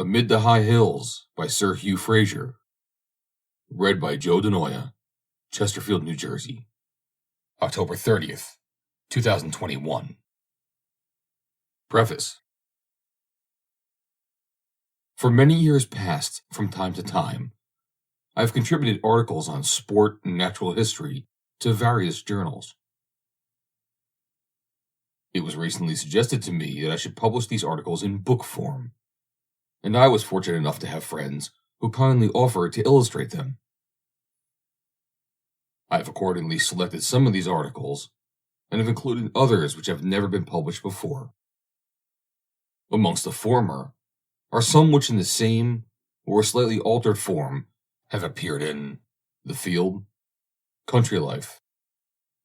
Amid the High Hills by Sir Hugh Fraser. Read by Joe DeNoia, Chesterfield, New Jersey. October 30th, 2021. Preface. For many years past, from time to time, I have contributed articles on sport and natural history to various journals. It was recently suggested to me that I should publish these articles in book form, and I was fortunate enough to have friends who kindly offered to illustrate them. I have accordingly selected some of these articles and have included others which have never been published before. Amongst the former are some which in the same or slightly altered form have appeared in The Field, Country Life,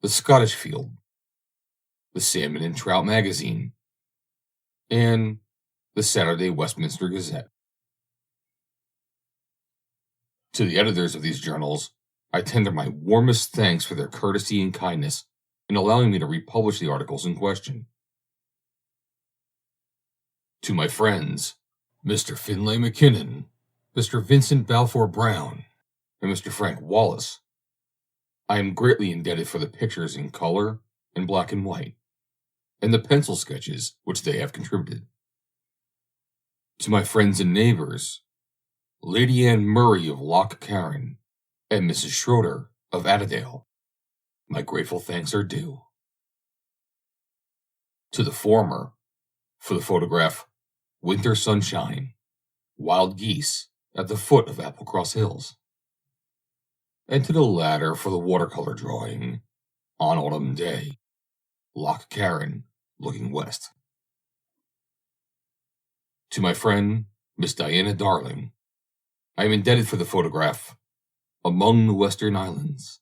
The Scottish Field, the Salmon and Trout Magazine, and the Saturday Westminster Gazette. To the editors of these journals, I tender my warmest thanks for their courtesy and kindness in allowing me to republish the articles in question. To my friends, Mr. Finlay McKinnon, Mr. Vincent Balfour Brown, and Mr. Frank Wallace, I am greatly indebted for the pictures in color and black and white, and the pencil sketches which they have contributed. To my friends and neighbors, Lady Anne Murray of Loch Carron and Mrs. Schroeder of Attadale, my grateful thanks are due. To the former, for the photograph Winter Sunshine, Wild Geese at the foot of Applecross Hills, and to the latter for the watercolor drawing On Autumn Day, Loch Carron looking west. To my friend, Miss Diana Darling, I am indebted for the photograph Among the Western Islands.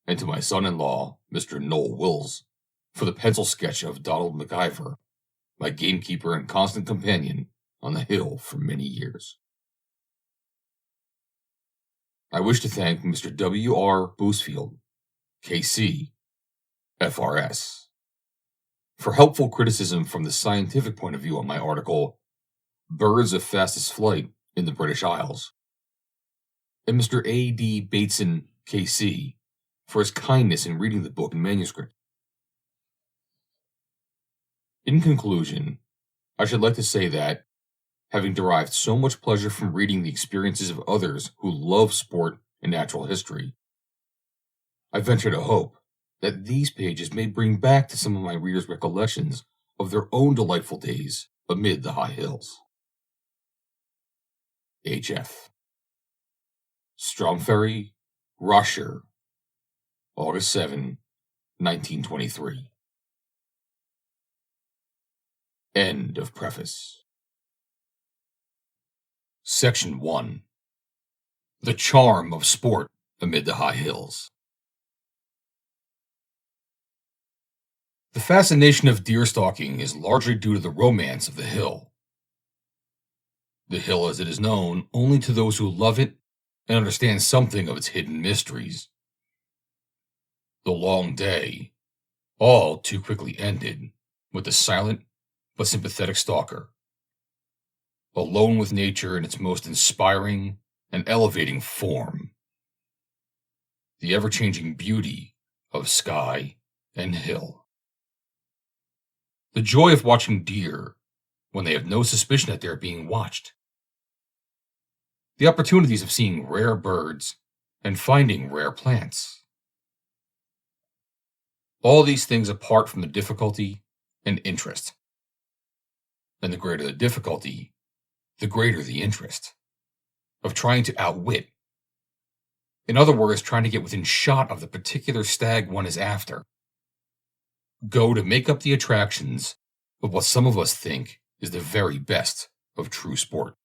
And to my son-in-law, Mr. Noel Wills, for the pencil sketch of Donald MacIver, my gamekeeper and constant companion on the hill for many years. I wish to thank Mr. W.R. Boosfield, K.C., F.R.S., for helpful criticism from the scientific point of view on my article, Birds of Fastest Flight in the British Isles, and Mr. A.D. Bateson, K.C., for his kindness in reading the book in manuscript. In conclusion, I should like to say that, having derived so much pleasure from reading the experiences of others who love sport and natural history, I venture to hope that these pages may bring back to some of my readers' recollections of their own delightful days amid the high hills. H.F. Stromferry, Rochshire, August 7, 1923. End of preface. Section 1. The Charm of Sport Amid the High Hills. The fascination of deer stalking is largely due to the romance of the hill. The hill as it is known only to those who love it and understand something of its hidden mysteries. The long day, all too quickly ended with the silent but sympathetic stalker, alone with nature in its most inspiring and elevating form. The ever-changing beauty of sky and hill. The joy of watching deer when they have no suspicion that they are being watched. The opportunities of seeing rare birds and finding rare plants. All these things apart from the difficulty and interest. And the greater the difficulty, the greater the interest of trying to outwit. In other words, trying to get within shot of the particular stag one is after. Go to make up the attractions of what some of us think is the very best of true sport.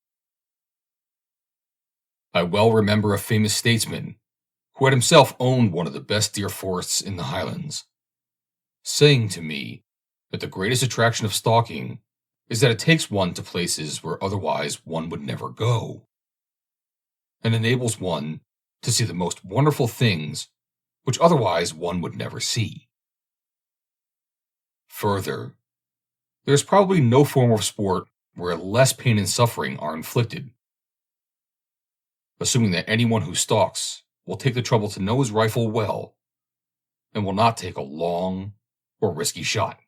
I well remember a famous statesman who had himself owned one of the best deer forests in the Highlands, saying to me that the greatest attraction of stalking is that it takes one to places where otherwise one would never go, and enables one to see the most wonderful things which otherwise one would never see. Further, there is probably no form of sport where less pain and suffering are inflicted, assuming that anyone who stalks will take the trouble to know his rifle well and will not take a long or risky shot.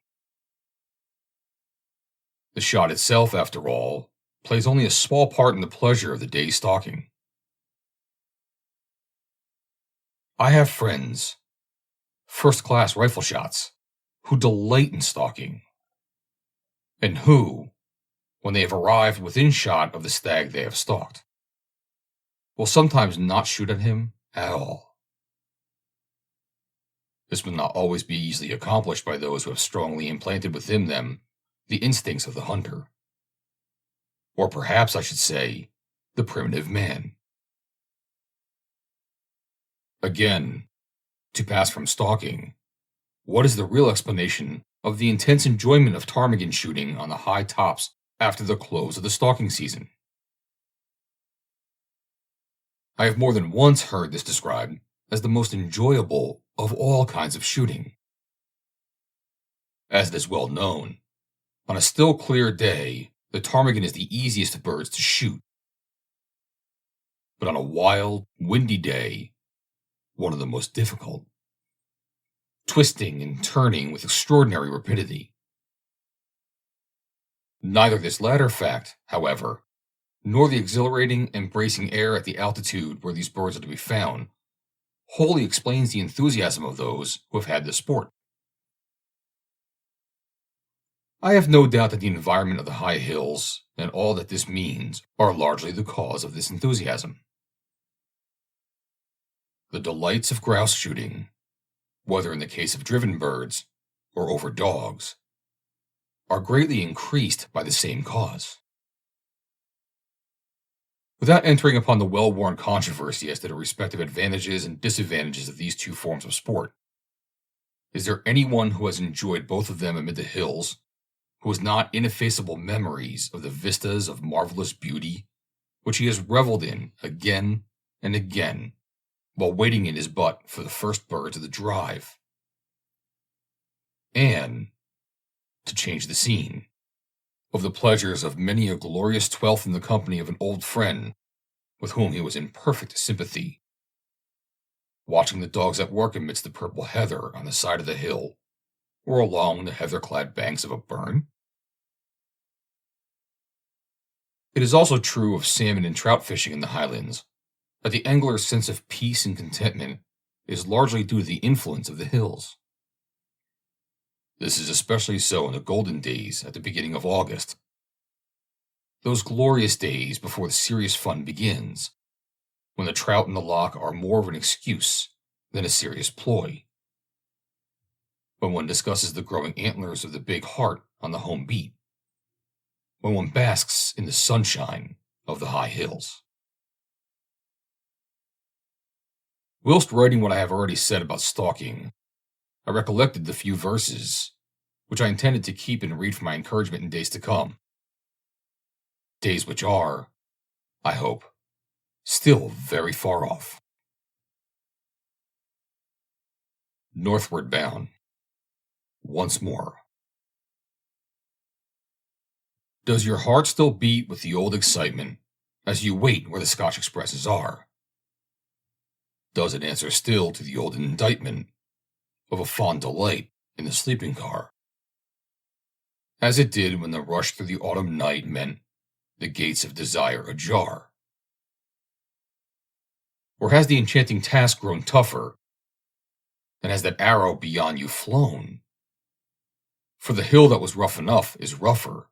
The shot itself, after all, plays only a small part in the pleasure of the day's stalking. I have friends, first-class rifle shots, who delight in stalking, and who, when they have arrived within shot of the stag they have stalked, will sometimes not shoot at him at all. This will not always be easily accomplished by those who have strongly implanted within them the instincts of the hunter. Or perhaps I should say, the primitive man. Again, to pass from stalking, what is the real explanation of the intense enjoyment of ptarmigan shooting on the high tops after the close of the stalking season? I have more than once heard this described as the most enjoyable of all kinds of shooting. As it is well known, on a still clear day, the ptarmigan is the easiest of birds to shoot. But on a wild, windy day, one of the most difficult, twisting and turning with extraordinary rapidity. Neither this latter fact, however, nor the exhilarating and bracing air at the altitude where these birds are to be found, wholly explains the enthusiasm of those who have had the sport. I have no doubt that the environment of the high hills and all that this means are largely the cause of this enthusiasm. The delights of grouse shooting, whether in the case of driven birds or over dogs, are greatly increased by the same cause. Without entering upon the well-worn controversy as to the respective advantages and disadvantages of these two forms of sport, is there anyone who has enjoyed both of them amid the hills who has not ineffaceable memories of the vistas of marvelous beauty which he has reveled in again and again while waiting in his butt for the first birds of the drive? And, to change the scene, of the pleasures of many a glorious twelfth in the company of an old friend with whom he was in perfect sympathy, watching the dogs at work amidst the purple heather on the side of the hill or along the heather-clad banks of a burn? It is also true of salmon and trout fishing in the highlands that the angler's sense of peace and contentment is largely due to the influence of the hills. This is especially so in the golden days at the beginning of August, those glorious days before the serious fun begins, when the trout in the loch are more of an excuse than a serious ploy, when one discusses the growing antlers of the big heart on the home beat, when one basks in the sunshine of the high hills. Whilst writing what I have already said about stalking, I recollected the few verses, which I intended to keep and read for my encouragement in days to come. Days which are, I hope, still very far off. Northward bound, once more. Does your heart still beat with the old excitement as you wait where the Scotch expresses are? Does it answer still to the old indictment of a fond delight in the sleeping car, as it did when the rush through the autumn night meant the gates of desire ajar? Or has the enchanting task grown tougher, and has that arrow beyond you flown? For the hill that was rough enough is rougher,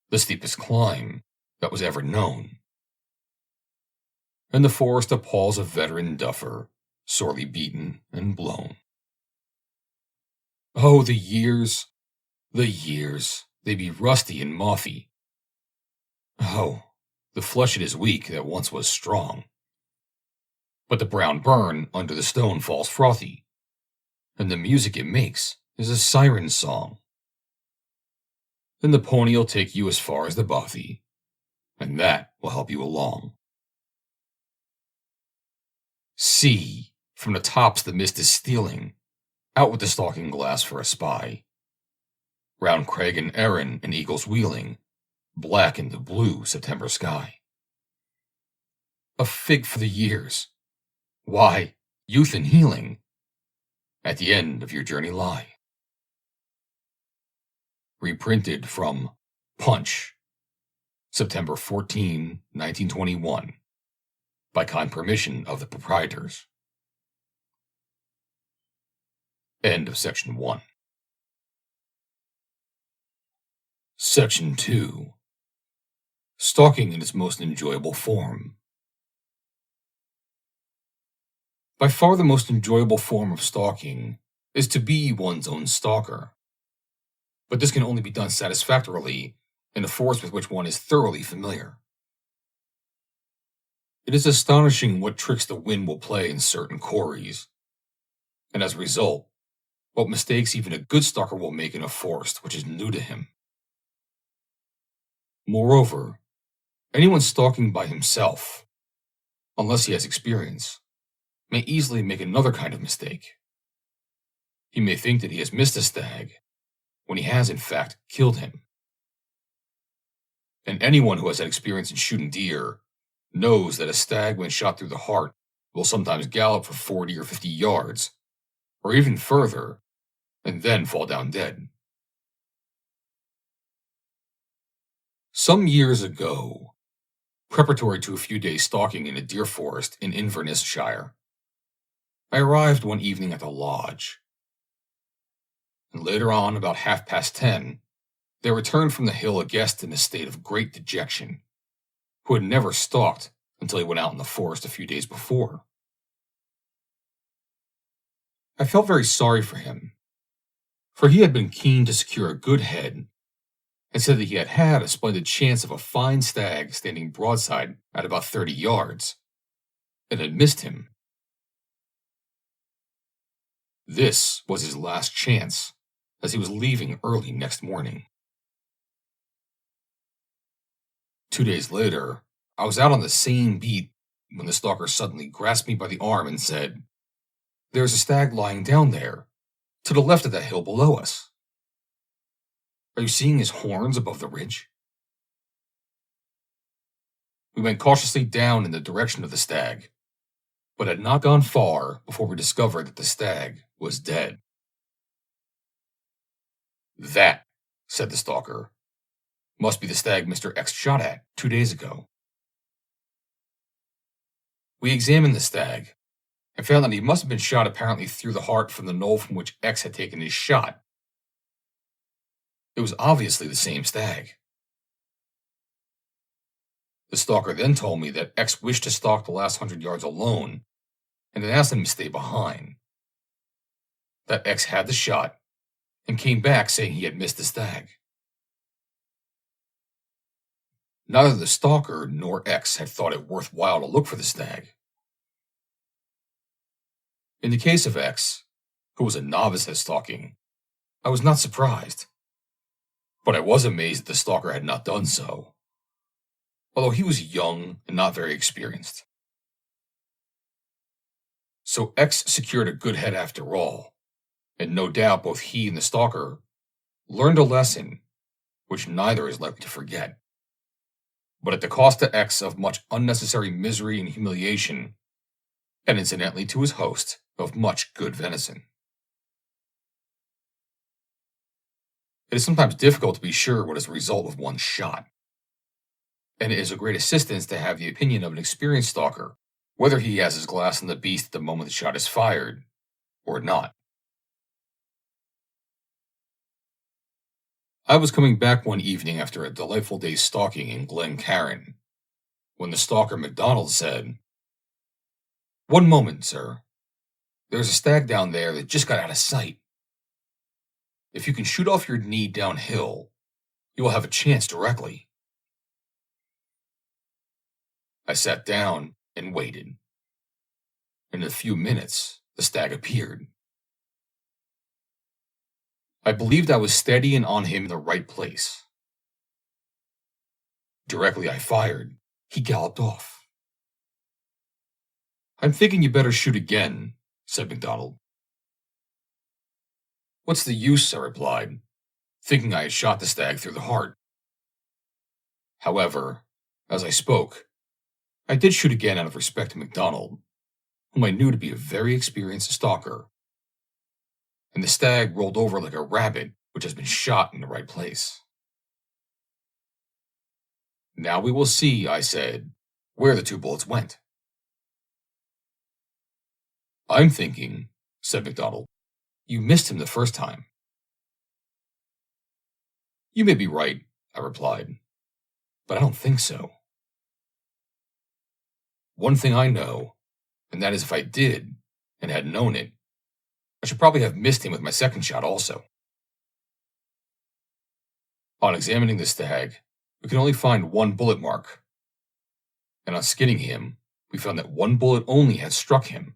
the steepest climb that was ever known, and the forest appalls a veteran duffer, sorely beaten and blown. Oh, the years, they be rusty and mothy. Oh, the flesh it is weak that once was strong. But the brown burn under the stone falls frothy, and the music it makes is a siren's song. Then the pony'll take you as far as the bothy, and that will help you along. See, from the tops the mist is stealing, out with the stalking glass for a spy. Round crag and erin and eagles wheeling, black in the blue September sky. A fig for the years. Why, youth and healing at the end of your journey lie. Reprinted from Punch, September 14, 1921, by kind permission of the proprietors. End of Section 1. Section 2. Stalking in its most enjoyable form. By far the most enjoyable form of stalking is to be one's own stalker. But this can only be done satisfactorily in a forest with which one is thoroughly familiar. It is astonishing what tricks the wind will play in certain quarries, and as a result, what mistakes even a good stalker will make in a forest which is new to him. Moreover, anyone stalking by himself, unless he has experience, may easily make another kind of mistake. He may think that he has missed a stag, when he has in fact killed him. And anyone who has had experience in shooting deer knows that a stag when shot through the heart will sometimes gallop for 40 or 50 yards, or even further, and then fall down dead. Some years ago, preparatory to a few days stalking in a deer forest in Inverness Shire, I arrived one evening at the lodge. And later on, about 10:30, there returned from the hill a guest in a state of great dejection, who had never stalked until he went out in the forest a few days before. I felt very sorry for him, for he had been keen to secure a good head, and said that he had had a splendid chance of a fine stag standing broadside at about 30 yards, and had missed him. This was his last chance, as he was leaving early next morning. 2 days later, I was out on the same beat when the stalker suddenly grasped me by the arm and said, "There's a stag lying down there, to the left of that hill below us. Are you seeing his horns above the ridge?" We went cautiously down in the direction of the stag, but had not gone far before we discovered that the stag was dead. "That," said the stalker, "must be the stag Mr. X shot at 2 days ago." We examined the stag, and found that he must have been shot apparently through the heart from the knoll from which X had taken his shot. It was obviously the same stag. The stalker then told me that X wished to stalk the last 100 yards alone, and had asked him to stay behind. That X had the shot, and came back saying he had missed the stag. Neither the stalker nor X had thought it worthwhile to look for the stag. In the case of X, who was a novice at stalking, I was not surprised, but I was amazed that the stalker had not done so, although he was young and not very experienced. So X secured a good head after all, and no doubt both he and the stalker learned a lesson which neither is likely to forget, but at the cost to X of much unnecessary misery and humiliation, and incidentally to his host of much good venison. It is sometimes difficult to be sure what is the result of one's shot, and it is a great assistance to have the opinion of an experienced stalker, whether he has his glass on the beast at the moment the shot is fired, or not. I was coming back one evening after a delightful day's stalking in Glen Carron, when the stalker MacDonald said, "One moment, sir. There's a stag down there that just got out of sight. If you can shoot off your knee downhill, you will have a chance directly." I sat down and waited. In a few minutes, the stag appeared. I believed I was steady and on him in the right place. Directly I fired, he galloped off. "I'm thinking you better shoot again," said MacDonald. "What's the use?" I replied, thinking I had shot the stag through the heart. However, as I spoke, I did shoot again out of respect to MacDonald, whom I knew to be a very experienced stalker, and the stag rolled over like a rabbit which has been shot in the right place. Now we will see, I said, where the 2 bullets went. I'm thinking, said MacDonald, you missed him the first time. You may be right, I replied, but I don't think so. One thing I know, and that is if I did, and had known it, I should probably have missed him with my second shot also. On examining the stag, we could only find 1 bullet mark, and on skinning him, we found that 1 bullet only had struck him,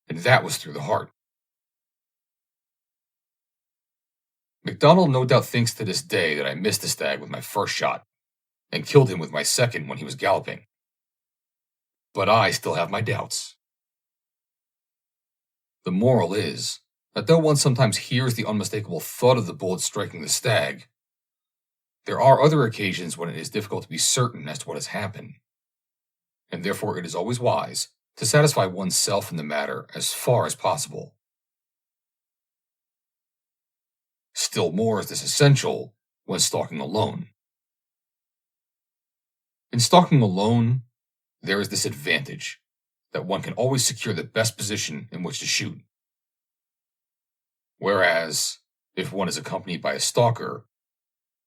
and that was through the heart. MacDonald no doubt thinks to this day that I missed the stag with my first shot, and killed him with my second when he was galloping. But I still have my doubts. The moral is that though one sometimes hears the unmistakable thud of the bullet striking the stag, there are other occasions when it is difficult to be certain as to what has happened, and therefore it is always wise to satisfy oneself in the matter as far as possible. Still more is this essential when stalking alone. In stalking alone, there is this advantage that one can always secure the best position in which to shoot. Whereas, if one is accompanied by a stalker,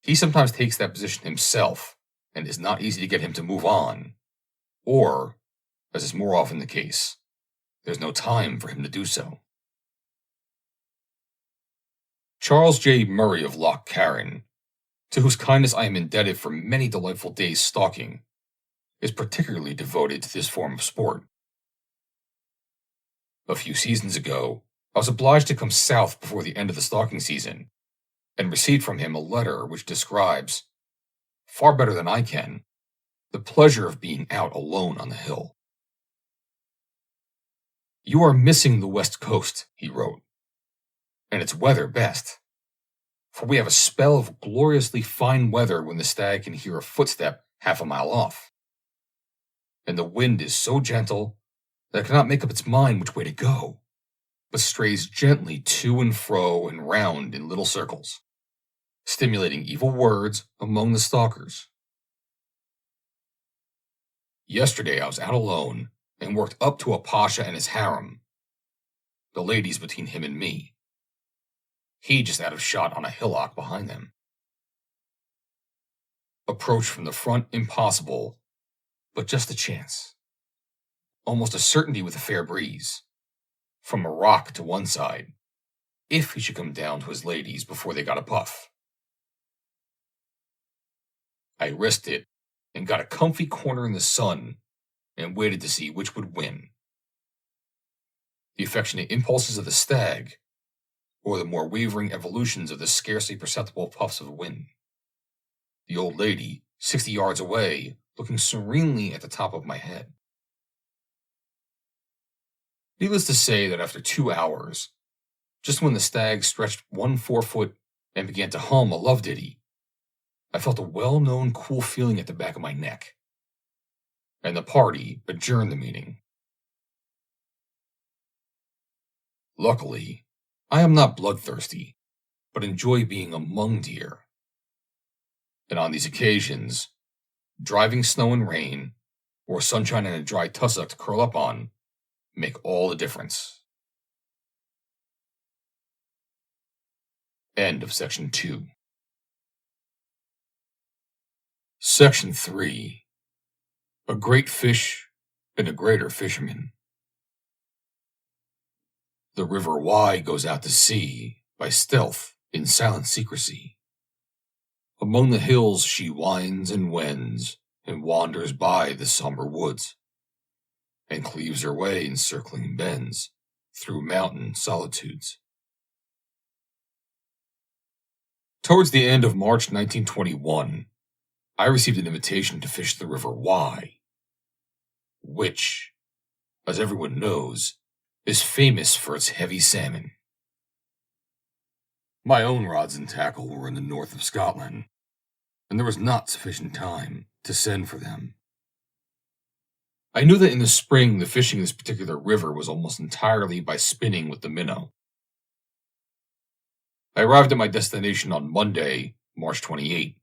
he sometimes takes that position himself, and it is not easy to get him to move on, or, as is more often the case, there's no time for him to do so. Charles J. Murray of Loch Carron, to whose kindness I am indebted for many delightful days stalking, is particularly devoted to this form of sport. A few seasons ago, I was obliged to come south before the end of the stalking season, and received from him a letter which describes, far better than I can, the pleasure of being out alone on the hill. You are missing the west coast, he wrote, and its weather best, for we have a spell of gloriously fine weather when the stag can hear a footstep half a mile off, and the wind is so gentle that it cannot make up its mind which way to go, but strays gently to and fro and round in little circles, stimulating evil words among the stalkers. Yesterday I was out alone and worked up to a pasha and his harem, the ladies between him and me. He just out of shot on a hillock behind them. Approach from the front impossible, but just a chance. Almost a certainty with a fair breeze. From a rock to one side, if he should come down to his ladies before they got a puff. I risked it and got a comfy corner in the sun and waited to see which would win. The affectionate impulses of the stag, or the more wavering evolutions of the scarcely perceptible puffs of wind. The old lady, 60 yards away, looking serenely at the top of my head. Needless to say that after 2 hours, just when the stag stretched 1 forefoot and began to hum a love ditty, I felt a well-known cool feeling at the back of my neck, and the party adjourned the meeting. Luckily, I am not bloodthirsty, but enjoy being among deer. And on these occasions, driving snow and rain, or sunshine and a dry tussock to curl up on, make all the difference. End of Section 2. Section 3. A Great Fish and a Greater Fisherman. The River Wye goes out to sea by stealth in silent secrecy. Among the hills she winds and wends and wanders by the somber woods, and cleaves her way in circling bends through mountain solitudes. Towards the end of March 1921, I received an invitation to fish the River Wye, which, as everyone knows, is famous for its heavy salmon. My own rods and tackle were in the north of Scotland, and there was not sufficient time to send for them. I knew that in the spring, the fishing in this particular river was almost entirely by spinning with the minnow. I arrived at my destination on Monday, March 28,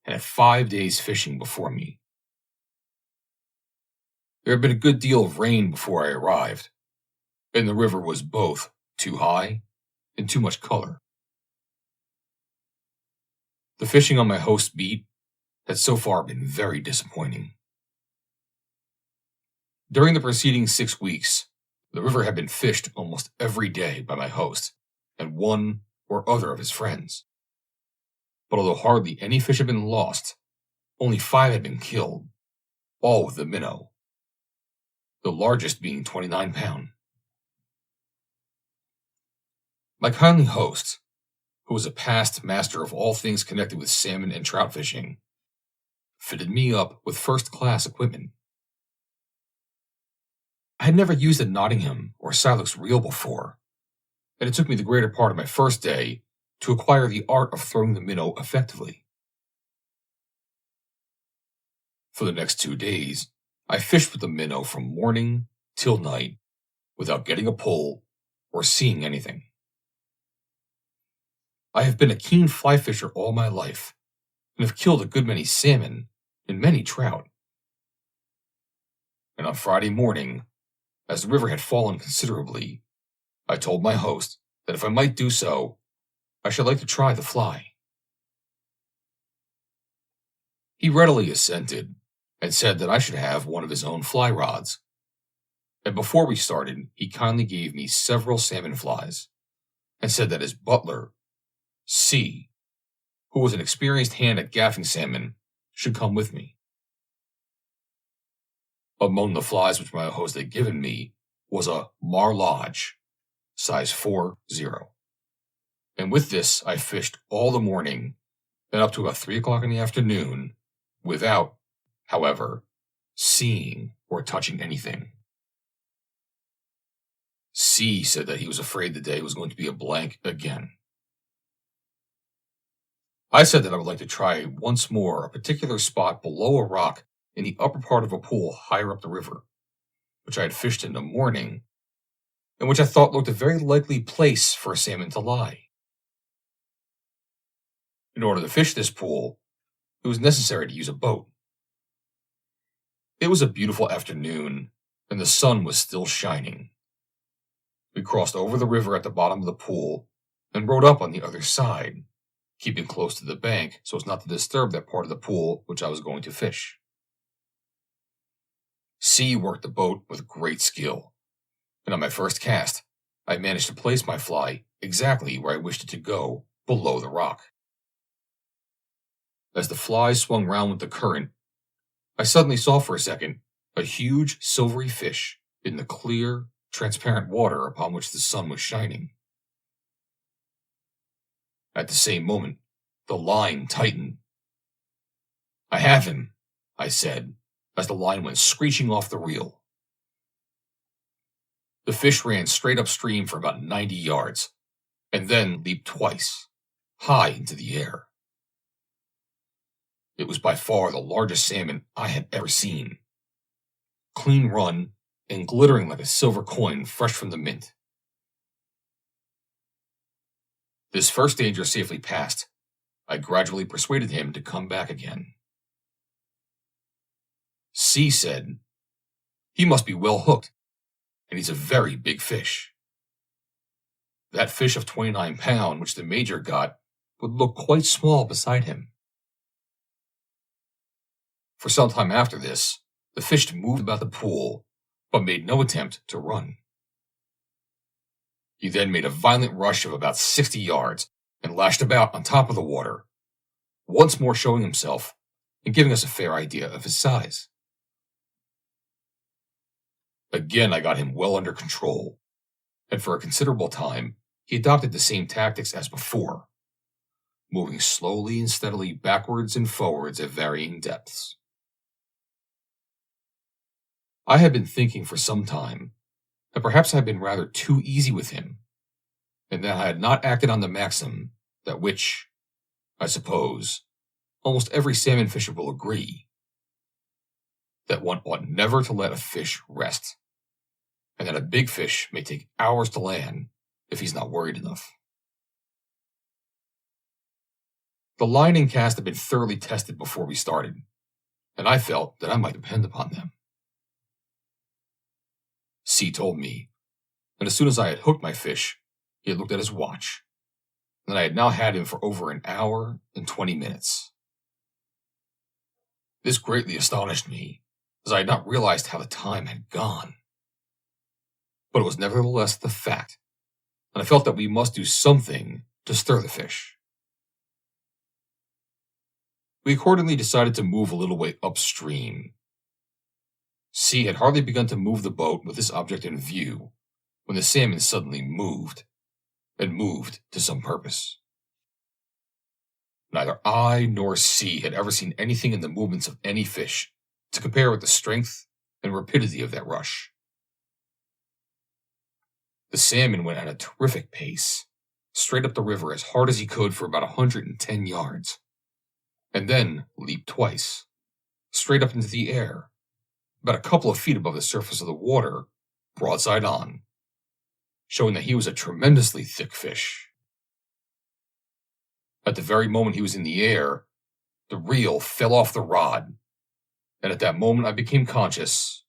and had 5 days fishing before me. There had been a good deal of rain before I arrived, and the river was both too high and too much color. The fishing on my host beat had so far been very disappointing. During the preceding 6 weeks, the river had been fished almost every day by my host and one or other of his friends. But although hardly any fish had been lost, only 5 had been killed, all with the minnow, the largest being 29-pound. My kindly host, who was a past master of all things connected with salmon and trout fishing, fitted me up with first-class equipment. I had never used a Nottingham or Silex reel before, and it took me the greater part of my first day to acquire the art of throwing the minnow effectively. For the next 2 days, I fished with the minnow from morning till night without getting a pull or seeing anything. I have been a keen fly fisher all my life and have killed a good many salmon and many trout. And on Friday morning, as the river had fallen considerably, I told my host that if I might do so, I should like to try the fly. He readily assented and said that I should have one of his own fly rods. And before we started, he kindly gave me several salmon flies and said that his butler, C, who was an experienced hand at gaffing salmon, should come with me. Among the flies which my host had given me was a marlodge, size 4-0. And with this I fished all the morning and up to about 3 o'clock in the afternoon without, however, seeing or touching anything. C said that he was afraid the day was going to be a blank again. I said that I would like to try once more a particular spot below a rock in the upper part of a pool higher up the river, which I had fished in the morning, and which I thought looked a very likely place for a salmon to lie. In order to fish this pool, it was necessary to use a boat. It was a beautiful afternoon, and the sun was still shining. We crossed over the river at the bottom of the pool and rowed up on the other side, keeping close to the bank so as not to disturb that part of the pool which I was going to fish. C worked the boat with great skill, and on my first cast, I managed to place my fly exactly where I wished it to go, below the rock. As the fly swung round with the current, I suddenly saw for a second a huge silvery fish in the clear, transparent water upon which the sun was shining. At the same moment, the line tightened. "I have him," I said, as the line went screeching off the reel. The fish ran straight upstream for about 90 yards, and then leaped twice, high into the air. It was by far the largest salmon I had ever seen. Clean run and glittering like a silver coin fresh from the mint. This first danger safely passed, I gradually persuaded him to come back again. C said, "He must be well hooked, and he's a very big fish." That fish of 29-pound which the Major got would look quite small beside him. For some time after this, the fish moved about the pool, but made no attempt to run. He then made a violent rush of about 60 yards and lashed about on top of the water, once more showing himself and giving us a fair idea of his size. Again I got him well under control, and for a considerable time he adopted the same tactics as before, moving slowly and steadily backwards and forwards at varying depths. I had been thinking for some time that perhaps I had been rather too easy with him, and that I had not acted on the maxim that which, I suppose, almost every salmon fisher will agree, that one ought never to let a fish rest, and that a big fish may take hours to land if he's not worried enough. The line and cast had been thoroughly tested before we started, and I felt that I might depend upon them. C told me, and as soon as I had hooked my fish, he had looked at his watch, and I had now had him for over an hour and 20 minutes. This greatly astonished me, as I had not realized how the time had gone. But it was nevertheless the fact, and I felt that we must do something to stir the fish. We accordingly decided to move a little way upstream. C had hardly begun to move the boat with this object in view when the salmon suddenly moved, and moved to some purpose. Neither I nor C had ever seen anything in the movements of any fish to compare with the strength and rapidity of that rush. The salmon went at a terrific pace, straight up the river as hard as he could for about 110 yards, and then leaped twice, straight up into the air, about a couple of feet above the surface of the water, broadside on, showing that he was a tremendously thick fish. At the very moment he was in the air, the reel fell off the rod, and at that moment I became conscious,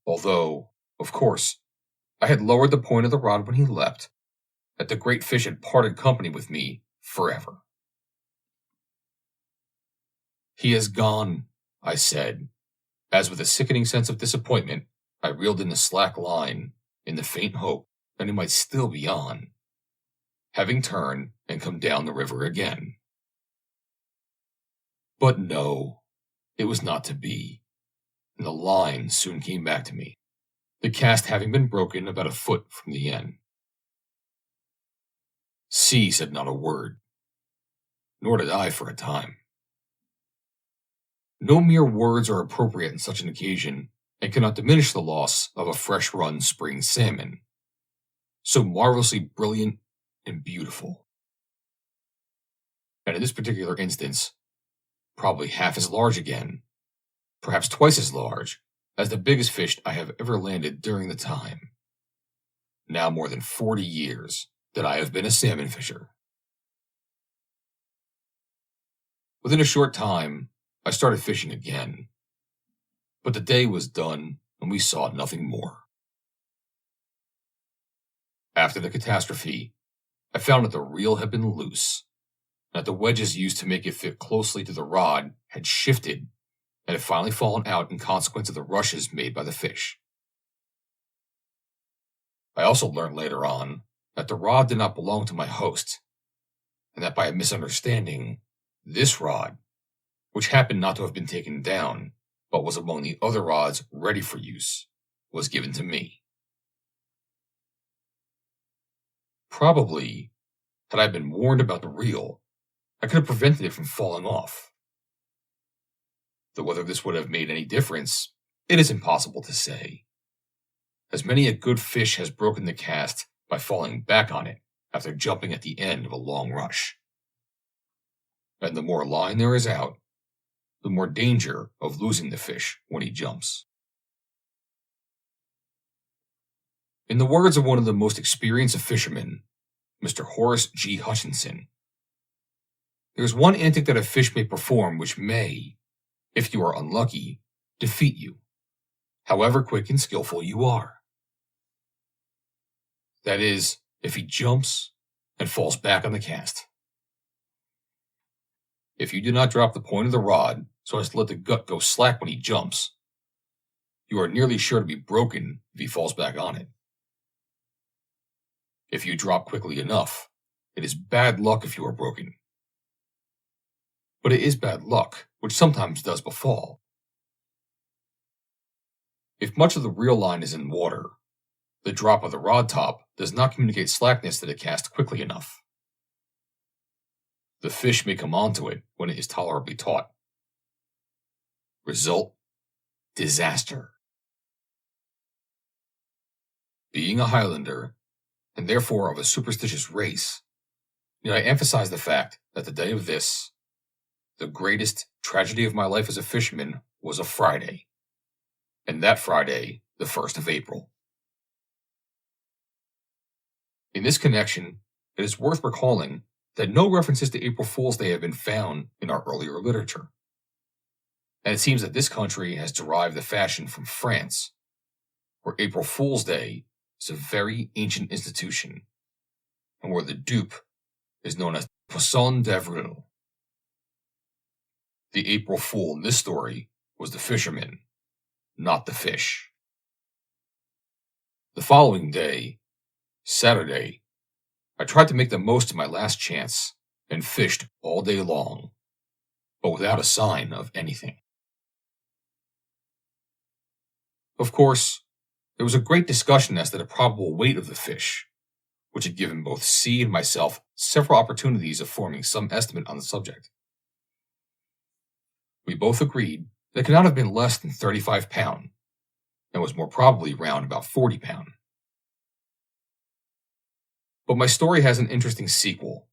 although, of course, I had lowered the point of the rod when he leapt, that the great fish had parted company with me forever. "He has gone," I said, as with a sickening sense of disappointment, I reeled in the slack line, in the faint hope that he might still be on, having turned and come down the river again. But no, it was not to be, and the line soon came back to me, the cast having been broken about a foot from the end. C said not a word, nor did I for a time. No mere words are appropriate on such an occasion, and cannot diminish the loss of a fresh-run spring salmon, so marvelously brilliant and beautiful. And in this particular instance, probably half as large again, perhaps twice as large, as the biggest fish I have ever landed during the time, now more than 40 years, that I have been a salmon fisher. Within a short time, I started fishing again, but the day was done and we saw nothing more. After the catastrophe, I found that the reel had been loose, and that the wedges used to make it fit closely to the rod had shifted and had finally fallen out in consequence of the rushes made by the fish. I also learned later on that the rod did not belong to my host, and that by a misunderstanding, this rod, which happened not to have been taken down, but was among the other rods ready for use, was given to me. Probably, had I been warned about the reel, I could have prevented it from falling off. Though whether this would have made any difference, it is impossible to say, as many a good fish has broken the cast by falling back on it after jumping at the end of a long rush. And the more line there is out, the more danger of losing the fish when he jumps. In the words of one of the most experienced of fishermen, Mr. Horace G. Hutchinson, there is one antic that a fish may perform which may, if you are unlucky, defeat you, however quick and skillful you are. That is, if he jumps and falls back on the cast. If you do not drop the point of the rod so as to let the gut go slack when he jumps, you are nearly sure to be broken if he falls back on it. If you drop quickly enough, it is bad luck if you are broken. But it is bad luck, which sometimes does befall. If much of the reel line is in water, the drop of the rod top does not communicate slackness to the cast quickly enough. The fish may come onto it when it is tolerably taut. Result: disaster. Being a Highlander, and therefore of a superstitious race, need I emphasize the fact that the day of this, the greatest tragedy of my life as a fisherman, was a Friday, and that Friday, the 1st of April. In this connection, it is worth recalling that no references to April Fool's Day have been found in our earlier literature. And it seems that this country has derived the fashion from France, where April Fool's Day is a very ancient institution, and where the dupe is known as Poisson d'Avril. The April Fool in this story was the fisherman, not the fish. The following day, Saturday, I tried to make the most of my last chance and fished all day long, but without a sign of anything. Of course, there was a great discussion as to the probable weight of the fish, which had given both C and myself several opportunities of forming some estimate on the subject. We both agreed that it could not have been less than 35 pounds, and was more probably round about 40 pounds. But my story has an interesting sequel.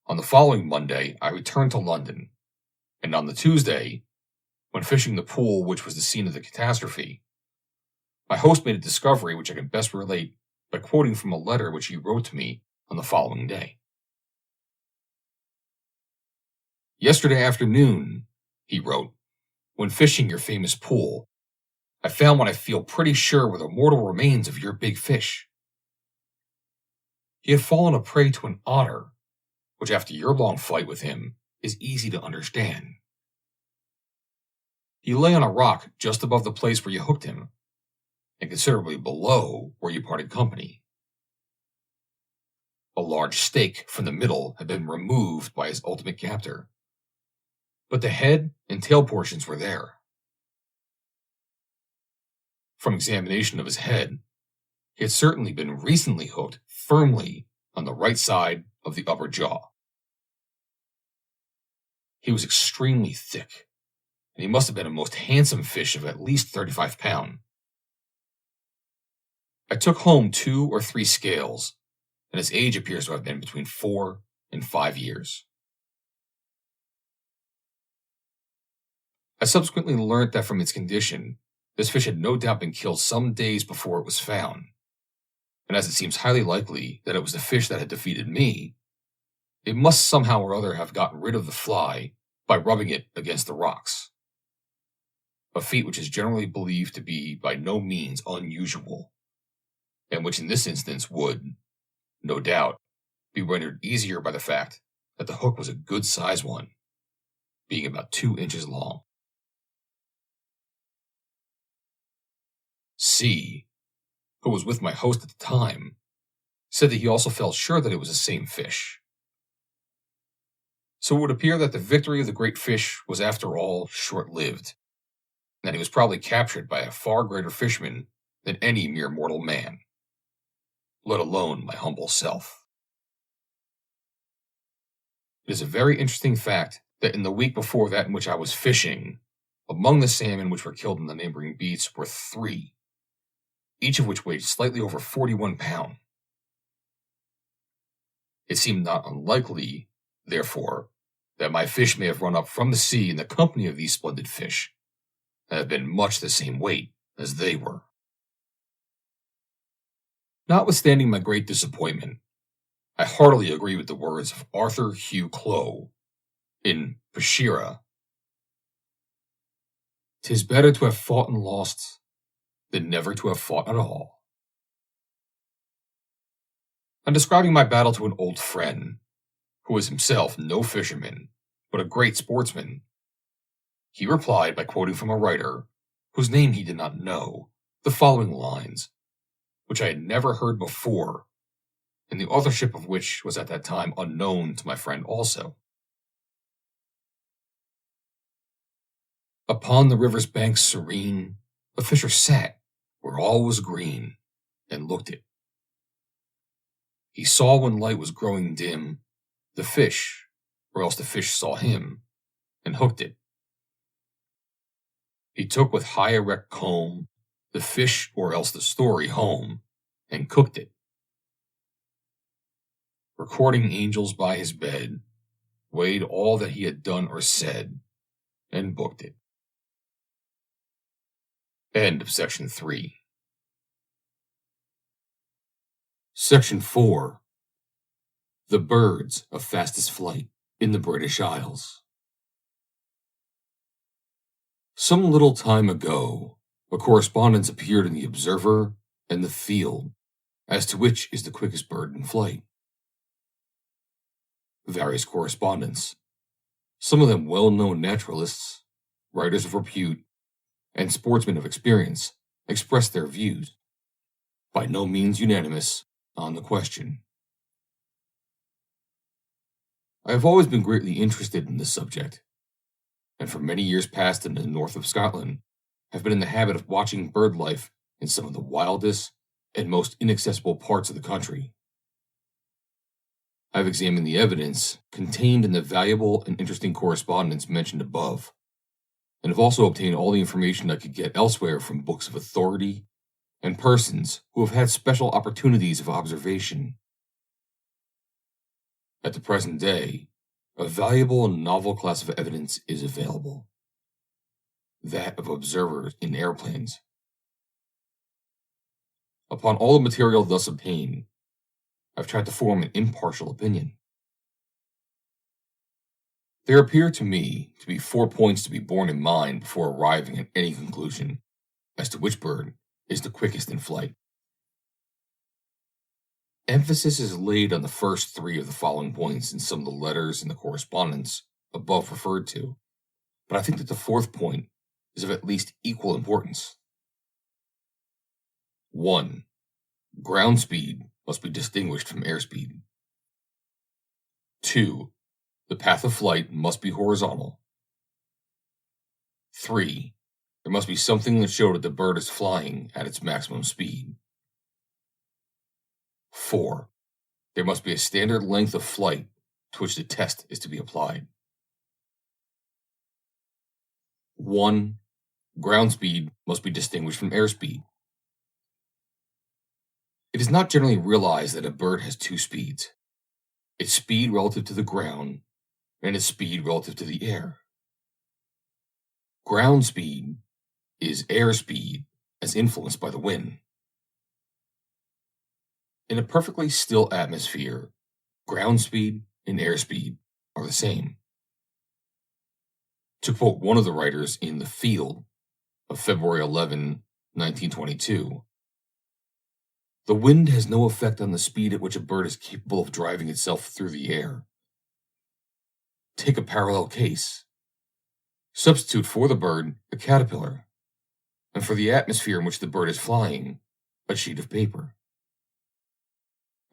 On the following Monday, I returned to London, and on the Tuesday, when fishing the pool which was the scene of the catastrophe, my host made a discovery which I can best relate by quoting from a letter which he wrote to me on the following day. "Yesterday afternoon," he wrote, "when fishing your famous pool, I found what I feel pretty sure were the mortal remains of your big fish. He had fallen a prey to an otter, which after your long fight with him is easy to understand. He lay on a rock just above the place where you hooked him, and considerably below where you parted company. A large stake from the middle had been removed by his ultimate captor, but the head and tail portions were there. From examination of his head, he had certainly been recently hooked firmly on the right side of the upper jaw. He was extremely thick, and he must have been a most handsome fish of at least 35 pounds. I took home 2 or 3 scales, and his age appears to have been between 4 and 5 years. I subsequently learnt that from its condition, this fish had no doubt been killed some days before it was found, and as it seems highly likely that it was the fish that had defeated me, it must somehow or other have gotten rid of the fly by rubbing it against the rocks, a feat which is generally believed to be by no means unusual, and which in this instance would, no doubt, be rendered easier by the fact that the hook was a good-sized one, being about 2 inches long. C, who was with my host at the time, said that he also felt sure that it was the same fish. So it would appear that the victory of the great fish was after all short-lived, and that he was probably captured by a far greater fisherman than any mere mortal man, let alone my humble self. It is a very interesting fact that in the week before that in which I was fishing, among the salmon which were killed in the neighboring beats were 3, each of which weighed slightly over 41 pounds. It seemed not unlikely, therefore, that my fish may have run up from the sea in the company of these splendid fish, and have been much the same weight as they were. Notwithstanding my great disappointment, I heartily agree with the words of Arthur Hugh Clow in Peshira. "'Tis better to have fought and lost than never to have fought at all." On describing my battle to an old friend, who was himself no fisherman, but a great sportsman, he replied by quoting from a writer, whose name he did not know, the following lines, which I had never heard before, and the authorship of which was at that time unknown to my friend also. "Upon the river's banks serene, a fisher sat, where all was green, and looked it. He saw when light was growing dim, the fish, or else the fish saw him, and hooked it. He took with high erect comb the fish or else the story home, and cooked it. Recording angels by his bed, weighed all that he had done or said, and booked it." End of Section 3. Section 4. The birds of fastest flight in the British Isles. Some little time ago, a correspondence appeared in the Observer and the Field as to which is the quickest bird in flight. Various correspondents, some of them well-known naturalists, writers of repute, and sportsmen of experience, expressed their views, by no means unanimous, on the question. I have always been greatly interested in this subject, and for many years past in the north of Scotland, have been in the habit of watching bird life in some of the wildest and most inaccessible parts of the country. I have examined the evidence contained in the valuable and interesting correspondence mentioned above, and have also obtained all the information I could get elsewhere from books of authority and persons who have had special opportunities of observation. At the present day, a valuable and novel class of evidence is available, that of observers in airplanes. Upon all the material thus obtained, I've tried to form an impartial opinion. There appear to me to be 4 points to be borne in mind before arriving at any conclusion as to which bird is the quickest in flight. Emphasis is laid on the first 3 of the following points in some of the letters and the correspondence above referred to, but I think that the 4th point is of at least equal importance. 1. Ground speed must be distinguished from airspeed. 2. The path of flight must be horizontal. 3. There must be something that shows that the bird is flying at its maximum speed. 4. There must be a standard length of flight to which the test is to be applied. 1. Ground speed must be distinguished from airspeed. It is not generally realized that a bird has 2 speeds, its speed relative to the ground and its speed relative to the air. Ground speed is airspeed as influenced by the wind. In a perfectly still atmosphere, ground speed and airspeed are the same. To quote one of the writers in The Field of February 11, 1922, "The wind has no effect on the speed at which a bird is capable of driving itself through the air. Take a parallel case. Substitute for the bird a caterpillar, and for the atmosphere in which the bird is flying, a sheet of paper.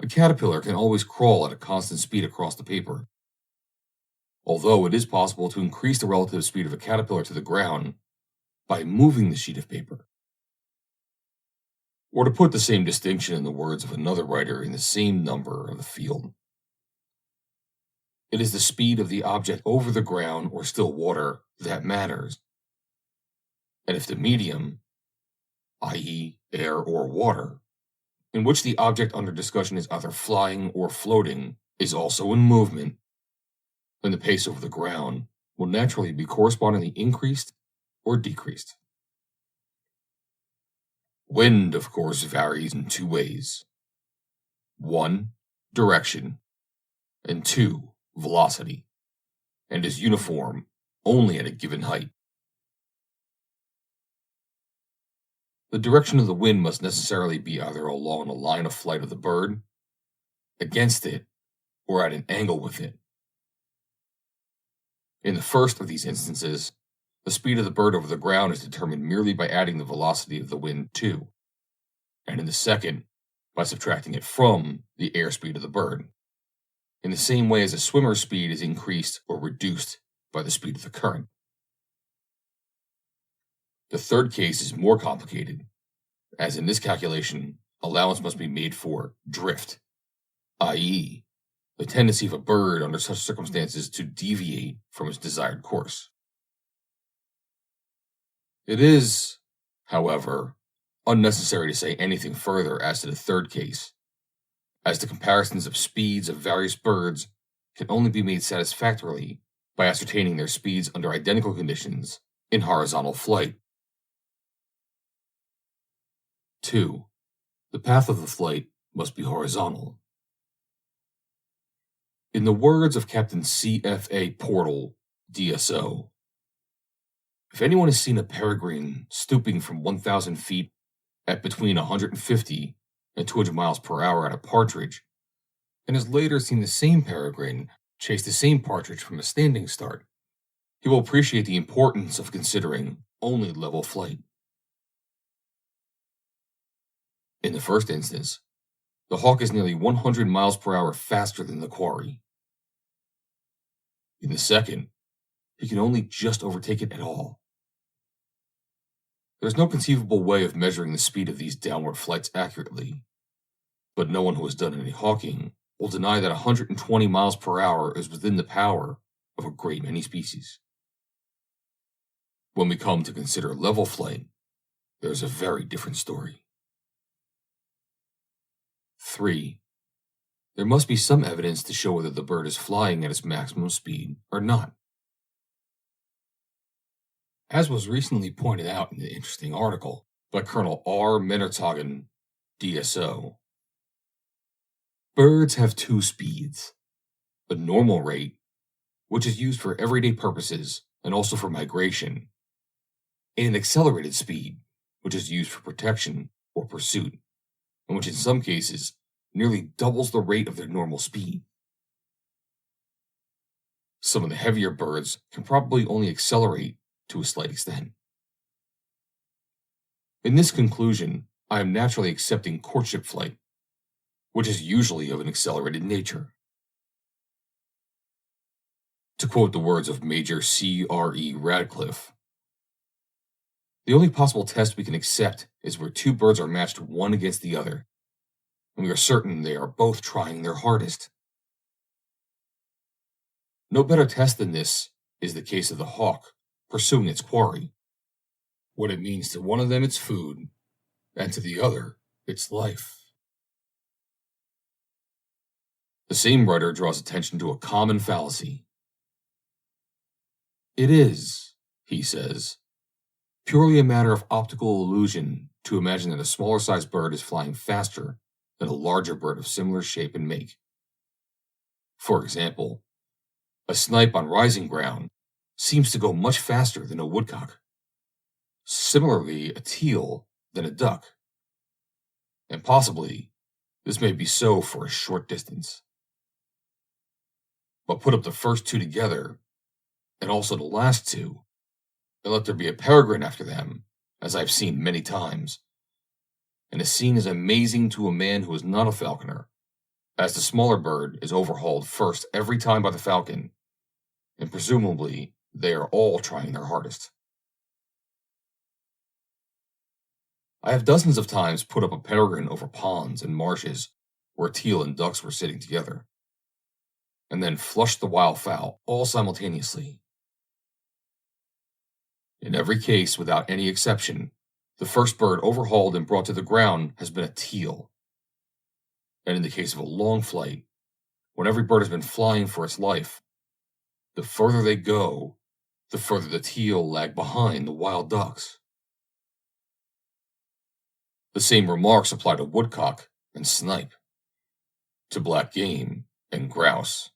A caterpillar can always crawl at a constant speed across the paper, although it is possible to increase the relative speed of a caterpillar to the ground by moving the sheet of paper." Or to put the same distinction in the words of another writer in the same number of The Field, "It is the speed of the object over the ground or still water that matters, and if the medium, i.e., air or water, in which the object under discussion is either flying or floating, is also in movement, then the pace over the ground will naturally be correspondingly increased or decreased." Wind, of course, varies in 2 ways. 1. Direction, and 2. Velocity, and is uniform only at a given height. The direction of the wind must necessarily be either along the line of flight of the bird, against it, or at an angle with it. In the first of these instances, the speed of the bird over the ground is determined merely by adding the velocity of the wind to, and in the second, by subtracting it from the airspeed of the bird, in the same way as a swimmer's speed is increased or reduced by the speed of the current. The third case is more complicated, as in this calculation, allowance must be made for drift, i.e., the tendency of a bird under such circumstances to deviate from its desired course. It is, however, unnecessary to say anything further as to the third case, as the comparisons of speeds of various birds can only be made satisfactorily by ascertaining their speeds under identical conditions in horizontal flight. 2. The path of the flight must be horizontal. In the words of Captain C.F.A. Portal, DSO, if anyone has seen a peregrine stooping from 1,000 feet at between 150 and 200 miles per hour at a partridge, and has later seen the same peregrine chase the same partridge from a standing start, he will appreciate the importance of considering only level flight. In the first instance, the hawk is nearly 100 miles per hour faster than the quarry. In the second, he can only just overtake it at all. There is no conceivable way of measuring the speed of these downward flights accurately, but no one who has done any hawking will deny that 120 miles per hour is within the power of a great many species. When we come to consider level flight, there is a very different story. 3. There must be some evidence to show whether the bird is flying at its maximum speed or not. As was recently pointed out in an interesting article by Colonel R. Menerthagen, DSO, birds have two speeds: a normal rate, which is used for everyday purposes and also for migration, and an accelerated speed, which is used for protection or pursuit, and which in some cases nearly doubles the rate of their normal speed. Some of the heavier birds can probably only accelerate to a slight extent. In this conclusion, I am naturally accepting courtship flight, which is usually of an accelerated nature. To quote the words of Major C.R.E. Radcliffe, the only possible test we can accept is where two birds are matched one against the other, and we are certain they are both trying their hardest. No better test than this is the case of the hawk pursuing its quarry. What it means to one of them its food, and to the other its life. The same writer draws attention to a common fallacy. It is, he says, purely a matter of optical illusion to imagine that a smaller sized bird is flying faster than a larger bird of similar shape and make. For example, a snipe on rising ground seems to go much faster than a woodcock. Similarly, a teal than a duck. And possibly, this may be so for a short distance. But put up the first two together, and also the last two, and let there be a peregrine after them, as I've seen many times, and a scene is amazing to a man who is not a falconer, as the smaller bird is overhauled first every time by the falcon, and presumably they are all trying their hardest. I have dozens of times put up a peregrine over ponds and marshes where teal and ducks were sitting together, and then flushed the wild fowl all simultaneously. In every case, without any exception, the first bird overhauled and brought to the ground has been a teal. And in the case of a long flight, when every bird has been flying for its life, the further they go, the further the teal lag behind the wild ducks. The same remarks apply to woodcock and snipe, to black game and grouse,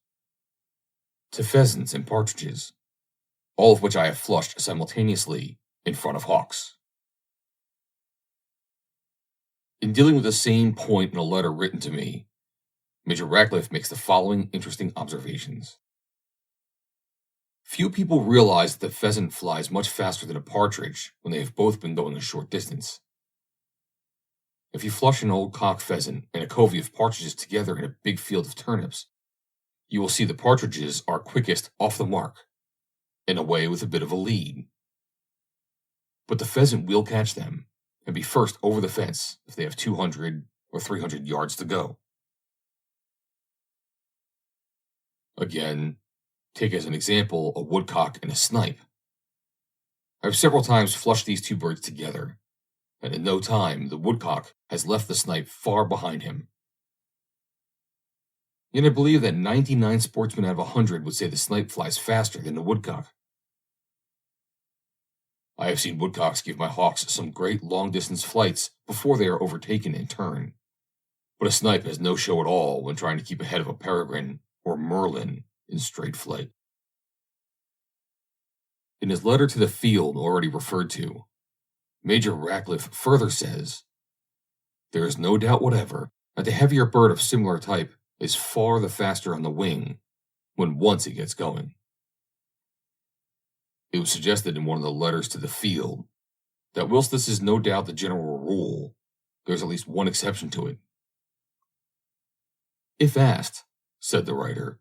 to pheasants and partridges, all of which I have flushed simultaneously in front of hawks. In dealing with the same point in a letter written to me, Major Radcliffe makes the following interesting observations. Few people realize that the pheasant flies much faster than a partridge when they have both been going a short distance. If you flush an old cock pheasant and a covey of partridges together in a big field of turnips, you will see the partridges are quickest off the mark, and away with a bit of a lead. But the pheasant will catch them and be first over the fence if they have 200 or 300 yards to go. Again, take as an example a woodcock and a snipe. I have several times flushed these two birds together, and in no time the woodcock has left the snipe far behind him. Yet I believe that 99 sportsmen out of 100 would say the snipe flies faster than the woodcock. I have seen woodcocks give my hawks some great long-distance flights before they are overtaken in turn, but a snipe has no show at all when trying to keep ahead of a peregrine or merlin in straight flight. In his letter to the field already referred to, Major Ratcliffe further says, "There is no doubt whatever that the heavier bird of similar type is far the faster on the wing when once it gets going." It was suggested in one of the letters to the field that whilst this is no doubt the general rule, there's at least one exception to it. If asked, said the writer,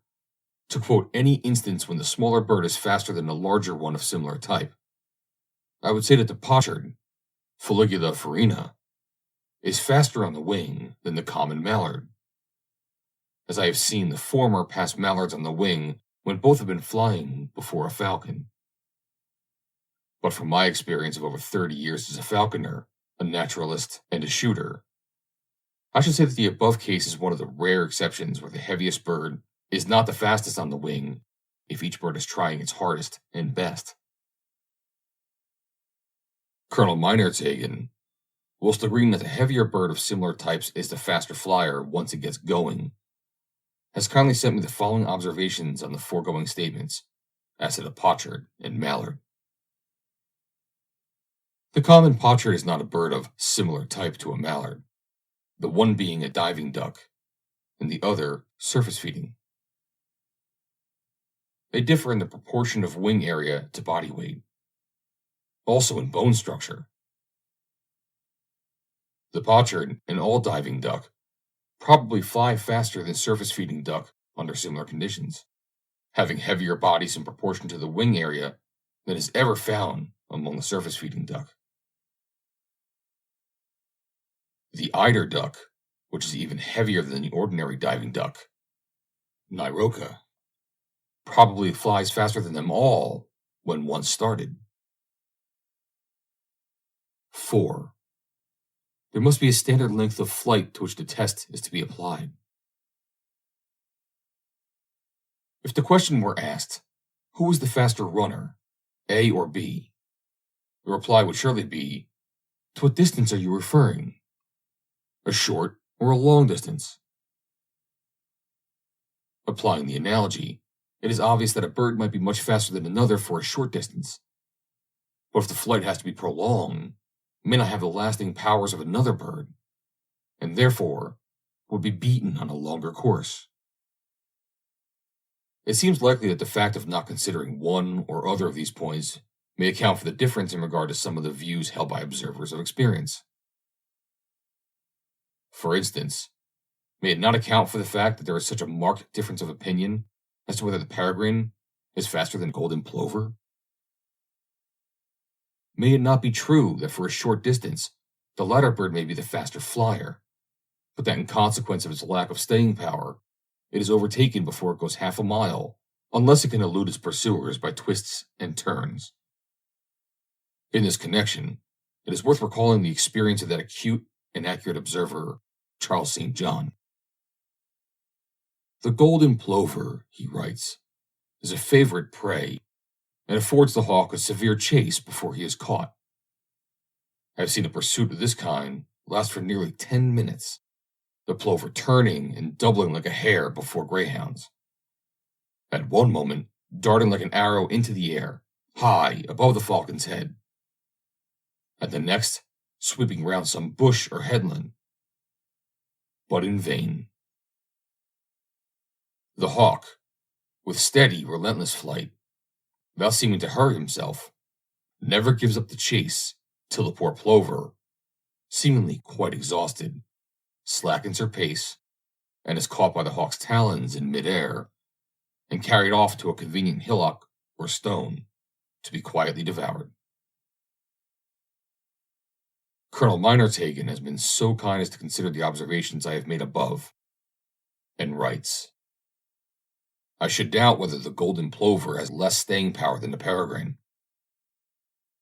to quote any instance when the smaller bird is faster than the larger one of similar type, I would say that the pochard, Fuligula farina, is faster on the wing than the common mallard, as I have seen the former pass mallards on the wing when both have been flying before a falcon. But from my experience of over 30 years as a falconer, a naturalist, and a shooter, I should say that the above case is one of the rare exceptions where the heaviest bird is not the fastest on the wing if each bird is trying its hardest and best. Colonel Meinertzhagen, whilst agreeing that the heavier bird of similar types is the faster flyer once it gets going, has kindly sent me the following observations on the foregoing statements as to the pochard and mallard. The common pochard is not a bird of similar type to a mallard, the one being a diving duck, and the other surface feeding. They differ in the proportion of wing area to body weight, also in bone structure. The pochard and all diving duck probably fly faster than surface feeding duck under similar conditions, having heavier bodies in proportion to the wing area than is ever found among the surface feeding duck. The eider duck, which is even heavier than the ordinary diving duck, Nyroca, probably flies faster than them all when once started. 4. There must be a standard length of flight to which the test is to be applied. If the question were asked, who is the faster runner, A or B? The reply would surely be, to what distance are you referring? A short or a long distance? Applying the analogy, it is obvious that a bird might be much faster than another for a short distance. But if the flight has to be prolonged, it may not have the lasting powers of another bird, and therefore would be beaten on a longer course. It seems likely that the fact of not considering one or other of these points may account for the difference in regard to some of the views held by observers of experience. For instance, may it not account for the fact that there is such a marked difference of opinion as to whether the peregrine is faster than golden plover? May it not be true that for a short distance, the latter bird may be the faster flyer, but that in consequence of its lack of staying power, it is overtaken before it goes half a mile, unless it can elude its pursuers by twists and turns? In this connection, it is worth recalling the experience of that acute and accurate observer, Charles St. John. The golden plover, he writes, is a favorite prey, and affords the hawk a severe chase before he is caught. I have seen a pursuit of this kind last for nearly 10 minutes, the plover turning and doubling like a hare before greyhounds. At one moment, darting like an arrow into the air, high above the falcon's head. At the next, sweeping round some bush or headland. But in vain. The hawk, with steady, relentless flight, without seeming to hurry himself, never gives up the chase till the poor plover, seemingly quite exhausted, slackens her pace and is caught by the hawk's talons in midair and carried off to a convenient hillock or stone to be quietly devoured. Colonel Meinertzhagen has been so kind as to consider the observations I have made above, and writes, I should doubt whether the golden plover has less staying power than the peregrine.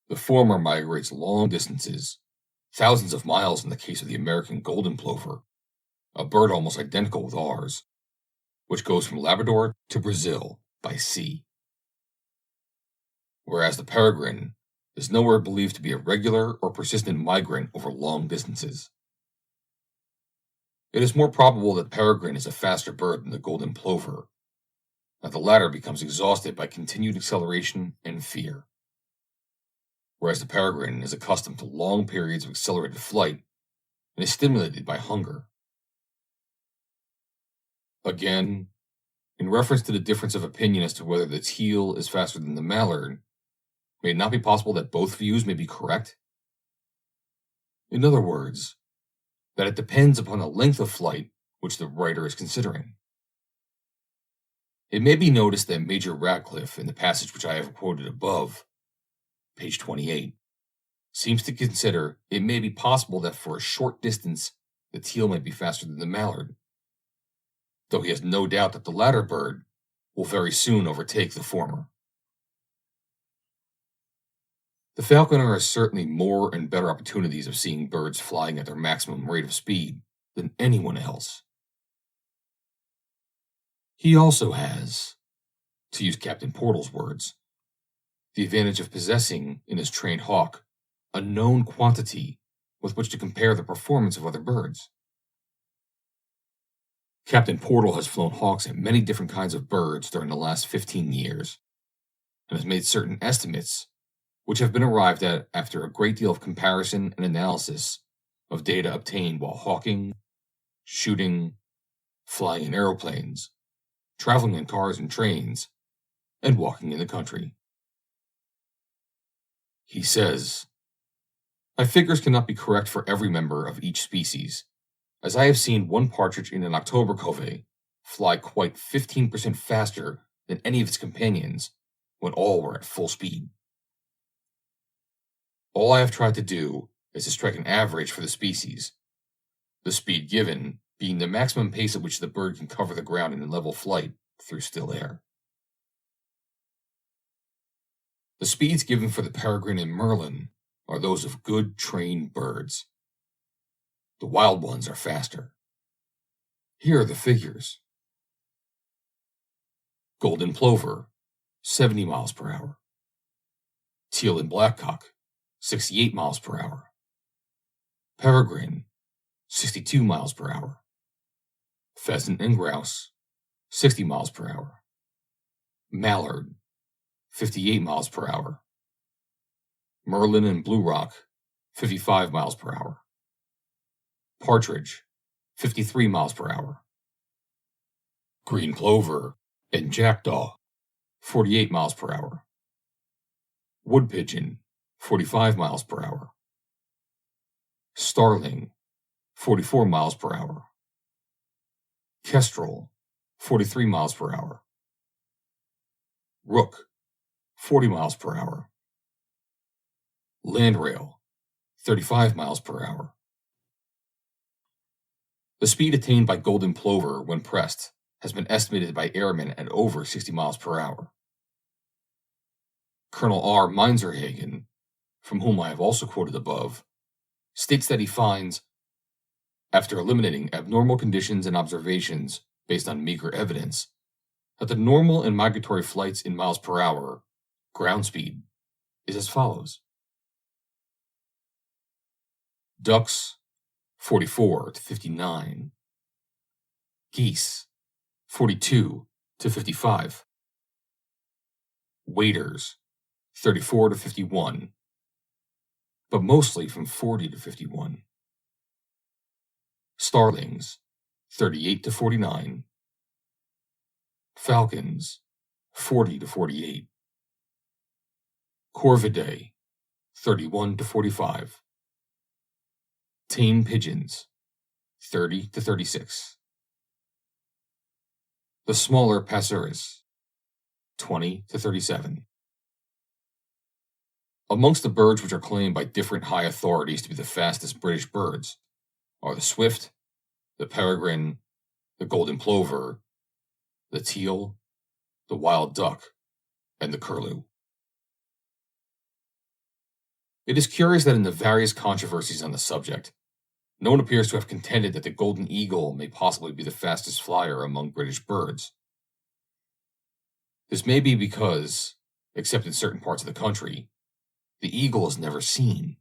The former migrates long distances, thousands of miles in the case of the American golden plover, a bird almost identical with ours, which goes from Labrador to Brazil by sea. Whereas the peregrine is nowhere believed to be a regular or persistent migrant over long distances. It is more probable that the peregrine is a faster bird than the golden plover, that the latter becomes exhausted by continued acceleration and fear, whereas the peregrine is accustomed to long periods of accelerated flight and is stimulated by hunger. Again, in reference to the difference of opinion as to whether the teal is faster than the mallard, may it not be possible that both views may be correct? In other words, that it depends upon the length of flight which the writer is considering. It may be noticed that Major Radcliffe, in the passage which I have quoted above, page 28, seems to consider it may be possible that for a short distance the teal may be faster than the mallard, though he has no doubt that the latter bird will very soon overtake the former. The falconer has certainly more and better opportunities of seeing birds flying at their maximum rate of speed than anyone else. He also has, to use Captain Portal's words, the advantage of possessing, in his trained hawk, a known quantity with which to compare the performance of other birds. Captain Portal has flown hawks at many different kinds of birds during the last 15 years, and has made certain estimates which have been arrived at after a great deal of comparison and analysis of data obtained while hawking, shooting, flying in aeroplanes, traveling in cars and trains, and walking in the country. He says, "My figures cannot be correct for every member of each species, as I have seen one partridge in an October covey fly quite 15% faster than any of its companions when all were at full speed. All I have tried to do is to strike an average for the species, the speed given being the maximum pace at which the bird can cover the ground in level flight through still air. The speeds given for the peregrine and merlin are those of good trained birds. The wild ones are faster. Here are the figures. Golden plover, 70 miles per hour. Teal and blackcock, 68 miles per hour. Peregrine, 62 miles per hour. Pheasant and grouse, 60 miles per hour. Mallard, 58 miles per hour. Merlin and blue rock, 55 miles per hour. Partridge, 53 miles per hour. Green plover and jackdaw, 48 miles per hour. Wood pigeon, 45 miles per hour. Starling, 44 miles per hour. Kestrel, 43 miles per hour. Rook, 40 miles per hour. Landrail, 35 miles per hour. The speed attained by golden plover when pressed has been estimated by airmen at over 60 miles per hour. Colonel R. Meinzerhagen, from whom I have also quoted above, states that he finds, after eliminating abnormal conditions and observations based on meager evidence, that the normal and migratory flights in miles per hour, ground speed, is as follows. Ducks, 44 to 59. Geese, 42 to 55. Waders, 34 to 51, but mostly from 40 to 51. Starlings, 38 to 49. Falcons, 40 to 48. Corvidae, 31 to 45. Tame pigeons, 30 to 36. The smaller passeres, 20 to 37. Amongst the birds which are claimed by different high authorities to be the fastest British birds are the swift, the peregrine, the golden plover, the teal, the wild duck, and the curlew. It is curious that in the various controversies on the subject, no one appears to have contended that the golden eagle may possibly be the fastest flyer among British birds. This may be because, except in certain parts of the country, the eagle is never seen,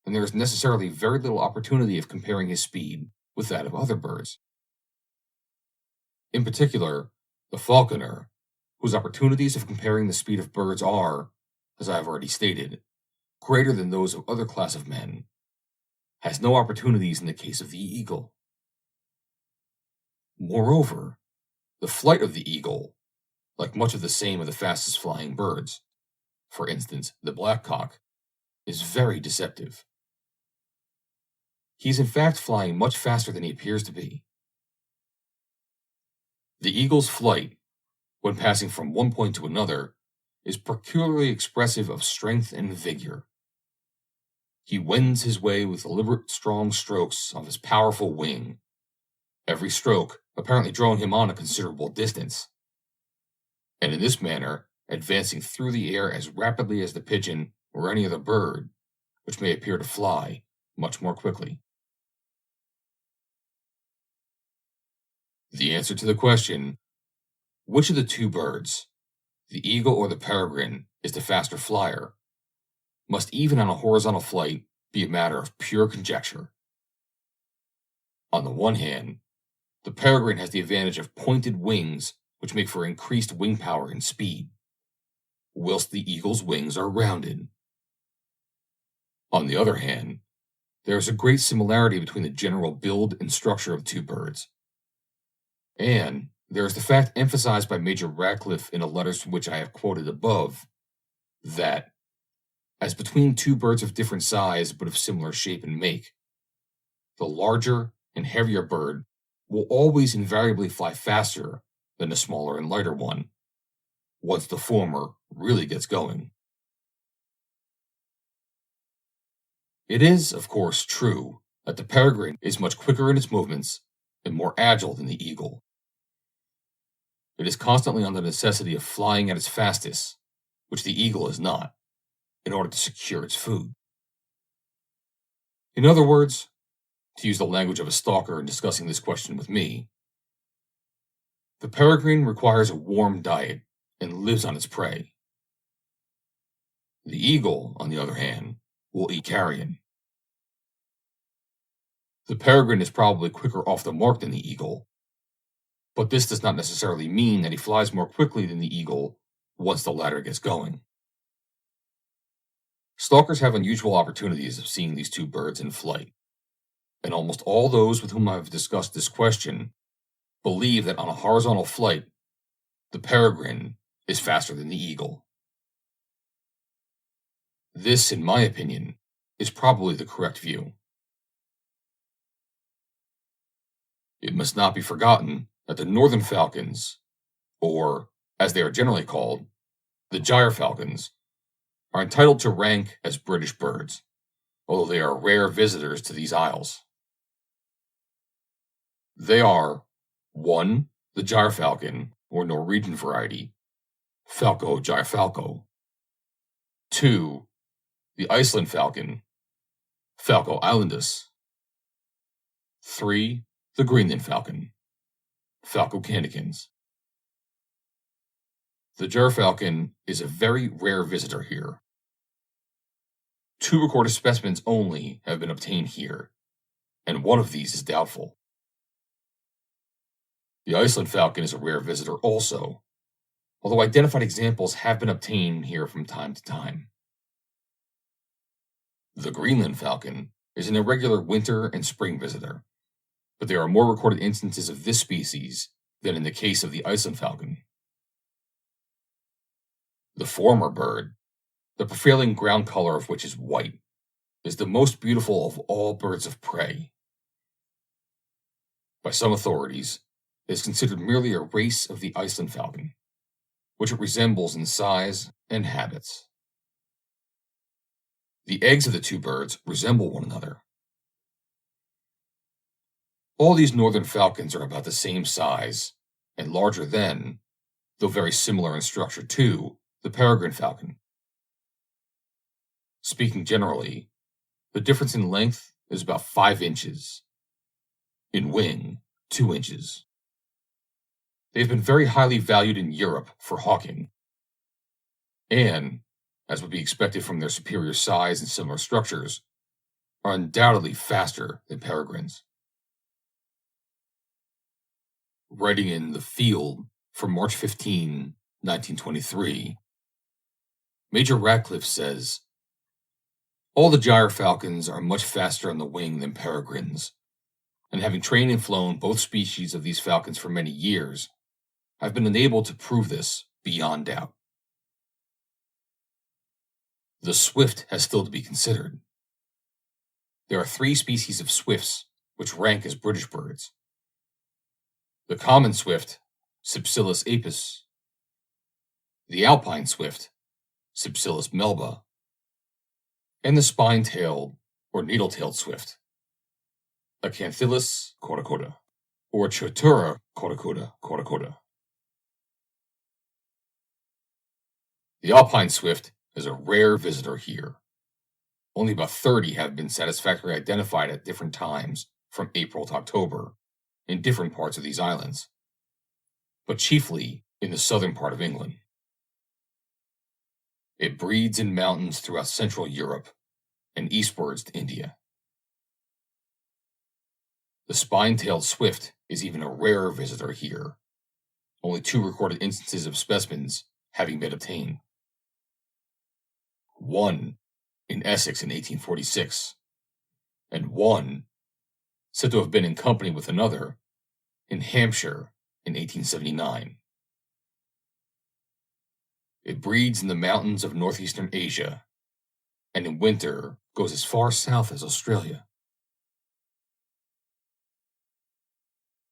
and there is necessarily very little opportunity of comparing his speed with that of other birds. In particular, the falconer, whose opportunities of comparing the speed of birds are, as I have already stated, greater than those of other class of men, has no opportunities in the case of the eagle. Moreover, the flight of the eagle, like much of the same of the fastest flying birds, for instance the blackcock, is very deceptive. He is in fact flying much faster than he appears to be. The eagle's flight, when passing from one point to another, is peculiarly expressive of strength and vigor. He wends his way with deliberate strong strokes of his powerful wing, every stroke apparently drawing him on a considerable distance, and in this manner advancing through the air as rapidly as the pigeon or any other bird, which may appear to fly much more quickly. The answer to the question, which of the two birds, the eagle or the peregrine, is the faster flyer, must even on a horizontal flight be a matter of pure conjecture. On the one hand, the peregrine has the advantage of pointed wings which make for increased wing power and speed, whilst the eagle's wings are rounded. On the other hand, there is a great similarity between the general build and structure of the two birds, and there is the fact emphasized by Major Radcliffe in the letters from which I have quoted above, that, as between two birds of different size but of similar shape and make, the larger and heavier bird will always invariably fly faster than the smaller and lighter one, once the former really gets going. It is, of course, true that the peregrine is much quicker in its movements and more agile than the eagle. It is constantly on the necessity of flying at its fastest, which the eagle is not, in order to secure its food. In other words, to use the language of a stalker in discussing this question with me, the peregrine requires a warm diet and lives on its prey. The eagle, on the other hand, will eat carrion. The peregrine is probably quicker off the mark than the eagle, but this does not necessarily mean that he flies more quickly than the eagle once the latter gets going. Stalkers have unusual opportunities of seeing these two birds in flight, and almost all those with whom I have discussed this question believe that on a horizontal flight, the peregrine is faster than the eagle. This, in my opinion, is probably the correct view. It must not be forgotten that the northern falcons, or, as they are generally called, the gyre falcons, are entitled to rank as British birds, although they are rare visitors to these isles. They are 1. The gyre falcon, or Norwegian variety, Falco gyrfalco. 2. The Iceland falcon, Falco islandus. 3. The Greenland falcon, Falco canicans. The gyrfalcon is a very rare visitor here. 2 recorded specimens only have been obtained here, and one of these is doubtful. The Iceland falcon is a rare visitor also, although identified examples have been obtained here from time to time. The Greenland falcon is an irregular winter and spring visitor, but there are more recorded instances of this species than in the case of the Iceland falcon. The former bird, the prevailing ground color of which is white, is the most beautiful of all birds of prey. By some authorities, it is considered merely a race of the Iceland falcon, which it resembles in size and habits. The eggs of the two birds resemble one another. All these northern falcons are about the same size, and larger than, though very similar in structure to, the peregrine falcon. Speaking generally, the difference in length is about 5 inches. In wing, 2 inches. They have been very highly valued in Europe for hawking, and, as would be expected from their superior size and similar structures, are undoubtedly faster than peregrines. Writing in The Field for March 15, 1923, Major Ratcliffe says, "All the gyre falcons are much faster on the wing than peregrines, and having trained and flown both species of these falcons for many years, I've been enabled to prove this beyond doubt." The swift has still to be considered. There are 3 species of swifts which rank as British birds: the common swift, Cypsilus apus; the Alpine swift, Cypsilus melba; and the spine-tailed or needle-tailed swift, Acanthilus cordacoda, or Chotura cordacoda. The Alpine swift is a rare visitor here. Only about 30 have been satisfactorily identified at different times from April to October in different parts of these islands, but chiefly in the southern part of England. It breeds in mountains throughout Central Europe and eastwards to India. The spine-tailed swift is even a rarer visitor here, only 2 recorded instances of specimens having been obtained. One in Essex in 1846, and one said to have been in company with another in Hampshire in 1879. It breeds in the mountains of northeastern Asia, and in winter goes as far south as Australia.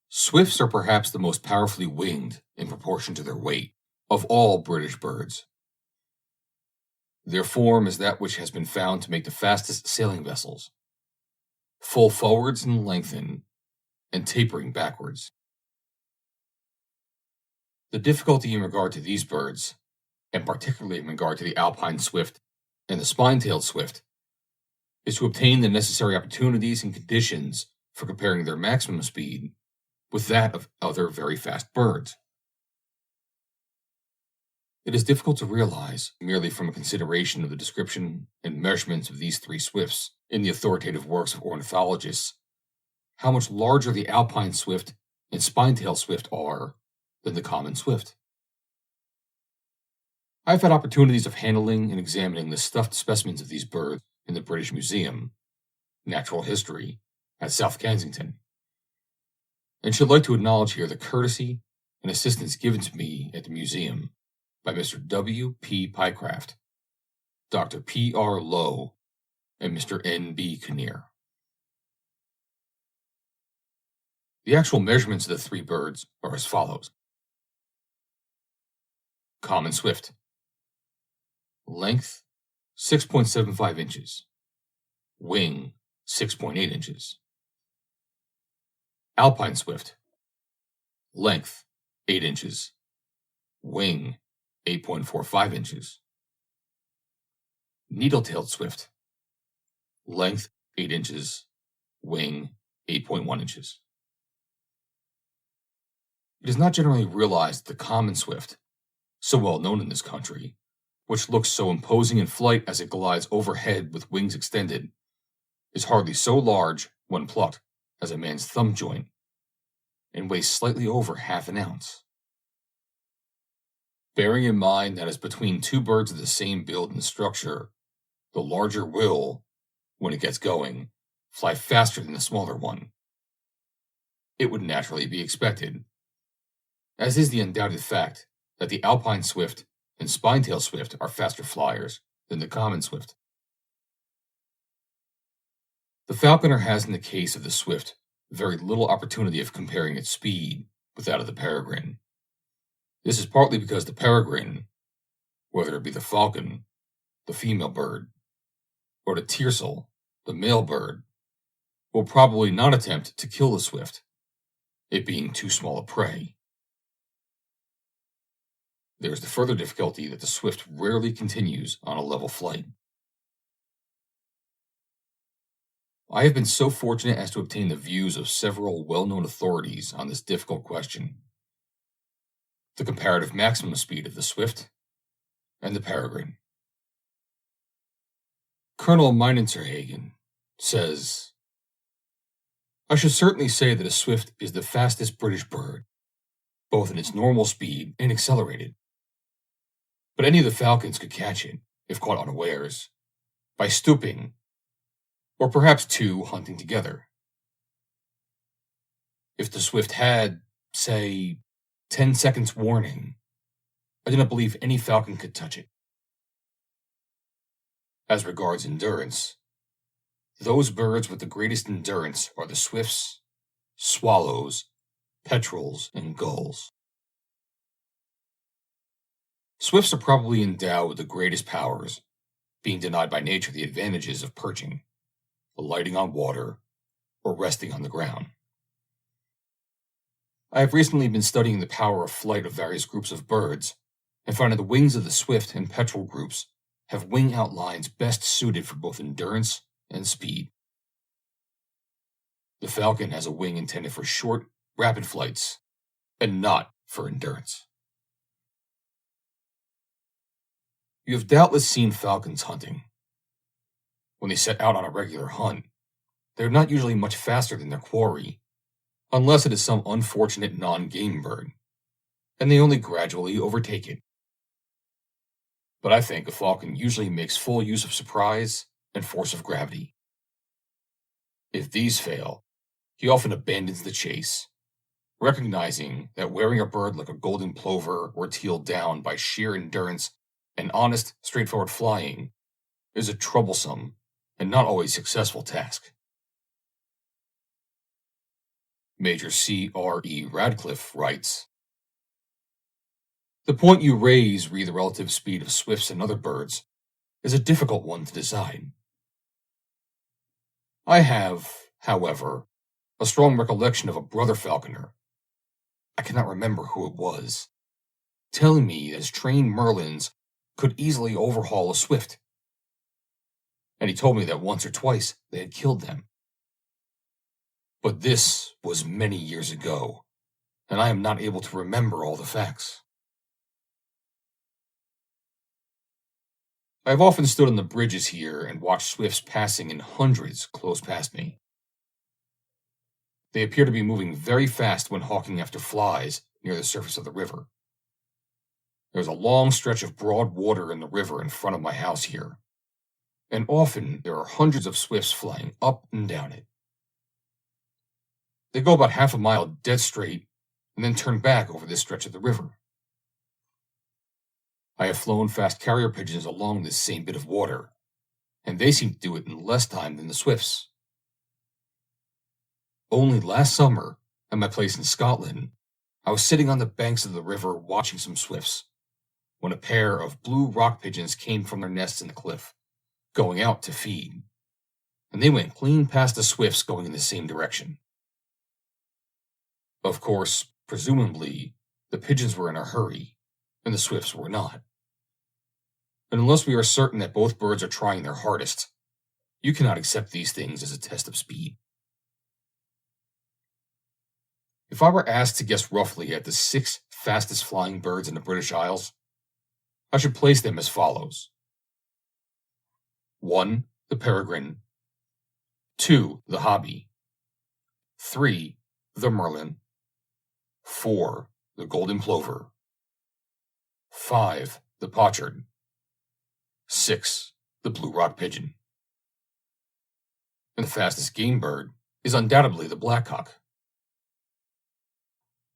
Swifts are perhaps the most powerfully winged in proportion to their weight of all British birds. Their form is that which has been found to make the fastest sailing vessels, full forwards in lengthen and tapering backwards. The difficulty in regard to these birds, and particularly in regard to the Alpine swift and the spine-tailed swift, is to obtain the necessary opportunities and conditions for comparing their maximum speed with that of other very fast birds. It is difficult to realize, merely from a consideration of the description and measurements of these 3 swifts in the authoritative works of ornithologists, how much larger the Alpine swift and spine-tailed swift are than the common swift. I've had opportunities of handling and examining the stuffed specimens of these birds in the British Museum, Natural History, at South Kensington, and should like to acknowledge here the courtesy and assistance given to me at the museum by Mr. W. P. Pycraft, Dr. P. R. Lowe, and Mr. N. B. Kinnear. The actual measurements of the 3 birds are as follows. Common swift. Length, 6.75 inches. Wing, 6.8 inches. Alpine swift. Length, 8 inches. Wing, 8.45 inches. Needle-tailed swift. Length, 8 inches. Wing, 8.1 inches. It is not generally realized that the common swift, so well known in this country, which looks so imposing in flight as it glides overhead with wings extended, is hardly so large, when plucked, as a man's thumb joint, and weighs slightly over half an ounce. Bearing in mind that as between 2 birds of the same build and structure, the larger will, when it gets going, fly faster than the smaller one, it would naturally be expected, as is the undoubted fact that the Alpine swift and spine-tailed swift are faster flyers than the common swift. The falconer has in the case of the swift very little opportunity of comparing its speed with that of the peregrine. This is partly because the peregrine, whether it be the falcon, the female bird, or the tiercel, the male bird, will probably not attempt to kill the swift, it being too small a prey. There is the further difficulty that the swift rarely continues on a level flight. I have been so fortunate as to obtain the views of several well-known authorities on this difficult question: the comparative maximum speed of the swift and the peregrine. Colonel Meininterhagen says, I should certainly say that a swift is the fastest British bird, both in its normal speed and accelerated. But any of the falcons could catch it, if caught unawares, by stooping, or perhaps two hunting together. If the swift had, say, 10 seconds warning, I do not believe any falcon could touch it. As regards endurance, those birds with the greatest endurance are the swifts, swallows, petrels, and gulls. Swifts are probably endowed with the greatest powers, being denied by nature the advantages of perching, alighting on water, or resting on the ground. I have recently been studying the power of flight of various groups of birds, and find that the wings of the swift and petrel groups have wing outlines best suited for both endurance and speed. The falcon has a wing intended for short, rapid flights, and not for endurance. You have doubtless seen falcons hunting. When they set out on a regular hunt, they are not usually much faster than their quarry, unless it is some unfortunate non-game bird, and they only gradually overtake it. But I think a falcon usually makes full use of surprise and force of gravity. If these fail, he often abandons the chase, recognizing that wearing a bird like a golden plover or teal down by sheer endurance and honest, straightforward flying is a troublesome and not always successful task. Major C.R.E. Radcliffe writes, the point you raise re the relative speed of swifts and other birds is a difficult one to decide. I have, however, a strong recollection of a brother falconer, I cannot remember who it was, telling me that his trained merlins could easily overhaul a swift, and he told me that once or twice they had killed them. But this was many years ago, and I am not able to remember all the facts. I have often stood on the bridges here and watched swifts passing in hundreds close past me. They appear to be moving very fast when hawking after flies near the surface of the river. There is a long stretch of broad water in the river in front of my house here, and often there are hundreds of swifts flying up and down it. They go about half a mile dead straight and then turn back over this stretch of the river. I have flown fast carrier pigeons along this same bit of water, and they seem to do it in less time than the swifts. Only last summer, at my place in Scotland, I was sitting on the banks of the river watching some swifts, when a pair of blue rock pigeons came from their nests in the cliff, going out to feed, and they went clean past the swifts going in the same direction. Of course, presumably, the pigeons were in a hurry, and the swifts were not. And unless we are certain that both birds are trying their hardest, you cannot accept these things as a test of speed. If I were asked to guess roughly at the 6 fastest flying birds in the British Isles, I should place them as follows. 1. The peregrine. 2. The hobby. 3. The merlin. 4. The golden plover. 5. The pochard. 6. The blue rock pigeon. And the fastest game bird is undoubtedly the blackcock.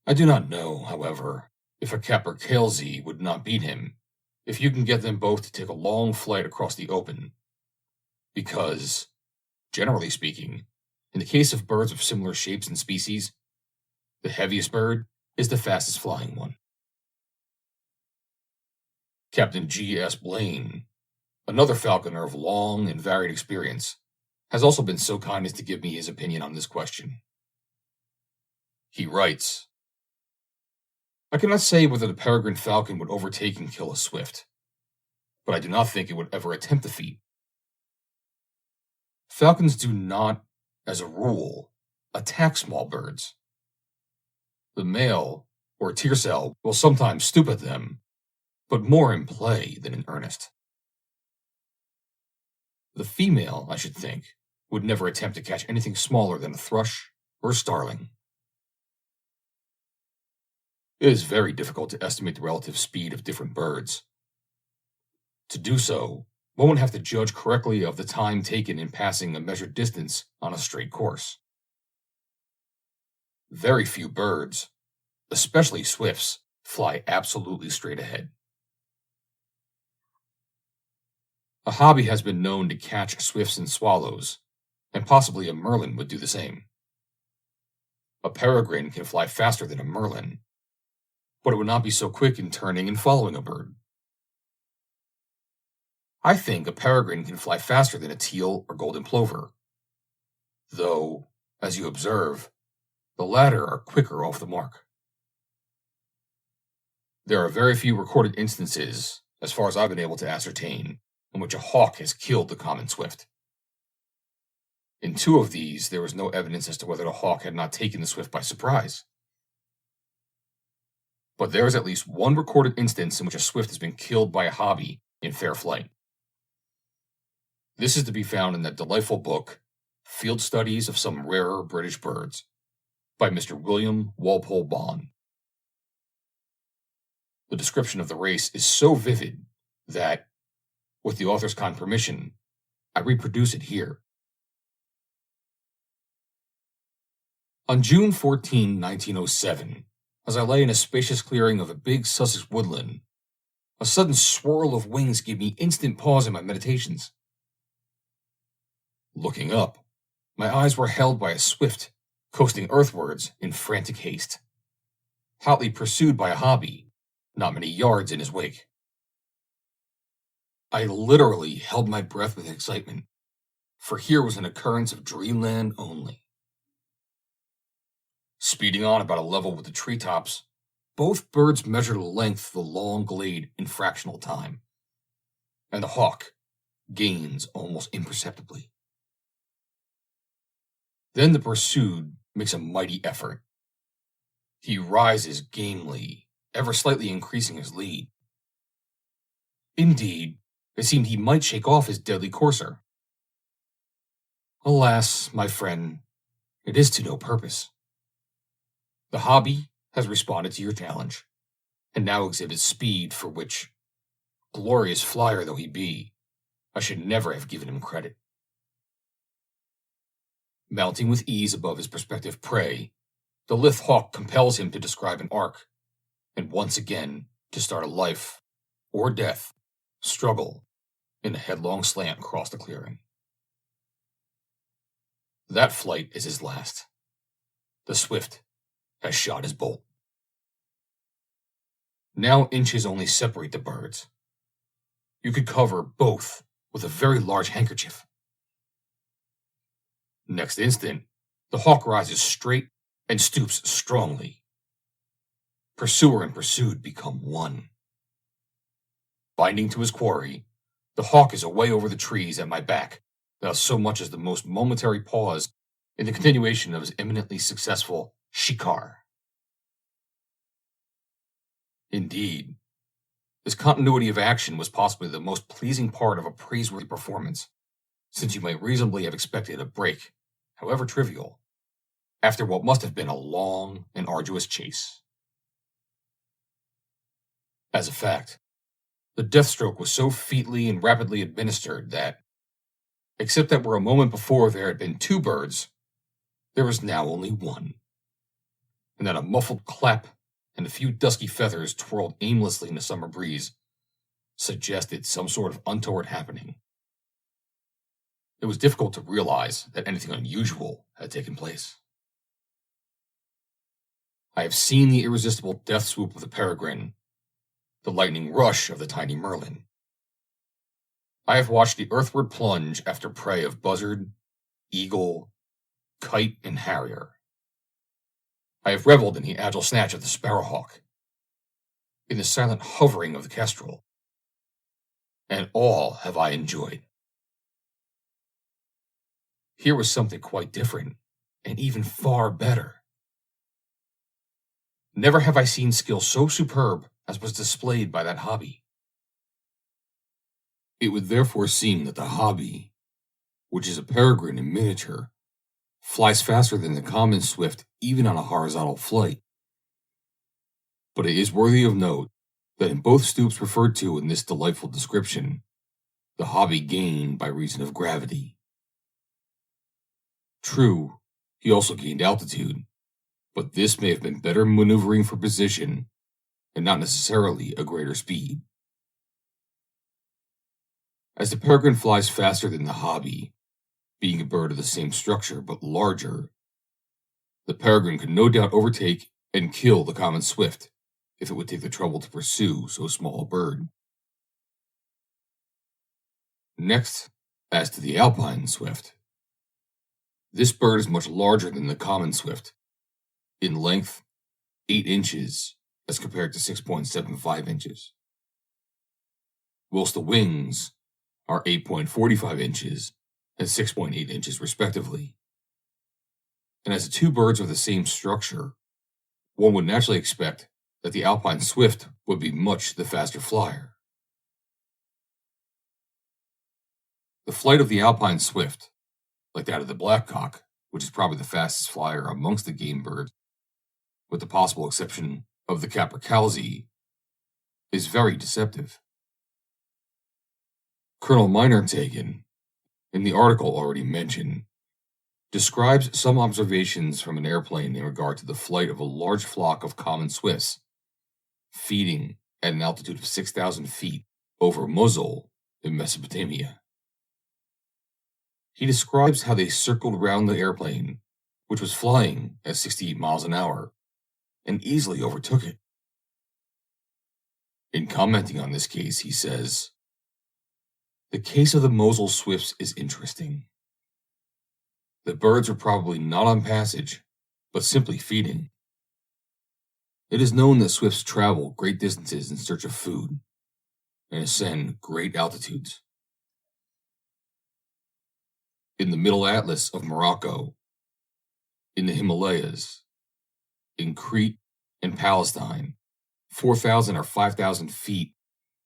I do not know, however, if a capercailzie would not beat him if you can get them both to take a long flight across the open, because, generally speaking, in the case of birds of similar shapes and species, the heaviest bird is the fastest flying one. Captain G.S. Blaine, another falconer of long and varied experience, has also been so kind as to give me his opinion on this question. He writes, I cannot say whether the peregrine falcon would overtake and kill a swift, but I do not think it would ever attempt the feat. Falcons do not, as a rule, attack small birds. The male, or tiercel, will sometimes stoop at them, but more in play than in earnest. The female, I should think, would never attempt to catch anything smaller than a thrush or a starling. It is very difficult to estimate the relative speed of different birds. To do so, one would have to judge correctly of the time taken in passing a measured distance on a straight course. Very few birds, especially swifts, fly absolutely straight ahead. A hobby has been known to catch swifts and swallows, and possibly a merlin would do the same. A peregrine can fly faster than a merlin, but it would not be so quick in turning and following a bird. I think a peregrine can fly faster than a teal or golden plover, though, as you observe, the latter are quicker off the mark. There are very few recorded instances, as far as I've been able to ascertain, in which a hawk has killed the common swift. In 2 of these, there was no evidence as to whether the hawk had not taken the swift by surprise. But there is at least 1 recorded instance in which a swift has been killed by a hobby in fair flight. This is to be found in that delightful book, Field Studies of Some Rarer British Birds, by Mr. William Walpole Bond. The description of the race is so vivid that, with the author's kind permission, I reproduce it here. On June 14, 1907, as I lay in a spacious clearing of a big Sussex woodland, a sudden swirl of wings gave me instant pause in my meditations. Looking up, my eyes were held by a swift, coasting earthwards in frantic haste, hotly pursued by a hobby, not many yards in his wake. I literally held my breath with excitement, for here was an occurrence of dreamland only. Speeding on about a level with the treetops, both birds measured the length of the long glade in fractional time, and the hawk gains almost imperceptibly. Then the pursued makes a mighty effort. He rises gamely, ever slightly increasing his lead. Indeed, it seemed he might shake off his deadly courser. Alas, my friend, it is to no purpose. The hobby has responded to your challenge, and now exhibits speed for which, glorious flyer though he be, I should never have given him credit. Mounting with ease above his prospective prey, the lithe hawk compels him to describe an arc, and once again to start a life, or death, struggle in a headlong slant across the clearing. That flight is his last. The swift has shot his bolt. Now inches only separate the birds. You could cover both with a very large handkerchief. Next instant, the hawk rises straight and stoops strongly. Pursuer and pursued become one. Binding to his quarry, the hawk is away over the trees at my back, without so much as the most momentary pause in the continuation of his eminently successful shikar. Indeed, this continuity of action was possibly the most pleasing part of a praiseworthy performance, since you might reasonably have expected a break, however trivial, after what must have been a long and arduous chase. As a fact, the death stroke was so featly and rapidly administered that, except that where a moment before there had been 2 birds, there was now only 1, and that a muffled clap and a few dusky feathers twirled aimlessly in the summer breeze suggested some sort of untoward happening. It was difficult to realize that anything unusual had taken place. I have seen the irresistible death swoop of the peregrine, the lightning rush of the tiny merlin. I have watched the earthward plunge after prey of buzzard, eagle, kite, and harrier. I have reveled in the agile snatch of the sparrowhawk, in the silent hovering of the kestrel, and all have I enjoyed. Here was something quite different, and even far better. Never have I seen skill so superb as was displayed by that hobby. It would therefore seem that the hobby which is a peregrine in miniature, flies faster than the common swift even on a horizontal flight. But it is worthy of note that in both stoops referred to in this delightful description, the hobby gained by reason of gravity. True, he also gained altitude, but this may have been better maneuvering for position and not necessarily a greater speed. As the peregrine flies faster than the hobby, being a bird of the same structure but larger, the peregrine could no doubt overtake and kill the common swift if it would take the trouble to pursue so small a bird. Next, as to the Alpine Swift. This bird is much larger than the common swift. In length, 8 inches as compared to 6.75 inches, whilst the wings are 8.45 inches and 6.8 inches respectively. And as the two birds are the same structure, one would naturally expect that the Alpine Swift would be much the faster flyer. The flight of the Alpine Swift, like that of the blackcock, which is probably the fastest flyer amongst the game birds, with the possible exception of the capercailzie, is very deceptive. Colonel Meinertagen, in the article already mentioned, describes some observations from an airplane in regard to the flight of a large flock of common swifts, feeding at an altitude of 6,000 feet over Mosul in Mesopotamia. He describes how they circled around the airplane, which was flying at 68 miles an hour, and easily overtook it. In commenting on this case, he says, "The case of the Mosul swifts is interesting. The birds are probably not on passage, but simply feeding. It is known that swifts travel great distances in search of food and ascend great altitudes. In the Middle Atlas of Morocco, in the Himalayas, in Crete and Palestine, 4,000 or 5,000 feet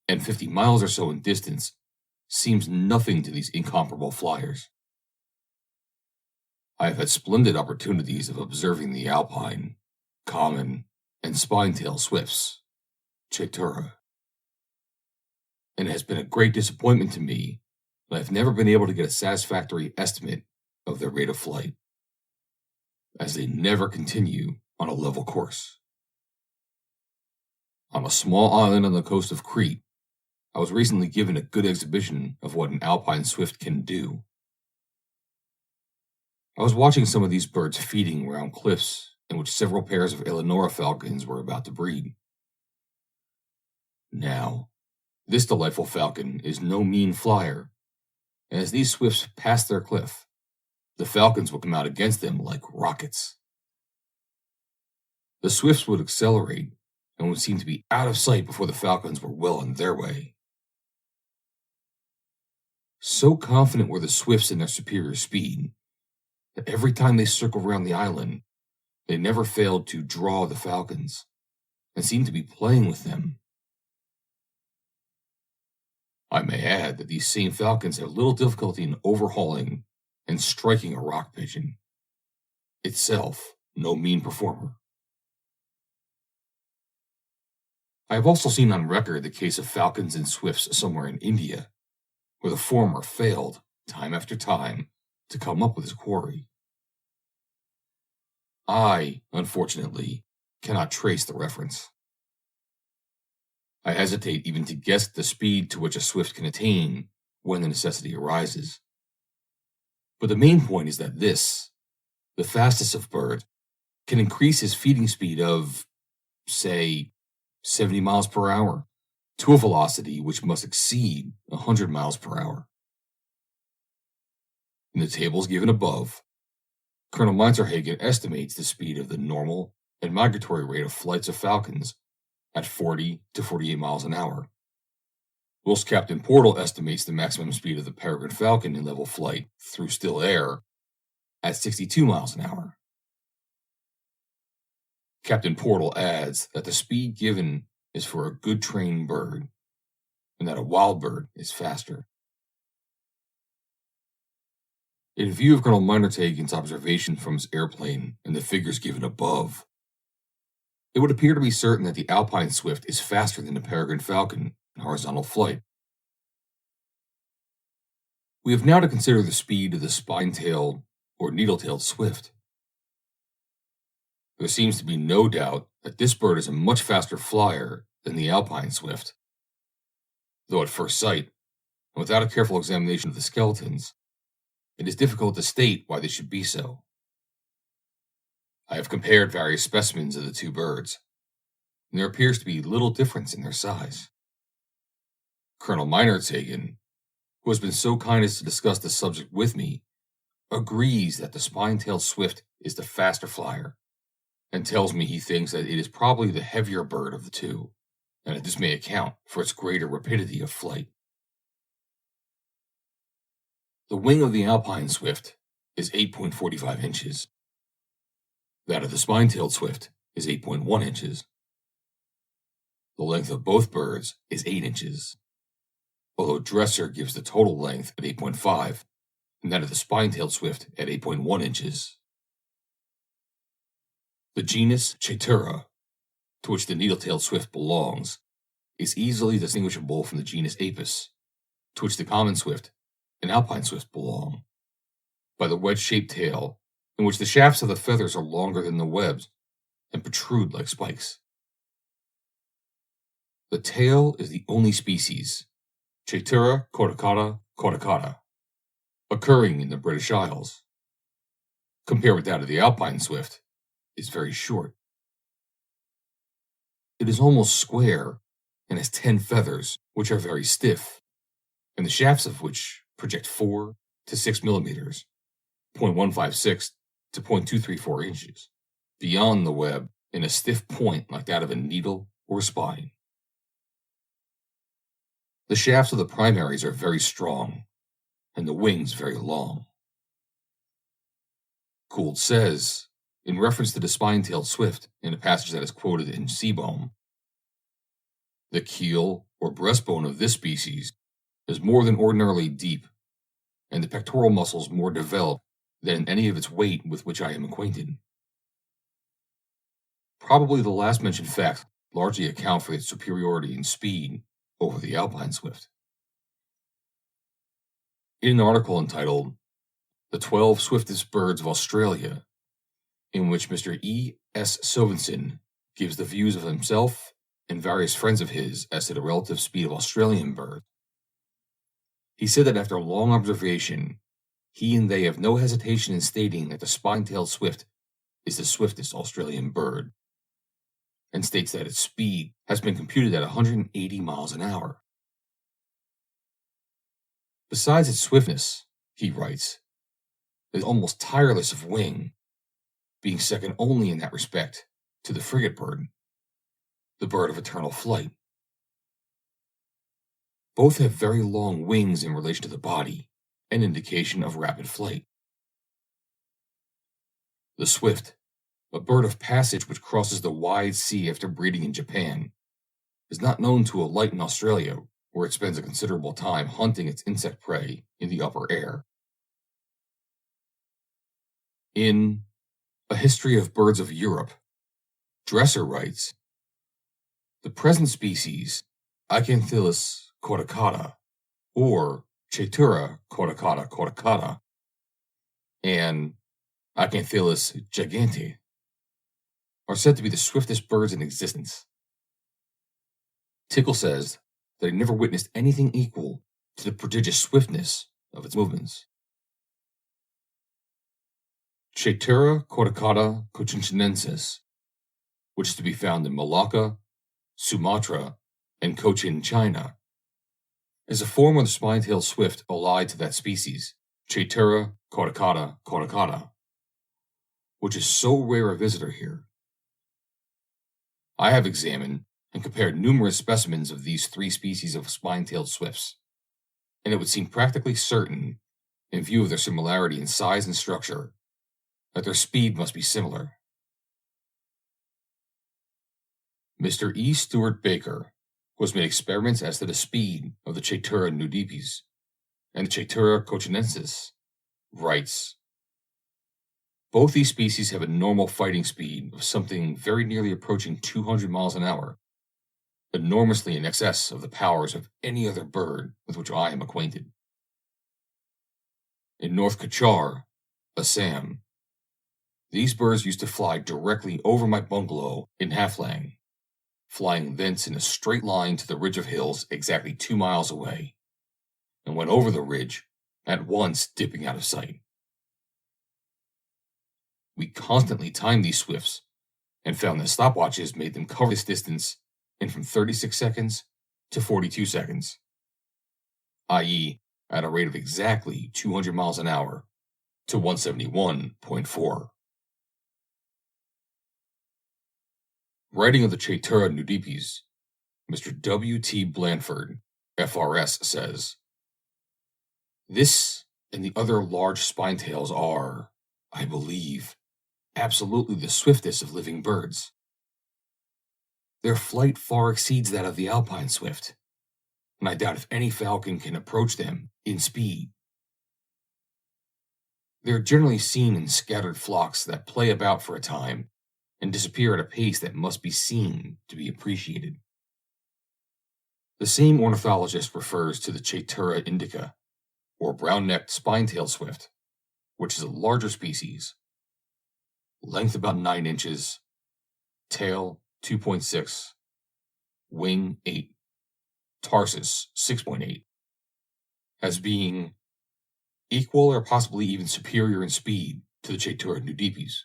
and 50 miles or so in distance seems nothing to these incomparable flyers. I have had splendid opportunities of observing the alpine, common, and spine-tail swifts, Chatura, and it has been a great disappointment to me that I have never been able to get a satisfactory estimate of their rate of flight, as they never continue on a level course. On a small island on the coast of Crete, I was recently given a good exhibition of what an alpine swift can do. I was watching some of these birds feeding around cliffs in which several pairs of Eleonora falcons were about to breed. Now, this delightful falcon is no mean flyer, and as these swifts pass their cliff, the falcons will come out against them like rockets. The swifts would accelerate and would seem to be out of sight before the falcons were well on their way. So confident were the swifts in their superior speed that every time they circled around the island, they never failed to draw the falcons and seemed to be playing with them. I may add that these same falcons have little difficulty in overhauling and striking a rock pigeon, itself no mean performer. I have also seen on record the case of falcons and swifts somewhere in India, where the former failed, time after time, to come up with his quarry. I, unfortunately, cannot trace the reference. I hesitate even to guess the speed to which a swift can attain when the necessity arises. But the main point is that this, the fastest of birds, can increase his feeding speed of, say, 70 miles per hour to a velocity which must exceed 100 miles per hour. In the tables given above, Colonel Meinertagen estimates the speed of the normal and migratory rate of flights of falcons at 40 to 48 miles an hour, whilst Captain Portal estimates the maximum speed of the Peregrine Falcon in level flight through still air at 62 miles an hour. Captain Portal adds that the speed given is for a good trained bird, and that a wild bird is faster. In view of Colonel Meinertagen's observation from his airplane and the figures given above, it would appear to be certain that the Alpine Swift is faster than the Peregrine Falcon in horizontal flight. We have now to consider the speed of the spine-tailed or needle-tailed swift. There seems to be no doubt that this bird is a much faster flyer than the Alpine Swift, though at first sight, and without a careful examination of the skeletons, it is difficult to state why this should be so. I have compared various specimens of the two birds, and there appears to be little difference in their size. Colonel Meinertagen, who has been so kind as to discuss the subject with me, agrees that the spine-tailed swift is the faster flyer, and tells me he thinks that it is probably the heavier bird of the two, and that this may account for its greater rapidity of flight. The wing of the Alpine Swift is 8.45 inches. That of the spine-tailed swift is 8.1 inches. The length of both birds is 8 inches, although Dresser gives the total length at 8.5, and that of the spine-tailed swift at 8.1 inches. The genus Chaetura, to which the needle-tailed swift belongs, is easily distinguishable from the genus Apis, to which the common swift and Alpine Swift belong, by the wedge-shaped tail, in which the shafts of the feathers are longer than the webs and protrude like spikes. The tail is the only species, Chaetura cordicata cordicata, occurring in the British Isles. Compared with that of the Alpine Swift, is very short. It is almost square and has 10 feathers, which are very stiff, and the shafts of which project 4 to 6 millimeters, 0.156 to 0.234 inches, beyond the web in a stiff point like that of a needle or spine. The shafts of the primaries are very strong, and the wings very long. Gould says, in reference to the spine-tailed swift in a passage that is quoted in Seebohm, the keel or breastbone of this species is more than ordinarily deep, and the pectoral muscles more developed than in any of its weight with which I am acquainted. Probably the last mentioned facts largely account for its superiority in speed over the Alpine Swift. In an article entitled The 12 Swiftest Birds of Australia, in which Mr. E. S. Sovenson gives the views of himself and various friends of his as to the relative speed of Australian birds, he said that after long observation, he and they have no hesitation in stating that the spine-tailed swift is the swiftest Australian bird, and states that its speed has been computed at 180 miles an hour. Besides its swiftness, he writes, it is almost tireless of wing, being second only in that respect to the frigate bird, the bird of eternal flight. Both have very long wings in relation to the body, an indication of rapid flight. The swift, a bird of passage which crosses the wide sea after breeding in Japan, is not known to alight in Australia, where it spends a considerable time hunting its insect prey in the upper air. In A History of Birds of Europe, Dresser writes, the present species, Acanthilus cordicata, or Chaetura cordicata cordicata, and Acanthilus gigante, are said to be the swiftest birds in existence. Tickle says that he never witnessed anything equal to the prodigious swiftness of its movements. Chaetura cordicata cochinchinensis, which is to be found in Malacca, Sumatra, and Cochin, China, is a form of the spine-tailed swift allied to that species, Chaetura cordicata cordicata, which is so rare a visitor here. I have examined and compared numerous specimens of these three species of spine-tailed swifts, and it would seem practically certain, in view of their similarity in size and structure, that their speed must be similar. Mr. E. Stuart Baker, who has made experiments as to the speed of the Chaetura nudipes and the Chaetura cochinensis, writes, both these species have a normal fighting speed of something very nearly approaching 200 miles an hour, enormously in excess of the powers of any other bird with which I am acquainted. In North Cachar, Assam, these birds used to fly directly over my bungalow in Haflang, flying thence in a straight line to the ridge of hills exactly 2 miles away, and went over the ridge, at once dipping out of sight. We constantly timed these swifts, and found that stopwatches made them cover this distance in from 36 seconds to 42 seconds, i.e., at a rate of exactly 200 miles an hour to 171.4. Writing of the Chatura nudipes, Mr. W.T. Blandford, FRS, says, this and the other large spinetails are, I believe, absolutely the swiftest of living birds. Their flight far exceeds that of the Alpine Swift, and I doubt if any falcon can approach them in speed. They are generally seen in scattered flocks that play about for a time and disappear at a pace that must be seen to be appreciated. The same ornithologist refers to the Chatura indica, or brown-necked spine-tailed swift, which is a larger species. Length about 9 inches, tail 2.6, wing 8, tarsus 6.8, as being equal or possibly even superior in speed to the Chatura nudipes.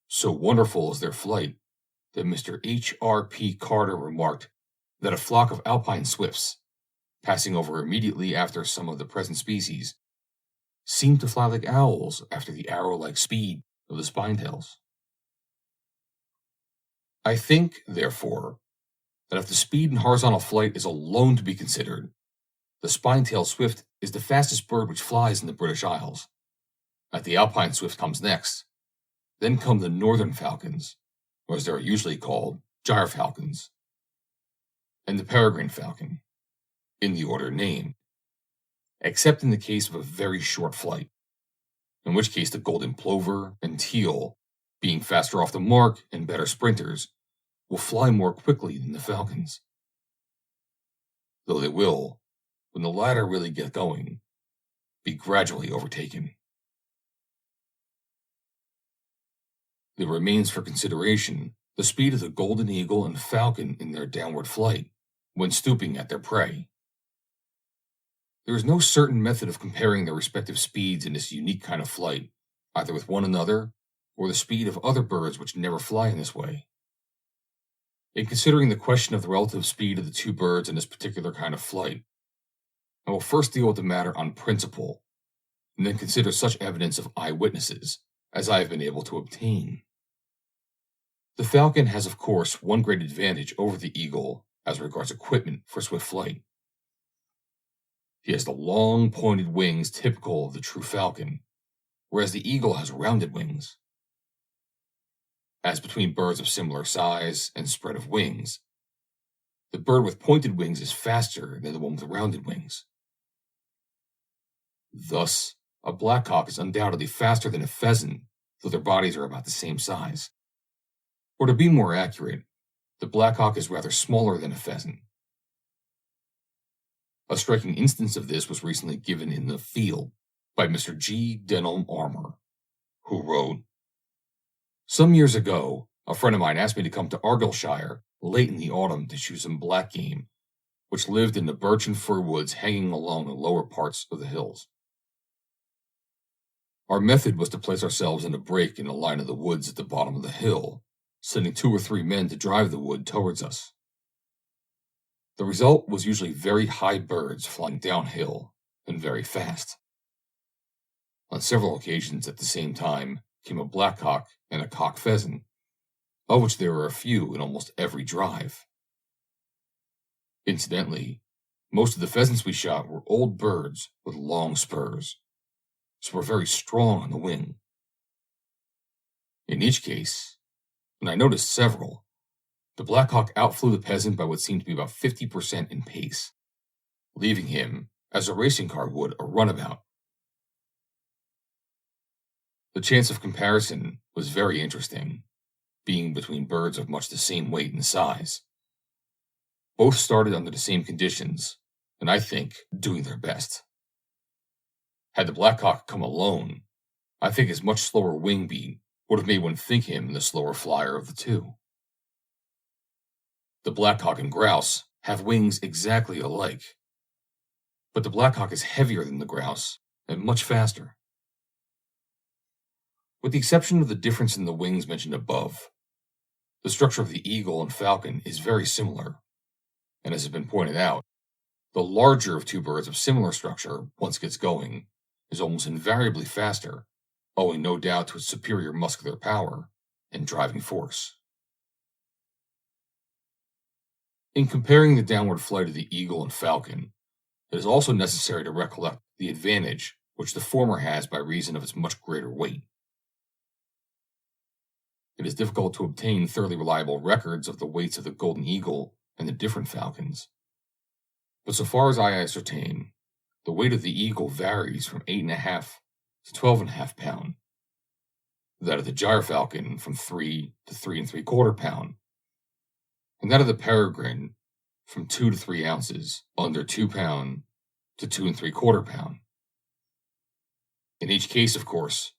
So wonderful is their flight that Mr. H.R.P. Carter remarked that a flock of Alpine swifts, passing over immediately after some of the present species, seemed to fly like owls after the arrow-like speed of the spinetails. I think, therefore, that if the speed in horizontal flight is alone to be considered, the spine-tailed swift is the fastest bird which flies in the British Isles. That the Alpine swift comes next. Then come the northern falcons, or as they are usually called, gyrfalcons, and the peregrine falcon, in the order named, except in the case of a very short flight, in which case the golden plover and teal, being faster off the mark and better sprinters, will fly more quickly than the falcons, though they will, when the latter really get going, be gradually overtaken. There remains for consideration the speed of the golden eagle and falcon in their downward flight, when stooping at their prey. There is no certain method of comparing their respective speeds in this unique kind of flight, either with one another or the speed of other birds which never fly in this way. In considering the question of the relative speed of the two birds in this particular kind of flight, I will first deal with the matter on principle, and then consider such evidence of eyewitnesses as I have been able to obtain. The falcon has, of course, one great advantage over the eagle as regards equipment for swift flight. He has the long, pointed wings typical of the true falcon, whereas the eagle has rounded wings. As between birds of similar size and spread of wings, the bird with pointed wings is faster than the one with rounded wings. Thus, a blackcock is undoubtedly faster than a pheasant, though their bodies are about the same size. Or to be more accurate, the blackcock is rather smaller than a pheasant. A striking instance of this was recently given in The Field by Mr. G. Denholm Armour, who wrote, some years ago, a friend of mine asked me to come to Argyllshire late in the autumn to shoot some black game, which lived in the birch and fir woods hanging along the lower parts of the hills. Our method was to place ourselves in a break in the line of the woods at the bottom of the hill, sending 2 or 3 men to drive the wood towards us. The result was usually very high birds flying downhill and very fast. On several occasions at the same time came a blackcock and a cock pheasant, of which there were a few in almost every drive. Incidentally, most of the pheasants we shot were old birds with long spurs, so were very strong on the wing. In each case, and I noticed several, the blackcock outflew the peasant by what seemed to be about 50% in pace, leaving him, as a racing car would, a runabout, The chance of comparison was very interesting, being between birds of much the same weight and size. Both started under the same conditions, and I think doing their best. Had the blackcock come alone, I think his much slower wing beat would have made one think him the slower flyer of the two. The blackcock and grouse have wings exactly alike, but the blackcock is heavier than the grouse and much faster. With the exception of the difference in the wings mentioned above, the structure of the eagle and falcon is very similar, and as has been pointed out, the larger of two birds of similar structure, once gets going, is almost invariably faster, owing no doubt to its superior muscular power and driving force. In comparing the downward flight of the eagle and falcon, it is also necessary to recollect the advantage which the former has by reason of its much greater weight. It is difficult to obtain thoroughly reliable records of the weights of the golden eagle and the different falcons, but so far as I ascertain, the weight of the eagle varies from 8.5 to 12.5 pounds, that of the gyrfalcon from 3 to 3.75 pounds, and that of the peregrine from 2 to 3 ounces, under 2 pounds to 2.75 pounds. In each case, of course,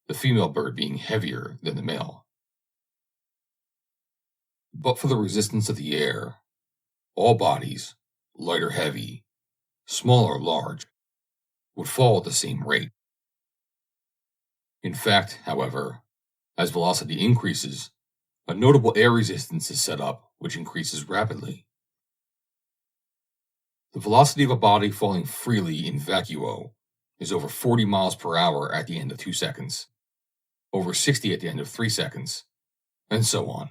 the female bird being heavier than the male. But for the resistance of the air, all bodies, light or heavy, small or large, would fall at the same rate. In fact, however, as velocity increases, a notable air resistance is set up which increases rapidly. The velocity of a body falling freely in vacuo is over 40 miles per hour at the end of 2 seconds, over 60 at the end of 3 seconds, and so on.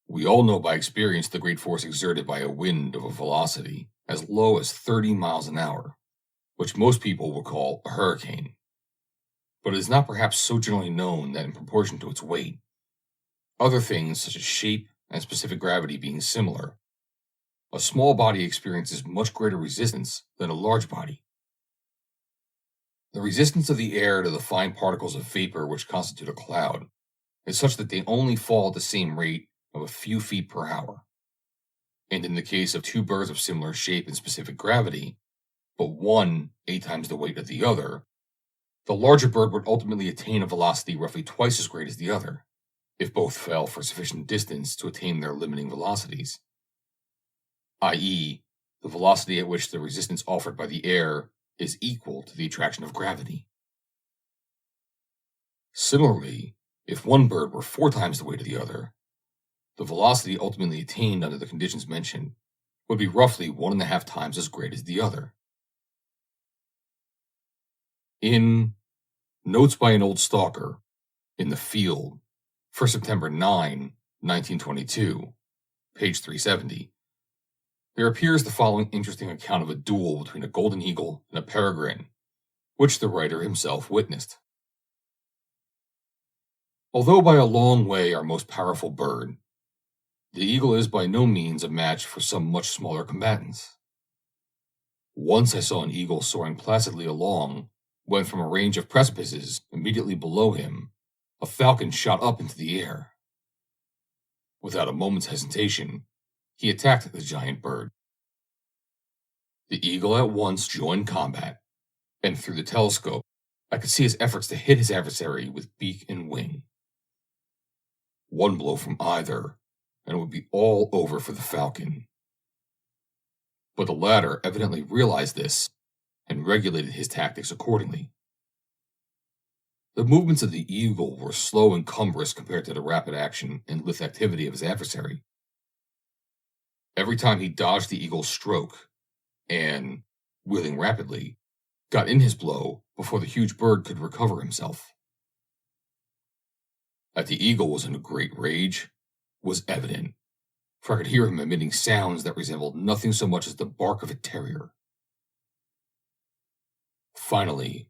We all know by experience the great force exerted by a wind of a velocity as low as 30 miles an hour, which most people will call a hurricane. But it is not perhaps so generally known that in proportion to its weight, other things such as shape and specific gravity being similar, a small body experiences much greater resistance than a large body. The resistance of the air to the fine particles of vapor which constitute a cloud is such that they only fall at the same rate of a few feet per hour. And in the case of two birds of similar shape and specific gravity, but one 8 times the weight of the other, the larger bird would ultimately attain a velocity roughly twice as great as the other, if both fell for sufficient distance to attain their limiting velocities, i.e., the velocity at which the resistance offered by the air is equal to the attraction of gravity. Similarly, if one bird were 4 times the weight of the other, the velocity ultimately attained under the conditions mentioned would be roughly 1.5 times as great as the other. In Notes by an Old Stalker in the Field for September 9, 1922, page 370, there appears the following interesting account of a duel between a golden eagle and a peregrine, which the writer himself witnessed. Although by a long way our most powerful bird, the eagle is by no means a match for some much smaller combatants. Once I saw an eagle soaring placidly along when from a range of precipices immediately below him, a falcon shot up into the air. Without a moment's hesitation, he attacked the giant bird. The eagle at once joined combat, and through the telescope, I could see his efforts to hit his adversary with beak and wing. One blow from either, and it would be all over for the falcon. But the latter evidently realized this and regulated his tactics accordingly. The movements of the eagle were slow and cumbrous compared to the rapid action and lithe activity of his adversary. Every time he dodged the eagle's stroke and, wheeling rapidly, got in his blow before the huge bird could recover himself. That the eagle was in a great rage was evident, for I could hear him emitting sounds that resembled nothing so much as the bark of a terrier. Finally,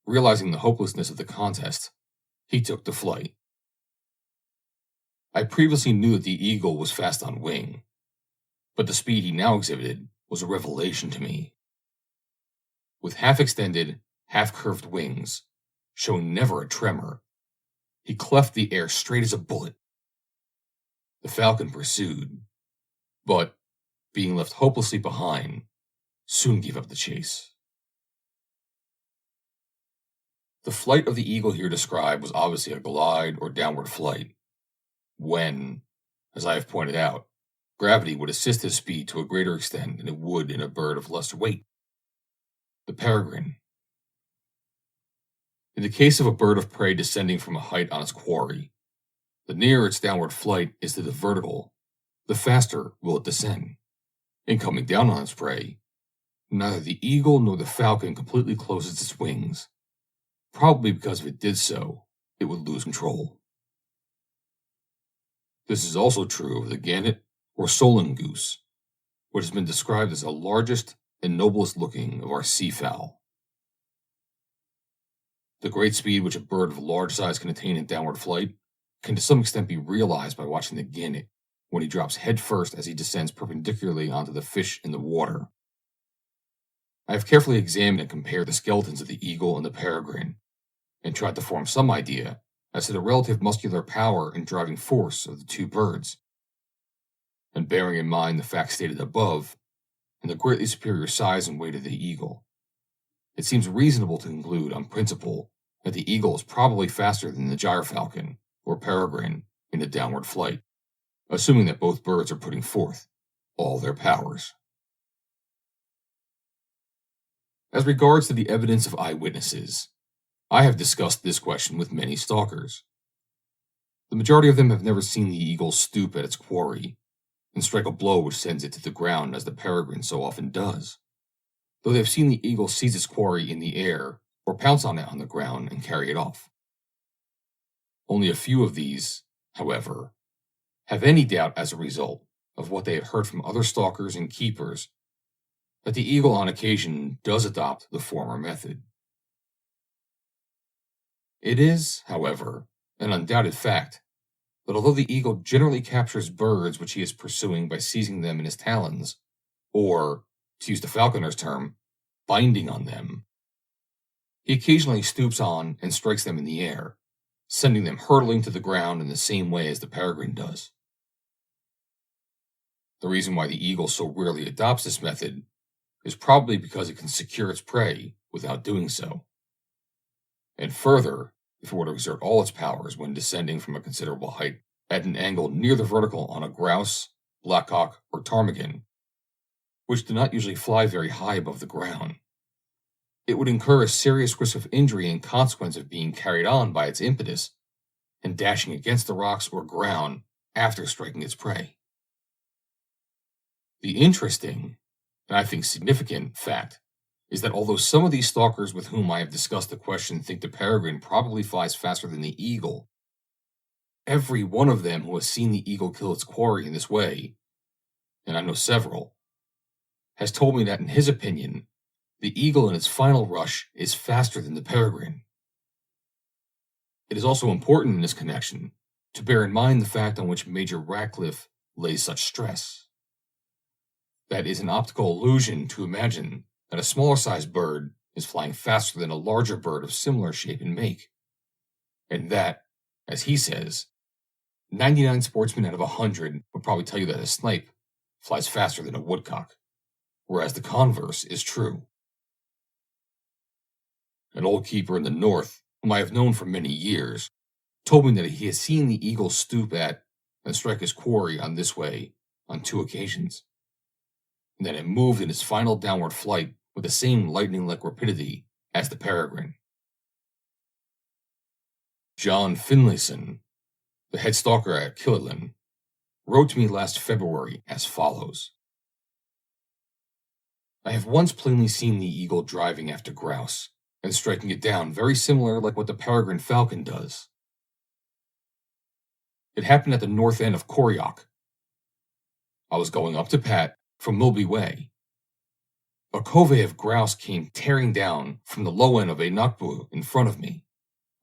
realizing the hopelessness of the contest, he took to flight. I previously knew that the eagle was fast on wing, but the speed he now exhibited was a revelation to me. With half-extended, half-curved wings, showing never a tremor. He cleft the air straight as a bullet. The falcon pursued, but, being left hopelessly behind, soon gave up the chase. The flight of the eagle here described was obviously a glide or downward flight, when, as I have pointed out, gravity would assist his speed to a greater extent than it would in a bird of lesser weight. The peregrine. In the case of a bird of prey descending from a height on its quarry, the nearer its downward flight is to the vertical, the faster will it descend. In coming down on its prey, neither the eagle nor the falcon completely closes its wings, probably because if it did so, it would lose control. This is also true of the gannet or solan goose, which has been described as the largest and noblest looking of our seafowl. The great speed which a bird of large size can attain in downward flight can to some extent be realized by watching the gannet when he drops head first as he descends perpendicularly onto the fish in the water. I have carefully examined and compared the skeletons of the eagle and the peregrine, and tried to form some idea as to the relative muscular power and driving force of the two birds. And bearing in mind the facts stated above, and the greatly superior size and weight of the eagle, it seems reasonable to conclude on principle that the eagle is probably faster than the gyrfalcon or peregrine in a downward flight, assuming that both birds are putting forth all their powers. As regards to the evidence of eyewitnesses, I have discussed this question with many stalkers. The majority of them have never seen the eagle stoop at its quarry and strike a blow which sends it to the ground as the peregrine so often does, though they have seen the eagle seize its quarry in the air or pounce on it on the ground and carry it off. Only a few of these, however, have any doubt as a result of what they have heard from other stalkers and keepers that the eagle on occasion does adopt the former method. It is, however, an undoubted fact that although the eagle generally captures birds which he is pursuing by seizing them in his talons, or, to use the falconer's term, binding on them, he occasionally stoops on and strikes them in the air, sending them hurtling to the ground in the same way as the peregrine does. The reason why the eagle so rarely adopts this method is probably because it can secure its prey without doing so. And further, if it were to exert all its powers when descending from a considerable height at an angle near the vertical on a grouse, blackcock, or ptarmigan, which do not usually fly very high above the ground, it would incur a serious risk of injury in consequence of being carried on by its impetus and dashing against the rocks or ground after striking its prey. The interesting, and I think significant, fact is that although some of these stalkers with whom I have discussed the question think the peregrine probably flies faster than the eagle, every one of them who has seen the eagle kill its quarry in this way, and I know several, has told me that in his opinion, the eagle in its final rush is faster than the peregrine. It is also important in this connection to bear in mind the fact on which Major Ratcliffe lays such stress. That is an optical illusion to imagine that a smaller sized bird is flying faster than a larger bird of similar shape and make, and that, as he says, 99 sportsmen out of 100 would probably tell you that a snipe flies faster than a woodcock, whereas the converse is true. An old keeper in the north, whom I have known for many years, told me that he has seen the eagle stoop at and strike his quarry on this way on 2 occasions, and that it moved in its final downward flight with the same lightning-like rapidity as the peregrine. John Finlayson, the head stalker at Killilan, wrote to me last February as follows. I have once plainly seen the eagle driving after grouse and striking it down very similar like what the peregrine falcon does. It happened at the north end of Corioch. I was going up to Pat from Milby Way. A covey of grouse came tearing down from the low end of a knockbu in front of me,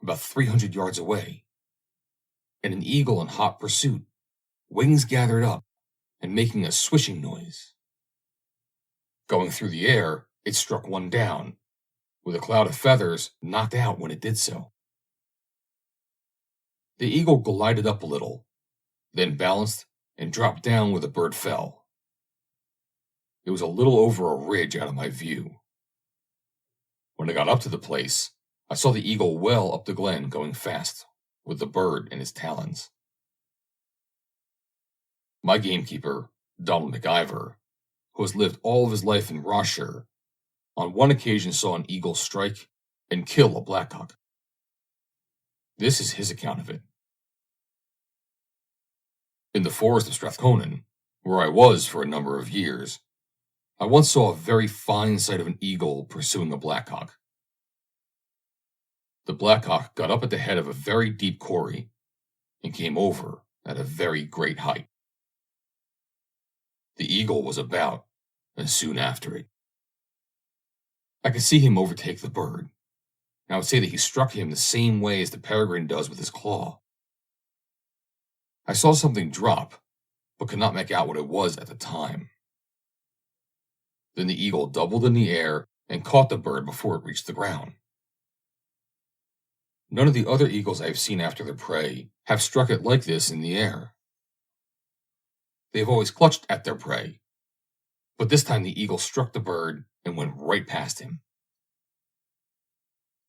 about 300 yards away, and an eagle in hot pursuit, wings gathered up and making a swishing noise. Going through the air, it struck one down, with a cloud of feathers knocked out when it did so. The eagle glided up a little, then balanced and dropped down where the bird fell. It was a little over a ridge out of my view. When I got up to the place, I saw the eagle well up the glen going fast, with the bird in his talons. My gamekeeper, Donald MacIver, who has lived all of his life in Rossshire, on one occasion saw an eagle strike and kill a blackcock. This is his account of it. In the forest of Strathconan, where I was for a number of years, I once saw a very fine sight of an eagle pursuing a blackcock. The blackcock got up at the head of a very deep quarry and came over at a very great height. The eagle was about, and soon after it. I could see him overtake the bird, and I would say that he struck him the same way as the peregrine does with his claw. I saw something drop, but could not make out what it was at the time. Then the eagle doubled in the air and caught the bird before it reached the ground. None of the other eagles I have seen after their prey have struck it like this in the air. They have always clutched at their prey, but this time the eagle struck the bird and went right past him.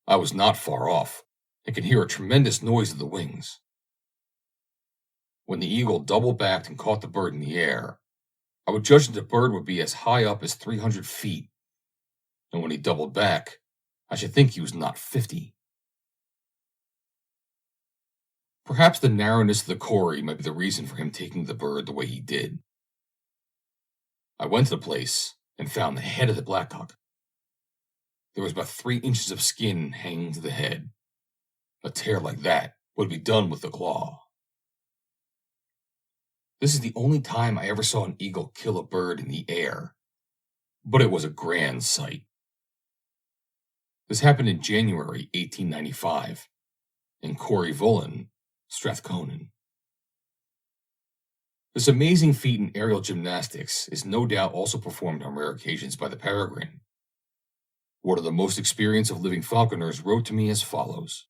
I was not far off and could hear a tremendous noise of the wings. When the eagle double backed and caught the bird in the air, I would judge that the bird would be as high up as 300 feet, and when he doubled back, I should think he was not 50. Perhaps the narrowness of the quarry might be the reason for him taking the bird the way he did. I went to the place and found the head of the blackcock. There was about 3 inches of skin hanging to the head. A tear like that would be done with the claw. This is the only time I ever saw an eagle kill a bird in the air, but it was a grand sight. This happened in January 1895, in Corryvullen, Strathconan. This amazing feat in aerial gymnastics is no doubt also performed on rare occasions by the peregrine. One of the most experienced of living falconers wrote to me as follows.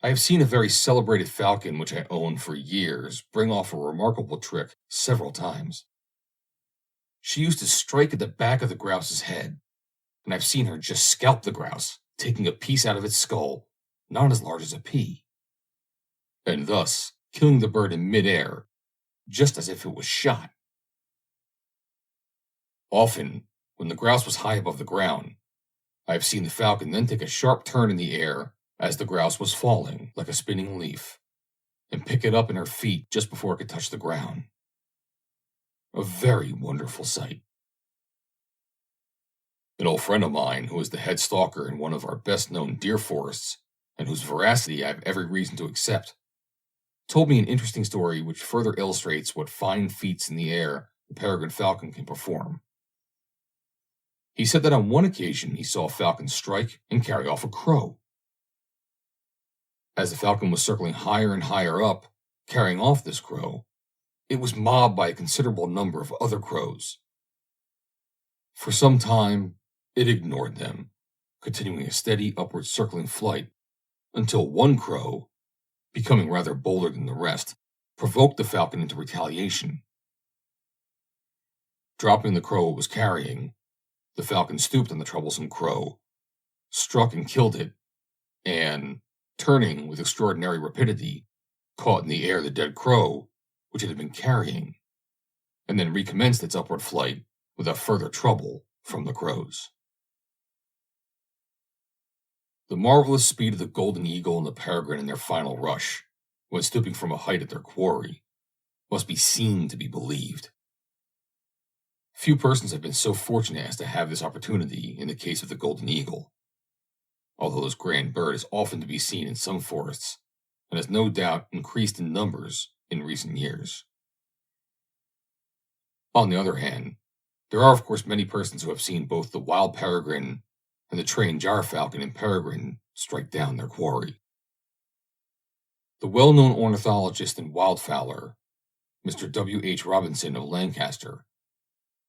I have seen a very celebrated falcon which I owned for years bring off a remarkable trick several times. She used to strike at the back of the grouse's head, and I've seen her just scalp the grouse, taking a piece out of its skull, not as large as a pea, and thus killing the bird in midair, just as if it was shot. Often, when the grouse was high above the ground, I have seen the falcon then take a sharp turn in the air as the grouse was falling like a spinning leaf, and pick it up in her feet just before it could touch the ground. A very wonderful sight. An old friend of mine, who is the head stalker in one of our best-known deer forests, and whose veracity I have every reason to accept, told me an interesting story which further illustrates what fine feats in the air the peregrine falcon can perform. He said that on one occasion he saw a falcon strike and carry off a crow. As the falcon was circling higher and higher up, carrying off this crow, it was mobbed by a considerable number of other crows. For some time, it ignored them, continuing a steady upward circling flight, until one crow, becoming rather bolder than the rest, provoked the falcon into retaliation. Dropping the crow it was carrying, the falcon stooped on the troublesome crow, struck and killed it, and, turning with extraordinary rapidity, caught in the air the dead crow, which it had been carrying, and then recommenced its upward flight without further trouble from the crows. The marvelous speed of the golden eagle and the peregrine in their final rush, when stooping from a height at their quarry, must be seen to be believed. Few persons have been so fortunate as to have this opportunity in the case of the golden eagle, although this grand bird is often to be seen in some forests, and has no doubt increased in numbers in recent years. On the other hand, there are of course many persons who have seen both the wild peregrine and the trained gyrfalcon and peregrine strike down their quarry. The well-known ornithologist and wildfowler, Mr. W. H. Robinson of Lancaster,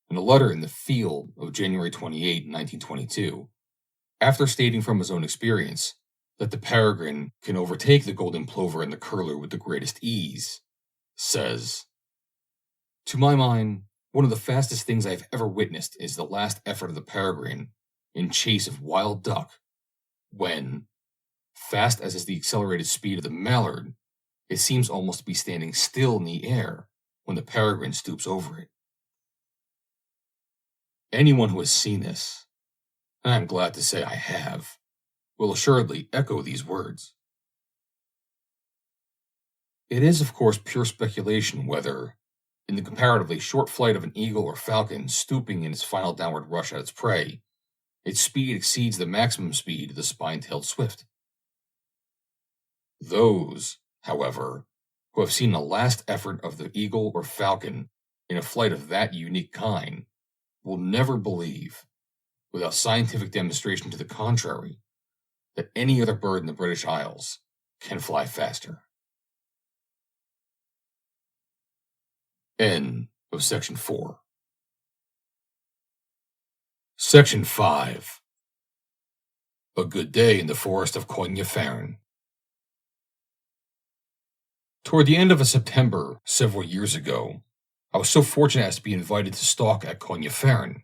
In a letter in the Field of January 28, 1922, after stating from his own experience that the peregrine can overtake the golden plover and the curlew with the greatest ease, says, "To my mind, one of the fastest things I have ever witnessed is the last effort of the peregrine in chase of wild duck, when, fast as is the accelerated speed of the mallard, it seems almost to be standing still in the air when the peregrine stoops over it." Anyone who has seen this, and I am glad to say I have, will assuredly echo these words. It is, of course, pure speculation whether, in the comparatively short flight of an eagle or falcon stooping in its final downward rush at its prey, its speed exceeds the maximum speed of the spine-tailed swift. Those, however, who have seen the last effort of the eagle or falcon in a flight of that unique kind will never believe, without scientific demonstration to the contrary, that any other bird in the British Isles can fly faster. End of Section 4. Section 5. A Good Day in the Forest of Cognafairn. Toward the end of a September several years ago, I was so fortunate as to be invited to stalk at Cognafairn,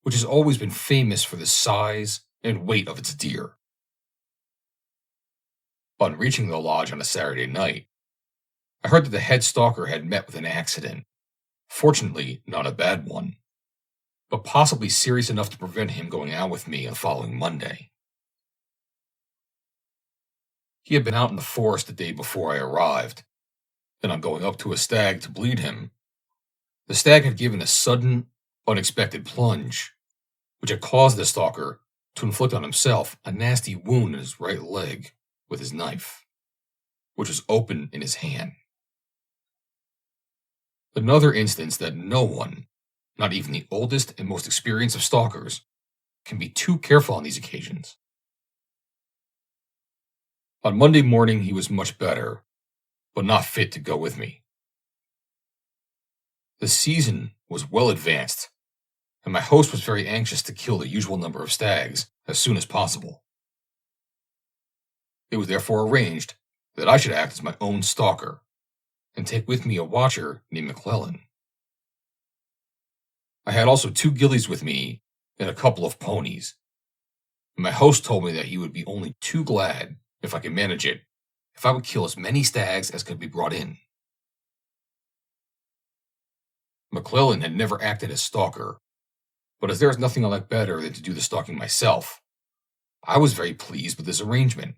which has always been famous for the size and weight of its deer. On reaching the lodge on a Saturday night, I heard that the head stalker had met with an accident, fortunately not a bad one, but possibly serious enough to prevent him going out with me on the following Monday. He had been out in the forest the day before I arrived, and on going up to a stag to bleed him, the stag had given a sudden, unexpected plunge, which had caused the stalker to inflict on himself a nasty wound in his right leg with his knife, which was open in his hand. Another instance that no one, not even the oldest and most experienced of stalkers, can be too careful on these occasions. On Monday morning he was much better, but not fit to go with me. The season was well advanced, and my host was very anxious to kill the usual number of stags as soon as possible. It was therefore arranged that I should act as my own stalker, and take with me a watcher named McClellan. I had also 2 gillies with me and a couple of ponies, and my host told me that he would be only too glad, if I could manage it, if I would kill as many stags as could be brought in. McClellan had never acted as stalker, but as there is nothing I like better than to do the stalking myself, I was very pleased with this arrangement,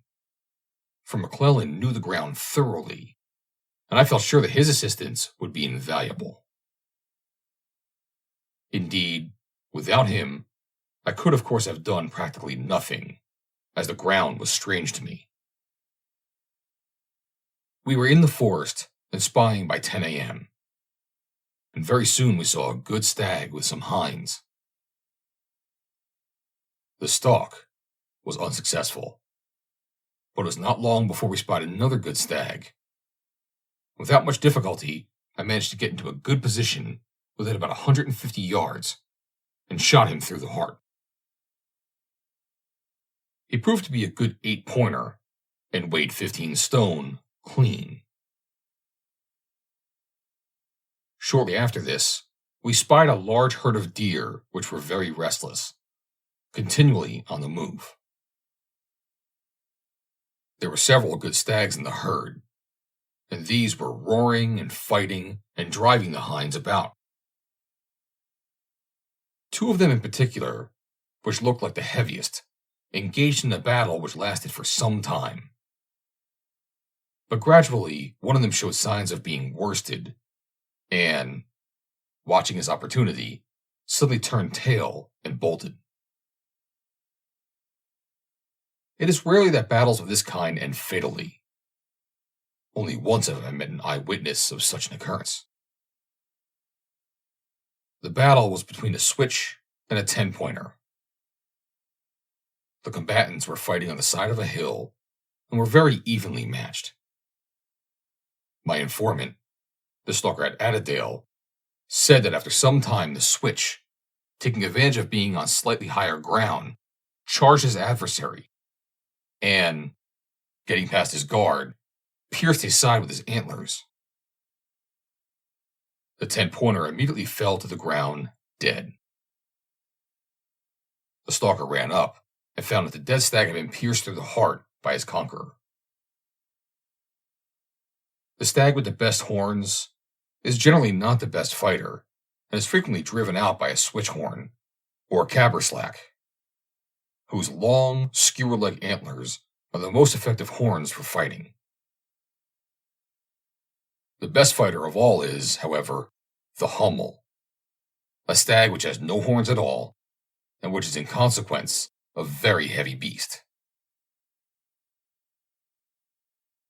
for McClellan knew the ground thoroughly, and I felt sure that his assistance would be invaluable. Indeed, without him, I could of course have done practically nothing, as the ground was strange to me. We were in the forest and spying by 10 a.m., and very soon we saw a good stag with some hinds. The stalk was unsuccessful, but it was not long before we spotted another good stag. Without much difficulty, I managed to get into a good position within about 150 yards and shot him through the heart. He proved to be a good 8-pointer and weighed 15 stone clean. Shortly after this, we spied a large herd of deer which were very restless, continually on the move. There were several good stags in the herd, and these were roaring and fighting and driving the hinds about. 2 of them in particular, which looked like the heaviest, engaged in a battle which lasted for some time. But gradually, one of them showed signs of being worsted, and, watching his opportunity, suddenly turned tail and bolted. It is rarely that battles of this kind end fatally. Only once have I met an eyewitness of such an occurrence. The battle was between a switch and a 10-pointer. The combatants were fighting on the side of a hill and were very evenly matched. My informant, the stalker at Attadale, said that after some time the switch, taking advantage of being on slightly higher ground, charged his adversary and, getting past his guard, pierced his side with his antlers. The 10-pointer immediately fell to the ground, dead. The stalker ran up and found that the dead stag had been pierced through the heart by his conqueror. The stag with the best horns is generally not the best fighter and is frequently driven out by a switchhorn or caberslack, whose long, skewer-like antlers are the most effective horns for fighting. The best fighter of all is, however, the hummel, a stag which has no horns at all, and which is in consequence a very heavy beast.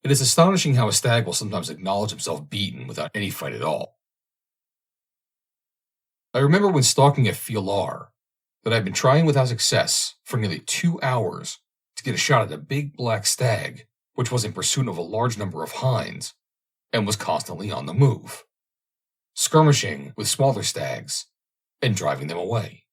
It is astonishing how a stag will sometimes acknowledge himself beaten without any fight at all. I remember when stalking at Fialar that I had been trying without success for nearly 2 hours to get a shot at a big black stag which was in pursuit of a large number of hinds and was constantly on the move, skirmishing with smaller stags and driving them away.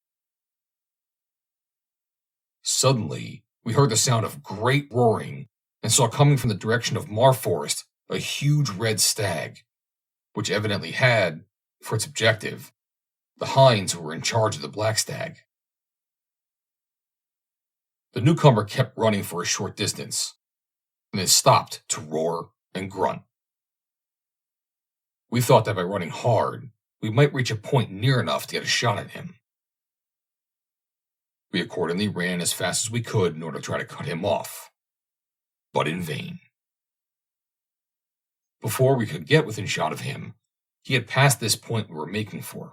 Suddenly, we heard the sound of great roaring and saw coming from the direction of Marforest a huge red stag, which evidently had, for its objective, the hinds who were in charge of the black stag. The newcomer kept running for a short distance, and then stopped to roar and grunt. We thought that by running hard, we might reach a point near enough to get a shot at him. We accordingly ran as fast as we could in order to try to cut him off, but in vain. Before we could get within shot of him, he had passed this point we were making for.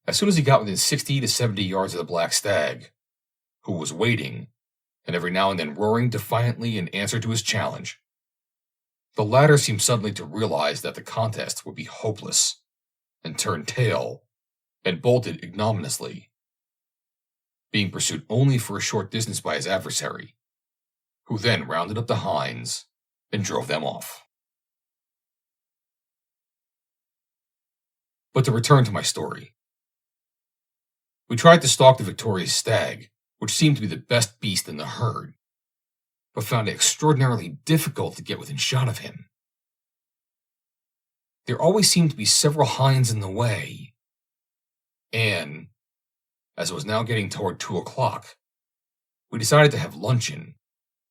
As soon as he got within 60 to 70 yards of the black stag, who was waiting, and every now and then roaring defiantly in answer to his challenge, the latter seemed suddenly to realize that the contest would be hopeless, and turned tail, and bolted ignominiously, being pursued only for a short distance by his adversary, who then rounded up the hinds and drove them off. But to return to my story. We tried to stalk the victorious stag, which seemed to be the best beast in the herd, but found it extraordinarily difficult to get within shot of him. There always seemed to be several hinds in the way, and, as it was now getting toward 2 o'clock, we decided to have luncheon,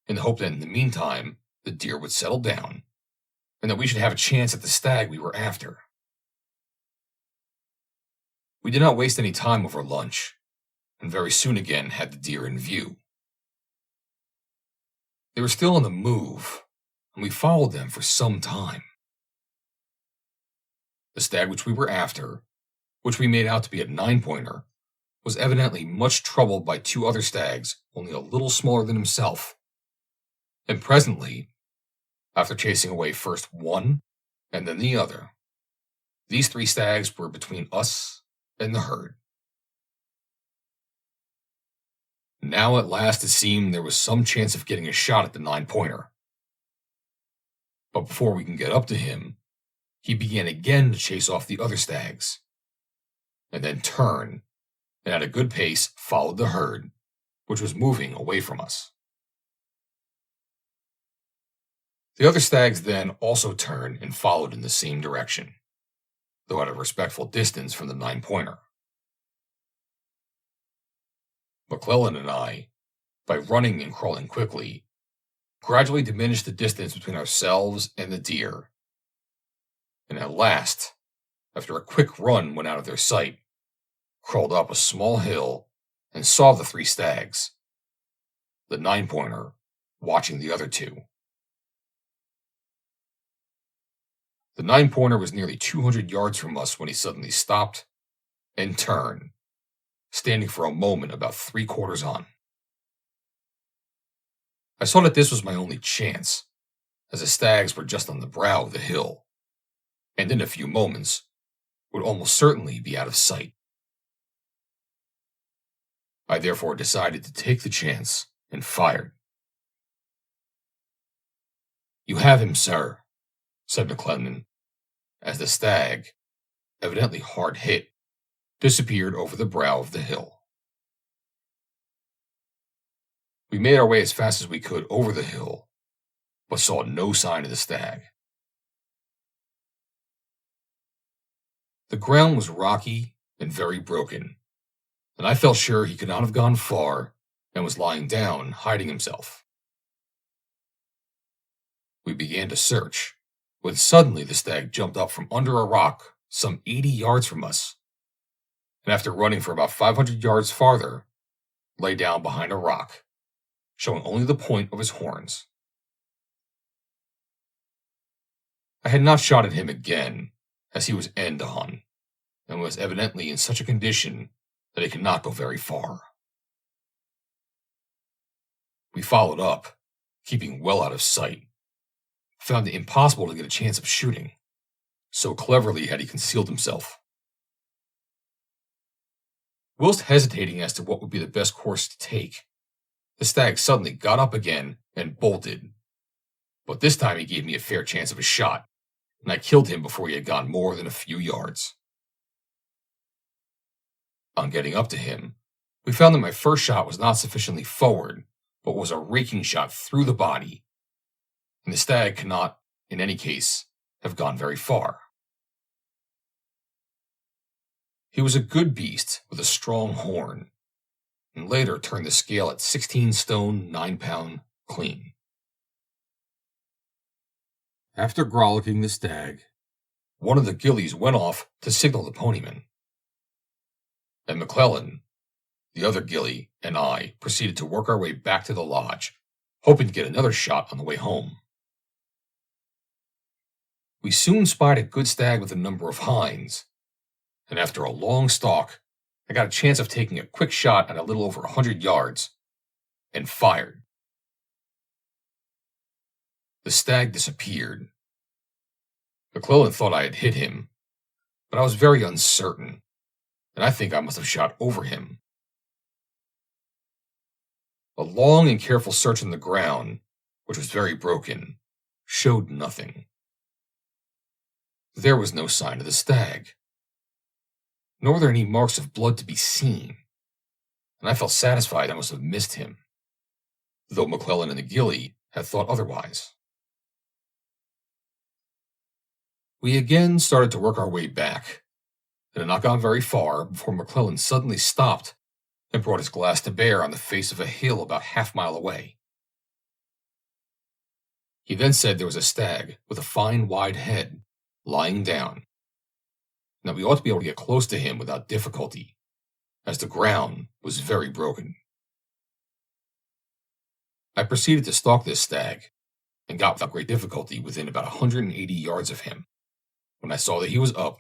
in the hope that in the meantime the deer would settle down, and that we should have a chance at the stag we were after. We did not waste any time over lunch, and very soon again had the deer in view. They were still on the move, and we followed them for some time. The stag which we were after, which we made out to be a 9-pointer, was evidently much troubled by 2 other stags only a little smaller than himself, and presently, after chasing away first one and then the other, these 3 stags were between us and the herd. Now at last it seemed there was some chance of getting a shot at the 9-pointer. But before we can get up to him, he began again to chase off the other stags, and then turned, and at a good pace followed the herd, which was moving away from us. The other stags then also turned and followed in the same direction, though at a respectful distance from the 9-pointer. McClellan and I, by running and crawling quickly, gradually diminished the distance between ourselves and the deer, and at last, after a quick run went out of their sight, crawled up a small hill and saw the 3 stags, the 9-pointer watching the other 2. The 9-pointer was nearly 200 yards from us when he suddenly stopped and turned, standing for a moment about 3/4 on. I saw that this was my only chance, as the stags were just on the brow of the hill, and in a few moments would almost certainly be out of sight. I therefore decided to take the chance and fired. "You have him, sir," said McClellan, as the stag, evidently hard hit, disappeared over the brow of the hill. We made our way as fast as we could over the hill, but saw no sign of the stag. The ground was rocky and very broken, and I felt sure he could not have gone far and was lying down, hiding himself. We began to search, when suddenly the stag jumped up from under a rock some 80 yards from us, and after running for about 500 yards farther, lay down behind a rock, showing only the point of his horns. I had not shot at him again, as he was end on, and was evidently in such a condition that he could not go very far. We followed up, keeping well out of sight. Found it impossible to get a chance of shooting, so cleverly had he concealed himself. Whilst hesitating as to what would be the best course to take, the stag suddenly got up again and bolted. But this time he gave me a fair chance of a shot, and I killed him before he had gone more than a few yards. On getting up to him, we found that my first shot was not sufficiently forward, but was a raking shot through the body, and the stag cannot, in any case, have gone very far. He was a good beast with a strong horn, and later turned the scale at 16 stone 9 pound clean. After grollicking the stag, one of the ghillies went off to signal the ponyman, and McClellan, the other ghillie, and I proceeded to work our way back to the lodge, hoping to get another shot on the way home. We soon spied a good stag with a number of hinds, and after a long stalk, I got a chance of taking a quick shot at a little over 100 yards, and fired. The stag disappeared. McClellan thought I had hit him, but I was very uncertain, and I think I must have shot over him. A long and careful search on the ground, which was very broken, showed nothing. There was no sign of the stag, nor were there any marks of blood to be seen, and I felt satisfied I must have missed him, though McClellan and the ghillie had thought otherwise. We again started to work our way back, and had not gone very far before McClellan suddenly stopped and brought his glass to bear on the face of a hill about half-mile away. He then said there was a stag with a fine wide head lying down, and that we ought to be able to get close to him without difficulty, as the ground was very broken. I proceeded to stalk this stag, and got without great difficulty within about 180 yards of him, when I saw that he was up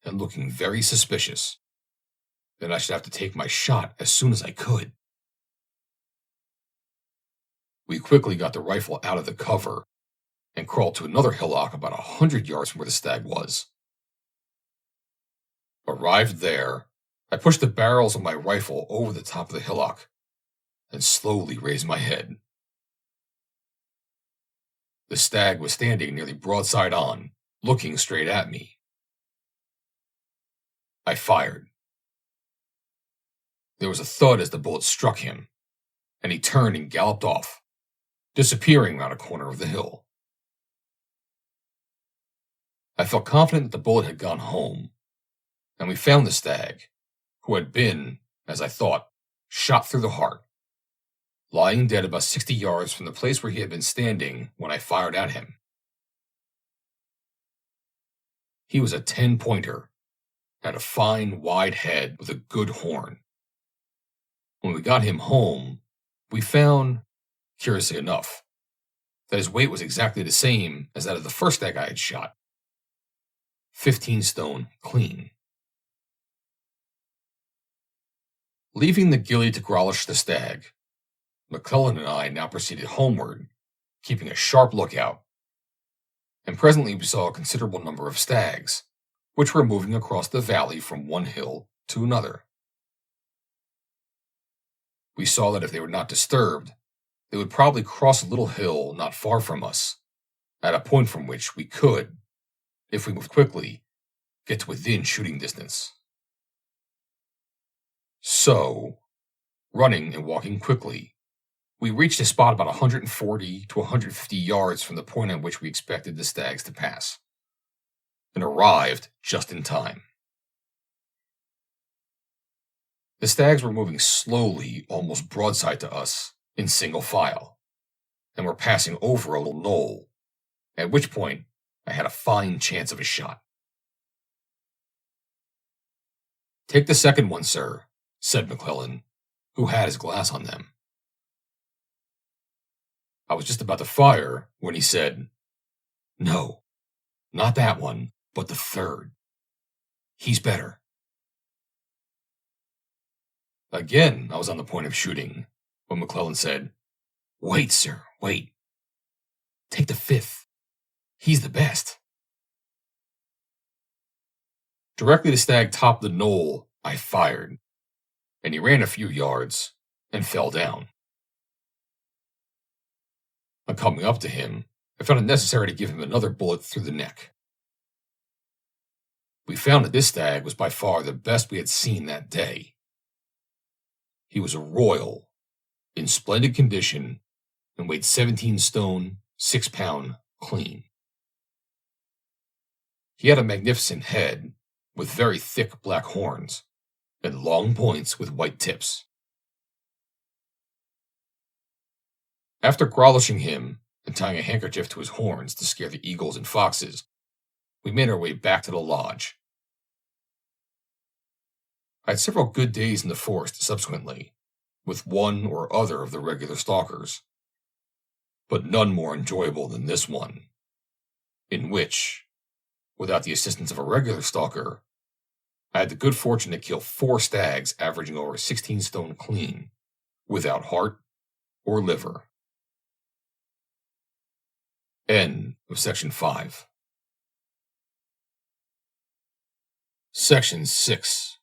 and looking very suspicious. Then I should have to take my shot as soon as I could. We quickly got the rifle out of the cover and crawled to another hillock about 100 yards from where the stag was. Arrived there, I pushed the barrels of my rifle over the top of the hillock and slowly raised my head. The stag was standing nearly broadside on, looking straight at me. I fired. There was a thud as the bullet struck him, and he turned and galloped off, disappearing round a corner of the hill. I felt confident that the bullet had gone home, and we found the stag, who had been, as I thought, shot through the heart, lying dead about 60 yards from the place where he had been standing when I fired at him. He was a 10-pointer, had a fine wide head with a good horn. When we got him home, we found, curiously enough, that his weight was exactly the same as that of the first stag I had shot. 15 stone clean. Leaving the ghillie to grolish the stag, McClellan and I now proceeded homeward, keeping a sharp lookout, and presently we saw a considerable number of stags, which were moving across the valley from one hill to another. We saw that if they were not disturbed, they would probably cross a little hill not far from us, at a point from which we could, if we move quickly, get to within shooting distance. So, running and walking quickly, we reached a spot about 140 to 150 yards from the point on which we expected the stags to pass, and arrived just in time. The stags were moving slowly, almost broadside to us, in single file, and were passing over a little knoll, at which point I had a fine chance of a shot. "Take the second one, sir," said McClellan, who had his glass on them. I was just about to fire when he said, "No, not that one, but the third. He's better." Again, I was on the point of shooting when McClellan said, "Wait, sir, wait. Take the fifth. He's the best." Directly the stag topped the knoll, I fired, and he ran a few yards and fell down. On coming up to him, I found it necessary to give him another bullet through the neck. We found that this stag was by far the best we had seen that day. He was a royal, in splendid condition, and weighed 17 stone, 6 pound, clean. He had a magnificent head, with very thick black horns, and long points with white tips. After grolishing him and tying a handkerchief to his horns to scare the eagles and foxes, we made our way back to the lodge. I had several good days in the forest subsequently, with one or other of the regular stalkers, but none more enjoyable than this one, in which, without the assistance of a regular stalker, I had the good fortune to kill 4 stags averaging over 16 stone clean, without heart or liver. End of Section 5. Section 6.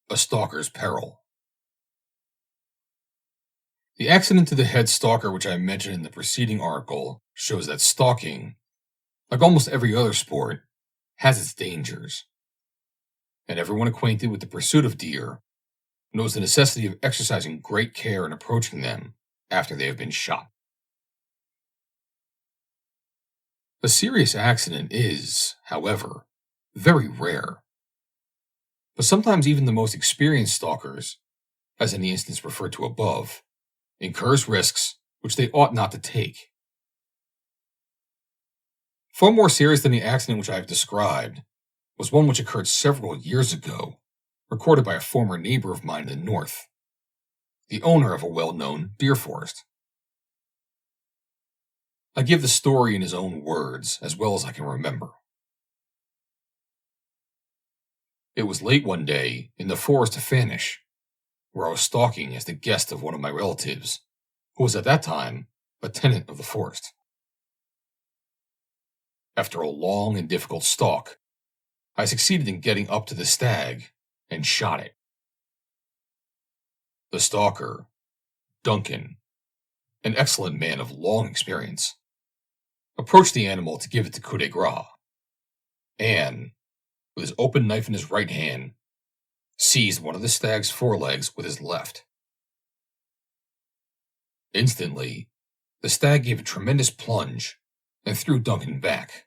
A Stalker's Peril. The accident to the head stalker which I mentioned in the preceding article shows that stalking, like almost every other sport, has its dangers, and everyone acquainted with the pursuit of deer knows the necessity of exercising great care in approaching them after they have been shot. A serious accident is, however, very rare, but sometimes even the most experienced stalkers, as in the instance referred to above, incurs risks which they ought not to take. Far more serious than the accident which I have described was one which occurred several years ago, recorded by a former neighbor of mine in the north, the owner of a well-known deer forest. I give the story in his own words as well as I can remember. It was late one day in the forest of Fanish, where I was stalking as the guest of one of my relatives, who was at that time a tenant of the forest. After a long and difficult stalk, I succeeded in getting up to the stag and shot it. The stalker, Duncan, an excellent man of long experience, approached the animal to give it the coup de grace, and, with his open knife in his right hand, seized one of the stag's forelegs with his left. Instantly, the stag gave a tremendous plunge and threw Duncan back.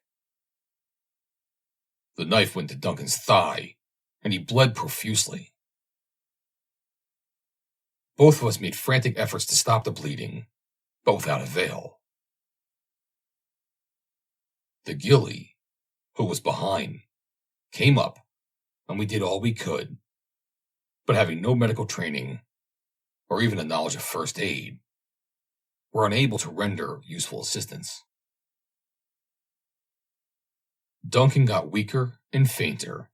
The knife went to Duncan's thigh, and he bled profusely. Both of us made frantic efforts to stop the bleeding, but without avail. The ghillie, who was behind, came up, and we did all we could, but having no medical training, or even a knowledge of first aid, were unable to render useful assistance. Duncan got weaker and fainter,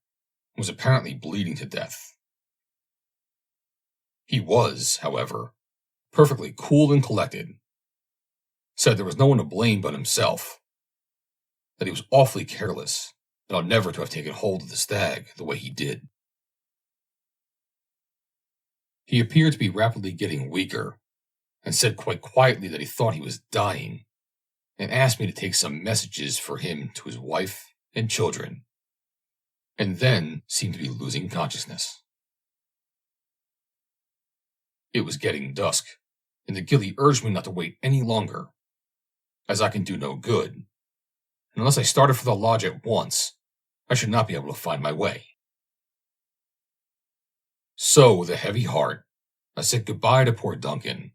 and was apparently bleeding to death. He was, however, perfectly cool and collected, said there was no one to blame but himself, that he was awfully careless, and ought never to have taken hold of the stag the way he did. He appeared to be rapidly getting weaker, and said quite quietly that he thought he was dying, and asked me to take some messages for him to his wife and children, and then seemed to be losing consciousness. It was getting dusk, and the ghillie urged me not to wait any longer, as I can do no good, and unless I started for the lodge at once, I should not be able to find my way. So, with a heavy heart, I said goodbye to poor Duncan,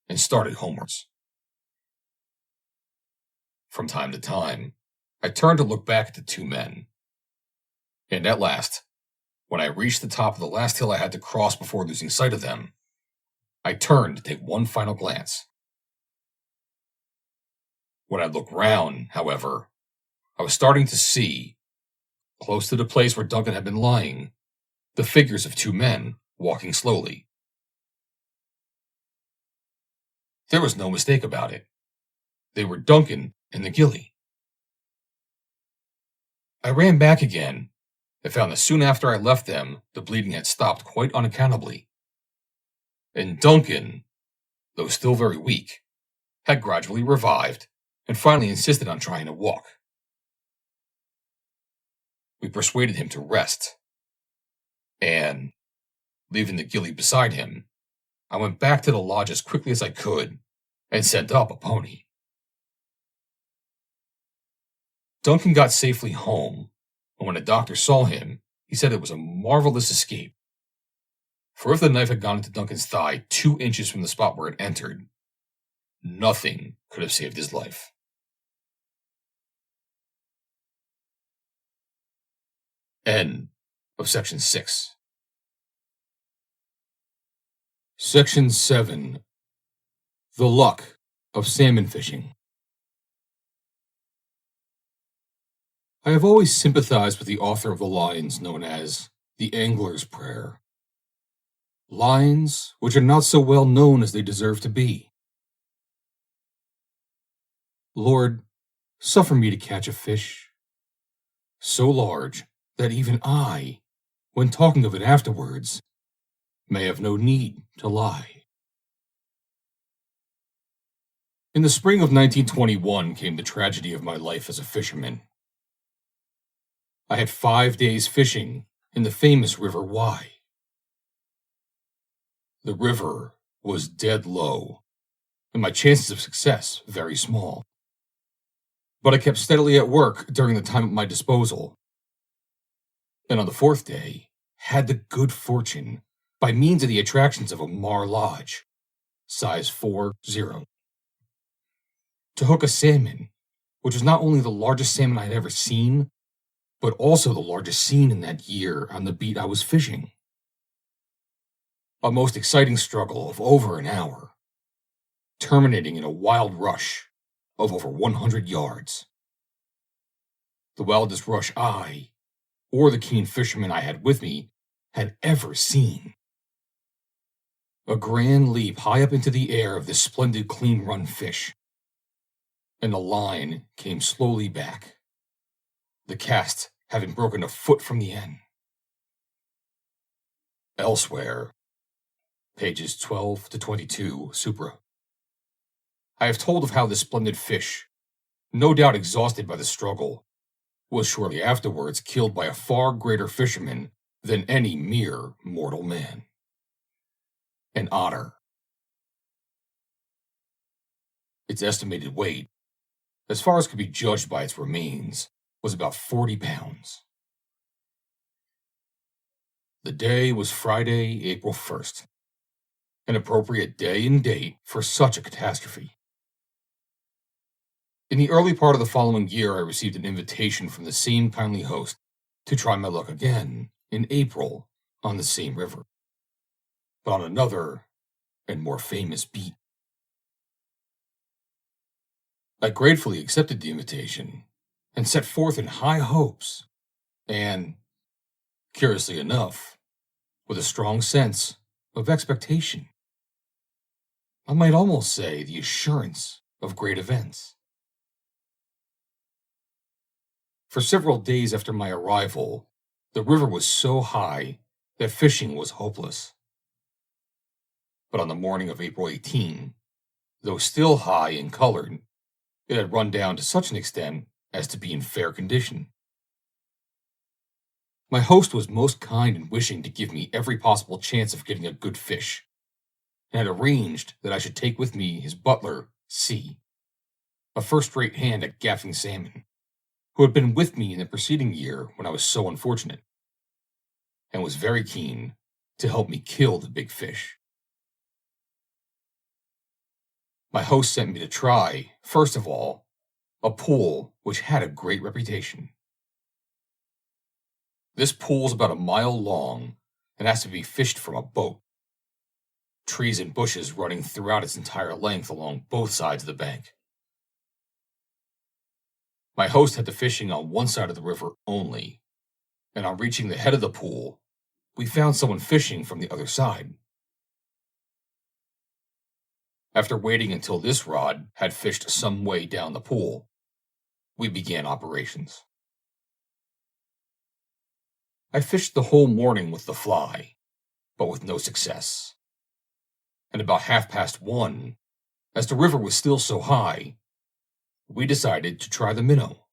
and started homewards. From time to time, I turned to look back at the two men, and at last, when I reached the top of the last hill I had to cross before losing sight of them, I turned to take one final glance. When I looked round, however, I was starting to see, close to the place where Duncan had been lying, the figures of two men walking slowly. There was no mistake about it. They were Duncan and the ghillie. I ran back again and found that soon after I left them, the bleeding had stopped quite unaccountably. And Duncan, though still very weak, had gradually revived and finally insisted on trying to walk. We persuaded him to rest, and, leaving the ghillie beside him, I went back to the lodge as quickly as I could and sent up a pony. Duncan got safely home, and when the doctor saw him, he said it was a marvelous escape. For if the knife had gone into Duncan's thigh 2 inches from the spot where it entered, nothing could have saved his life. End of Section 6. Section 7. The Luck of Salmon Fishing. I have always sympathized with the author of the lines known as the Angler's Prayer. Lines which are not so well known as they deserve to be. Lord, suffer me to catch a fish so large that even I, when talking of it afterwards, may have no need to lie. In the spring of 1921 came the tragedy of my life as a fisherman. I had 5 days fishing in the famous River Wye. The river was dead low, and my chances of success very small. But I kept steadily at work during the time at my disposal, and on the 4th day had the good fortune, by means of the attractions of a Mar Lodge, size 4-0, to hook a salmon, which was not only the largest salmon I had ever seen, but also the largest seen in that year on the beat I was fishing. A most exciting struggle of over an hour, terminating in a wild rush of over 100 yards. The wildest rush I, or the keen fisherman I had with me, had ever seen. A grand leap high up into the air of this splendid clean-run fish, and the line came slowly back, the cast having broken a foot from the end. Elsewhere, pages 12 to 22, supra, I have told of how this splendid fish, no doubt exhausted by the struggle, was shortly afterwards killed by a far greater fisherman than any mere mortal man. An otter. Its estimated weight, as far as could be judged by its remains, was about 40 pounds. The day was Friday, April 1st, an appropriate day and date for such a catastrophe. In the early part of the following year, I received an invitation from the same kindly host to try my luck again in April on the same river, but on another and more famous beat. I gratefully accepted the invitation and set forth in high hopes and, curiously enough, with a strong sense of expectation. I might almost say the assurance of great events. For several days after my arrival, the river was so high that fishing was hopeless. But on the morning of April 18, though still high and colored, it had run down to such an extent as to be in fair condition. My host was most kind in wishing to give me every possible chance of getting a good fish, and had arranged that I should take with me his butler, C, a first-rate hand at gaffing salmon, who had been with me in the preceding year when I was so unfortunate, and was very keen to help me kill the big fish. My host sent me to try, first of all, a pool which had a great reputation. This pool is about a mile long and has to be fished from a boat, trees and bushes running throughout its entire length along both sides of the bank. My host had the fishing on one side of the river only, and on reaching the head of the pool, we found someone fishing from the other side. After waiting until this rod had fished some way down the pool, we began operations. I fished the whole morning with the fly, but with no success. And about 1:30, as the river was still so high, we decided to try the minnow,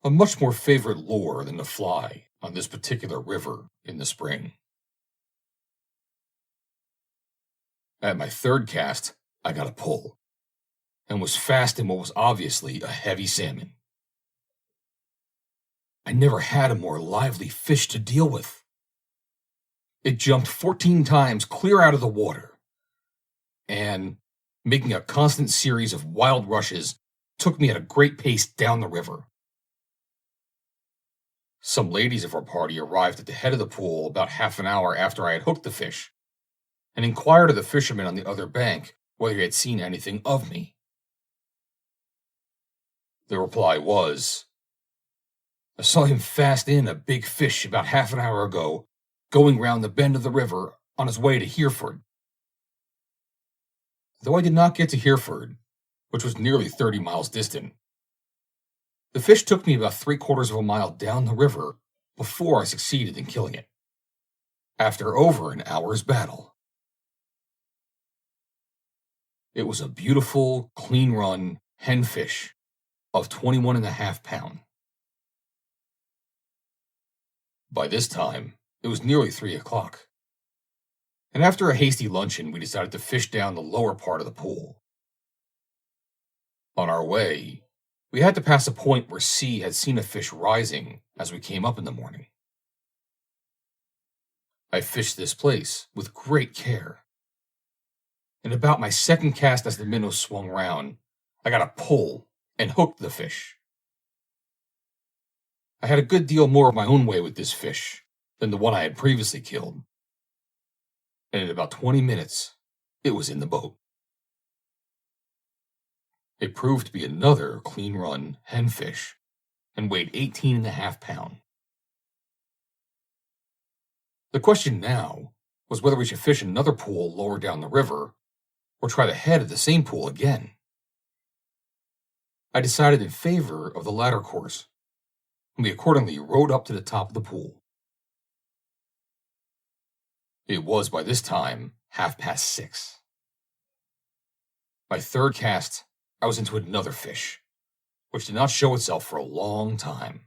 a much more favorite lure than the fly on this particular river in the spring. At my third cast, I got a pull, and was fast in what was obviously a heavy salmon. I never had a more lively fish to deal with. It jumped 14 times clear out of the water, and, making a constant series of wild rushes, took me at a great pace down the river. Some ladies of our party arrived at the head of the pool about half an hour after I had hooked the fish, and inquired of the fisherman on the other bank whether he had seen anything of me. The reply was, "I saw him fast in a big fish about half an hour ago, going round the bend of the river on his way to Hereford." Though I did not get to Hereford, which was nearly 30 miles distant, the fish took me about 3/4 of a mile down the river before I succeeded in killing it, after over an hour's battle. It was a beautiful, clean-run hen fish of 21.5 pounds. By this time, it was nearly 3 o'clock, and after a hasty luncheon, we decided to fish down the lower part of the pool. On our way, we had to pass a point where C had seen a fish rising as we came up in the morning. I fished this place with great care. And about my second cast as the minnow swung round, I got a pull and hooked the fish. I had a good deal more of my own way with this fish than the one I had previously killed, and in about 20 minutes, it was in the boat. It proved to be another clean-run hen fish and weighed 18.5 pounds. The question now was whether we should fish another pool lower down the river or try the head of the same pool again. I decided in favor of the latter course, and we accordingly rowed up to the top of the pool. It was by this time 6:30. My third cast, I was into another fish, which did not show itself for a long time.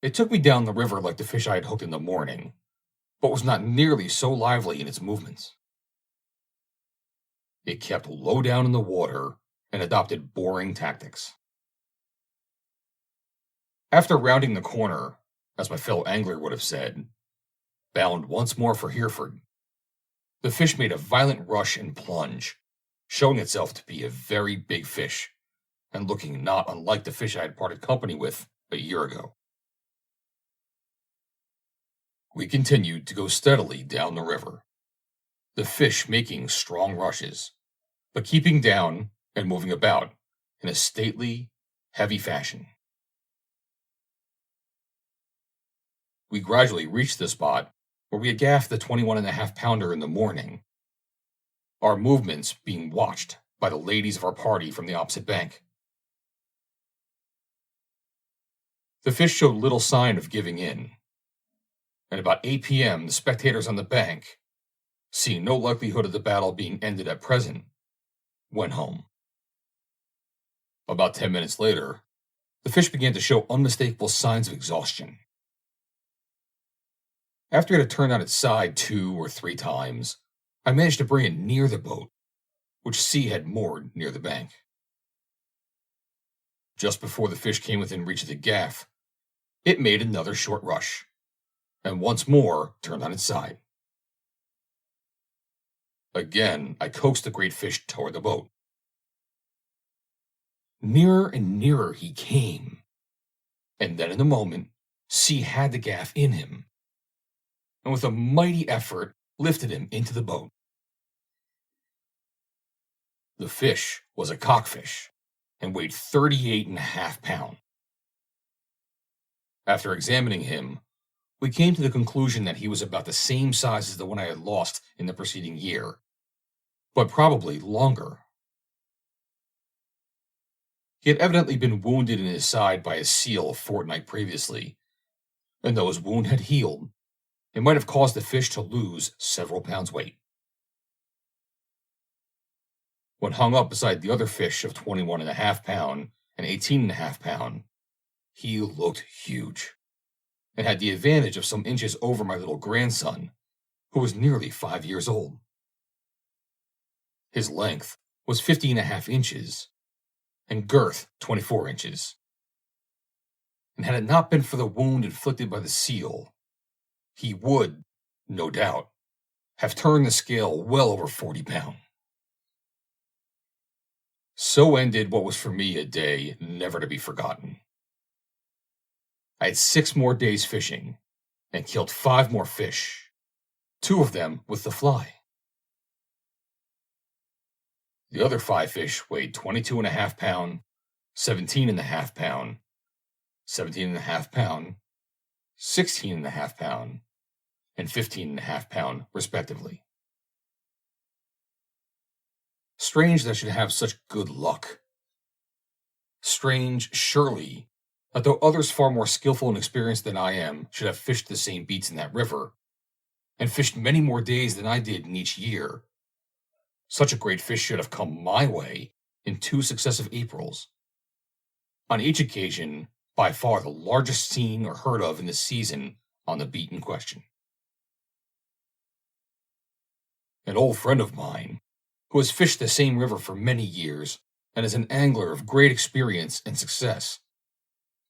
It took me down the river like the fish I had hooked in the morning, but was not nearly so lively in its movements. It kept low down in the water and adopted boring tactics. After rounding the corner, as my fellow angler would have said, bound once more for Hereford, the fish made a violent rush and plunge, showing itself to be a very big fish, and looking not unlike the fish I had parted company with a year ago. We continued to go steadily down the river, the fish making strong rushes, but keeping down and moving about in a stately, heavy fashion. We gradually reached the spot where we had gaffed the 21.5 pounder in the morning, our movements being watched by the ladies of our party from the opposite bank. The fish showed little sign of giving in, and about 8 p.m. the spectators on the bank, seeing no likelihood of the battle being ended at present, went home. About 10 minutes later, the fish began to show unmistakable signs of exhaustion. After it had turned on its side 2 or 3 times, I managed to bring it near the boat, which C had moored near the bank. Just before the fish came within reach of the gaff, it made another short rush, and once more turned on its side. Again, I coaxed the great fish toward the boat. Nearer and nearer he came, and then in a moment, C had the gaff in him, and with a mighty effort lifted him into the boat. The fish was a cockfish and weighed 38.5 pounds. After examining him, we came to the conclusion that he was about the same size as the one I had lost in the preceding year, but probably longer. He had evidently been wounded in his side by a seal a fortnight previously, and though his wound had healed, it might have caused the fish to lose several pounds weight. When hung up beside the other fish of 21.5 pounds and 18.5 pounds, he looked huge, and had the advantage of some inches over my little grandson, who was nearly 5 years old. His length was 50.5 inches, and girth 24 inches. And had it not been for the wound inflicted by the seal, he would, no doubt, have turned the scale well over 40 pounds. So ended what was for me a day never to be forgotten. I had 6 more days fishing, and killed 5 more fish, 2 of them with the fly. The other 5 fish weighed 22.5 pounds, 17.5 pounds, 17.5 pounds, 16.5 pounds, and 15.5 pounds, respectively. Strange that I should have such good luck. Strange, surely, that though others far more skillful and experienced than I am should have fished the same beats in that river, and fished many more days than I did in each year, such a great fish should have come my way in 2 successive Aprils. On each occasion, by far the largest seen or heard of in the season on the beat in question. An old friend of mine, who has fished the same river for many years and is an angler of great experience and success,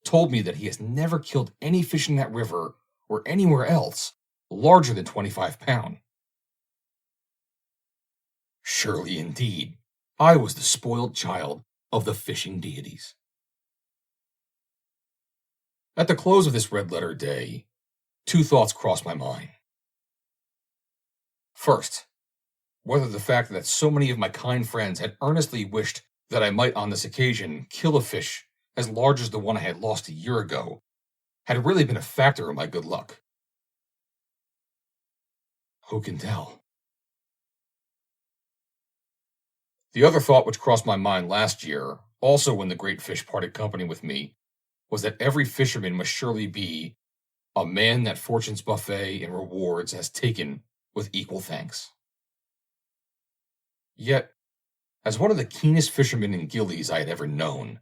told me that he has never killed any fish in that river or anywhere else larger than 25 pounds. Surely, indeed, I was the spoiled child of the fishing deities. At the close of this red letter day, 2 thoughts crossed my mind. First, whether the fact that so many of my kind friends had earnestly wished that I might on this occasion kill a fish as large as the one I had lost a year ago had really been a factor in my good luck. Who can tell? The other thought which crossed my mind last year, also when the great fish parted company with me, was that every fisherman must surely be a man that fortune's buffet and rewards has taken with equal thanks. Yet, as one of the keenest fishermen in gillies I had ever known,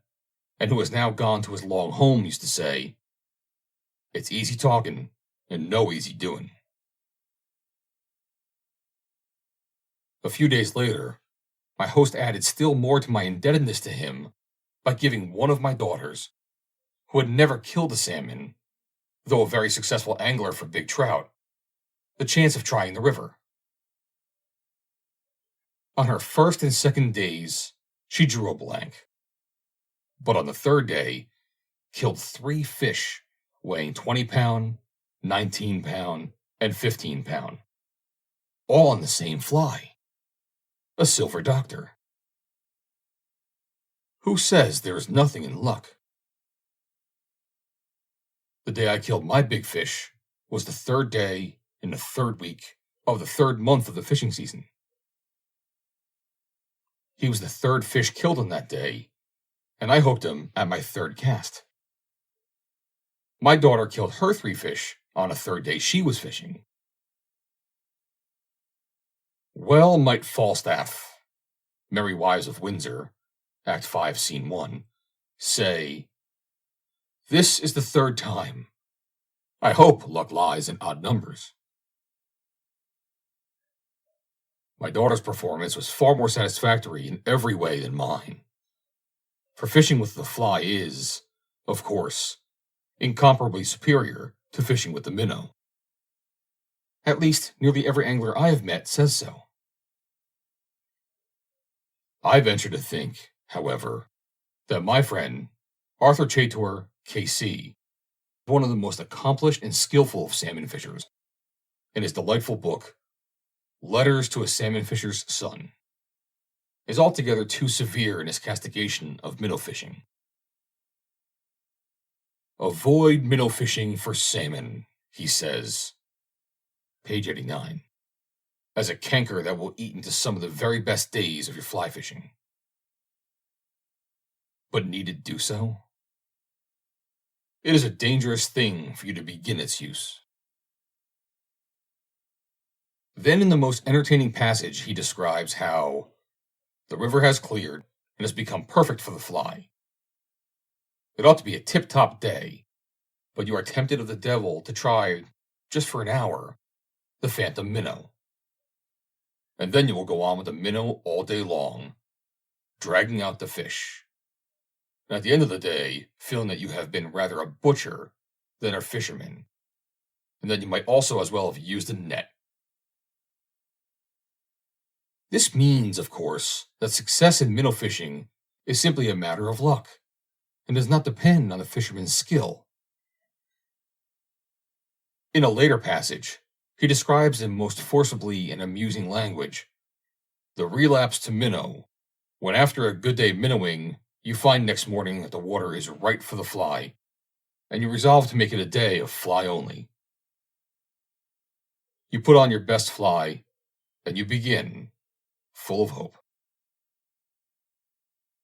and who has now gone to his long home, used to say, it's easy talking and no easy doing. A few days later, my host added still more to my indebtedness to him by giving one of my daughters, who had never killed a salmon, though a very successful angler for big trout, the chance of trying the river. On her first and second days, she drew a blank, but on the third day, killed 3 fish weighing 20 pounds, 19 pounds, and 15 pounds, all on the same fly. A silver doctor. Who says there is nothing in luck? The day I killed my big fish was the 3rd day in the 3rd week of the 3rd month of the fishing season. He was the 3rd fish killed on that day, and I hooked him at my 3rd cast. My daughter killed her 3 fish on a 3rd day she was fishing. Well might Falstaff, Merry Wives of Windsor, Act 5, Scene 1, say, This is the third time. I hope luck lies in odd numbers. My daughter's performance was far more satisfactory in every way than mine. For fishing with the fly is, of course, incomparably superior to fishing with the minnow. At least, nearly every angler I have met says so. I venture to think, however, that my friend, Arthur Chaytor, KC, is one of the most accomplished and skillful of salmon fishers, and his delightful book, Letters to a Salmon Fisher's Son, is altogether too severe in his castigation of minnow fishing. Avoid minnow fishing for salmon, he says, page 89, as a canker that will eat into some of the very best days of your fly fishing. But need it do so? It is a dangerous thing for you to begin its use. Then in the most entertaining passage he describes how the river has cleared and has become perfect for the fly. It ought to be a tip-top day, but you are tempted of the devil to try, just for an hour, the phantom minnow. And then you will go on with the minnow all day long, dragging out the fish. And at the end of the day, feeling that you have been rather a butcher than a fisherman, and that you might also as well have used a net. This means, of course, that success in minnow fishing is simply a matter of luck, and does not depend on the fisherman's skill. In a later passage, he describes in most forcibly and amusing language the relapse to minnow, when after a good day minnowing, you find next morning that the water is right for the fly, and you resolve to make it a day of fly only. You put on your best fly, and you begin, full of hope.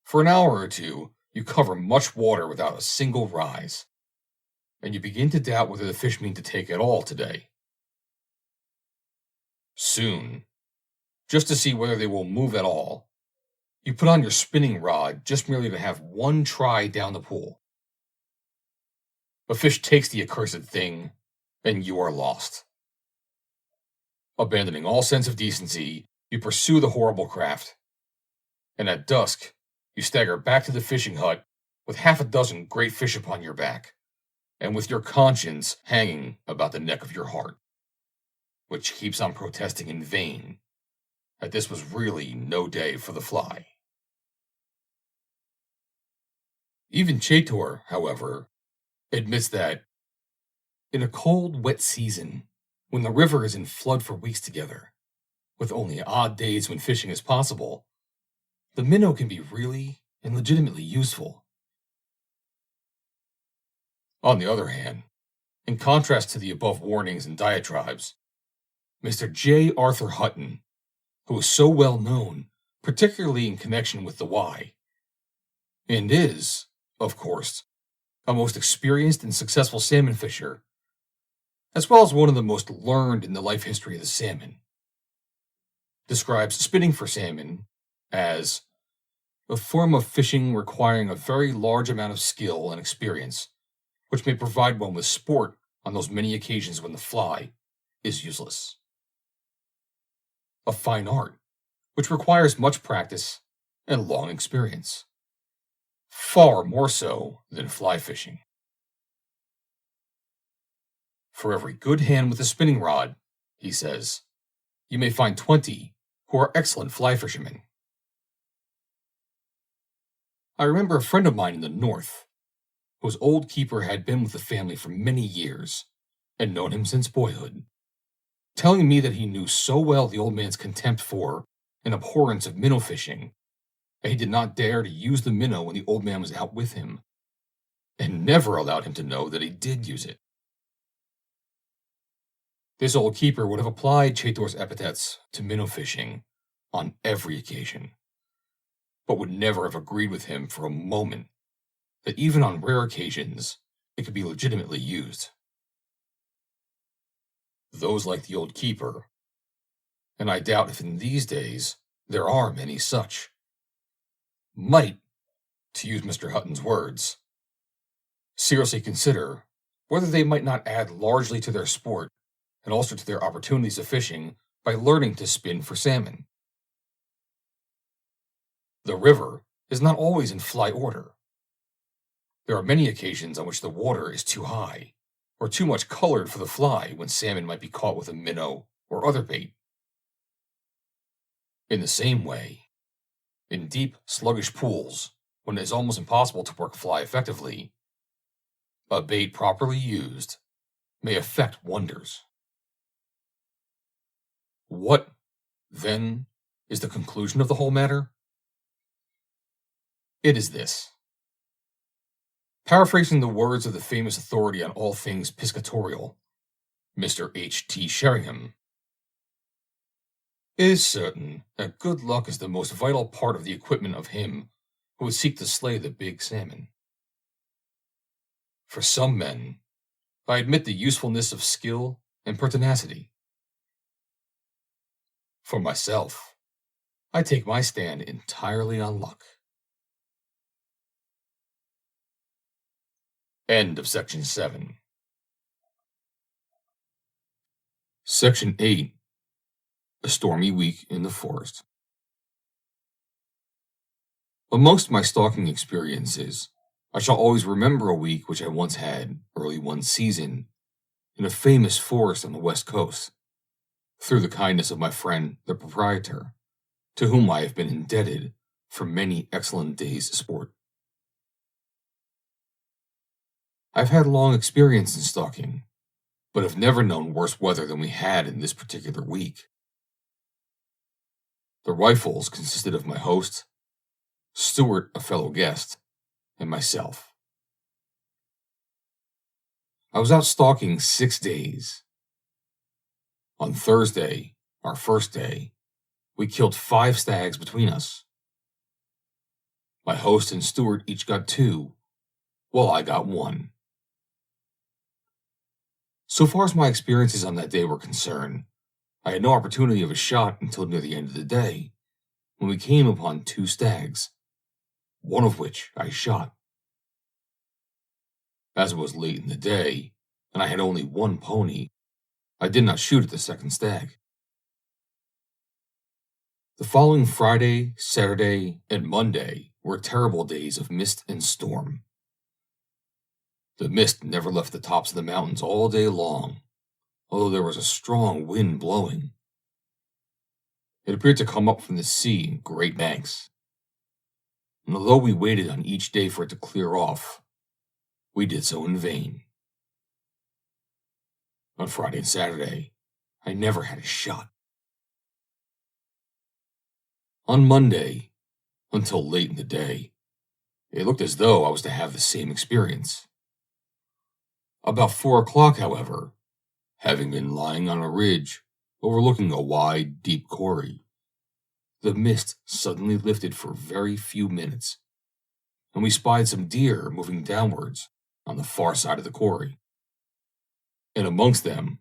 For an hour or two, you cover much water without a single rise, and you begin to doubt whether the fish mean to take at all today. Soon, just to see whether they will move at all, you put on your spinning rod just merely to have one try down the pool. A fish takes the accursed thing, and you are lost. Abandoning all sense of decency, you pursue the horrible craft, and at dusk, you stagger back to the fishing hut with half a dozen great fish upon your back, and with your conscience hanging about the neck of your heart, which keeps on protesting in vain that this was really no day for the fly. Even Chaytor, however, admits that in a cold, wet season, when the river is in flood for weeks together, with only odd days when fishing is possible, the minnow can be really and legitimately useful. On the other hand, in contrast to the above warnings and diatribes, Mr. J. Arthur Hutton, who is so well known, particularly in connection with the Y, and is, of course, a most experienced and successful salmon fisher, as well as one of the most learned in the life history of the salmon, describes spinning for salmon as a form of fishing requiring a very large amount of skill and experience, which may provide one with sport on those many occasions when the fly is useless. A fine art, which requires much practice and long experience, far more so than fly fishing. For every good hand with a spinning rod, he says, you may find 20 who are excellent fly fishermen. I remember a friend of mine in the north, whose old keeper had been with the family for many years, and known him since boyhood, telling me that he knew so well the old man's contempt for and abhorrence of minnow fishing, that he did not dare to use the minnow when the old man was out with him, and never allowed him to know that he did use it. This old keeper would have applied Chaytor's epithets to minnow fishing on every occasion, but would never have agreed with him for a moment that even on rare occasions it could be legitimately used. Those like the old keeper, and I doubt if in these days there are many such, might, to use Mr. Hutton's words, seriously consider whether they might not add largely to their sport and also to their opportunities of fishing by learning to spin for salmon. The river is not always in fly order. There are many occasions on which the water is too high, or too much colored for the fly when salmon might be caught with a minnow or other bait. In the same way, in deep, sluggish pools, when it is almost impossible to work fly effectively, a bait properly used may effect wonders. What, then, is the conclusion of the whole matter? It is this. Paraphrasing the words of the famous authority on all things piscatorial, Mr. H.T. Sheringham, it is certain that good luck is the most vital part of the equipment of him who would seek to slay the big salmon. For some men, I admit the usefulness of skill and pertinacity. For myself, I take my stand entirely on luck. End of Section 7. Section 8. A stormy week in the forest. Amongst my stalking experiences, I shall always remember a week which I once had, early one season, in a famous forest on the west coast, through the kindness of my friend, the proprietor, to whom I have been indebted for many excellent days' sport. I've had long experience in stalking, but have never known worse weather than we had in this particular week. The rifles consisted of my host, Stuart, a fellow guest, and myself. I was out stalking 6 days. On Thursday, our first day, we killed 5 stags between us. My host and Stuart each got 2, while I got 1. So far as my experiences on that day were concerned, I had no opportunity of a shot until near the end of the day, when we came upon 2 stags, one of which I shot. As it was late in the day, and I had only 1 pony, I did not shoot at the second stag. The following Friday, Saturday, and Monday were terrible days of mist and storm. The mist never left the tops of the mountains all day long, although there was a strong wind blowing. It appeared to come up from the sea in great banks, and although we waited on each day for it to clear off, we did so in vain. On Friday and Saturday, I never had a shot. On Monday, until late in the day, it looked as though I was to have the same experience. About 4 o'clock, however, having been lying on a ridge overlooking a wide, deep quarry, the mist suddenly lifted for very few minutes, and we spied some deer moving downwards on the far side of the quarry, and amongst them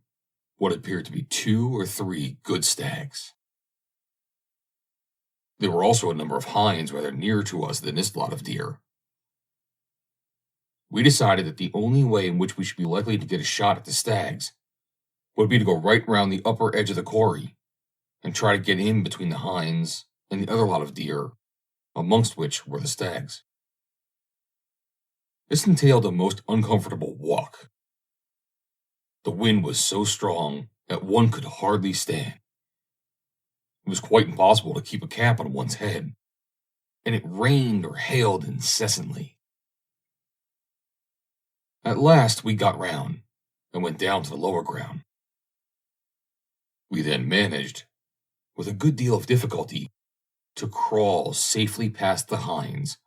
what appeared to be 2 or 3 good stags. There were also a number of hinds rather nearer to us than this lot of deer. We decided that the only way in which we should be likely to get a shot at the stags would be to go right round the upper edge of the quarry and try to get in between the hinds and the other lot of deer, amongst which were the stags. This entailed a most uncomfortable walk. The wind was so strong that one could hardly stand. It was quite impossible to keep a cap on one's head, and it rained or hailed incessantly. At last we got round and went down to the lower ground. We then managed, with a good deal of difficulty, to crawl safely past the hinds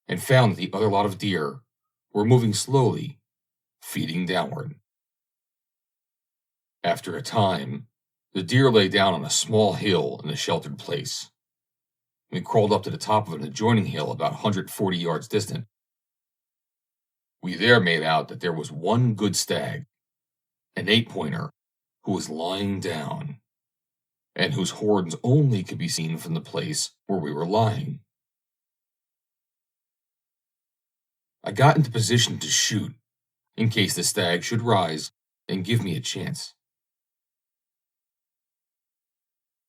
and found that the other lot of deer were moving slowly, feeding downward. After a time, the deer lay down on a small hill in a sheltered place. We crawled up to the top of an adjoining hill about 140 yards distant. We there made out that there was 1 good stag, an 8-pointer, who was lying down, and whose horns only could be seen from the place where we were lying. I got into position to shoot, in case the stag should rise and give me a chance.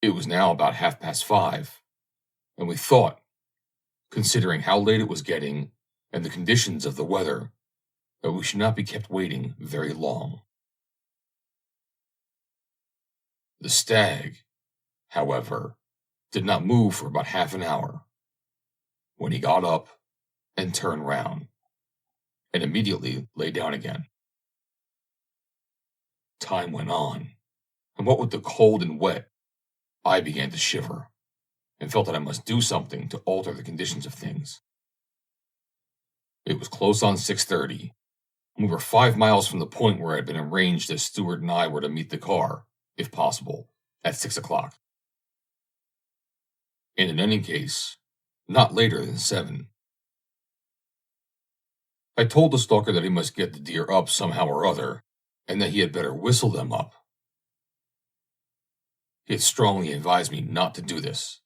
It was now about 5:30, and we thought, considering how late it was getting and the conditions of the weather, that we should not be kept waiting very long. The stag, however, did not move for about half an hour, when he got up and turned round, and immediately lay down again. Time went on, and what with the cold and wet, I began to shiver, and felt that I must do something to alter the conditions of things. It was close on 6:30, and we were 5 miles from the point where it had been arranged that Stewart and I were to meet the car, if possible, at 6 o'clock. And in any case, not later than 7. I told the stalker that he must get the deer up somehow or other, and that he had better whistle them up. He had strongly advised me not to do this,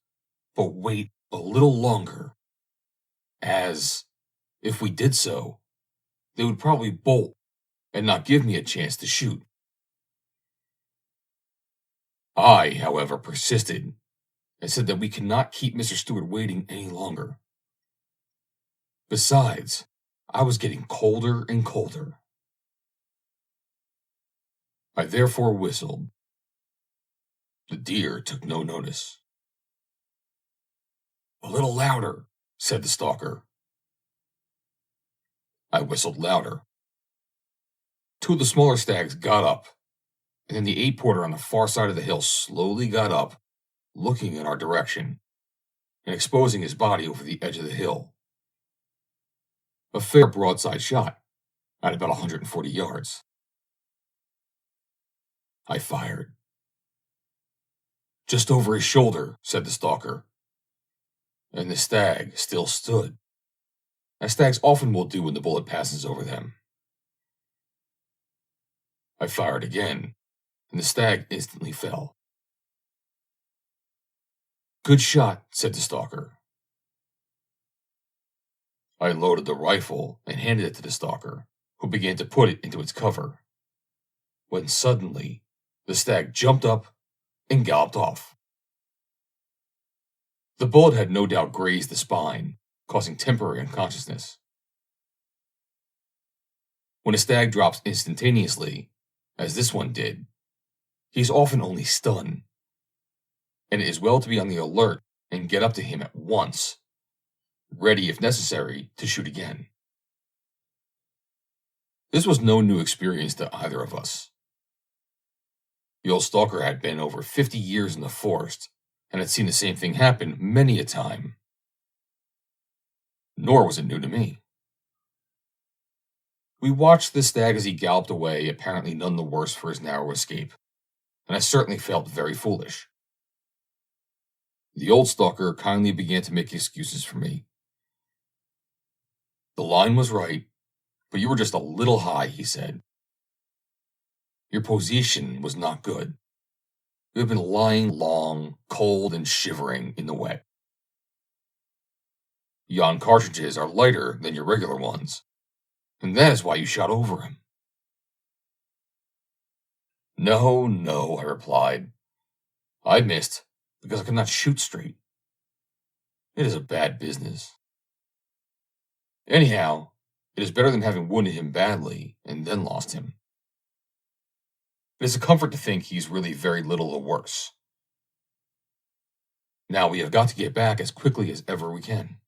but wait a little longer, as, if we did so, they would probably bolt and not give me a chance to shoot. I, however, persisted and said that we could not keep Mr. Stewart waiting any longer. Besides, I was getting colder and colder. I therefore whistled. The deer took no notice. "A little louder," said the stalker. I whistled louder. 2 of the smaller stags got up, and then the 8-porter on the far side of the hill slowly got up, looking in our direction, and exposing his body over the edge of the hill. A fair broadside shot, at about 140 yards. I fired. "Just over his shoulder," said the stalker, and the stag still stood, as stags often will do when the bullet passes over them. I fired again, and the stag instantly fell. "Good shot," said the stalker. I loaded the rifle and handed it to the stalker, who began to put it into its cover, when suddenly the stag jumped up and galloped off. The bullet had no doubt grazed the spine, causing temporary unconsciousness. When a stag drops instantaneously, as this one did, he is often only stunned, and it is well to be on the alert and get up to him at once, ready if necessary to shoot again. This was no new experience to either of us. The old stalker had been over 50 years in the forest, and had seen the same thing happen many a time. Nor was it new to me. We watched the stag as he galloped away, apparently none the worse for his narrow escape, and I certainly felt very foolish. The old stalker kindly began to make excuses for me. "The line was right, but you were just a little high," he said. "Your position was not good. You have been lying long, cold, and shivering in the wet. Yon cartridges are lighter than your regular ones, and that is why you shot over him." "No, no," I replied. "I missed because I could not shoot straight. It is a bad business. Anyhow, it is better than having wounded him badly and then lost him. It is a comfort to think he is really very little the worse. Now we have got to get back as quickly as ever we can."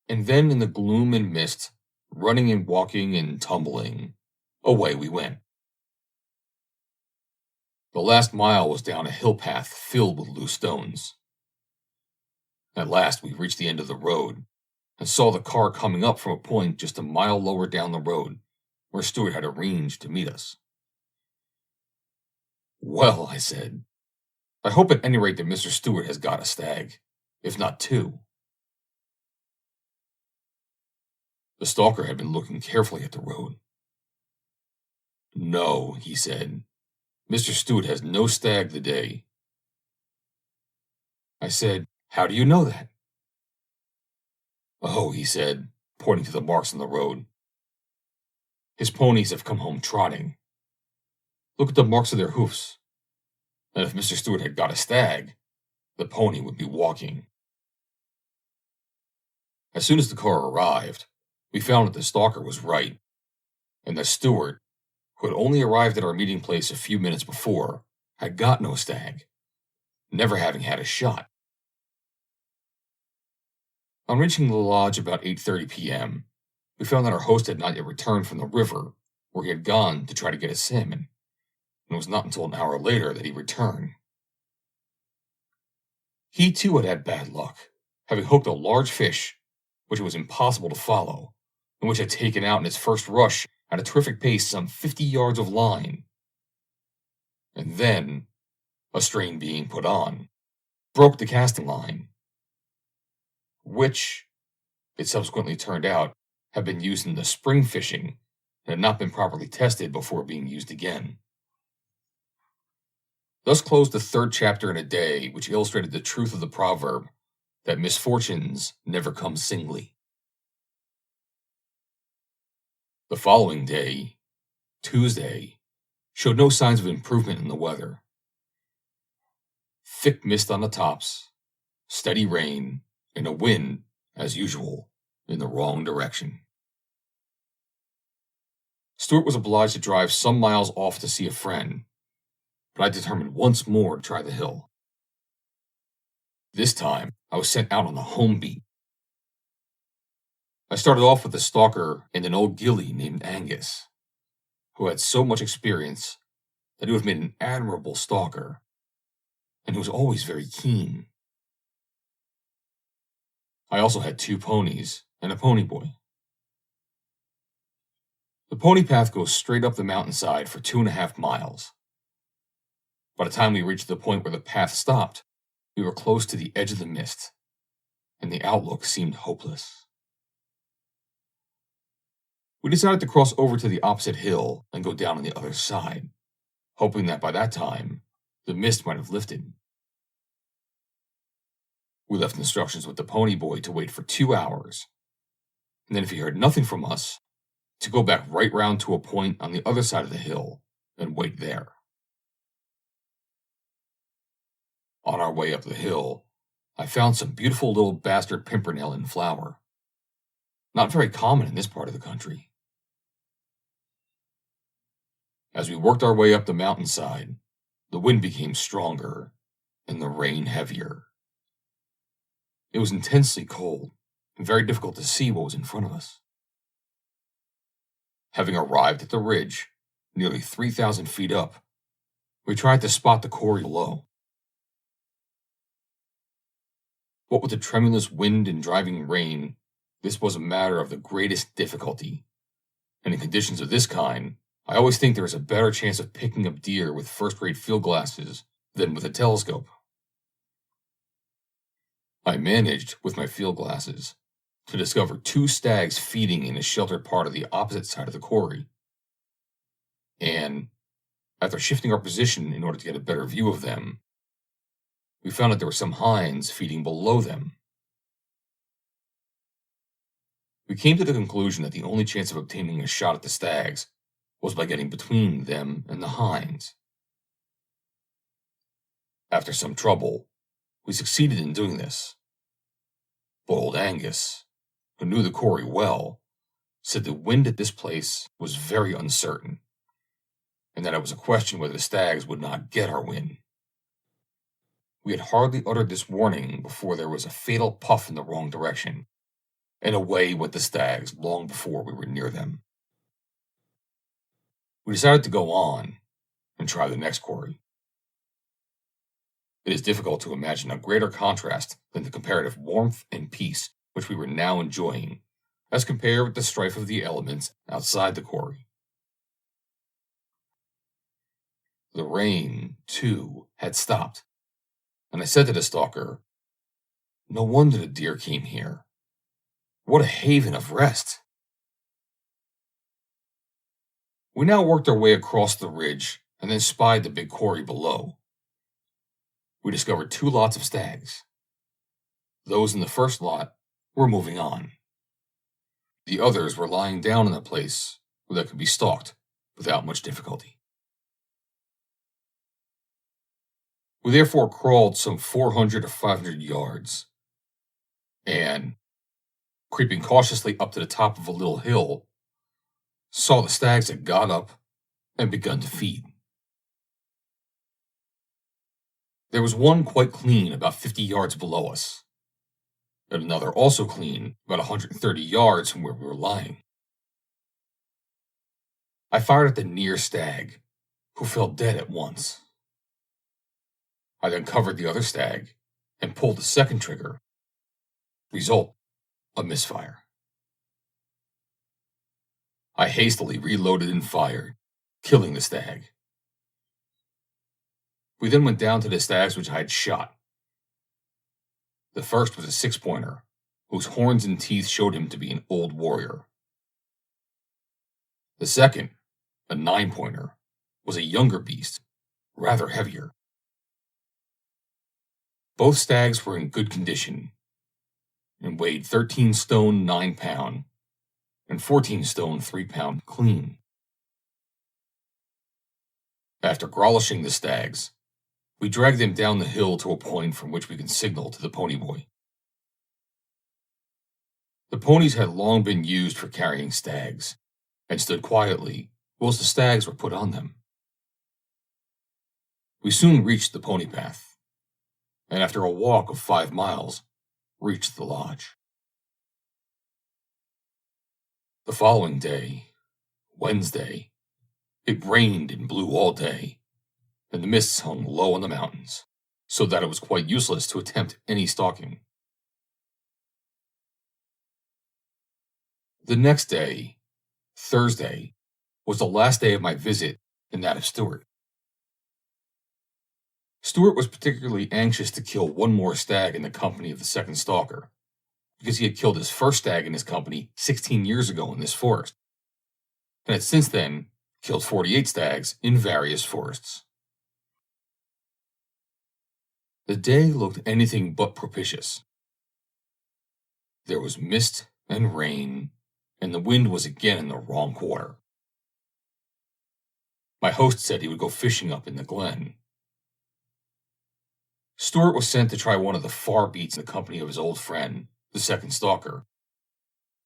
And then in the gloom and mist, running and walking and tumbling, away we went. The last mile was down a hill path filled with loose stones. At last we reached the end of the road, and saw the car coming up from a point just a mile lower down the road, where Stewart had arranged to meet us. "Well," I said, "I hope at any rate that Mr. Stewart has got a stag, if not 2. The stalker had been looking carefully at the road. "No," he said, "Mr. Stewart has no stag the day." I said, "How do you know that?" Oh, he said, pointing to the marks on the road. His ponies have come home trotting. Look at the marks of their hoofs. And if Mr. Stewart had got a stag, the pony would be walking. As soon as the car arrived, we found that the stalker was right, and that Stewart, who had only arrived at our meeting place a few minutes before, had got no stag, never having had a shot. On reaching the lodge about 8:30 p.m., we found that our host had not yet returned from the river, where he had gone to try to get a salmon, and it was not until an hour later that he returned. He too had had bad luck, having hooked a large fish, which it was impossible to follow, and which had taken out in its first rush at a terrific pace some 50 yards of line. And then, a strain being put on, broke the casting line, which, it subsequently turned out, had been used in the spring fishing and had not been properly tested before being used again. Thus closed the third chapter in a day which illustrated the truth of the proverb that misfortunes never come singly. The following day, Tuesday, showed no signs of improvement in the weather. Thick mist on the tops, steady rain, and a wind, as usual, in the wrong direction. Stewart was obliged to drive some miles off to see a friend, but I determined once more to try the hill. This time, I was sent out on the home beat. I started off with the stalker and an old ghillie named Angus, who had so much experience that he would have made an admirable stalker, and who was always very keen. I also had 2 ponies and a pony boy. The pony path goes straight up the mountainside for 2.5 miles. By the time we reached the point where the path stopped, we were close to the edge of the mist, and the outlook seemed hopeless. We decided to cross over to the opposite hill and go down on the other side, hoping that by that time, the mist might have lifted. We left instructions with the pony boy to wait for 2 hours, and then if he heard nothing from us, to go back right round to a point on the other side of the hill and wait there. On our way up the hill, I found some beautiful little bastard pimpernel in flower. Not very common in this part of the country. As we worked our way up the mountainside, the wind became stronger and the rain heavier. It was intensely cold and very difficult to see what was in front of us. Having arrived at the ridge, nearly 3,000 feet up, we tried to spot the quarry below. What with the tremulous wind and driving rain, this was a matter of the greatest difficulty, and in conditions of this kind, I always think there is a better chance of picking up deer with first-rate field glasses than with a telescope. I managed, with my field glasses, to discover 2 stags feeding in a sheltered part of the opposite side of the quarry. And, after shifting our position in order to get a better view of them, we found that there were some hinds feeding below them. We came to the conclusion that the only chance of obtaining a shot at the stags was by getting between them and the hinds. After some trouble, we succeeded in doing this. But old Angus, who knew the quarry well, said the wind at this place was very uncertain, and that it was a question whether the stags would not get our wind. We had hardly uttered this warning before there was a fatal puff in the wrong direction, and away went the stags long before we were near them. We decided to go on and try the next quarry. It is difficult to imagine a greater contrast than the comparative warmth and peace which we were now enjoying, as compared with the strife of the elements outside the quarry. The rain, too, had stopped, and I said to the stalker, "No wonder the deer came here. What a haven of rest!" We now worked our way across the ridge and then spied the big quarry below. We discovered 2 lots of stags. Those in the first lot were moving on. The others were lying down in a place where they could be stalked without much difficulty. We therefore crawled some 400 to 500 yards, and, creeping cautiously up to the top of a little hill, saw the stags had got up and begun to feed. There was one quite clean about 50 yards below us, and another also clean about 130 yards from where we were lying. I fired at the near stag, who fell dead at once. I then covered the other stag and pulled the second trigger. Result, a misfire. I hastily reloaded and fired, killing the stag. We then went down to the stags which I had shot. The first was a 6-pointer, whose horns and teeth showed him to be an old warrior. The second, a 9-pointer, was a younger beast, rather heavier. Both stags were in good condition, and weighed 13 stone 9 pound, and 14 stone 3 pound clean. After growlishing the stags, we dragged them down the hill to a point from which we could signal to the pony boy. The ponies had long been used for carrying stags, and stood quietly whilst the stags were put on them. We soon reached the pony path, and after a walk of 5 miles, reached the lodge. The following day, Wednesday, it rained and blew all day, and the mists hung low on the mountains, so that it was quite useless to attempt any stalking. The next day, Thursday, was the last day of my visit and that of Stuart. Stuart was particularly anxious to kill one more stag in the company of the second stalker, because he had killed his first stag in his company 16 years ago in this forest, and had since then killed 48 stags in various forests. The day looked anything but propitious. There was mist and rain, and the wind was again in the wrong quarter. My host said he would go fishing up in the glen. Stuart was sent to try one of the far beats in the company of his old friend, the second stalker,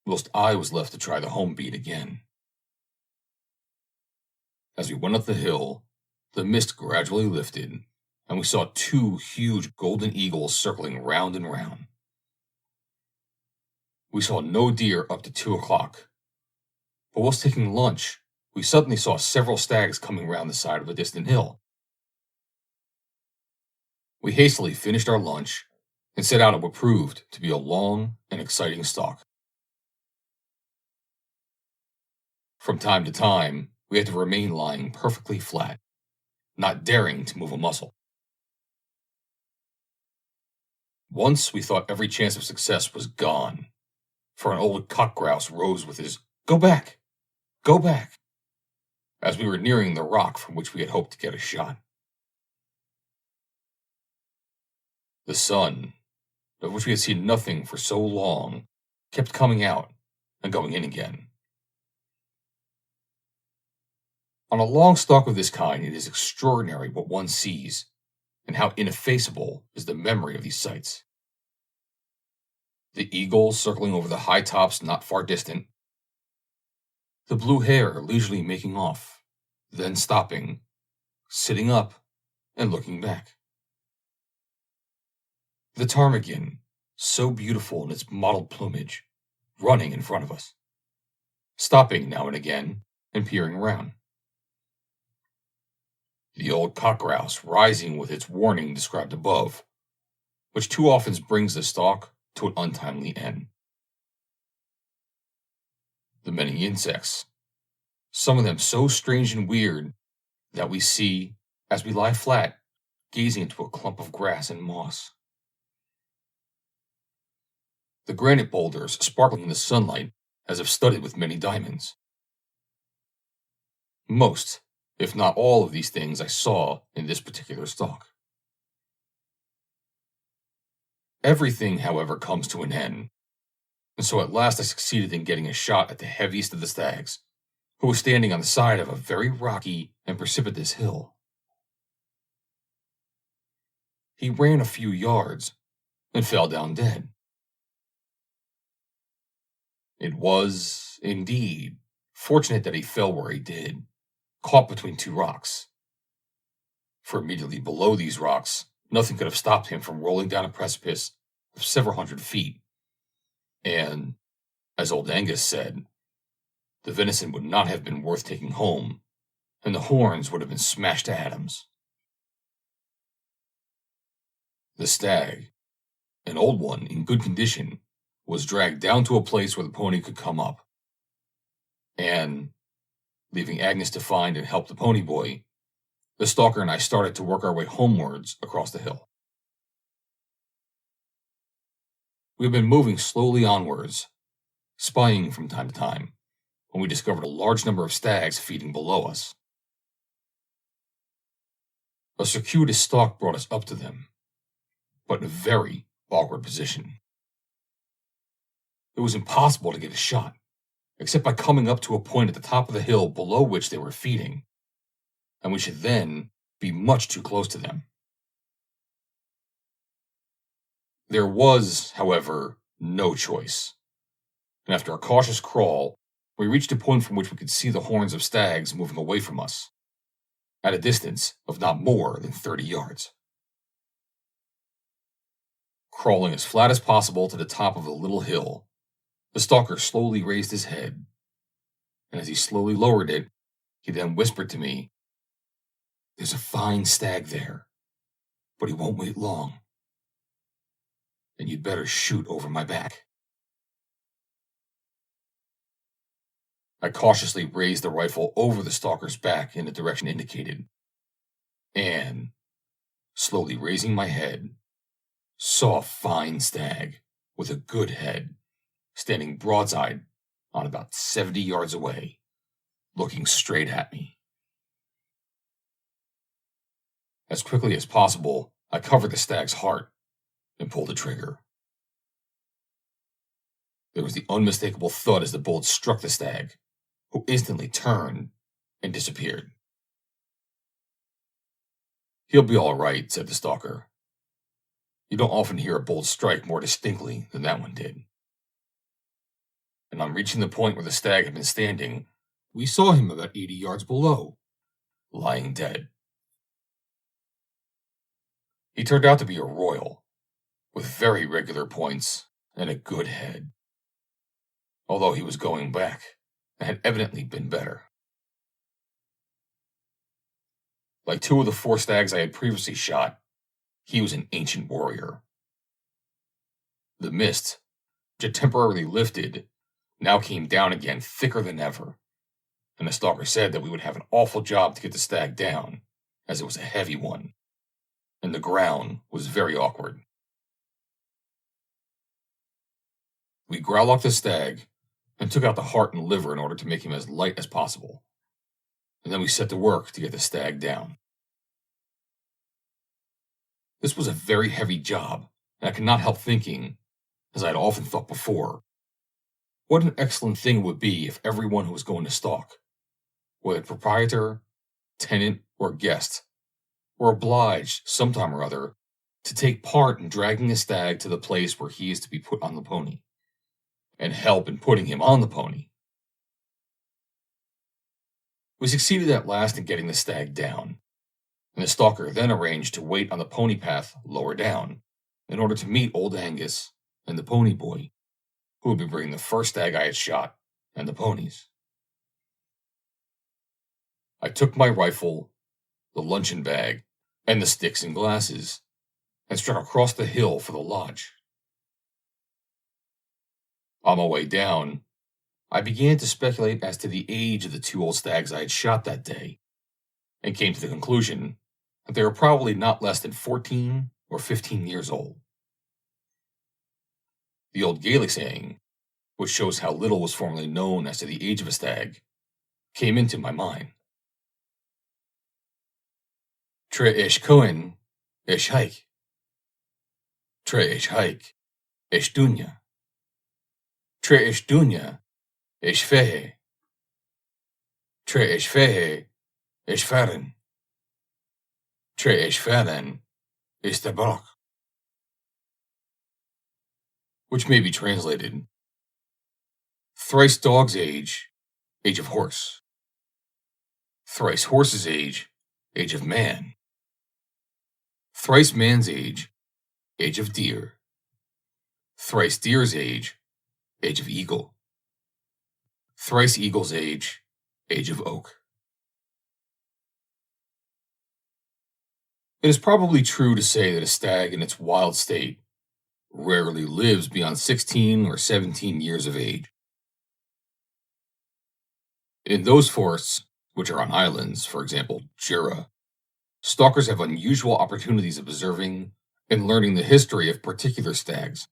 whilst I was left to try the home beat again. As we went up the hill, the mist gradually lifted, and we saw 2 huge golden eagles circling round and round. We saw no deer up to 2 o'clock, but whilst taking lunch, we suddenly saw several stags coming round the side of a distant hill. We hastily finished our lunch and set out on what proved to be a long and exciting stalk. From time to time, we had to remain lying perfectly flat, not daring to move a muscle. Once we thought every chance of success was gone, for an old cock grouse rose with his "Go back! Go back!" as we were nearing the rock from which we had hoped to get a shot. The sun, of which we had seen nothing for so long, kept coming out and going in again. On a long stalk of this kind, it is extraordinary what one sees, and how ineffaceable is the memory of these sights. The eagle circling over the high tops not far distant, the blue hare leisurely making off, then stopping, sitting up, and looking back. The ptarmigan, so beautiful in its mottled plumage, running in front of us, stopping now and again and peering round. The old cock grouse rising with its warning described above, which too often brings the stalk to an untimely end. The many insects, some of them so strange and weird that we see as we lie flat, gazing into a clump of grass and moss. The granite boulders sparkling in the sunlight as if studded with many diamonds. Most, if not all, of these things I saw in this particular stalk. Everything, however, comes to an end, and so at last I succeeded in getting a shot at the heaviest of the stags, who was standing on the side of a very rocky and precipitous hill. He ran a few yards and fell down dead. It was, indeed, fortunate that he fell where he did, caught between two rocks. For immediately below these rocks, nothing could have stopped him from rolling down a precipice of several hundred feet. And, as old Angus said, the venison would not have been worth taking home, and the horns would have been smashed to atoms. The stag, an old one in good condition, was dragged down to a place where the pony could come up. And, leaving Agnes to find and help the pony boy, the stalker and I started to work our way homewards across the hill. We had been moving slowly onwards, spying from time to time, when we discovered a large number of stags feeding below us. A circuitous stalk brought us up to them, but in a very awkward position. It was impossible to get a shot, except by coming up to a point at the top of the hill below which they were feeding, and we should then be much too close to them. There was, however, no choice, and after a cautious crawl, we reached a point from which we could see the horns of stags moving away from us, at a distance of not more than 30 yards. Crawling as flat as possible to the top of the little hill, the stalker slowly raised his head, and as he slowly lowered it, he then whispered to me, "There's a fine stag there, but he won't wait long, and you'd better shoot over my back." I cautiously raised the rifle over the stalker's back in the direction indicated, and, slowly raising my head, saw a fine stag with a good head standing broadside on about 70 yards away, looking straight at me. As quickly as possible, I covered the stag's heart and pulled the trigger. There was the unmistakable thud as the bullet struck the stag, who instantly turned and disappeared. "He'll be all right," said the stalker. "You don't often hear a bolt strike more distinctly than that one did." And on reaching the point where the stag had been standing, we saw him about 80 yards below, lying dead. He turned out to be a royal, with very regular points and a good head, although he was going back and had evidently been better. Like two of the 4 stags I had previously shot, he was an ancient warrior. The mist, which had temporarily lifted, now came down again thicker than ever, and the stalker said that we would have an awful job to get the stag down, as it was a heavy one, and the ground was very awkward. We growlocked the stag and took out the heart and liver in order to make him as light as possible, and then we set to work to get the stag down. This was a very heavy job, and I could not help thinking, as I had often thought before, what an excellent thing it would be if everyone who was going to stalk, whether proprietor, tenant, or guest, were obliged, sometime or other, to take part in dragging a stag to the place where he is to be put on the pony, and help in putting him on the pony. We succeeded at last in getting the stag down, and the stalker then arranged to wait on the pony path lower down, in order to meet old Angus and the pony boy, who would be bringing the first stag I had shot and the ponies. I took my rifle, the luncheon bag, and the sticks and glasses, and struck across the hill for the lodge. On my way down, I began to speculate as to the age of the 2 old stags I had shot that day, and came to the conclusion that they were probably not less than 14 or 15 years old. The old Gaelic saying, which shows how little was formerly known as to the age of a stag, came into my mind. Tre ish coin, ish hike. Tre ish hike, ish dunya. Tre ish dunya, ish fehe. Tre ish fehe, ish faren. Tre ish faren, ish tabrak. Which may be translated, thrice dog's age, age of horse. Thrice horse's age, age of man. Thrice man's age of deer. Thrice deer's age of eagle. Thrice eagle's age of oak. It is probably true to say that a stag in its wild state rarely lives beyond 16 or 17 years of age. In those forests, which are on islands, for example, Jura, stalkers have unusual opportunities of observing and learning the history of particular stags.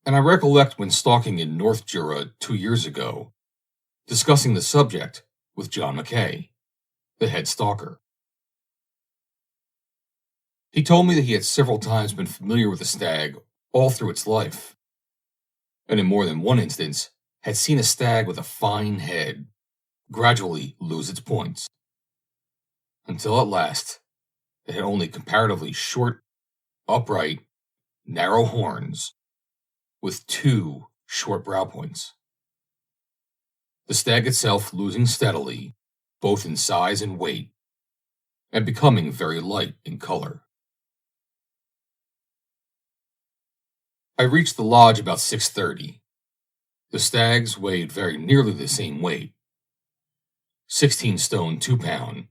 And I recollect when stalking in North Jura 2 years ago, discussing the subject with John McKay, the head stalker. He told me that he had several times been familiar with the stag all through its life, and in more than one instance had seen a stag with a fine head gradually lose its points, until at last it had only comparatively short, upright, narrow horns with 2 short brow points. The stag itself losing steadily, both in size and weight, and becoming very light in color. I reached the lodge about 6:30. The stags weighed very nearly the same weight, 16 stone 2 pound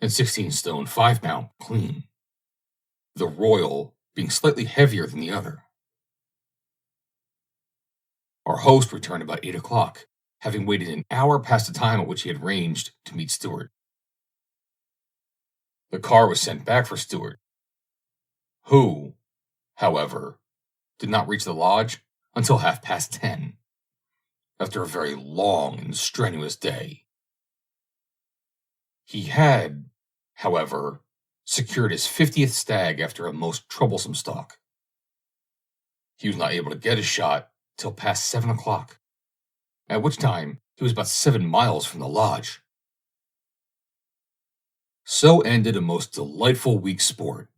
and 16 stone 5 pound clean, the royal being slightly heavier than the other. Our host returned about 8 o'clock, having waited an hour past the time at which he had arranged to meet Stewart. The car was sent back for Stewart, who, however, did not reach the lodge until 10:30, after a very long and strenuous day. He had, however, secured his 50th stag after a most troublesome stalk. He was not able to get a shot till past 7 o'clock, at which time he was about 7 miles from the lodge. So ended a most delightful week's sport,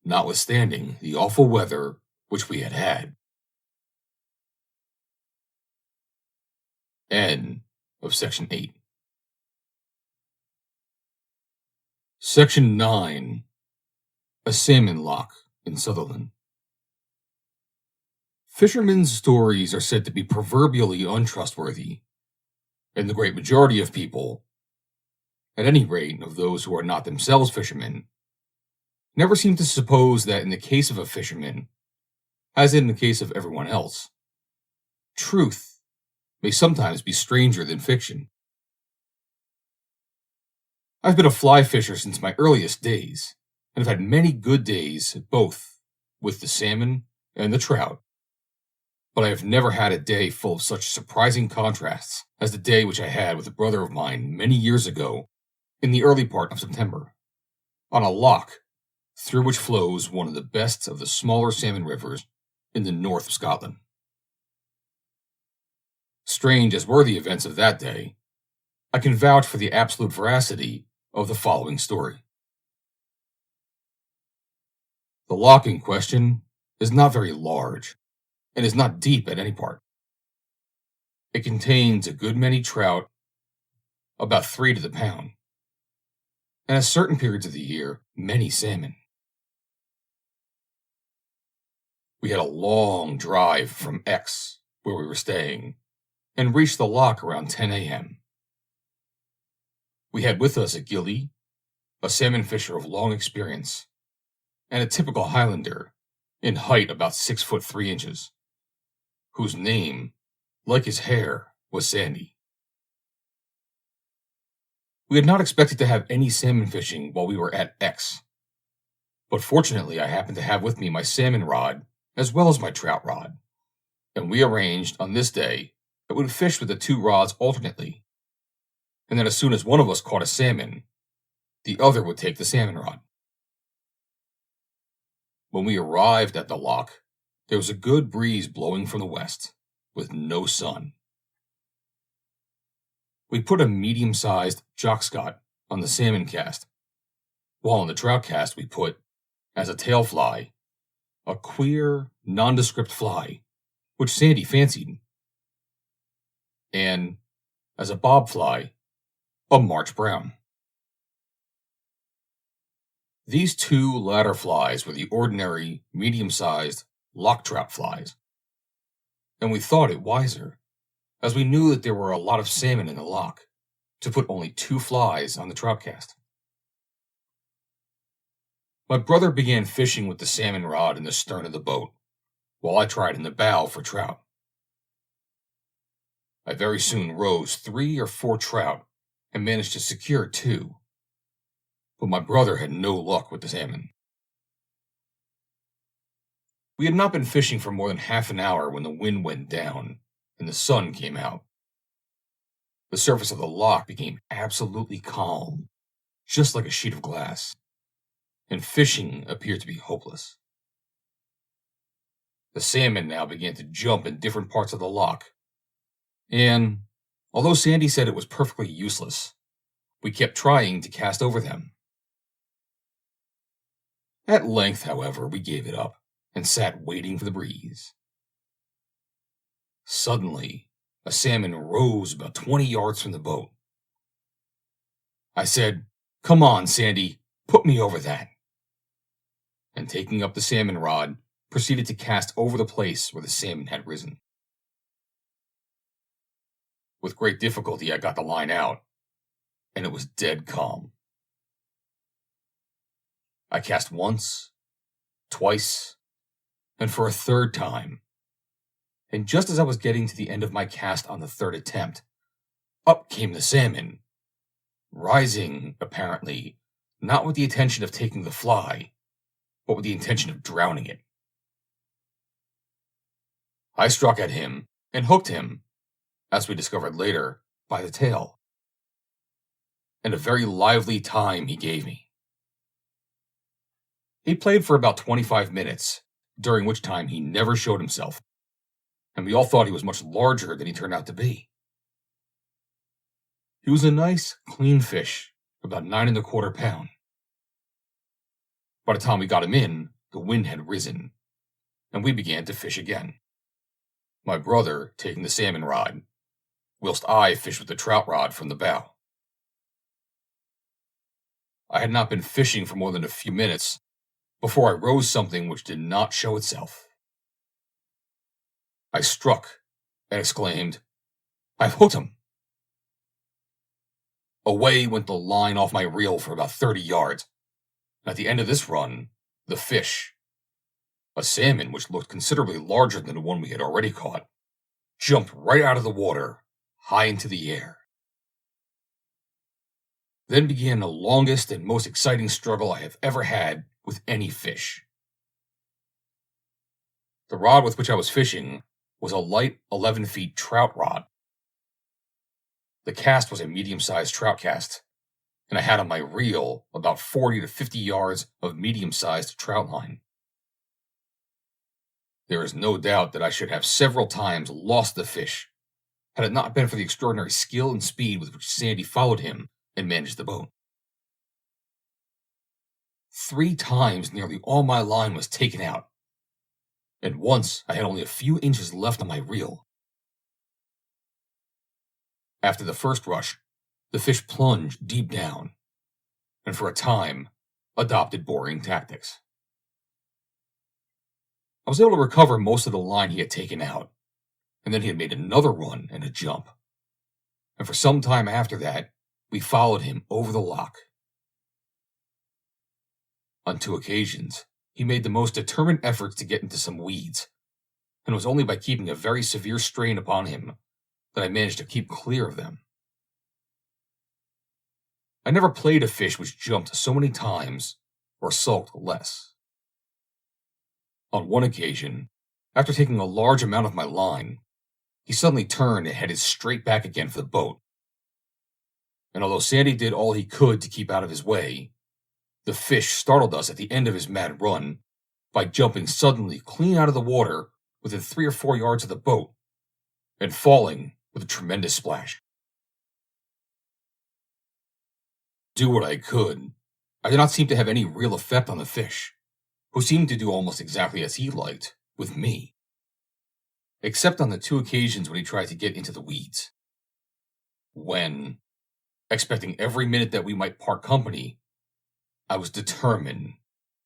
notwithstanding the awful weather which we had had. End of Section 8. Section 9. A Salmon Lock in Sutherland. Fishermen's stories are said to be proverbially untrustworthy, and the great majority of people, at any rate of those who are not themselves fishermen, never seem to suppose that in the case of a fisherman, as in the case of everyone else, truth may sometimes be stranger than fiction. I've been a fly fisher since my earliest days, and have had many good days both with the salmon and the trout, but I have never had a day full of such surprising contrasts as the day which I had with a brother of mine many years ago in the early part of September, on a loch through which flows one of the best of the smaller salmon rivers in the north of Scotland. Strange as were the events of that day, I can vouch for the absolute veracity of the following story. The loch in question is not very large, and is not deep at any part. It contains a good many trout, about 3 to the pound, and at certain periods of the year, many salmon. We had a long drive from X, where we were staying, and reached the loch around 10 a.m. We had with us a ghillie, a salmon fisher of long experience, and a typical Highlander, in height about 6 foot 3 inches, whose name, like his hair, was Sandy. We had not expected to have any salmon fishing while we were at X, but fortunately I happened to have with me my salmon rod as well as my trout rod, and we arranged on this day that we would fish with the 2 rods alternately, and that as soon as one of us caught a salmon, the other would take the salmon rod. When we arrived at the loch, there was a good breeze blowing from the west, with no sun. We put a medium-sized jock scot on the salmon cast, while on the trout cast we put, as a tail fly, a queer, nondescript fly, which Sandy fancied, and, as a bob fly, a March brown. These two latter flies were the ordinary, medium-sized loch trout flies, and we thought it wiser, as we knew that there were a lot of salmon in the loch, to put only 2 flies on the trout cast. My brother began fishing with the salmon rod in the stern of the boat, while I tried in the bow for trout. I very soon rose 3 or 4 trout and managed to secure 2, but my brother had no luck with the salmon. We had not been fishing for more than half an hour when the wind went down and the sun came out. The surface of the loch became absolutely calm, just like a sheet of glass, and fishing appeared to be hopeless. The salmon now began to jump in different parts of the loch, and, although Sandy said it was perfectly useless, we kept trying to cast over them. At length, however, we gave it up and sat waiting for the breeze. Suddenly, a salmon rose about 20 yards from the boat. I said, "Come on, Sandy, put me over that," and taking up the salmon rod, proceeded to cast over the place where the salmon had risen. With great difficulty, I got the line out, and it was dead calm. I cast once, twice, and for a 3rd time, and just as I was getting to the end of my cast on the 3rd attempt, up came the salmon, rising, apparently, not with the intention of taking the fly, but with the intention of drowning it. I struck at him and hooked him, as we discovered later, by the tail, and a very lively time he gave me. He played for about 25 minutes, during which time he never showed himself, and we all thought he was much larger than he turned out to be. He was a nice, clean fish, about 9 1/4 pounds. By the time we got him in, the wind had risen, and we began to fish again, my brother taking the salmon rod, whilst I fished with the trout rod from the bow. I had not been fishing for more than a few minutes before I rose something which did not show itself. I struck and exclaimed, "I've hooked him!" Away went the line off my reel for about 30 yards. At the end of this run, the fish, a salmon which looked considerably larger than the one we had already caught, jumped right out of the water, high into the air. Then began the longest and most exciting struggle I have ever had with any fish. The rod with which I was fishing was a light 11-feet trout rod. The cast was a medium-sized trout cast, and I had on my reel about 40 to 50 yards of medium-sized trout line. There is no doubt that I should have several times lost the fish, had it not been for the extraordinary skill and speed with which Sandy followed him and managed the boat. 3 times nearly all my line was taken out, and once I had only a few inches left on my reel. After the first rush, the fish plunged deep down, and for a time adopted boring tactics. I was able to recover most of the line he had taken out, and then he had made another run and a jump, and for some time after that, we followed him over the loch. On 2 occasions, he made the most determined efforts to get into some weeds, and it was only by keeping a very severe strain upon him that I managed to keep clear of them. I never played a fish which jumped so many times or sulked less. On one occasion, after taking a large amount of my line, he suddenly turned and headed straight back again for the boat. And although Sandy did all he could to keep out of his way, the fish startled us at the end of his mad run by jumping suddenly clean out of the water within 3 or 4 yards of the boat, and falling with a tremendous splash. Do what I could, I did not seem to have any real effect on the fish, who seemed to do almost exactly as he liked with me, except on the 2 occasions when he tried to get into the weeds. When, expecting every minute that we might part company, I was determined,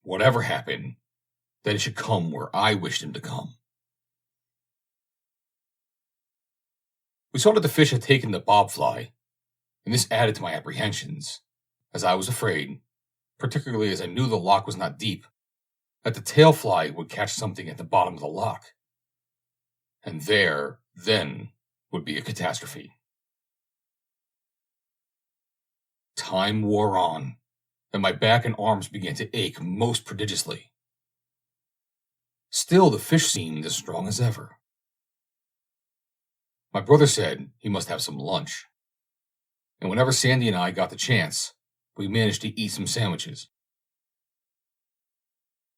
whatever happened, that it should come where I wished him to come. We saw that the fish had taken the bobfly, and this added to my apprehensions, as I was afraid, particularly as I knew the loch was not deep, that the tail fly would catch something at the bottom of the loch. And there, then, would be a catastrophe. Time wore on, and my back and arms began to ache most prodigiously. Still, the fish seemed as strong as ever. My brother said he must have some lunch, and whenever Sandy and I got the chance, we managed to eat some sandwiches.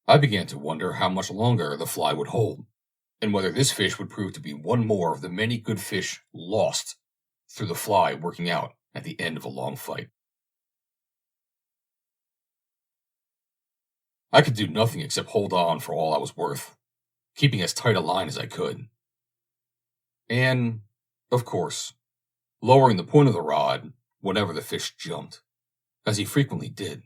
I began to wonder how much longer the fly would hold, and whether this fish would prove to be one more of the many good fish lost through the fly working out at the end of a long fight. I could do nothing except hold on for all I was worth, keeping as tight a line as I could. And, of course, lowering the point of the rod whenever the fish jumped, as he frequently did.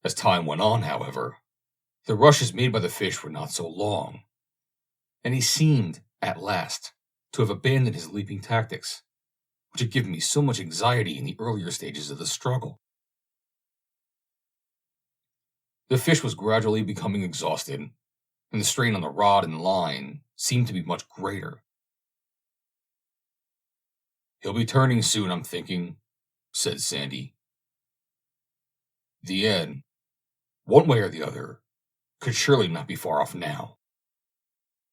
As time went on, however, the rushes made by the fish were not so long, and he seemed, at last, to have abandoned his leaping tactics, which had given me so much anxiety in the earlier stages of the struggle. The fish was gradually becoming exhausted, and the strain on the rod and line seemed to be much greater. "He'll be turning soon, I'm thinking," said Sandy. The end, one way or the other, could surely not be far off now,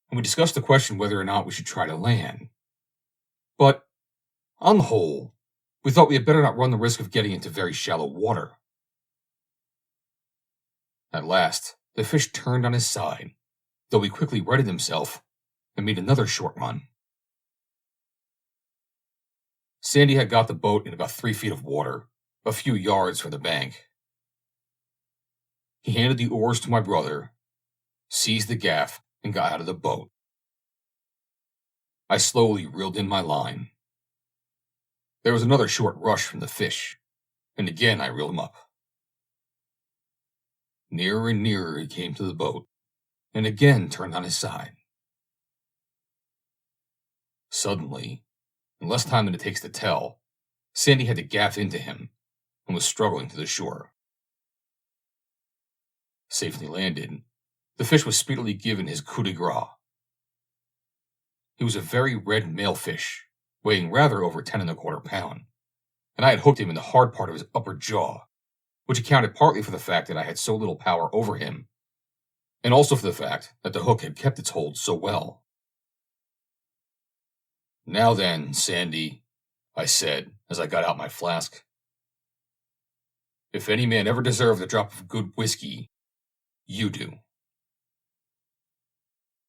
and we discussed the question whether or not we should try to land. But, on the whole, we thought we had better not run the risk of getting into very shallow water. At last, the fish turned on his side, though he quickly righted himself and made another short run. Sandy had got the boat in about 3 feet of water, a few yards from the bank. He handed the oars to my brother, seized the gaff, and got out of the boat. I slowly reeled in my line. There was another short rush from the fish, and again I reeled him up. Nearer and nearer he came to the boat, and again turned on his side. Suddenly, in less time than it takes to tell, Sandy had the gaff into him and was struggling to the shore. Safely landed, the fish was speedily given his coup de grace. He was a very red male fish, weighing rather over 10¼ pounds, and I had hooked him in the hard part of his upper jaw, which accounted partly for the fact that I had so little power over him, and also for the fact that the hook had kept its hold so well. "Now then, Sandy," I said as I got out my flask, "if any man ever deserved a drop of good whiskey, you do."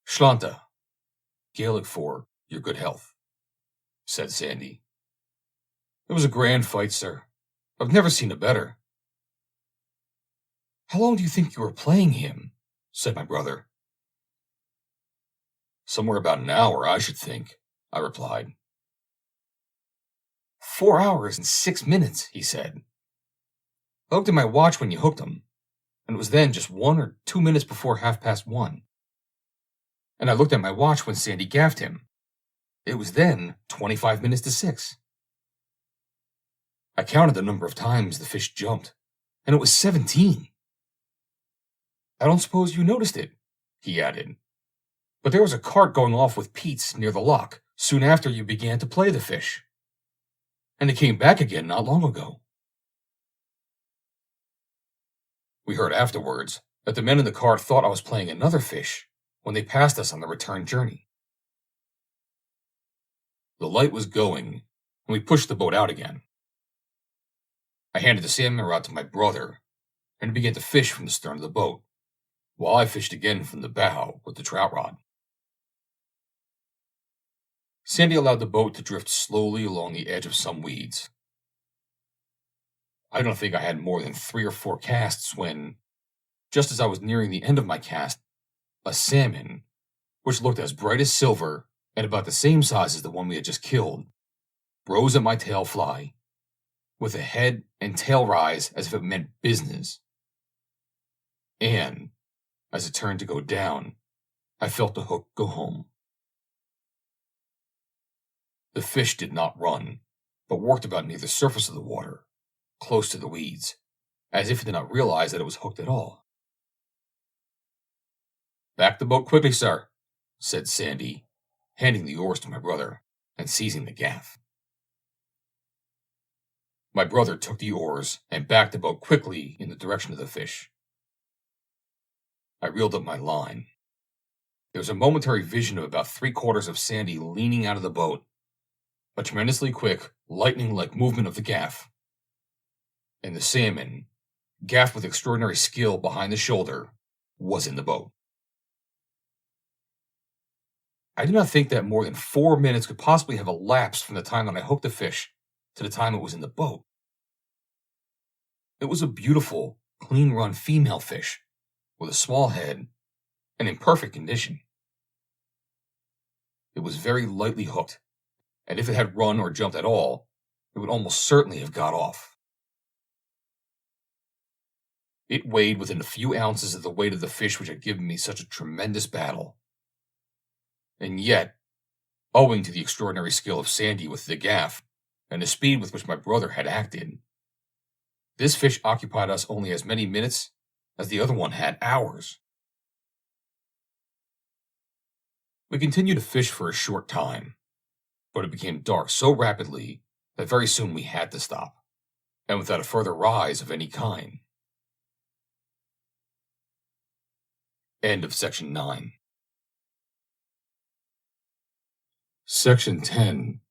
"Shlanta," Gaelic for your good health, said Sandy. "It was a grand fight, sir. I've never seen a better." "How long do you think you were playing him?" said my brother. "Somewhere about an hour, I should think," I replied. 4 hours and 6 minutes, he said. "I looked at my watch when you hooked him, and it was then just 1 or 2 minutes before 1:30. And I looked at my watch when Sandy gaffed him. It was then 25 minutes to 6. I counted the number of times the fish jumped, and it was 17. I don't suppose you noticed it," he added, "but there was a cart going off with peats near the loch soon after you began to play the fish. And it came back again not long ago." We heard afterwards that the men in the cart thought I was playing another fish when they passed us on the return journey. The light was going, and we pushed the boat out again. I handed the salmon rod to my brother, and he began to fish from the stern of the boat, while I fished again from the bow with the trout rod. Sandy allowed the boat to drift slowly along the edge of some weeds. I don't think I had more than 3 or 4 casts when, just as I was nearing the end of my cast, a salmon, which looked as bright as silver and about the same size as the one we had just killed, rose at my tail fly, with a head and tail rise as if it meant business. And, as it turned to go down, I felt the hook go home. The fish did not run, but worked about near the surface of the water, close to the weeds, as if it did not realize that it was hooked at all. "Back the boat quickly, sir," said Sandy, handing the oars to my brother and seizing the gaff. My brother took the oars and backed the boat quickly in the direction of the fish. I reeled up my line. There was a momentary vision of about 3/4 of Sandy leaning out of the boat, a tremendously quick, lightning-like movement of the gaff, and the salmon, gaffed with extraordinary skill behind the shoulder, was in the boat. I do not think that more than 4 minutes could possibly have elapsed from the time that I hooked the fish to the time it was in the boat. It was a beautiful, clean-run female fish, with a small head, and in perfect condition. It was very lightly hooked, and if it had run or jumped at all, it would almost certainly have got off. It weighed within a few ounces of the weight of the fish which had given me such a tremendous battle. And yet, owing to the extraordinary skill of Sandy with the gaff, and the speed with which my brother had acted, this fish occupied us only as many minutes as the other one had hours. We continued to fish for a short time, but it became dark so rapidly that very soon we had to stop, and without a further rise of any kind. End of Section 9. Section 10.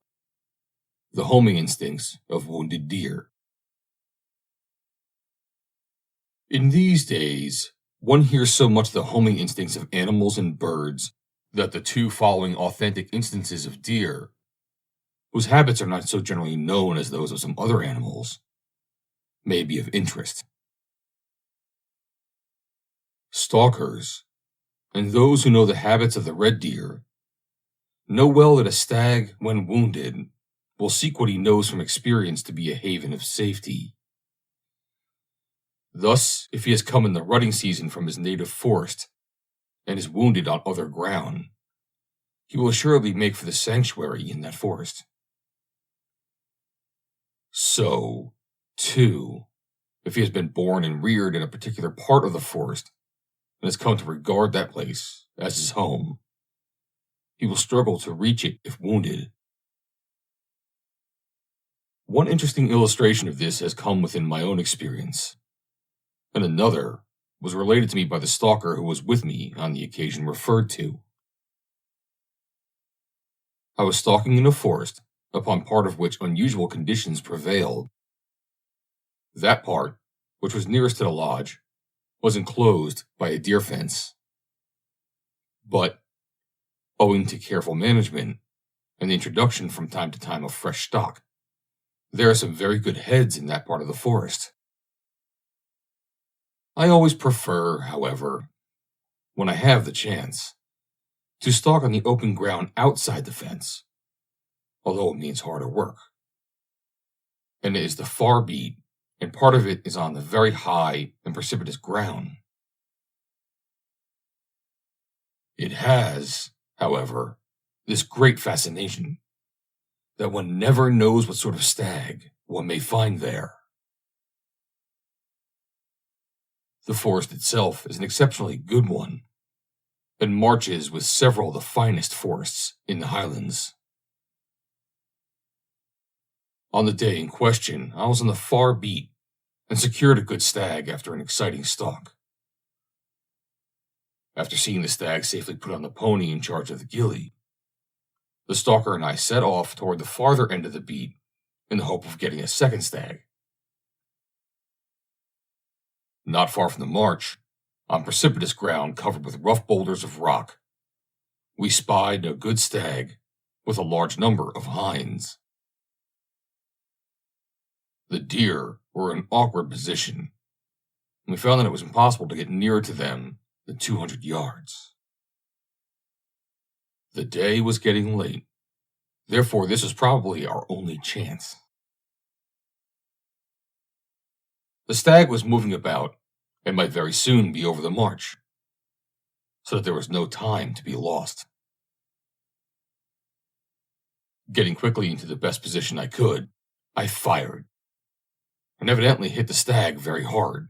The Homing Instincts of Wounded Deer. In these days, one hears so much of the homing instincts of animals and birds that the 2 following authentic instances of deer, whose habits are not so generally known as those of some other animals, may be of interest. Stalkers, and those who know the habits of the red deer, know well that a stag, when wounded, will seek what he knows from experience to be a haven of safety. Thus, if he has come in the rutting season from his native forest, and is wounded on other ground, he will assuredly make for the sanctuary in that forest. So, too, if he has been born and reared in a particular part of the forest, and has come to regard that place as his home, he will struggle to reach it if wounded. One interesting illustration of this has come within my own experience, and another was related to me by the stalker who was with me on the occasion referred to. I was stalking in a forest, upon part of which unusual conditions prevailed. That part, which was nearest to the lodge, was enclosed by a deer fence. But, owing to careful management, and the introduction from time to time of fresh stock, there are some very good heads in that part of the forest. I always prefer, however, when I have the chance, to stalk on the open ground outside the fence, although it means harder work. And it is the far beat, and part of it is on the very high and precipitous ground. It has, however, this great fascination, that one never knows what sort of stag one may find there. The forest itself is an exceptionally good one, and marches with several of the finest forests in the Highlands. On the day in question, I was on the far beat and secured a good stag after an exciting stalk. After seeing the stag safely put on the pony in charge of the ghillie, the stalker and I set off toward the farther end of the beat in the hope of getting a second stag. Not far from the march, on precipitous ground covered with rough boulders of rock, we spied a good stag with a large number of hinds. The deer were in an awkward position, and we found that it was impossible to get nearer to them than 200 yards. The day was getting late, therefore this was probably our only chance. The stag was moving about and might very soon be over the march, so that there was no time to be lost. Getting quickly into the best position I could, I fired, and evidently hit the stag very hard.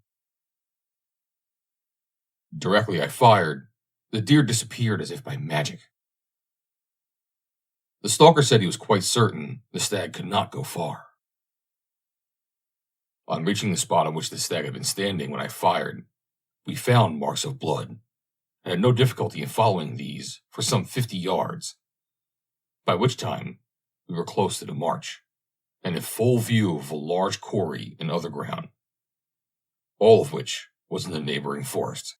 Directly I fired, the deer disappeared as if by magic. The stalker said he was quite certain the stag could not go far. On reaching the spot on which the stag had been standing when I fired, we found marks of blood, and had no difficulty in following these for some 50 yards, by which time we were close to the march, and in full view of a large quarry and other ground, all of which was in the neighboring forest.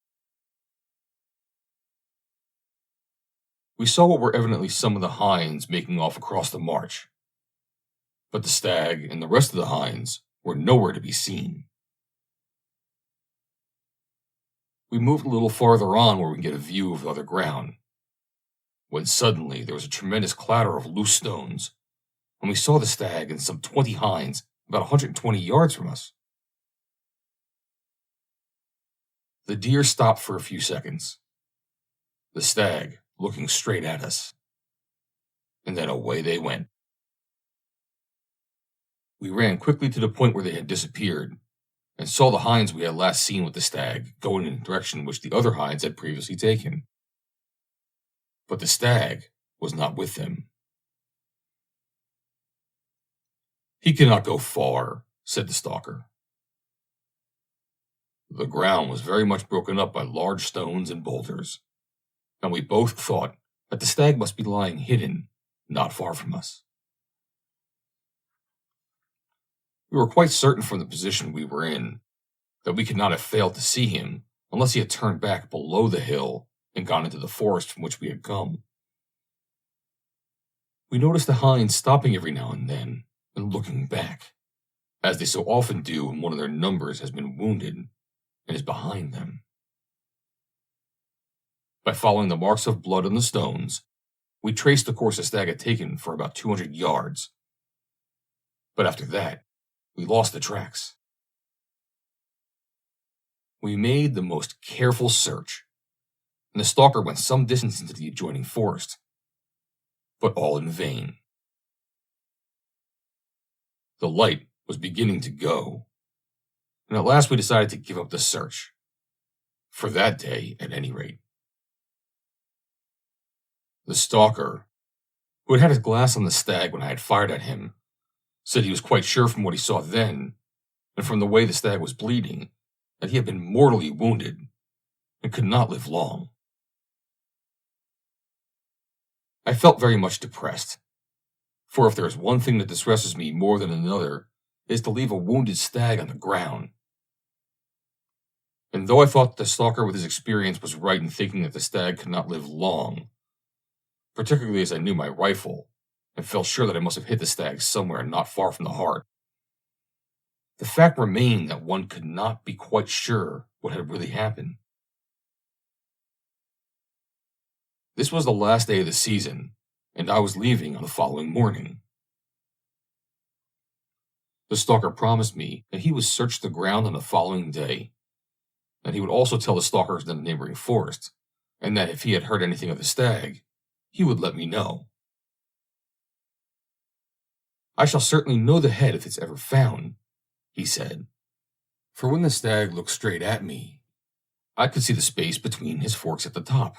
We saw what were evidently some of the hinds making off across the march, but the stag and the rest of the hinds were nowhere to be seen. We moved a little farther on where we could get a view of the other ground, when suddenly there was a tremendous clatter of loose stones, and we saw the stag and some 20 hinds about 120 yards from us. The deer stopped for a few seconds, the stag looking straight at us, and then away they went. We ran quickly to the point where they had disappeared, and saw the hinds we had last seen with the stag going in the direction which the other hinds had previously taken. But the stag was not with them. "He cannot go far," said the stalker. The ground was very much broken up by large stones and boulders, and we both thought that the stag must be lying hidden not far from us. We were quite certain from the position we were in that we could not have failed to see him unless he had turned back below the hill and gone into the forest from which we had come. We noticed the hinds stopping every now and then and looking back, as they so often do when one of their numbers has been wounded and is behind them. By following the marks of blood on the stones, we traced the course the stag had taken for about 200 yards. But after that, we lost the tracks. We made the most careful search, and the stalker went some distance into the adjoining forest, but all in vain. The light was beginning to go, and at last we decided to give up the search, for that day at any rate. The stalker, who had had his glass on the stag when I had fired at him, said he was quite sure from what he saw then, and from the way the stag was bleeding, that he had been mortally wounded and could not live long. I felt very much depressed, for if there is one thing that distresses me more than another, it is to leave a wounded stag on the ground. And though I thought the stalker with his experience was right in thinking that the stag could not live long, particularly as I knew my rifle, and felt sure that I must have hit the stag somewhere not far from the heart, the fact remained that one could not be quite sure what had really happened. This was the last day of the season, and I was leaving on the following morning. The stalker promised me that he would search the ground on the following day, that he would also tell the stalkers in the neighboring forest, and that if he had heard anything of the stag, he would let me know. "I shall certainly know the head if it's ever found," he said, for when the stag looked straight at me, I could see the space between his forks at the top.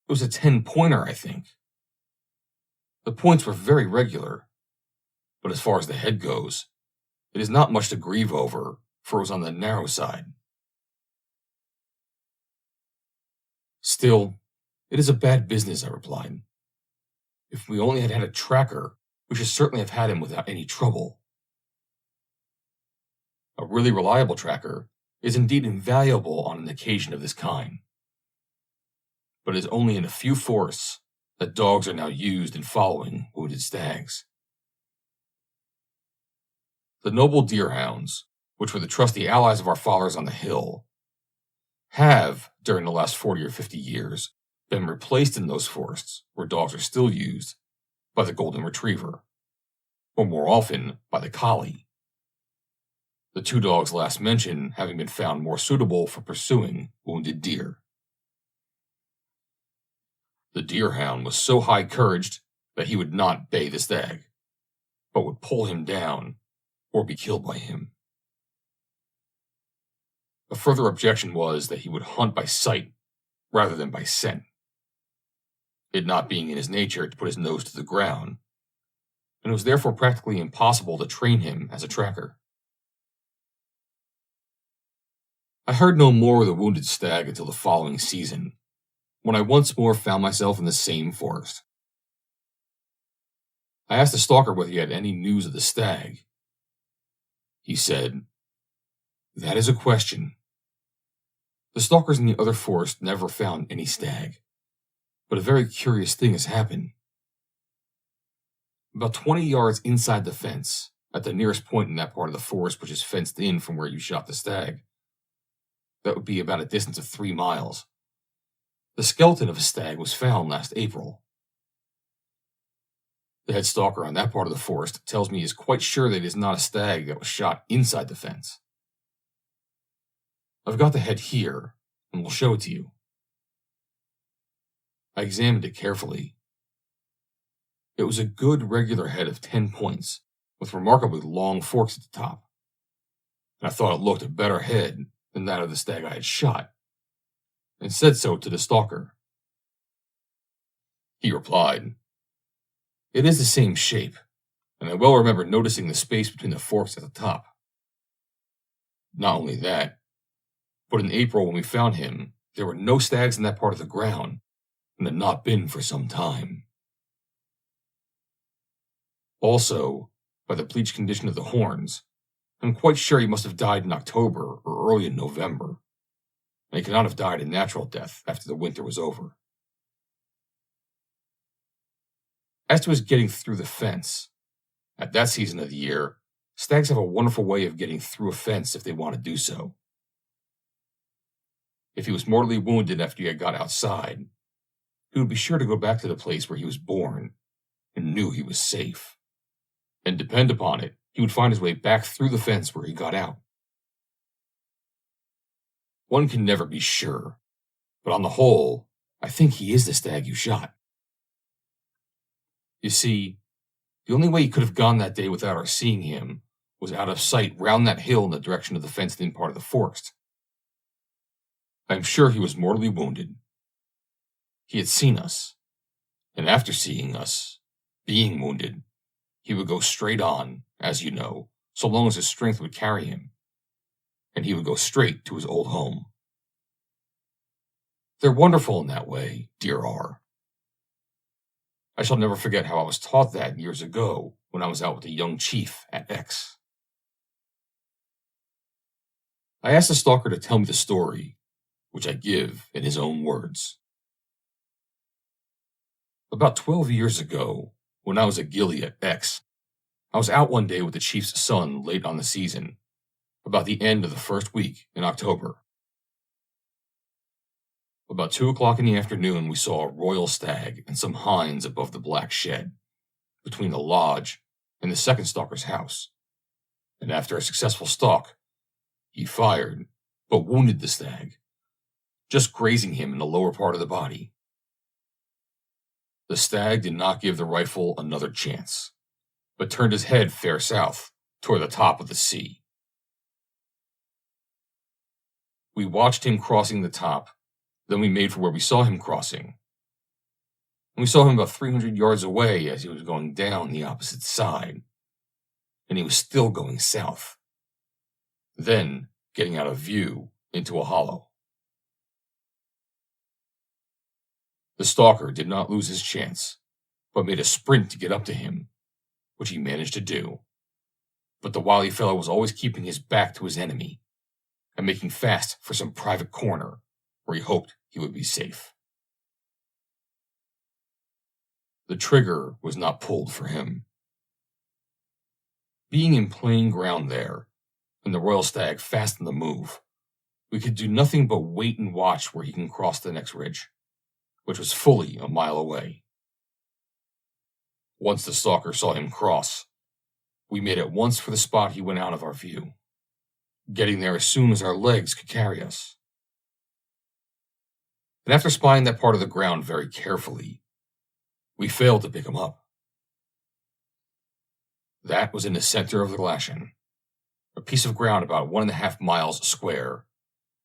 It was a 10-pointer, I think. The points were very regular, but as far as the head goes, it is not much to grieve over, for it was on the narrow side. "Still, it is a bad business," I replied. "If we only had had a tracker, we should certainly have had him without any trouble." A really reliable tracker is indeed invaluable on an occasion of this kind, but it is only in a few forests that dogs are now used in following wounded stags. The noble deerhounds, which were the trusty allies of our fathers on the hill, have, during the last 40 or 50 years, been replaced in those forests where dogs are still used by the golden retriever, or more often by the collie. The two dogs last mentioned having been found more suitable for pursuing wounded deer. The deerhound was so high-couraged that he would not bay the stag, but would pull him down or be killed by him. A further objection was that he would hunt by sight rather than by scent, it not being in his nature to put his nose to the ground, and it was therefore practically impossible to train him as a tracker. I heard no more of the wounded stag until the following season, when I once more found myself in the same forest. I asked the stalker whether he had any news of the stag. He said, "That is a question. The stalkers in the other forest never found any stag, but a very curious thing has happened. About 20 yards inside the fence, at the nearest point in that part of the forest which is fenced in from where you shot the stag, that would be about a distance of 3 miles, the skeleton of a stag was found last April. The head stalker on that part of the forest tells me he is quite sure that it is not a stag that was shot inside the fence. I've got the head here, and will show it to you." I examined it carefully. It was a good regular head of 10 points, with remarkably long forks at the top, and I thought it looked a better head than that of the stag I had shot, and said so to the stalker. He replied, "It is the same shape, and I well remember noticing the space between the forks at the top. Not only that, but in April when we found him, there were no stags in that part of the ground, and had not been for some time. Also, by the bleached condition of the horns, I'm quite sure he must have died in October or early in November, and he could not have died a natural death after the winter was over. As to his getting through the fence, at that season of the year, stags have a wonderful way of getting through a fence if they want to do so. If he was mortally wounded after he had got outside, he would be sure to go back to the place where he was born and knew he was safe. And depend upon it, he would find his way back through the fence where he got out. One can never be sure, but on the whole, I think he is the stag you shot. You see, the only way he could have gone that day without our seeing him was out of sight round that hill in the direction of the fenced-in part of the forest. I am sure he was mortally wounded. He had seen us, and after seeing us, being wounded, he would go straight on, as you know, so long as his strength would carry him, and he would go straight to his old home. They're wonderful in that way, deer are. I shall never forget how I was taught that years ago when I was out with a young chief at X. I asked the stalker to tell me the story, which I give in his own words. About 12 years ago, when I was a ghillie at X, I was out one day with the chief's son late on the season, about the end of the first week in October. About 2 o'clock in the afternoon, we saw a royal stag and some hinds above the black shed, between the lodge and the second stalker's house, and after a successful stalk, he fired, but wounded the stag, just grazing him in the lower part of the body. The stag did not give the rifle another chance, but turned his head fair south, toward the top of the sea. We watched him crossing the top, then we made for where we saw him crossing. And we saw him about 300 yards away as he was going down the opposite side, and he was still going south, then getting out of view into a hollow. The stalker did not lose his chance, but made a sprint to get up to him, which he managed to do. But the wily fellow was always keeping his back to his enemy, and making fast for some private corner where he hoped he would be safe. The trigger was not pulled for him. Being in plain ground there, and the royal stag fast on the move, we could do nothing but wait and watch where he can cross the next ridge, which was fully a mile away. Once the stalker saw him cross, we made at once for the spot he went out of our view, getting there as soon as our legs could carry us. And after spying that part of the ground very carefully, we failed to pick him up. That was in the center of the glacier, a piece of ground about 1.5 miles square,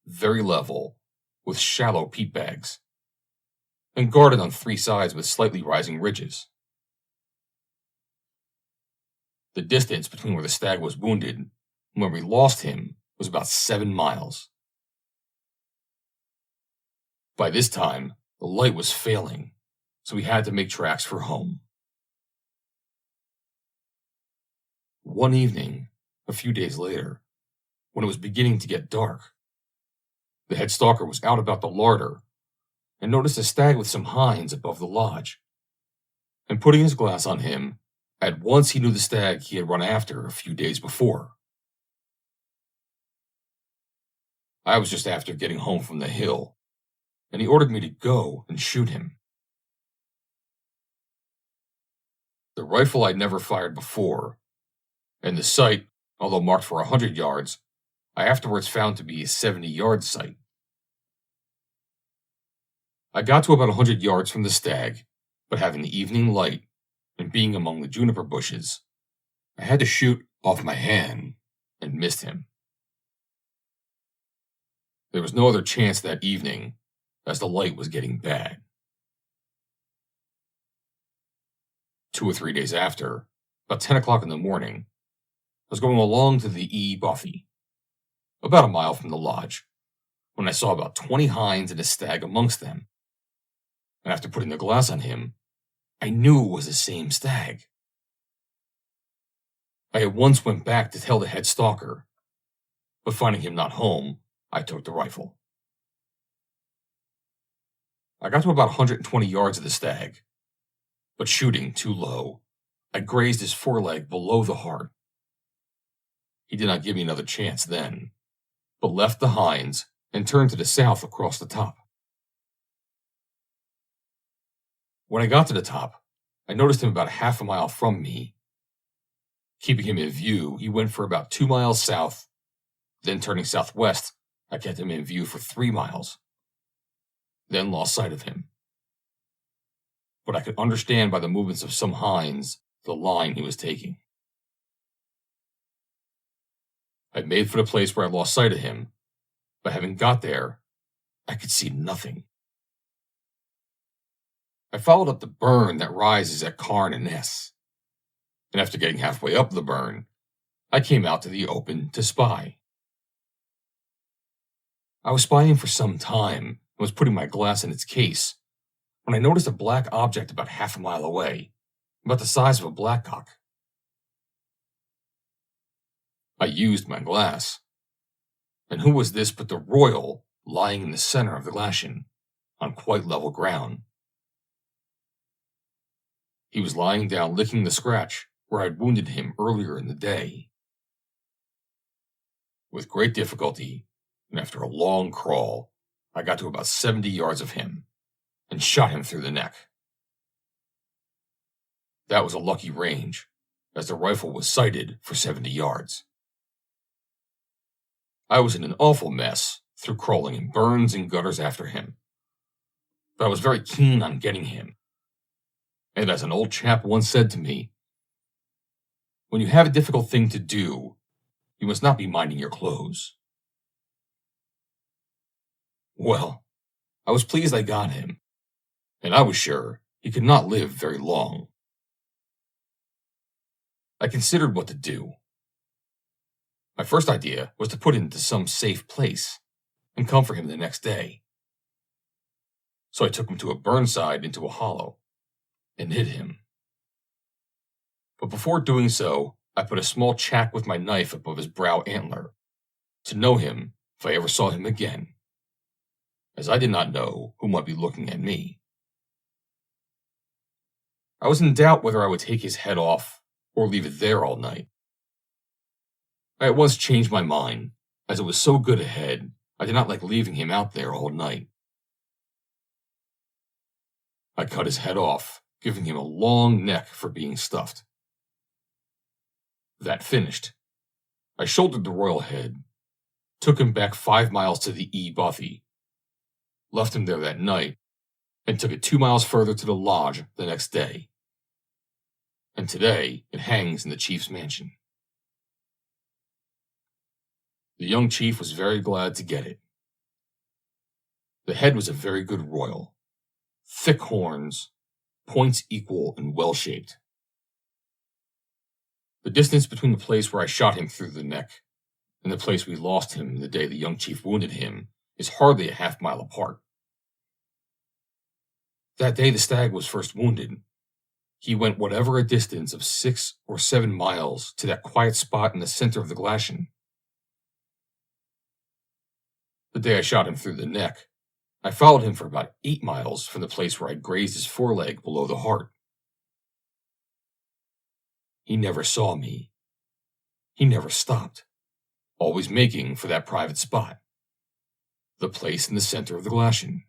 very level, with shallow peat bags, and guarded on 3 sides with slightly rising ridges. The distance between where the stag was wounded and where we lost him was about 7 miles. By this time, the light was failing, so we had to make tracks for home. One evening, a few days later, when it was beginning to get dark, the head stalker was out about the larder and noticed a stag with some hinds above the lodge. And putting his glass on him, at once he knew the stag he had run after a few days before. I was just after getting home from the hill, and he ordered me to go and shoot him. The rifle I'd never fired before, and the sight, although marked for 100 yards, I afterwards found to be a 70-yard sight. I got to about 100 yards from the stag, but having the evening light and being among the juniper bushes, I had to shoot off my hand and missed him. There was no other chance that evening, as the light was getting bad. 2 or 3 days after, about 10 o'clock in the morning, I was going along to the Buffy, about a mile from the lodge, when I saw about 20 hinds and a stag amongst them. And after putting the glass on him, I knew it was the same stag. I at once went back to tell the head stalker, but finding him not home, I took the rifle. I got to about 120 yards of the stag, but shooting too low, I grazed his foreleg below the heart. He did not give me another chance then, but left the hinds and turned to the south across the top. When I got to the top, I noticed him about 1/2 mile from me. Keeping him in view, he went for about 2 miles south. Then turning southwest, I kept him in view for 3 miles. Then lost sight of him. But I could understand by the movements of some hinds the line he was taking. I made for the place where I lost sight of him, but having got there, I could see nothing. I followed up the burn that rises at Carn and Ness, and after getting halfway up the burn, I came out to the open to spy. I was spying for some time and was putting my glass in its case when I noticed a black object about 1/2 mile away, about the size of a blackcock. I used my glass, and who was this but the royal lying in the center of the glacier, on quite level ground. He was lying down licking the scratch where I'd wounded him earlier in the day. With great difficulty, and after a long crawl, I got to about 70 yards of him, and shot him through the neck. That was a lucky range, as the rifle was sighted for 70 yards. I was in an awful mess through crawling in burns and gutters after him, but I was very keen on getting him. And as an old chap once said to me, when you have a difficult thing to do, you must not be minding your clothes. Well, I was pleased I got him, and I was sure he could not live very long. I considered what to do. My first idea was to put him into some safe place and come for him the next day. So I took him to a burnside into a hollow and hid him. But before doing so, I put a small chack with my knife above his brow antler to know him if I ever saw him again, as I did not know who might be looking at me. I was in doubt whether I would take his head off or leave it there all night. I at once changed my mind, as it was so good a head, I did not like leaving him out there all night. I cut his head off, giving him a long neck for being stuffed. That finished, I shouldered the royal head, took him back 5 miles to the Bothy, left him there that night, and took it 2 miles further to the lodge the next day. And today it hangs in the chief's mansion. The young chief was very glad to get it. The head was a very good royal, thick horns, points equal and well-shaped. The distance between the place where I shot him through the neck and the place we lost him the day the young chief wounded him is hardly a half-mile apart. That day the stag was first wounded, he went whatever a distance of 6 or 7 miles to that quiet spot in the center of the glacier. The day I shot him through the neck, I followed him for about 8 miles from the place where I grazed his foreleg below the heart. He never saw me. He never stopped, always making for that private spot, the place in the center of the glacier.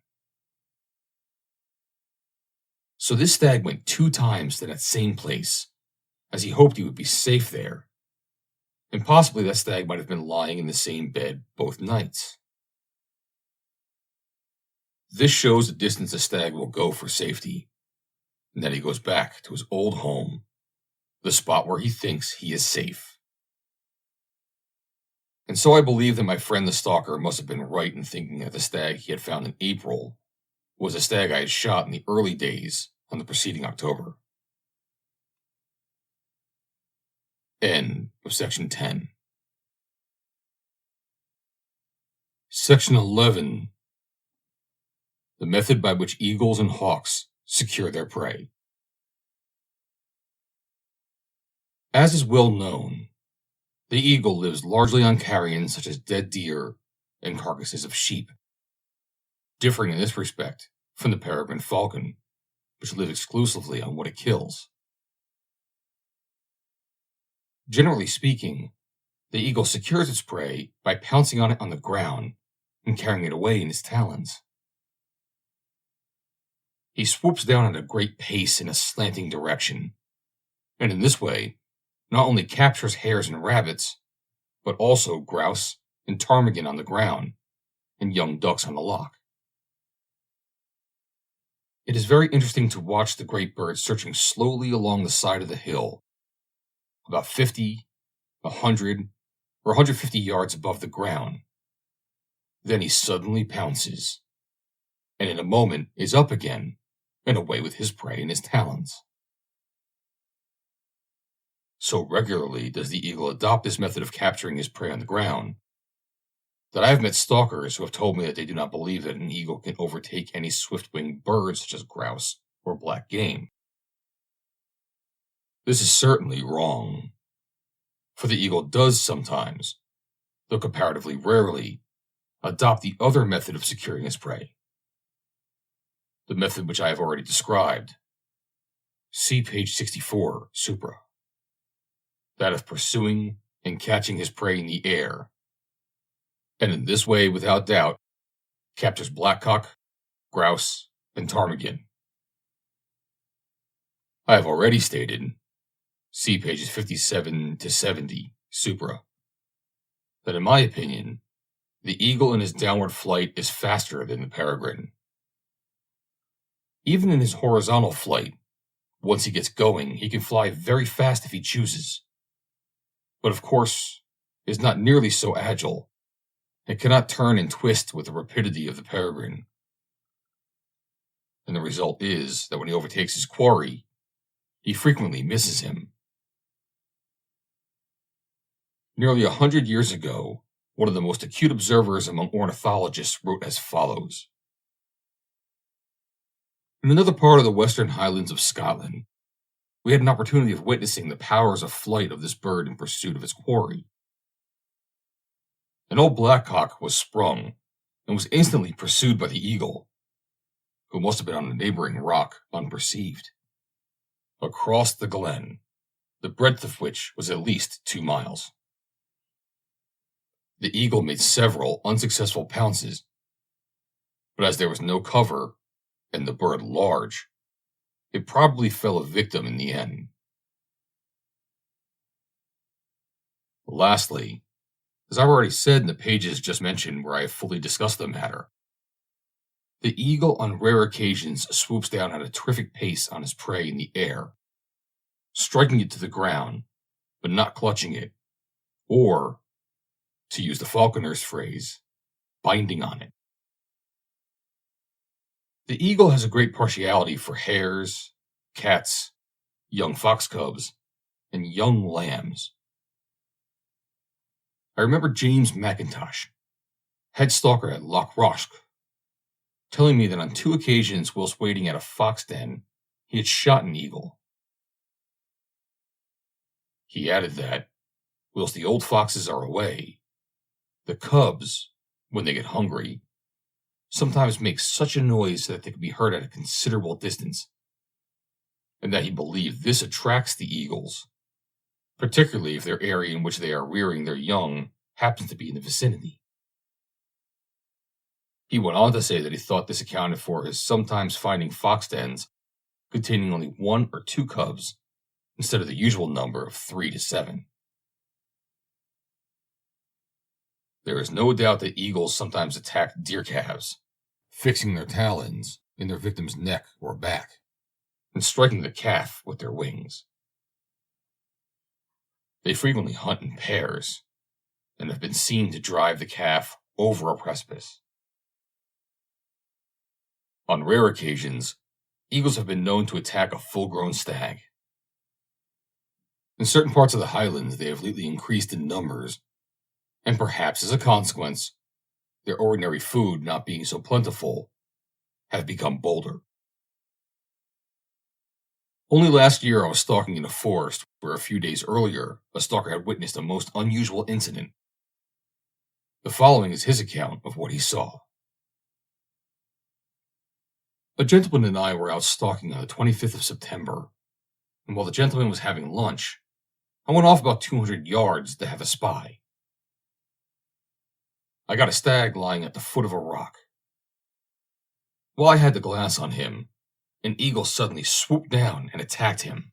So this stag went 2 times to that same place, as he hoped he would be safe there, and possibly that stag might have been lying in the same bed both nights. This shows the distance a stag will go for safety, and that he goes back to his old home, the spot where he thinks he is safe. And so I believe that my friend the stalker must have been right in thinking that the stag he had found in April was a stag I had shot in the early days on the preceding October. End of Section 10. Section 11. The method by which eagles and hawks secure their prey. As is well known, the eagle lives largely on carrion such as dead deer and carcasses of sheep, differing in this respect from the Peregrine Falcon, which lives exclusively on what it kills. Generally speaking, the eagle secures its prey by pouncing on it on the ground and carrying it away in his talons. He swoops down at a great pace in a slanting direction, and in this way, not only captures hares and rabbits, but also grouse and ptarmigan on the ground, and young ducks on the loch. It is very interesting to watch the great bird searching slowly along the side of the hill, about 50, 100, or 150 yards above the ground. Then he suddenly pounces, and in a moment is up again, and away with his prey in his talons. So regularly does the eagle adopt this method of capturing his prey on the ground, that I have met stalkers who have told me that they do not believe that an eagle can overtake any swift-winged bird such as grouse or black game. This is certainly wrong, for the eagle does sometimes, though comparatively rarely, adopt the other method of securing his prey, the method which I have already described. See page 64, supra. That of pursuing and catching his prey in the air, and in this way, without doubt, captures blackcock, grouse, and ptarmigan. I have already stated, see pages 57 to 70, supra, that in my opinion, the eagle in his downward flight is faster than the peregrine. Even in his horizontal flight, once he gets going, he can fly very fast if he chooses. But of course, is not nearly so agile. It cannot turn and twist with the rapidity of the peregrine. And the result is that when he overtakes his quarry, he frequently misses him. Nearly 100 years ago, one of the most acute observers among ornithologists wrote as follows. In another part of the western highlands of Scotland, we had an opportunity of witnessing the powers of flight of this bird in pursuit of its quarry. An old blackcock was sprung and was instantly pursued by the eagle, who must have been on a neighboring rock unperceived. across the glen, the breadth of which was at least 2 miles. The eagle made several unsuccessful pounces, but as there was no cover and the bird large, it probably fell a victim in the end. Lastly, as I've already said in the pages just mentioned where I have fully discussed the matter, the eagle on rare occasions swoops down at a terrific pace on his prey in the air, striking it to the ground, but not clutching it, or, to use the falconer's phrase, binding on it. The eagle has a great partiality for hares, cats, young fox cubs, and young lambs. I remember James McIntosh, head stalker at Loch Rosk, telling me that on 2 occasions whilst waiting at a fox den, he had shot an eagle. He added that, whilst the old foxes are away, the cubs, when they get hungry, sometimes make such a noise that they can be heard at a considerable distance, and that he believed this attracts the eagles, particularly if their area in which they are rearing their young happens to be in the vicinity. He went on to say that he thought this accounted for his sometimes finding fox dens containing only 1 or 2 cubs instead of the usual number of 3 to 7. There is no doubt that eagles sometimes attack deer calves, fixing their talons in their victim's neck or back, and striking the calf with their wings. They frequently hunt in pairs, and have been seen to drive the calf over a precipice. On rare occasions, eagles have been known to attack a full-grown stag. In certain parts of the highlands, they have lately increased in numbers, and perhaps as a consequence, their ordinary food not being so plentiful, have become bolder. Only last year I was stalking in a forest where a few days earlier a stalker had witnessed a most unusual incident. The following is his account of what he saw. A gentleman and I were out stalking on the 25th of September, and while the gentleman was having lunch, I went off about 200 yards to have a spy. I got a stag lying at the foot of a rock. While I had the glass on him, an eagle suddenly swooped down and attacked him.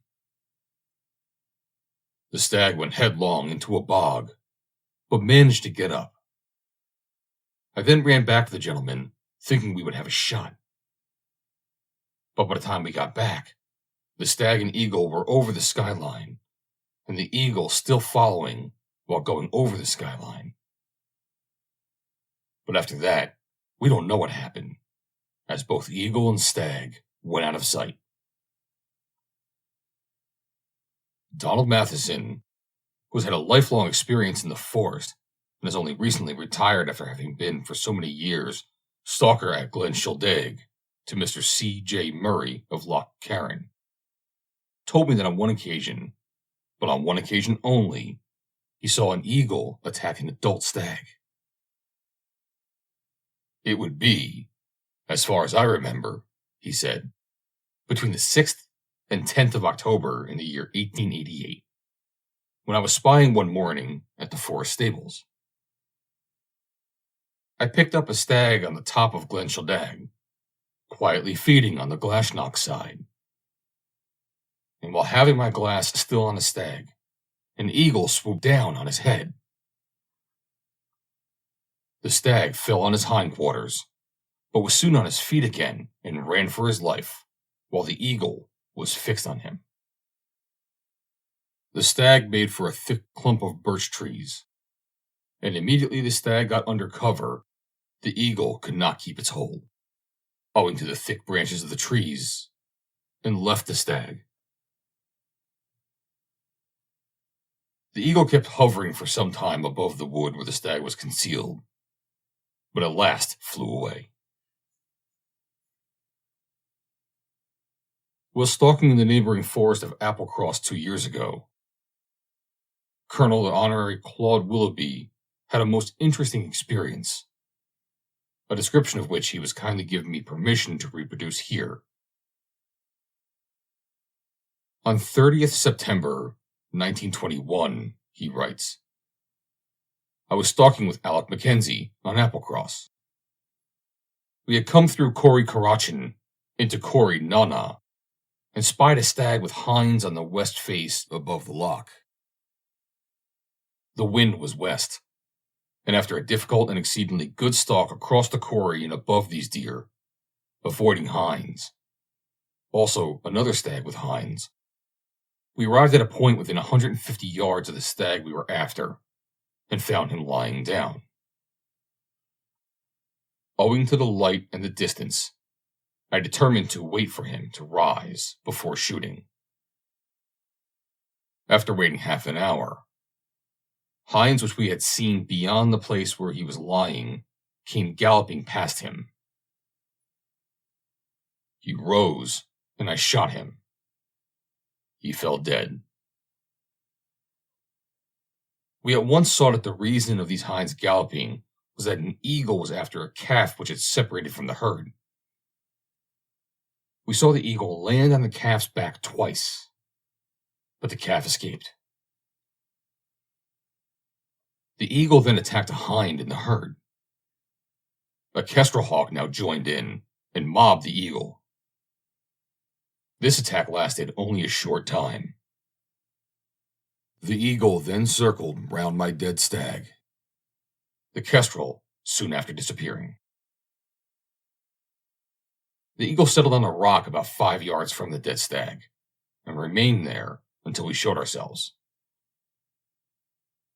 The stag went headlong into a bog, but managed to get up. I then ran back to the gentleman, thinking we would have a shot. But by the time we got back, the stag and eagle were over the skyline, and the eagle still following while going over the skyline. But after that, we don't know what happened, as both eagle and stag went out of sight. Donald Matheson, who has had a lifelong experience in the forest and has only recently retired after having been for so many years stalker at Glen Shildeg to Mr. C.J. Murray of Loch Carron, told me that on one occasion, but on one occasion only, he saw an eagle attack an adult stag. It would be, as far as I remember, he said, between the 6th and 10th of October in the year 1888, when I was spying one morning at the forest stables. I picked up a stag on the top of Glen Shildeg, quietly feeding on the Glashnock side. And while having my glass still on the stag, an eagle swooped down on his head. The stag fell on his hindquarters, but was soon on his feet again and ran for his life, while the eagle was fixed on him. The stag made for a thick clump of birch trees, and immediately the stag got under cover, the eagle could not keep its hold, owing to the thick branches of the trees, and left the stag. The eagle kept hovering for some time above the wood where the stag was concealed, but at last flew away. While stalking in the neighboring forest of Applecross 2 years ago, Colonel the Honorary Claude Willoughby had a most interesting experience, a description of which he was kindly given me permission to reproduce here. On 30th September 1921, he writes, I was stalking with Alec Mackenzie on Applecross. We had come through Corrie Carachin into Corrie Nana and spied a stag with hinds on the west face above the loch. The wind was west, and after a difficult and exceedingly good stalk across the corrie and above these deer, avoiding hinds, also another stag with hinds, we arrived at a point within 150 yards of the stag we were after, and found him lying down. Owing to the light and the distance, I determined to wait for him to rise before shooting. After waiting half an hour, hinds which we had seen beyond the place where he was lying came galloping past him. He rose, and I shot him. He fell dead. We at once saw that the reason of these hinds galloping was that an eagle was after a calf which had separated from the herd. We saw the eagle land on the calf's back twice, but the calf escaped. The eagle then attacked a hind in the herd. A kestrel hawk now joined in and mobbed the eagle. This attack lasted only a short time. The eagle then circled round my dead stag, the kestrel soon after disappearing. The eagle settled on a rock about 5 yards from the dead stag, and remained there until we showed ourselves.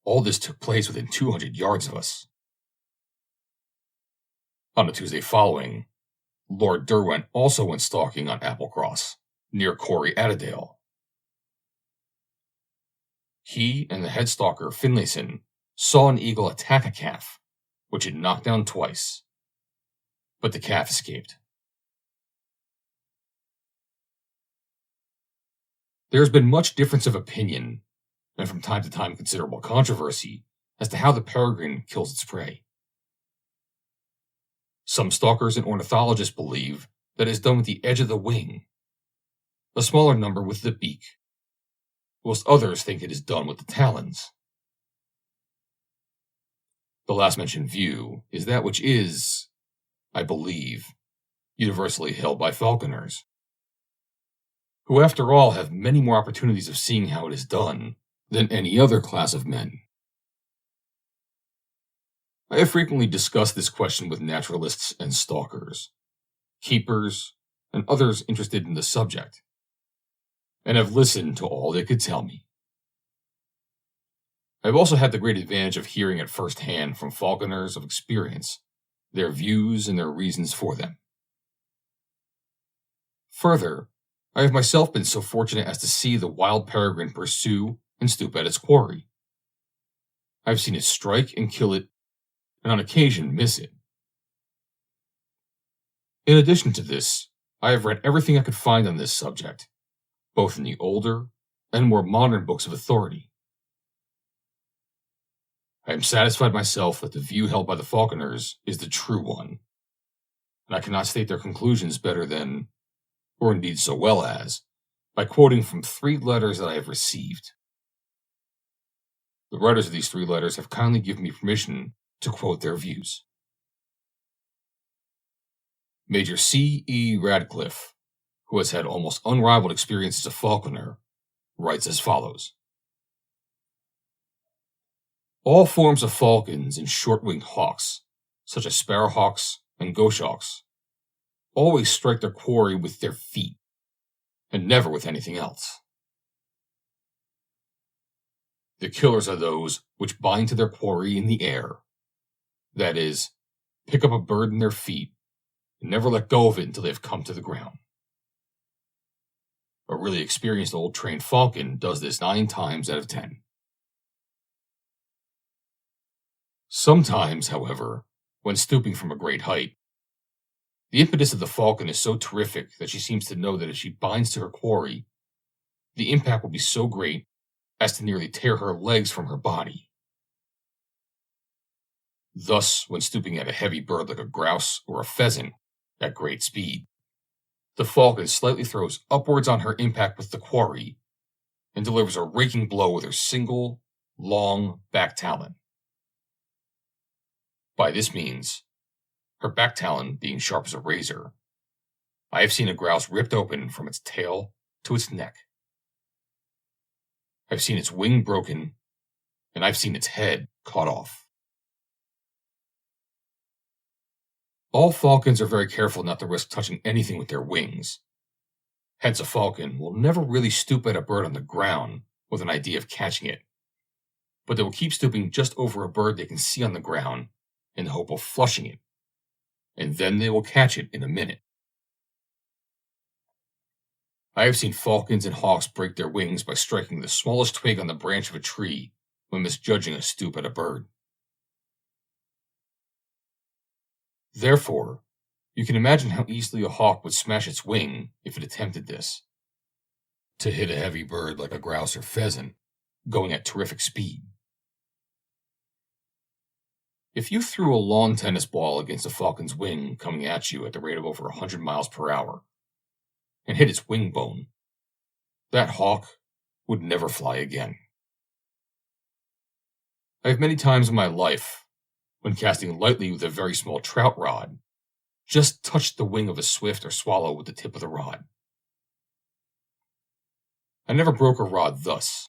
All this took place within 200 yards of us. On the Tuesday following, Lord Derwent also went stalking on Applecross, near Corrie Attadale. He and the head stalker Finlayson saw an eagle attack a calf, which it knocked down twice, but the calf escaped. There has been much difference of opinion, and from time to time considerable controversy, as to how the peregrine kills its prey. Some stalkers and ornithologists believe that it is done with the edge of the wing, a smaller number with the beak, whilst others think it is done with the talons. The last mentioned view is that which is, I believe, universally held by falconers, who after all have many more opportunities of seeing how it is done than any other class of men. I have frequently discussed this question with naturalists and stalkers, keepers, and others interested in the subject, and have listened to all they could tell me. I have also had the great advantage of hearing at first hand from falconers of experience their views and their reasons for them. Further, I have myself been so fortunate as to see the wild peregrine pursue and stoop at its quarry. I have seen it strike and kill it, and on occasion miss it. In addition to this, I have read everything I could find on this subject, both in the older and more modern books of authority. I am satisfied myself that the view held by the falconers is the true one, and I cannot state their conclusions better than, or indeed so well as, by quoting from 3 letters that I have received. The writers of these 3 letters have kindly given me permission to quote their views. Major C. E. Radcliffe, who has had almost unrivaled experience as a falconer, writes as follows. All forms of falcons and short-winged hawks, such as sparrowhawks and goshawks, always strike their quarry with their feet, and never with anything else. The killers are those which bind to their quarry in the air, that is, pick up a bird in their feet, and never let go of it until they have come to the ground. A really experienced old trained falcon does this 9 times out of 10. Sometimes, however, when stooping from a great height, the impetus of the falcon is so terrific that she seems to know that if she binds to her quarry, the impact will be so great as to nearly tear her legs from her body. Thus, when stooping at a heavy bird like a grouse or a pheasant at great speed, The falcon slightly throws upwards on her impact with the quarry and delivers a raking blow with her single, long back talon. By this means, her back talon being sharp as a razor, I have seen a grouse ripped open from its tail to its neck. I've seen its wing broken, and I've seen its head cut off. All falcons are very careful not to risk touching anything with their wings. Hence, a falcon will never really stoop at a bird on the ground with an idea of catching it, but they will keep stooping just over a bird they can see on the ground in the hope of flushing it, and then they will catch it in a minute. I have seen falcons and hawks break their wings by striking the smallest twig on the branch of a tree when misjudging a stoop at a bird. Therefore, you can imagine how easily a hawk would smash its wing if it attempted this. To hit a heavy bird like a grouse or pheasant, going at terrific speed. If you threw a lawn tennis ball against a falcon's wing coming at you at the rate of over 100 miles per hour, and hit its wing bone, that hawk would never fly again. I have many times in my life, when casting lightly with a very small trout rod, just touched the wing of a swift or swallow with the tip of the rod. I never broke a rod thus,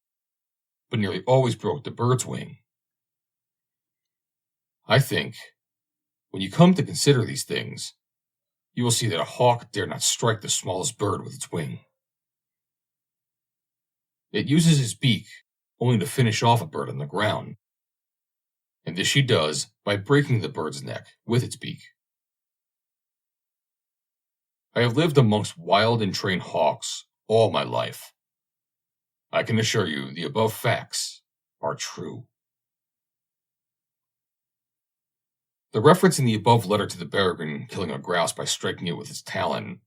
but nearly always broke the bird's wing. I think, when you come to consider these things, you will see that a hawk dare not strike the smallest bird with its wing. It uses its beak only to finish off a bird on the ground, and this she does by breaking the bird's neck with its beak. I have lived amongst wild and trained hawks all my life. I can assure you the above facts are true. The reference in the above letter to the peregrine killing a grouse by striking it with its talon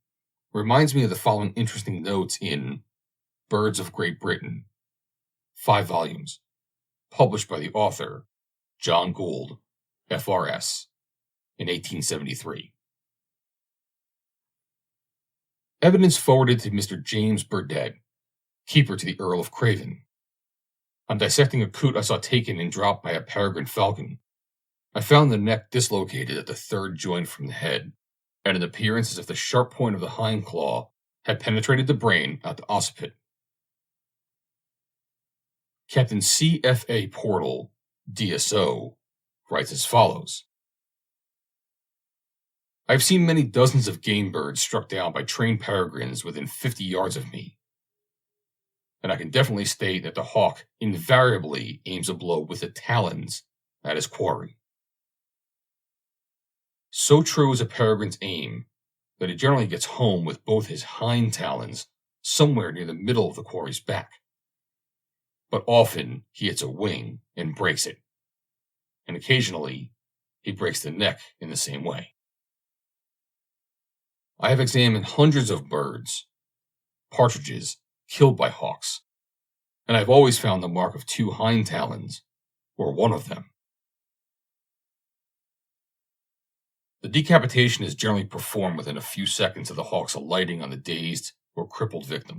reminds me of the following interesting notes in Birds of Great Britain, 5 volumes, published by the author, John Gould, FRS, in 1873. Evidence forwarded to Mr. James Burdett, keeper to the Earl of Craven. On dissecting a coot I saw taken and dropped by a peregrine falcon, I found the neck dislocated at the third joint from the head, and an appearance as if the sharp point of the hind claw had penetrated the brain at the occiput. Captain C.F.A. Portal, DSO, writes as follows. I've seen many dozens of game birds struck down by trained peregrines within 50 yards of me, and I can definitely state that the hawk invariably aims a blow with the talons at his quarry. So true is a peregrine's aim that he generally gets home with both his hind talons somewhere near the middle of the quarry's back. But often he hits a wing and breaks it, and occasionally he breaks the neck in the same way. I have examined hundreds of birds, partridges, killed by hawks, and I've always found the mark of 2 hind talons, or one of them. The decapitation is generally performed within a few seconds of the hawk's alighting on the dazed or crippled victim.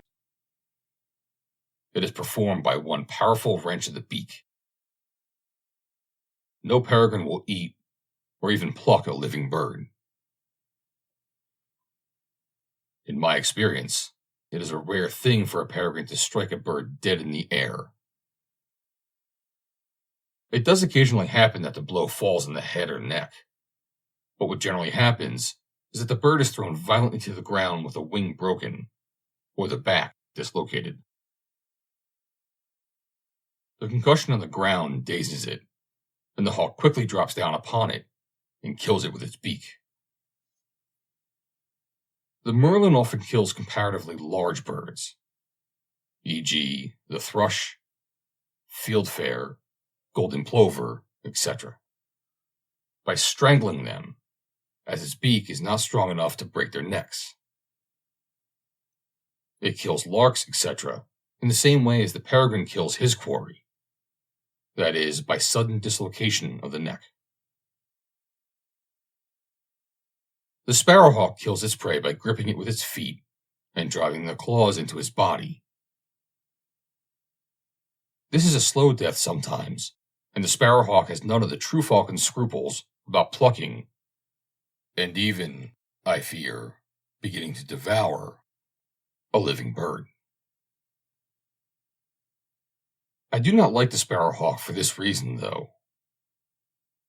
It is performed by one powerful wrench of the beak. No peregrine will eat or even pluck a living bird. In my experience, it is a rare thing for a peregrine to strike a bird dead in the air. It does occasionally happen that the blow falls on the head or neck, but what generally happens is that the bird is thrown violently to the ground with a wing broken, or the back dislocated. The concussion on the ground dazes it, and the hawk quickly drops down upon it and kills it with its beak. The merlin often kills comparatively large birds, e.g., the thrush, fieldfare, golden plover, etc., by strangling them, as its beak is not strong enough to break their necks. It kills larks, etc., in the same way as the peregrine kills his quarry, that is, by sudden dislocation of the neck. The sparrowhawk kills its prey by gripping it with its feet and driving the claws into its body. This is a slow death sometimes, and the sparrowhawk has none of the true falcon's scruples about plucking, and even, I fear, beginning to devour a living bird. I do not like the sparrowhawk for this reason, though.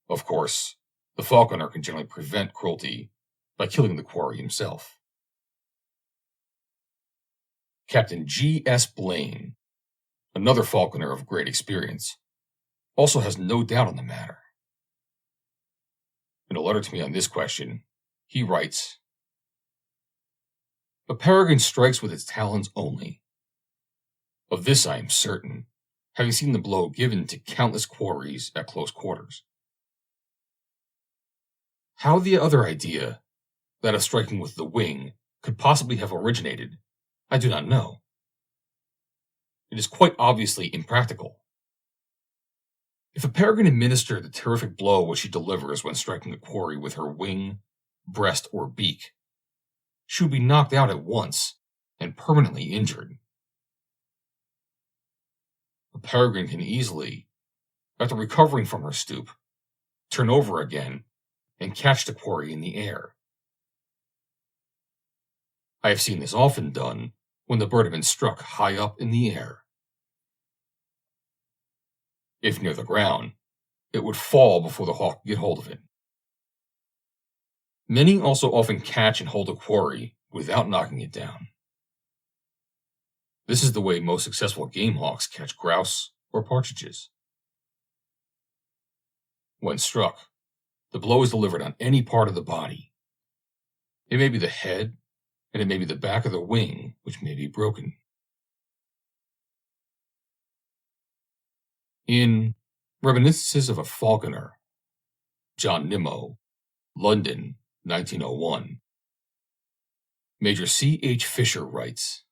Of course, the falconer can generally prevent cruelty by killing the quarry himself. Captain G.S. Blaine, another falconer of great experience, also has no doubt on the matter. In a letter to me on this question, he writes, "A peregrine strikes with its talons only. Of this I am certain, having seen the blow given to countless quarries at close quarters. How the other idea, that of striking with the wing, could possibly have originated, I do not know. It is quite obviously impractical. If a peregrine administered the terrific blow which she delivers when striking a quarry with her wing, breast, or beak, she would be knocked out at once and permanently injured. A peregrine can easily, after recovering from her stoop, turn over again and catch the quarry in the air. I have seen this often done when the bird had been struck high up in the air. If near the ground, it would fall before the hawk could get hold of it. Many also often catch and hold a quarry without knocking it down. This is the way most successful game hawks catch grouse or partridges. When struck, the blow is delivered on any part of the body. It may be the head, and it may be the back of the wing, which may be broken. In Reminiscences of a Falconer, John Nimmo, London, 1901, Major C. H. Fisher writes,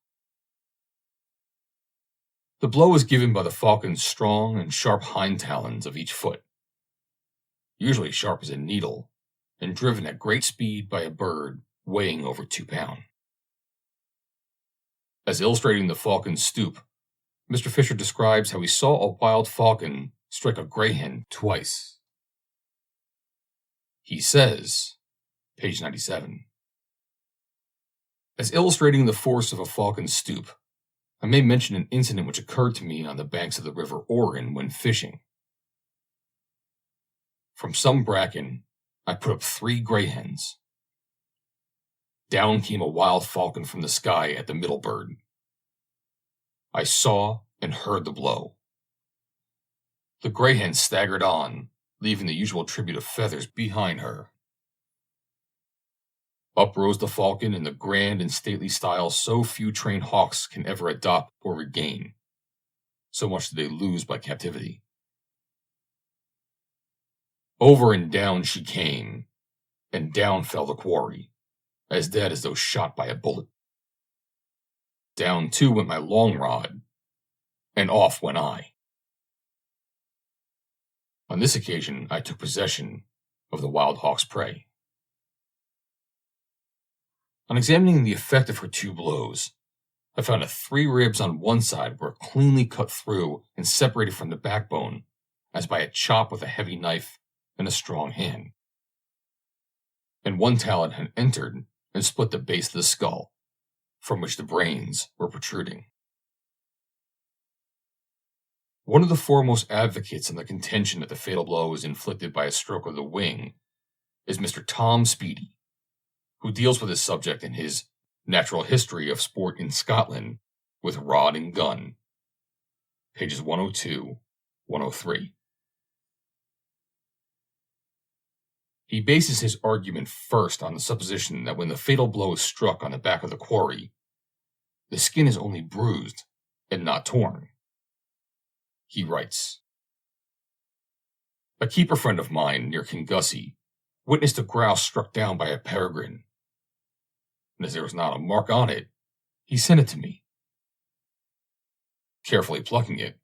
"The blow is given by the falcon's strong and sharp hind talons of each foot, usually sharp as a needle, and driven at great speed by a bird weighing over 2 pounds. As illustrating the falcon's stoop, Mr. Fisher describes how he saw a wild falcon strike a greyhen twice. He says, page 97, as illustrating the force of a falcon's stoop, I may mention an incident which occurred to me on the banks of the River Oren when fishing. From some bracken, I put up 3 greyhens. Down came a wild falcon from the sky at the middle bird. I saw and heard the blow. The greyhen staggered on, leaving the usual tribute of feathers behind her. Up rose the falcon in the grand and stately style so few trained hawks can ever adopt or regain. So much did they lose by captivity. Over and down she came, and down fell the quarry, as dead as though shot by a bullet. Down too went my long rod, and off went I. On this occasion I took possession of the wild hawk's prey. On examining the effect of her 2 blows, I found that 3 ribs on one side were cleanly cut through and separated from the backbone, as by a chop with a heavy knife and a strong hand. And 1 talon had entered and split the base of the skull, from which the brains were protruding. One of the foremost advocates in the contention that the fatal blow was inflicted by a stroke of the wing is Mr. Tom Speedy, who deals with this subject in his Natural History of Sport in Scotland with Rod and Gun, pages 102, 103. He bases his argument first on the supposition that when the fatal blow is struck on the back of the quarry, the skin is only bruised and not torn. He writes, a keeper friend of mine near Kingussie witnessed a grouse struck down by a peregrine, and as there was not a mark on it, he sent it to me. Carefully plucking it,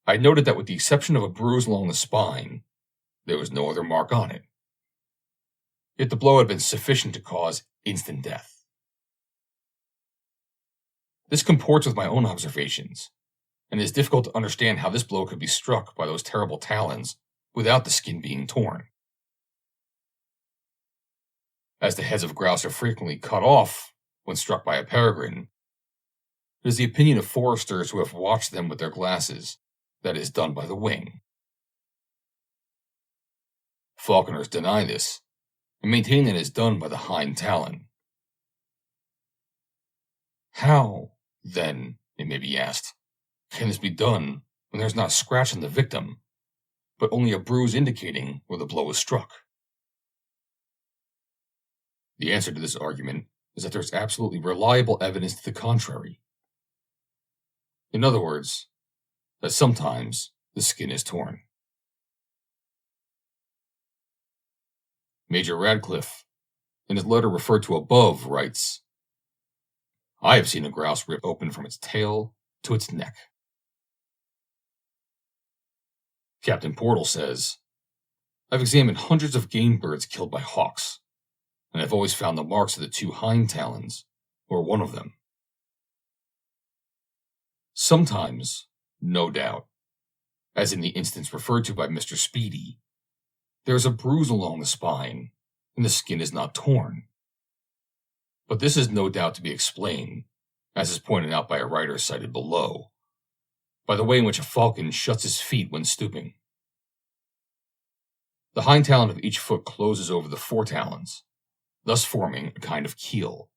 I noted that with the exception of a bruise along the spine, there was no other mark on it. yet the blow had been sufficient to cause instant death. This comports with my own observations, and it is difficult to understand how this blow could be struck by those terrible talons without the skin being torn. As the heads of grouse are frequently cut off when struck by a peregrine, it is the opinion of foresters who have watched them with their glasses that it is done by the wing. Falconers deny this and maintain that it is done by the hind talon. How, then, it may be asked, can this be done when there is not a scratch on the victim, but only a bruise indicating where the blow was struck? The answer to this argument is that there is absolutely reliable evidence to the contrary. In other words, that sometimes the skin is torn. Major Radcliffe, in his letter referred to above, writes, "I have seen a grouse rip open from its tail to its neck." Captain Portal says, "I've examined hundreds of game birds killed by hawks, and I've always found the marks of the two hind talons, or one of them. Sometimes, no doubt, as in the instance referred to by Mr. Speedy, there is a bruise along the spine, and the skin is not torn. But this is no doubt to be explained, as is pointed out by a writer cited below, by the way in which a falcon shuts his feet when stooping. The hind talon of each foot closes over the foretalons, thus forming a kind of keel,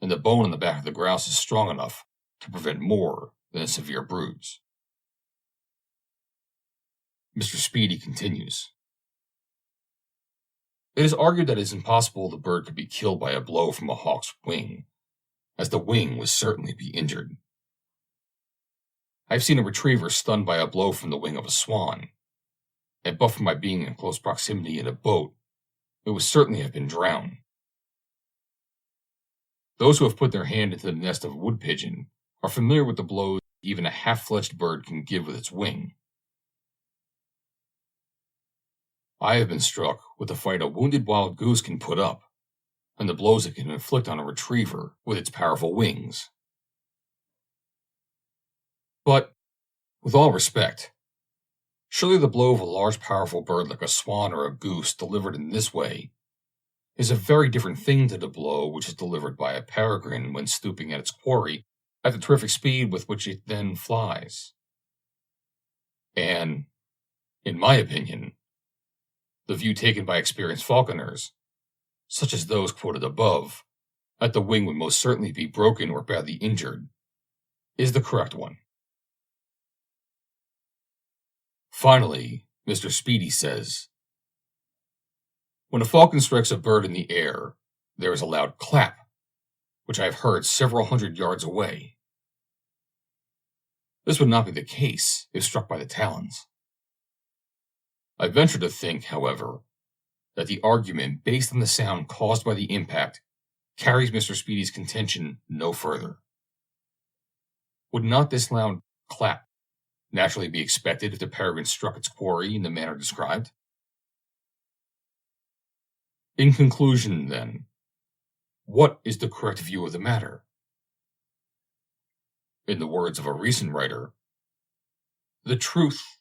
and the bone on the back of the grouse is strong enough to prevent more than a severe bruise." Mr. Speedy continues, "It is argued that it is impossible the bird could be killed by a blow from a hawk's wing, as the wing would certainly be injured. I have seen a retriever stunned by a blow from the wing of a swan, and but for my being in close proximity in a boat, it would certainly have been drowned. Those who have put their hand into the nest of a wood pigeon are familiar with the blows even a half-fledged bird can give with its wing. I have been struck with the fight a wounded wild goose can put up, and the blows it can inflict on a retriever with its powerful wings. But, with all respect, surely the blow of a large powerful bird like a swan or a goose delivered in this way is a very different thing to the blow which is delivered by a peregrine when stooping at its quarry at the terrific speed with which it then flies. And, in my opinion, the view taken by experienced falconers, such as those quoted above, that the wing would most certainly be broken or badly injured, is the correct one." Finally, Mr. Speedy says, "When a falcon strikes a bird in the air, there is a loud clap, which I have heard several hundred yards away. This would not be the case if struck by the talons. I venture to think, however, that the argument based on the sound caused by the impact carries Mr. Speedy's contention no further. Would not this loud clap naturally be expected if the peregrine struck its quarry in the manner described? In conclusion, then, what is the correct view of the matter? In the words of a recent writer, the truth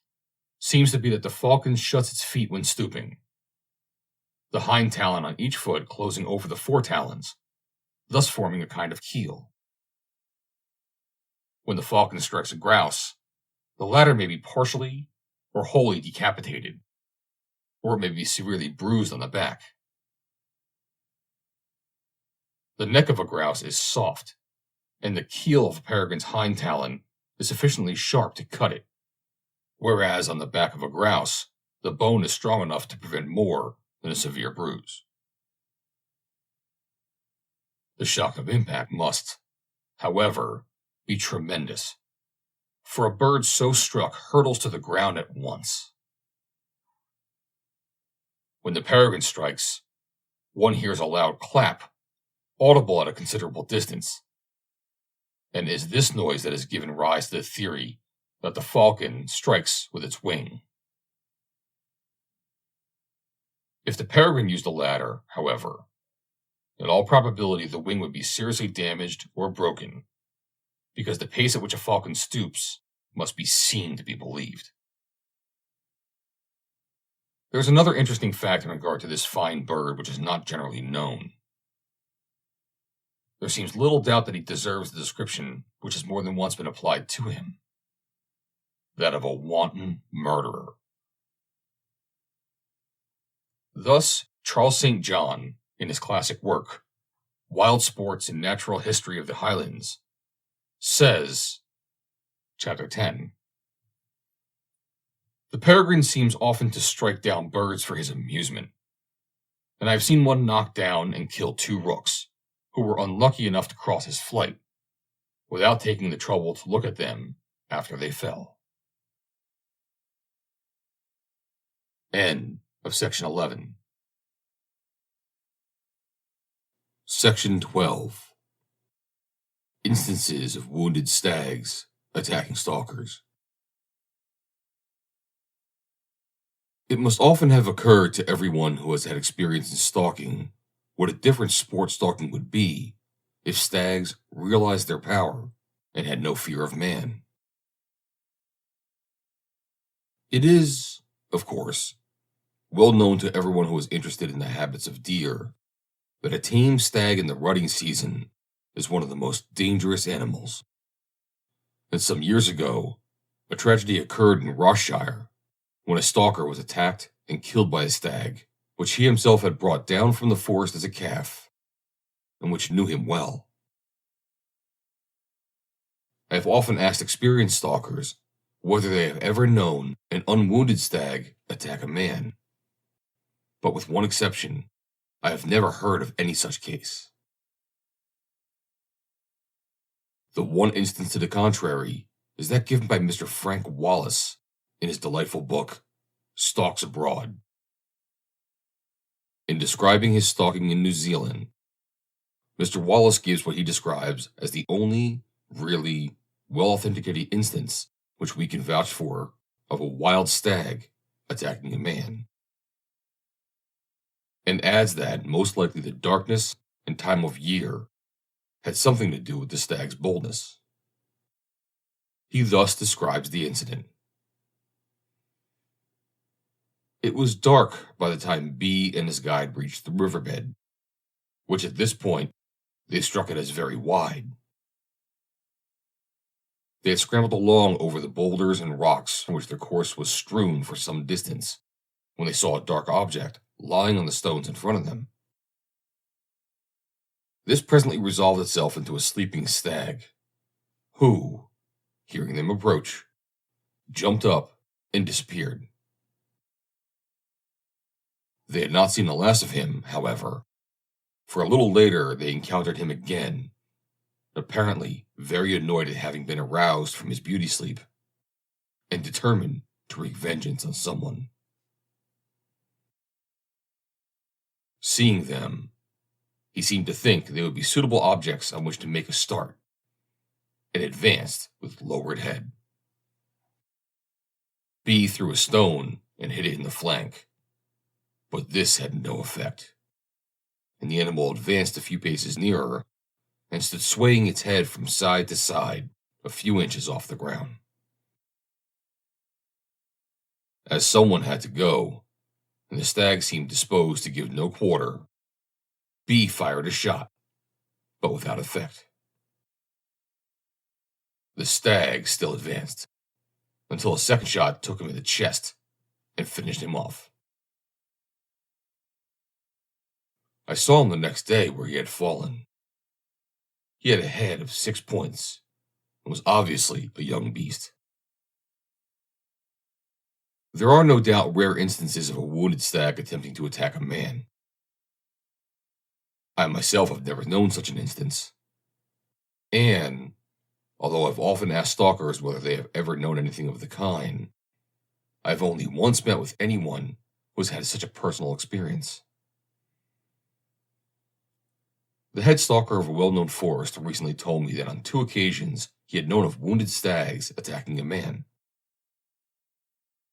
seems to be that the falcon shuts its feet when stooping, the hind talon on each foot closing over the foretalons, thus forming a kind of keel. When the falcon strikes a grouse, the latter may be partially or wholly decapitated, or it may be severely bruised on the back. The neck of a grouse is soft, and the keel of a peregrine's hind talon is sufficiently sharp to cut it, whereas on the back of a grouse, the bone is strong enough to prevent more than a severe bruise. The shock of impact must, however, be tremendous, for a bird so struck hurtles to the ground at once. When the peregrine strikes, one hears a loud clap, audible at a considerable distance, and it is this noise that has given rise to the theory that the falcon strikes with its wing. If the Peregrine used the latter, however, in all probability the wing would be seriously damaged or broken, because the pace at which a falcon stoops must be seen to be believed. There's another interesting fact in regard to this fine bird which is not generally known. There seems little doubt that he deserves the description which has more than once been applied to him, that of a wanton murderer. Thus, Charles St. John, in his classic work, Wild Sports and Natural History of the Highlands, says, Chapter 10, "The peregrine seems often to strike down birds for his amusement, and I have seen one knock down and kill 2 rooks, who were unlucky enough to cross his flight, without taking the trouble to look at them after they fell." End of Section 11. Section 12. Instances of wounded stags attacking stalkers. It must often have occurred to everyone who has had experience in stalking what a different sport stalking would be if stags realized their power and had no fear of man. It is, of course, well known to everyone who is interested in the habits of deer that a tame stag in the rutting season is one of the most dangerous animals. And some years ago, a tragedy occurred in Rossshire when a stalker was attacked and killed by a stag, which he himself had brought down from the forest as a calf, and which knew him well. I have often asked experienced stalkers whether they have ever known an unwounded stag attack a man, but with one exception, I have never heard of any such case. The one instance to the contrary is that given by Mr. Frank Wallace in his delightful book, Stalks Abroad. In describing his stalking in New Zealand, Mr. Wallace gives what he describes as the only really well-authenticated instance which we can vouch for of a wild stag attacking a man, and adds that most likely the darkness and time of year had something to do with the stag's boldness. He thus describes the incident. It was dark by the time B and his guide reached the riverbed, which at this point they struck it as very wide. They had scrambled along over the boulders and rocks from which their course was strewn for some distance, when they saw a dark object lying on the stones in front of them. This presently resolved itself into a sleeping stag, who, hearing them approach, jumped up and disappeared. They had not seen the last of him, however, for a little later they encountered him again, apparently very annoyed at having been aroused from his beauty sleep, and determined to wreak vengeance on someone. Seeing them, he seemed to think they would be suitable objects on which to make a start, and advanced with lowered head. B threw a stone and hit it in the flank, but this had no effect, and the animal advanced a few paces nearer and stood swaying its head from side to side a few inches off the ground. As someone had to go, and the stag seemed disposed to give no quarter, B fired a shot, but without effect. The stag still advanced, until a second shot took him in the chest and finished him off. I saw him the next day where he had fallen. He had a head of 6 points, and was obviously a young beast. There are no doubt rare instances of a wounded stag attempting to attack a man. I myself have never known such an instance. And, although I've often asked stalkers whether they have ever known anything of the kind, I've only once met with anyone who has had such a personal experience. The head stalker of a well-known forest recently told me that on 2 occasions he had known of wounded stags attacking a man.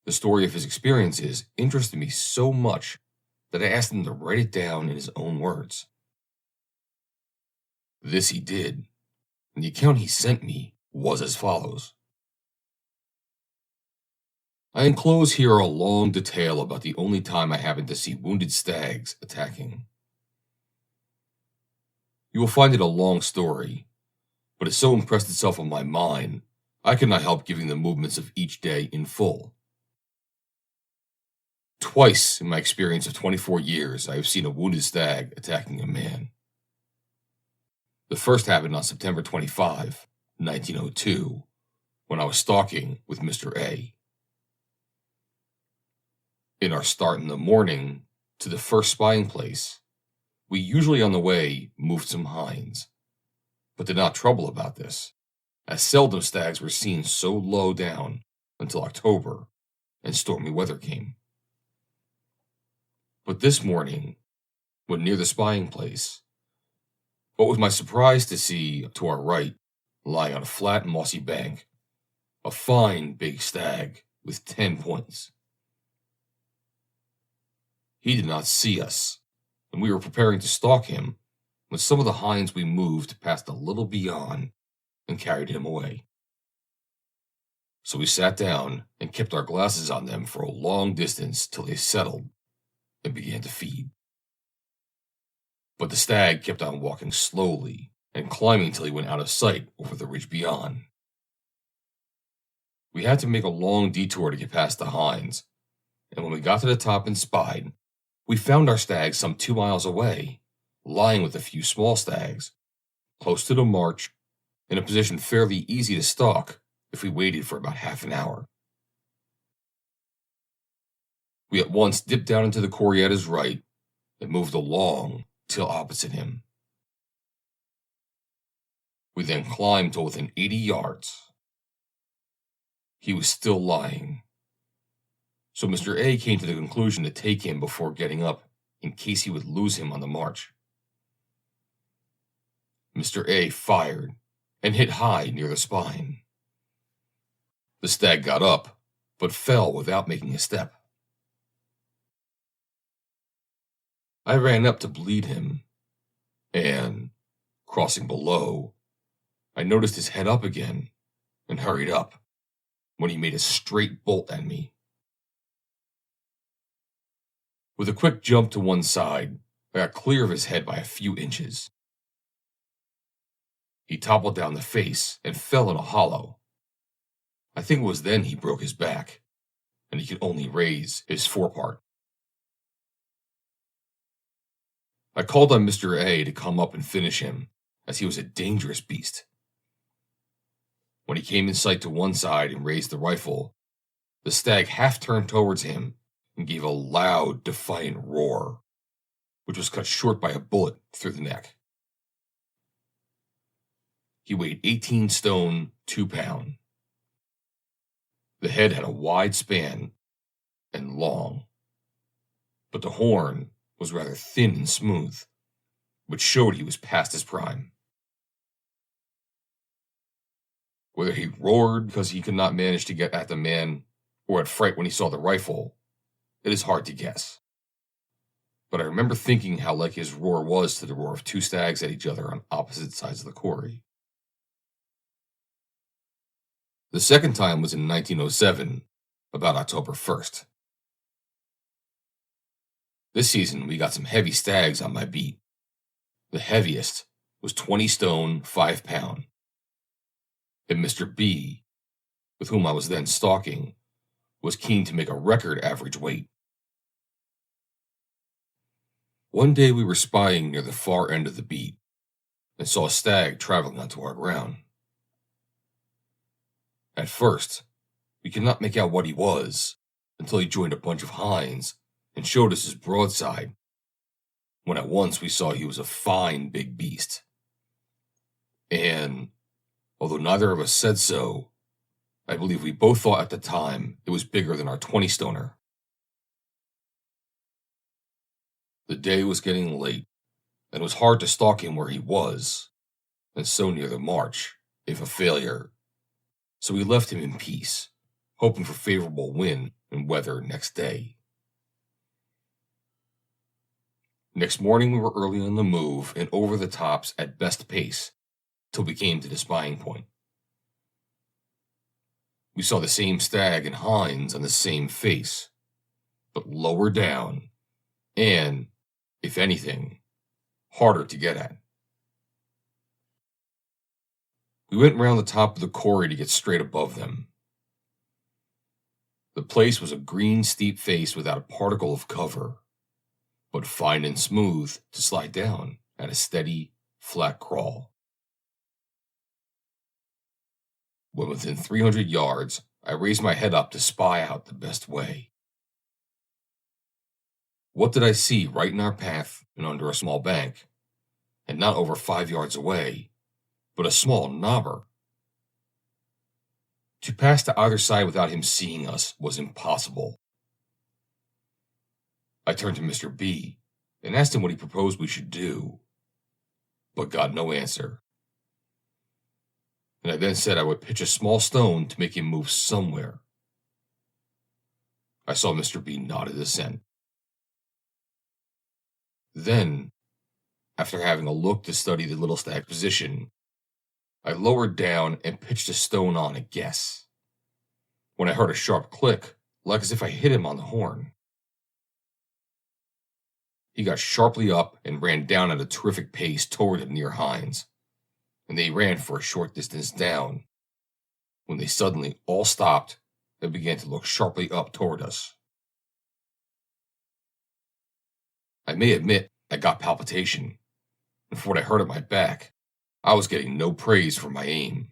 The story of his experiences interested me so much that I asked him to write it down in his own words. This he did, and the account he sent me was as follows. I enclose here a long detail about the only time I happened to see wounded stags attacking. You will find it a long story, but it so impressed itself on my mind, I could not help giving the movements of each day in full. Twice in my experience of 24 years, I have seen a wounded stag attacking a man. The first happened on September 25, 1902, when I was stalking with Mr. A. In our start in the morning to the first spying place, we usually on the way moved some hinds, but did not trouble about this, as seldom stags were seen so low down until October and stormy weather came. But this morning, when near the spying place, what was my surprise to see to our right, lying on a flat mossy bank, a fine big stag with 10 points. He did not see us, and we were preparing to stalk him when some of the hinds we moved passed a little beyond and carried him away. So we sat down and kept our glasses on them for a long distance till they settled and began to feed. But the stag kept on walking slowly and climbing till he went out of sight over the ridge beyond. We had to make a long detour to get past the hinds, and when we got to the top and spied, we found our stag some 2 miles away, lying with a few small stags, close to the march, in a position fairly easy to stalk if we waited for about half an hour. We at once dipped down into the corrie at his right and moved along till opposite him. We then climbed to within 80 yards. He was still lying, so Mr. A came to the conclusion to take him before getting up in case he would lose him on the march. Mr. A fired and hit high near the spine. The stag got up, but fell without making a step. I ran up to bleed him, and, crossing below, I noticed his head up again and hurried up when he made a straight bolt at me. With a quick jump to one side, I got clear of his head by a few inches. He toppled down the face and fell in a hollow. I think it was then he broke his back, and he could only raise his forepart. I called on Mr. A to come up and finish him, as he was a dangerous beast. When he came in sight to one side and raised the rifle, the stag half turned towards him and gave a loud, defiant roar, which was cut short by a bullet through the neck. He weighed 18 stone, 2 pounds. The head had a wide span and long, but the horn was rather thin and smooth, which showed he was past his prime. Whether he roared because he could not manage to get at the man, or had fright when he saw the rifle, it is hard to guess. But I remember thinking how like his roar was to the roar of 2 stags at each other on opposite sides of the corrie. The second time was in 1907, about October 1st. This season, we got some heavy stags on my beat. The heaviest was 20 stone, 5 pounds. And Mr. B, with whom I was then stalking, was keen to make a record average weight. One day we were spying near the far end of the beat and saw a stag traveling onto our ground. At first, we could not make out what he was until he joined a bunch of hinds and showed us his broadside, when at once we saw he was a fine big beast. And, although neither of us said so, I believe we both thought at the time it was bigger than our 20-stoner. The day was getting late, and it was hard to stalk him where he was, and so near the march, if a failure. So we left him in peace, hoping for favorable wind and weather next day. Next morning we were early on the move and over the tops at best pace, till we came to the spying point. We saw the same stag and hinds on the same face, but lower down, and, if anything, harder to get at. We went round the top of the quarry to get straight above them. The place was a green, steep face without a particle of cover, but fine and smooth to slide down at a steady, flat crawl. When within 300 yards, I raised my head up to spy out the best way. What did I see right in our path and under a small bank, and not over 5 yards away, but a small knobber? To pass to either side without him seeing us was impossible. I turned to Mr. B and asked him what he proposed we should do, but got no answer. And I then said I would pitch a small stone to make him move somewhere. I saw Mr. B nod his assent. Then, after having a look to study the little stag's position, I lowered down and pitched a stone on a guess, when I heard a sharp click, like as if I hit him on the horn. He got sharply up and ran down at a terrific pace toward the near hinds, and they ran for a short distance down, when they suddenly all stopped and began to look sharply up toward us. I may admit I got palpitation, and for what I heard at my back, I was getting no praise for my aim.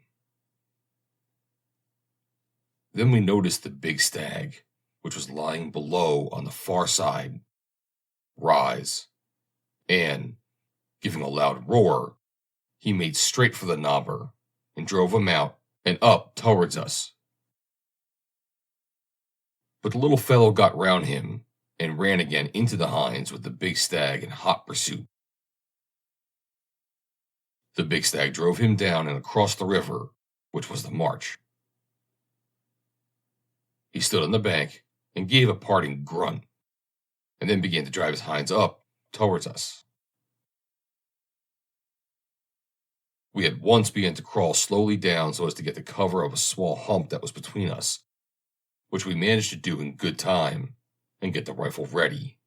Then we noticed the big stag, which was lying below on the far side, rise, and, giving a loud roar, he made straight for the knobber and drove him out and up towards us. But the little fellow got round him and ran again into the hinds with the big stag in hot pursuit. The big stag drove him down and across the river, which was the marsh. He stood on the bank and gave a parting grunt, and then began to drive his hinds up towards us. We at once began to crawl slowly down so as to get the cover of a small hump that was between us, which we managed to do in good time and get the rifle ready.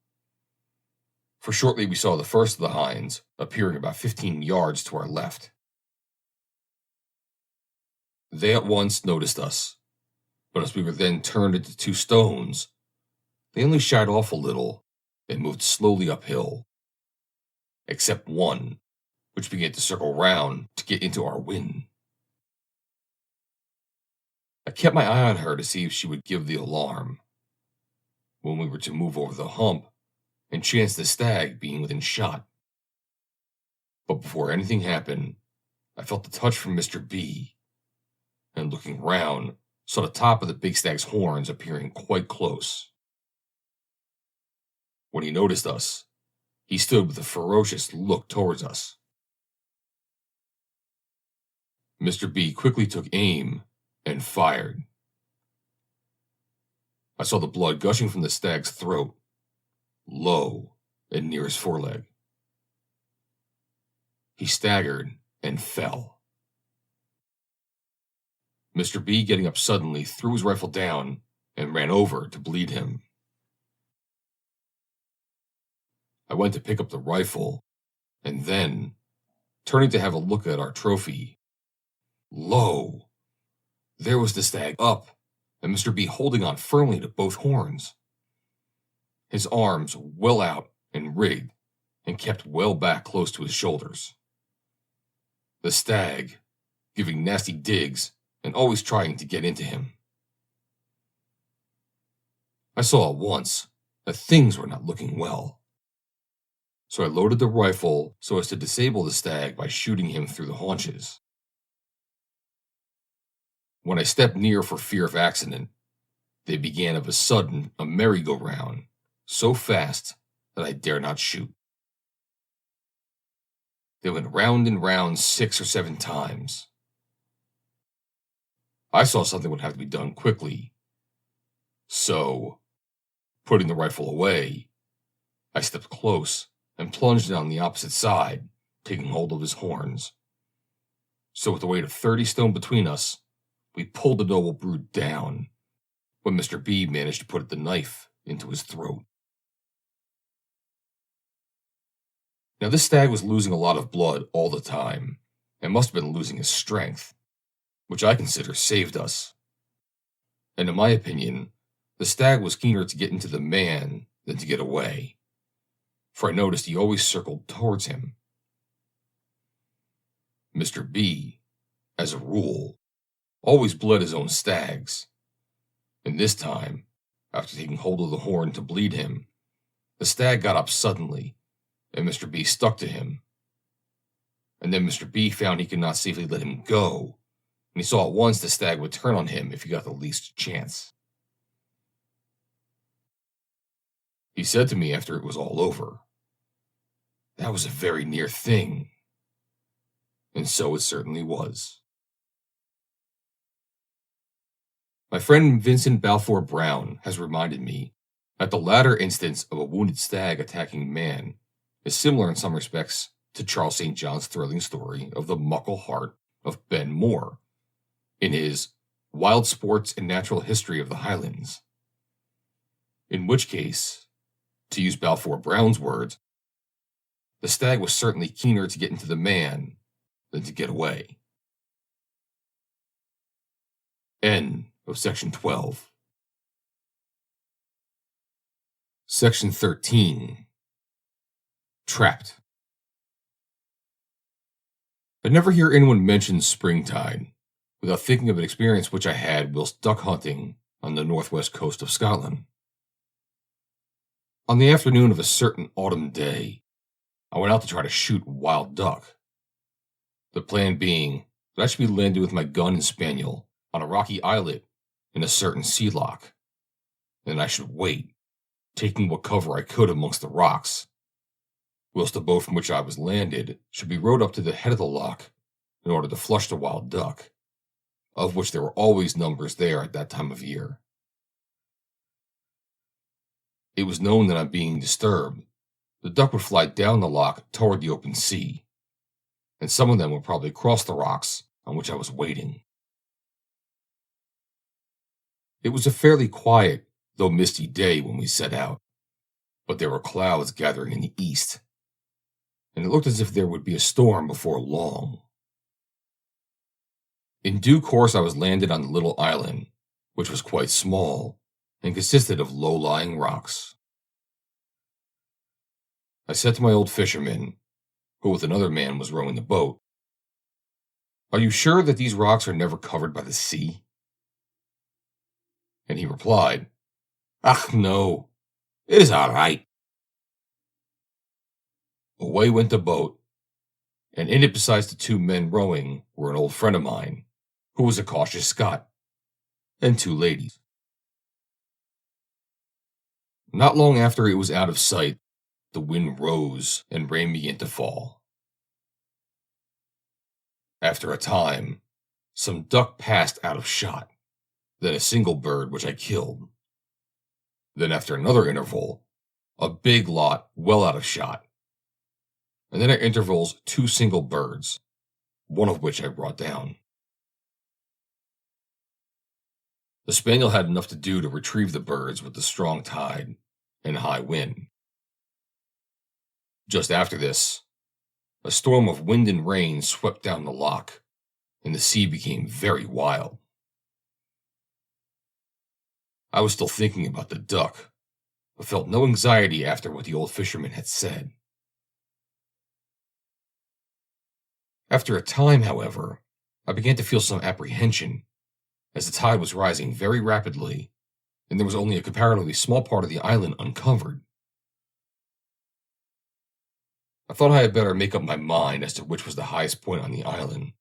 For shortly we saw the first of the hinds appearing about 15 yards to our left. They at once noticed us, but as we were then turned into two stones, they only shied off a little and moved slowly uphill, except one, which began to circle round to get into our wind. I kept my eye on her to see if she would give the alarm, when we were to move over the hump and chance the stag being within shot. But before anything happened, I felt the touch from Mr. B, and looking round, saw the top of the big stag's horns appearing quite close. When he noticed us, he stood with a ferocious look towards us. Mr. B quickly took aim and fired. I saw the blood gushing from the stag's throat, low and near his foreleg. He staggered and fell. Mr. B, getting up suddenly, threw his rifle down and ran over to bleed him. I went to pick up the rifle, and then, turning to have a look at our trophy, lo! There was the stag up, and Mr. B holding on firmly to both horns. His arms well out and rigged, and kept well back close to his shoulders. The stag, giving nasty digs, and always trying to get into him. I saw at once that things were not looking well. So I loaded the rifle so as to disable the stag by shooting him through the haunches. When I stepped near for fear of accident, they began of a sudden a merry-go-round, so fast that I dare not shoot. They went round and round 6 or 7 times. I saw something would have to be done quickly. So, putting the rifle away, I stepped close and plunged down the opposite side, taking hold of his horns. So with the weight of 30 stone between us, we pulled the noble brute down, when Mr. B managed to put the knife into his throat. Now this stag was losing a lot of blood all the time, and must have been losing his strength, which I consider saved us. And in my opinion, the stag was keener to get into the man than to get away, for I noticed he always circled towards him. Mr. B, as a rule, always bled his own stags, and this time, after taking hold of the horn to bleed him, the stag got up suddenly, and Mr. B stuck to him. And then Mr. B found he could not safely let him go, and he saw at once the stag would turn on him if he got the least chance. He said to me after it was all over, "That was a very near thing." And so it certainly was. My friend Vincent Balfour Brown has reminded me that the latter instance of a wounded stag attacking man is similar in some respects to Charles St. John's thrilling story of the Muckle Heart of Ben Moore in his Wild Sports and Natural History of the Highlands. In which case, to use Balfour Brown's words, the stag was certainly keener to get into the man than to get away. End of Section 12. Section 13. Trapped. I never hear anyone mention springtide without thinking of an experience which I had whilst duck hunting on the northwest coast of Scotland. On the afternoon of a certain autumn day, I went out to try to shoot wild duck. The plan being that I should be landed with my gun and spaniel on a rocky islet in a certain sea loch, and I should wait, taking what cover I could amongst the rocks, whilst the boat from which I was landed should be rowed up to the head of the loch in order to flush the wild duck, of which there were always numbers there at that time of year. It was known that on being disturbed, the duck would fly down the loch toward the open sea, and some of them would probably cross the rocks on which I was waiting. It was a fairly quiet, though misty day when we set out, but there were clouds gathering in the east, and it looked as if there would be a storm before long. In due course I was landed on the little island, which was quite small, and consisted of low-lying rocks. I said to my old fisherman, who with another man was rowing the boat, "Are you sure that these rocks are never covered by the sea?" And he replied, "Ach, no, it is all right." Away went the boat, and in it besides the two men rowing were an old friend of mine, who was a cautious Scot, and two ladies. Not long after it was out of sight, the wind rose and rain began to fall. After a time, some duck passed out of shot, then a single bird which I killed. Then after another interval, a big lot well out of shot, and then at intervals 2 single birds, one of which I brought down. The spaniel had enough to do to retrieve the birds with the strong tide and high wind. Just after this, a storm of wind and rain swept down the loch, and the sea became very wild. I was still thinking about the duck, but felt no anxiety after what the old fisherman had said. After a time, however, I began to feel some apprehension, as the tide was rising very rapidly, and there was only a comparatively small part of the island uncovered. I thought I had better make up my mind as to which was the highest point on the island,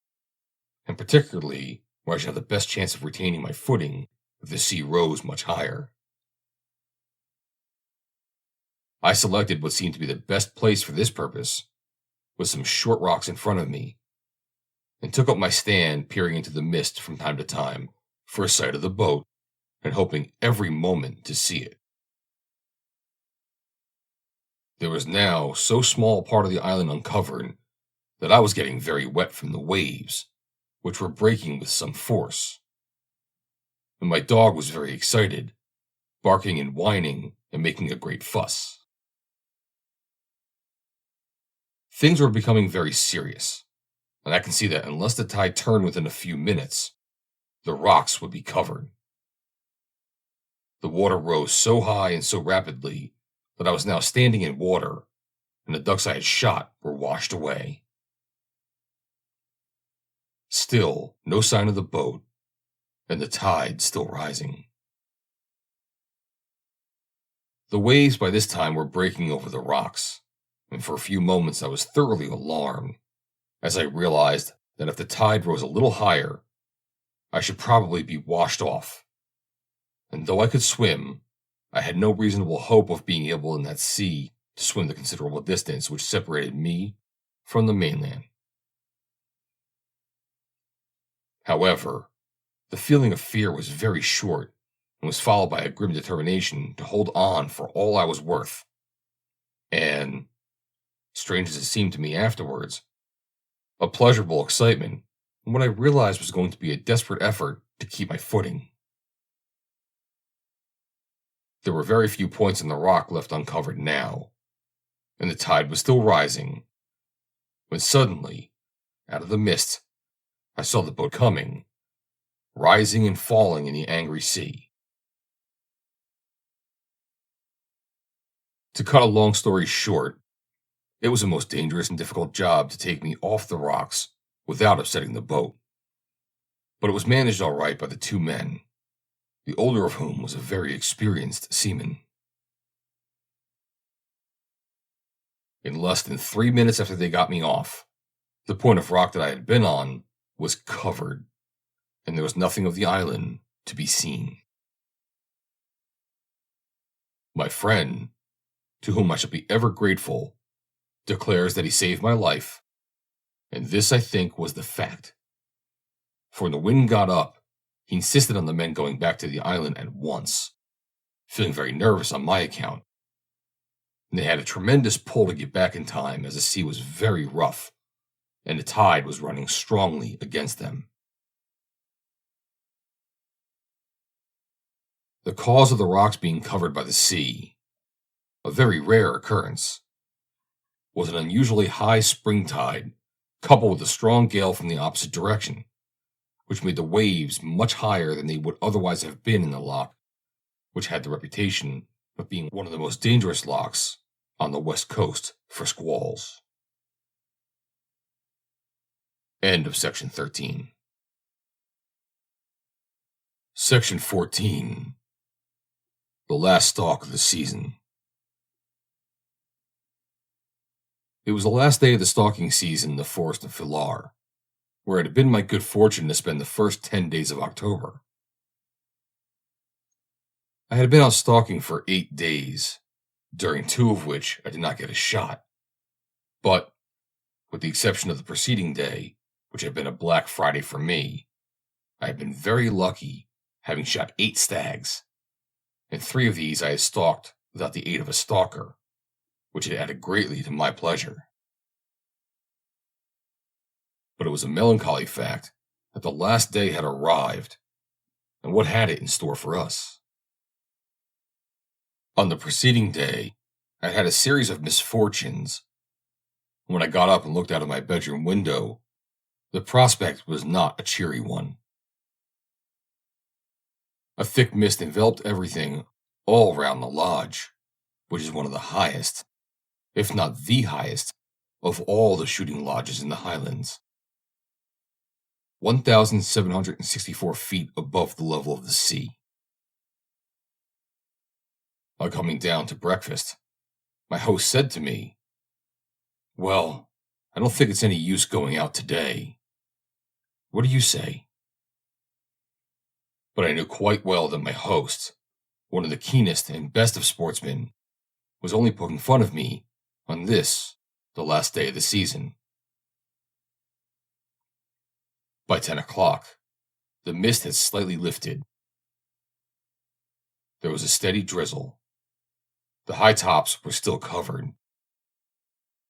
and particularly where I should have the best chance of retaining my footing if the sea rose much higher. I selected what seemed to be the best place for this purpose, with some short rocks in front of me, and took up my stand peering into the mist from time to time for a sight of the boat, and hoping every moment to see it. There was now so small a part of the island uncovered that I was getting very wet from the waves, which were breaking with some force. And my dog was very excited, barking and whining and making a great fuss. Things were becoming very serious, and I can see that unless the tide turned within a few minutes, the rocks would be covered. The water rose so high and so rapidly that I was now standing in water, and the ducks I had shot were washed away. Still, no sign of the boat, and the tide still rising. The waves by this time were breaking over the rocks, and for a few moments I was thoroughly alarmed, as I realized that if the tide rose a little higher, I should probably be washed off. And though I could swim, I had no reasonable hope of being able in that sea to swim the considerable distance which separated me from the mainland. However, the feeling of fear was very short and was followed by a grim determination to hold on for all I was worth. And, strange as it seemed to me afterwards, a pleasurable excitement in what I realized was going to be a desperate effort to keep my footing. There were very few points in the rock left uncovered now, and the tide was still rising, when suddenly, out of the mist, I saw the boat coming, rising and falling in the angry sea. To cut a long story short, it was a most dangerous and difficult job to take me off the rocks without upsetting the boat. But it was managed all right by the two men, the older of whom was a very experienced seaman. In less than 3 minutes after they got me off, the point of rock that I had been on was covered, and there was nothing of the island to be seen. My friend, to whom I shall be ever grateful, declares that he saved my life, and this, I think, was the fact. For when the wind got up, he insisted on the men going back to the island at once, feeling very nervous on my account. And they had a tremendous pull to get back in time, as the sea was very rough, and the tide was running strongly against them. The cause of the rocks being covered by the sea, a very rare occurrence, was an unusually high spring tide, coupled with a strong gale from the opposite direction, which made the waves much higher than they would otherwise have been in the loch, which had the reputation of being one of the most dangerous lochs on the west coast for squalls. End of section 13. Section 14. The last stalk of the season. It was the last day of the stalking season in the forest of Filar, where it had been my good fortune to spend the first 10 days of October. I had been out stalking for 8 days, during 2 of which I did not get a shot. But, with the exception of the preceding day, which had been a Black Friday for me, I had been very lucky, having shot 8 stags, and 3 of these I had stalked without the aid of a stalker, which had added greatly to my pleasure. But it was a melancholy fact that the last day had arrived, and what had it in store for us? On the preceding day, I had a series of misfortunes. When I got up and looked out of my bedroom window, the prospect was not a cheery one. A thick mist enveloped everything all round the lodge, which is one of the highest, if not the highest, of all the shooting lodges in the Highlands. 1,764 feet above the level of the sea. On coming down to breakfast, my host said to me, "Well, I don't think it's any use going out today. What do you say?" But I knew quite well that my host, one of the keenest and best of sportsmen, was only poking fun of me on this, the last day of the season. By 10 o'clock, the mist had slightly lifted. There was a steady drizzle. The high tops were still covered,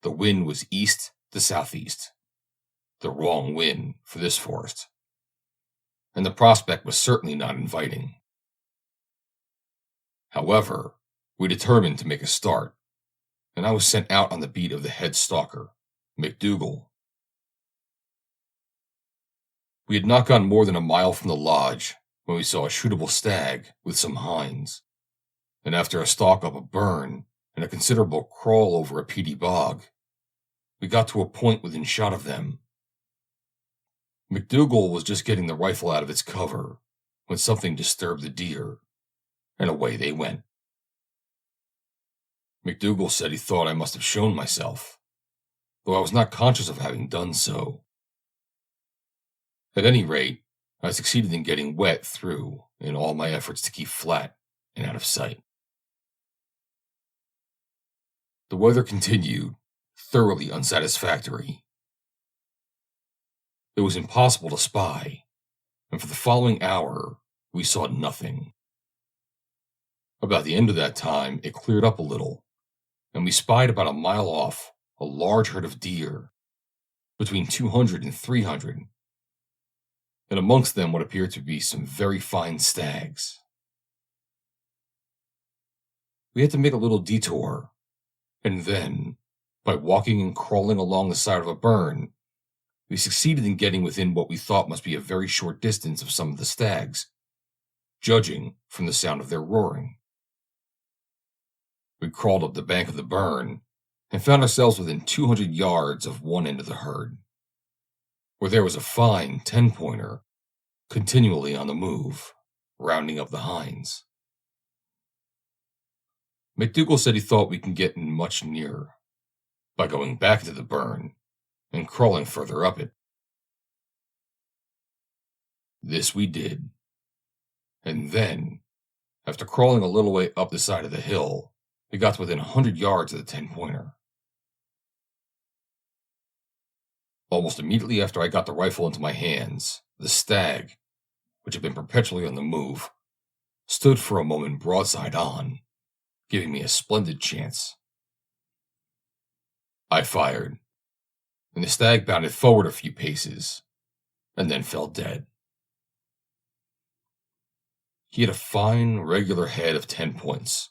The wind was east to southeast, the wrong wind for this forest, and the prospect was certainly not inviting. However, we determined to make a start, and I was sent out on the beat of the head stalker, McDougal. We had not gone more than a mile from the lodge when we saw a shootable stag with some hinds, and after a stalk up a burn and a considerable crawl over a peaty bog, we got to a point within shot of them. McDougal was just getting the rifle out of its cover when something disturbed the deer, and away they went. McDougal said he thought I must have shown myself, though I was not conscious of having done so. At any rate, I succeeded in getting wet through in all my efforts to keep flat and out of sight. The weather continued thoroughly unsatisfactory. It was impossible to spy, and for the following hour we saw nothing. About the end of that time it cleared up a little, and we spied about a mile off a large herd of deer, between 200 and 300, and amongst them what appeared to be some very fine stags. We had to make a little detour, and then, by walking and crawling along the side of a burn, we succeeded in getting within what we thought must be a very short distance of some of the stags, judging from the sound of their roaring. We crawled up the bank of the burn and found ourselves within 200 yards of one end of the herd, where there was a fine 10-pointer continually on the move, rounding up the hinds. McDougal said he thought we could get in much nearer by going back into the burn and crawling further up it. This we did, and then, after crawling a little way up the side of the hill, we got to within 100 yards of the 10-pointer. Almost immediately after I got the rifle into my hands, the stag, which had been perpetually on the move, stood for a moment broadside on, giving me a splendid chance. I fired, and the stag bounded forward a few paces, and then fell dead. He had a fine, regular head of 10 points,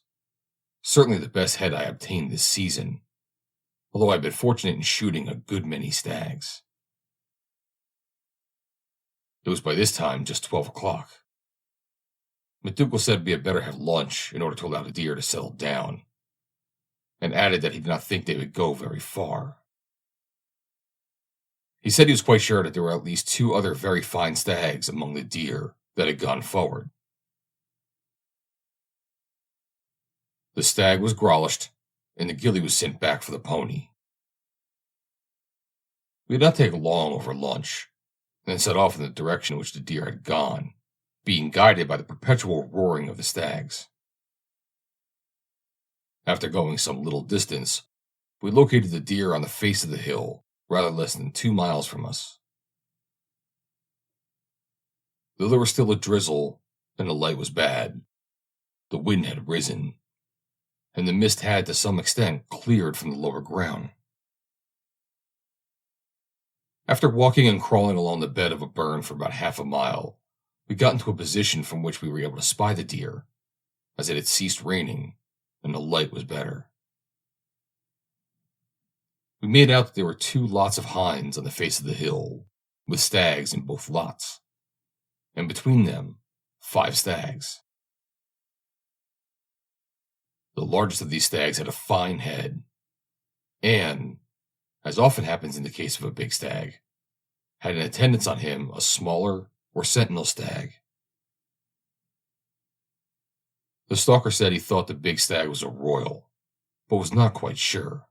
certainly the best head I obtained this season, although I've been fortunate in shooting a good many stags. It was by this time just 12 o'clock. McDougal said we had better have lunch in order to allow the deer to settle down, and added that he did not think they would go very far. He said he was quite sure that there were at least 2 other very fine stags among the deer that had gone forward. The stag was grollished, and the ghillie was sent back for the pony. We did not take long over lunch, and then set off in the direction in which the deer had gone, being guided by the perpetual roaring of the stags. After going some little distance, we located the deer on the face of the hill, rather less than 2 miles from us. Though there was still a drizzle, and the light was bad, the wind had risen, and the mist had to some extent cleared from the lower ground. After walking and crawling along the bed of a burn for about half a mile, we got into a position from which we were able to spy the deer, as it had ceased raining, and the light was better. We made out that there were 2 lots of hinds on the face of the hill, with stags in both lots, and between them 5 stags. The largest of these stags had a fine head, and, as often happens in the case of a big stag, had in attendance on him a smaller or sentinel stag. The stalker said he thought the big stag was a royal, but was not quite sure.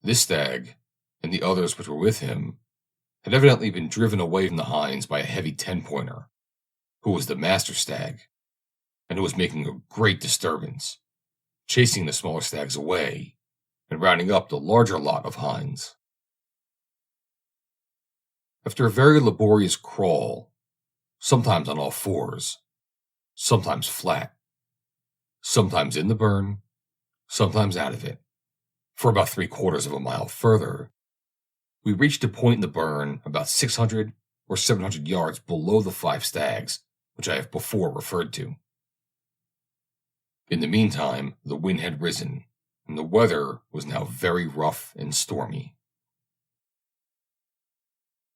This stag, and the others which were with him, had evidently been driven away from the hinds by a heavy 10-pointer, who was the master stag, and who was making a great disturbance, chasing the smaller stags away, and rounding up the larger lot of hinds. After a very laborious crawl, sometimes on all fours, sometimes flat, sometimes in the burn, sometimes out of it, For about 3/4 of a mile further, we reached a point in the burn about 600 or 700 yards below the 5 stags, which I have before referred to. In the meantime, the wind had risen, and the weather was now very rough and stormy.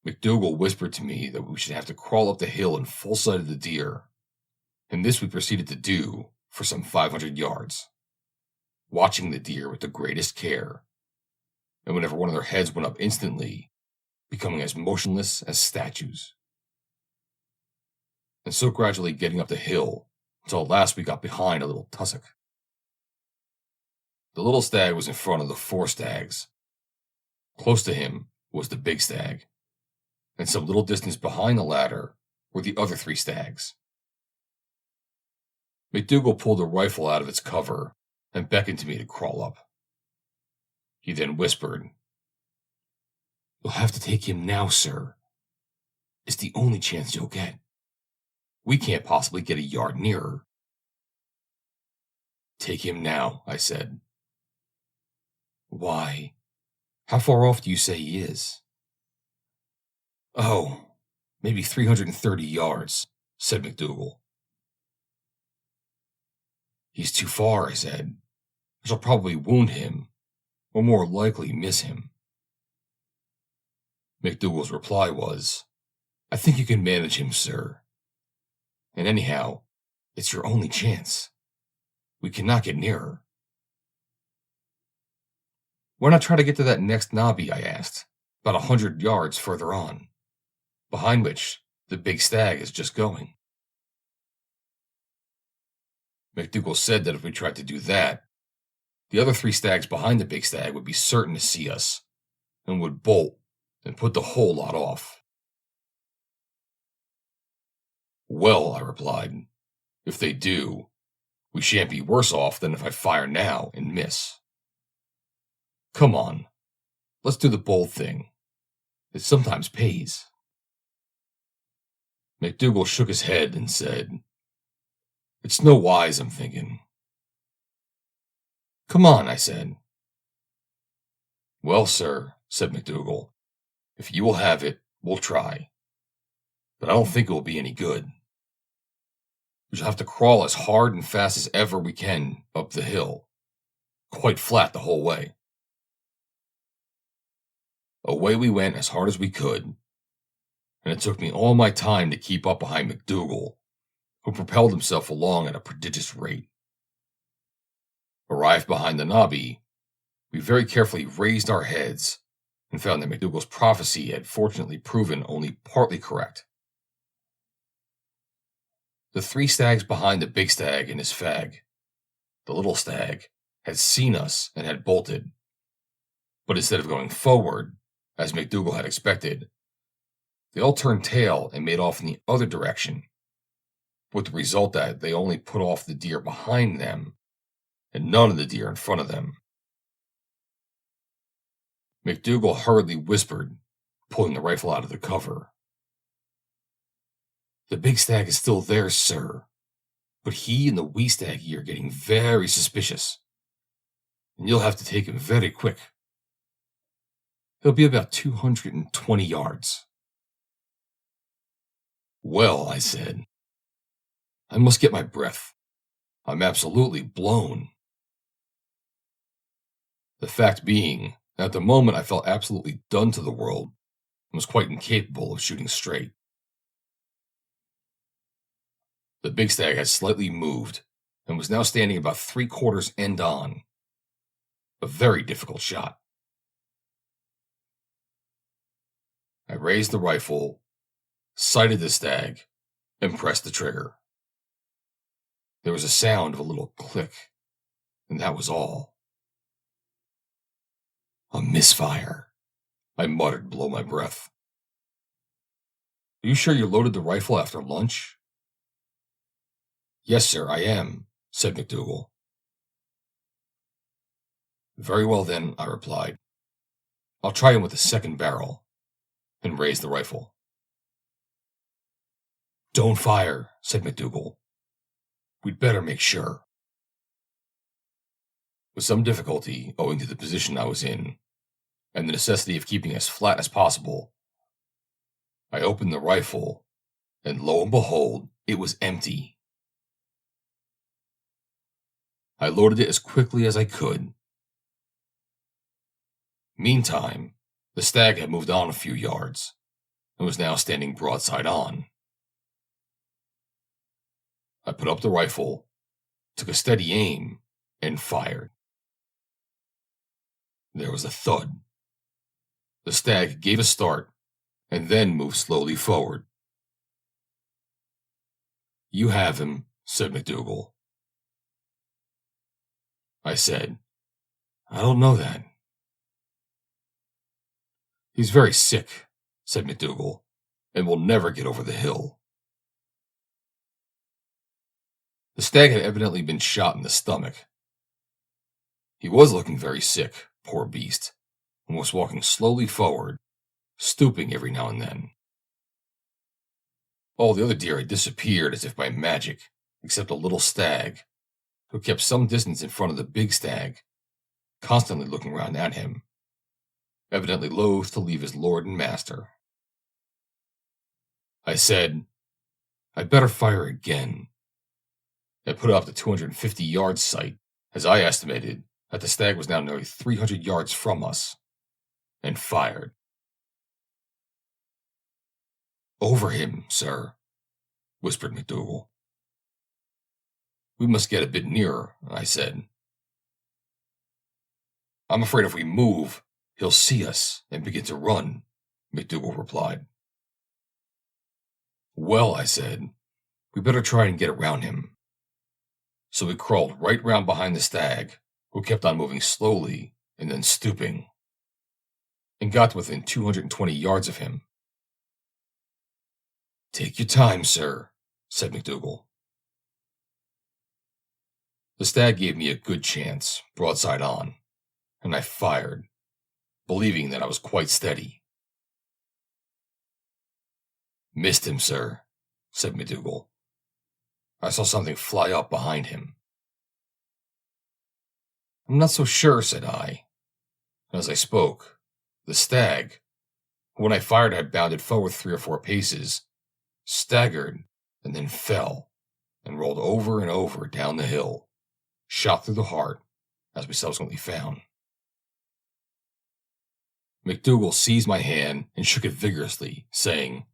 McDougal whispered to me that we should have to crawl up the hill in full sight of the deer, and this we proceeded to do for some 500 yards, watching the deer with the greatest care, and whenever one of their heads went up instantly, becoming as motionless as statues. And so gradually getting up the hill, until at last we got behind a little tussock. The little stag was in front of the 4 stags. Close to him was the big stag, and some little distance behind the latter were the other 3 stags. McDougal pulled the rifle out of its cover and beckoned to me to crawl up. He then whispered, "You'll have to take him now, sir. It's the only chance you'll get. We can't possibly get a yard nearer." "Take him now," I said. "Why? How far off do you say he is?" "Oh, maybe 330 yards, said McDougal. "He's too far," I said. "I shall probably wound him, or more likely miss him." McDougal's reply was, "I think you can manage him, sir. And anyhow, it's your only chance. We cannot get nearer." "Why not try to get to that next knobby?" I asked, "about 100 yards further on, behind which the big stag is just going." McDougal said that if we tried to do that, the other 3 stags behind the big stag would be certain to see us, and would bolt and put the whole lot off. "Well," I replied, "if they do, we shan't be worse off than if I fire now and miss. Come on, let's do the bold thing. It sometimes pays." McDougal shook his head and said, "It's no wise, I'm thinking." "Come on," I said. "Well, sir," said McDougal, "if you will have it, we'll try. But I don't think it will be any good. We shall have to crawl as hard and fast as ever we can up the hill, quite flat the whole way." Away we went as hard as we could, and it took me all my time to keep up behind McDougal, who propelled himself along at a prodigious rate. Arrived behind the knobby, we very carefully raised our heads and found that McDougal's prophecy had fortunately proven only partly correct. The 3 stags behind the big stag and his fag, the little stag, had seen us and had bolted, but instead of going forward, as McDougal had expected, they all turned tail and made off in the other direction, with the result that they only put off the deer behind them and none of the deer in front of them. McDougal hurriedly whispered, pulling the rifle out of the cover, "The big stag is still there, sir, but he and the wee staggy are getting very suspicious, and you'll have to take him very quick. He'll be about 220 yards. "Well," I said, "I must get my breath. I'm absolutely blown." The fact being, at the moment I felt absolutely done to the world and was quite incapable of shooting straight. The big stag had slightly moved and was now standing about 3/4 end on. A very difficult shot. I raised the rifle, sighted the stag, and pressed the trigger. There was a sound of a little click, and that was all. "A misfire," I muttered below my breath. "Are you sure you loaded the rifle after lunch?" "Yes, sir, I am," said McDougal. "Very well then," I replied. "I'll try him with the second barrel," and raised the rifle. "Don't fire," said McDougal. "We'd better make sure." With some difficulty, owing to the position I was in, and the necessity of keeping as flat as possible, I opened the rifle, and lo and behold, it was empty. I loaded it as quickly as I could. Meantime, the stag had moved on a few yards, and was now standing broadside on. I put up the rifle, took a steady aim, and fired. There was a thud. The stag gave a start, and then moved slowly forward. "You have him," said McDougal. I said, "I don't know that." "He's very sick," said McDougal, "and will never get over the hill." The stag had evidently been shot in the stomach. He was looking very sick, poor beast, and was walking slowly forward, stooping every now and then. All the other deer had disappeared as if by magic, except a little stag, who kept some distance in front of the big stag, constantly looking round at him, evidently loath to leave his lord and master. I said, "I'd better fire again." I put up the 250-yard sight, as I estimated that the stag was now nearly 300 yards from us, and fired. "Over him, sir," whispered McDougal. "We must get a bit nearer," I said. "I'm afraid if we move, he'll see us and begin to run," McDougal replied. "Well," I said, "we better try and get around him." So we crawled right round behind the stag, who kept on moving slowly and then stooping, and got to within 220 yards of him. "Take your time, sir," said McDougal. The stag gave me a good chance, broadside on, and I fired, believing that I was quite steady. "Missed him, sir," said McDougal. "I saw something fly up behind him." "I'm not so sure," said I. And as I spoke, the stag, who when I fired had bounded forward 3 or 4 paces, staggered and then fell and rolled over and over down the hill, shot through the heart, as we subsequently found. McDougal seized my hand and shook it vigorously, saying,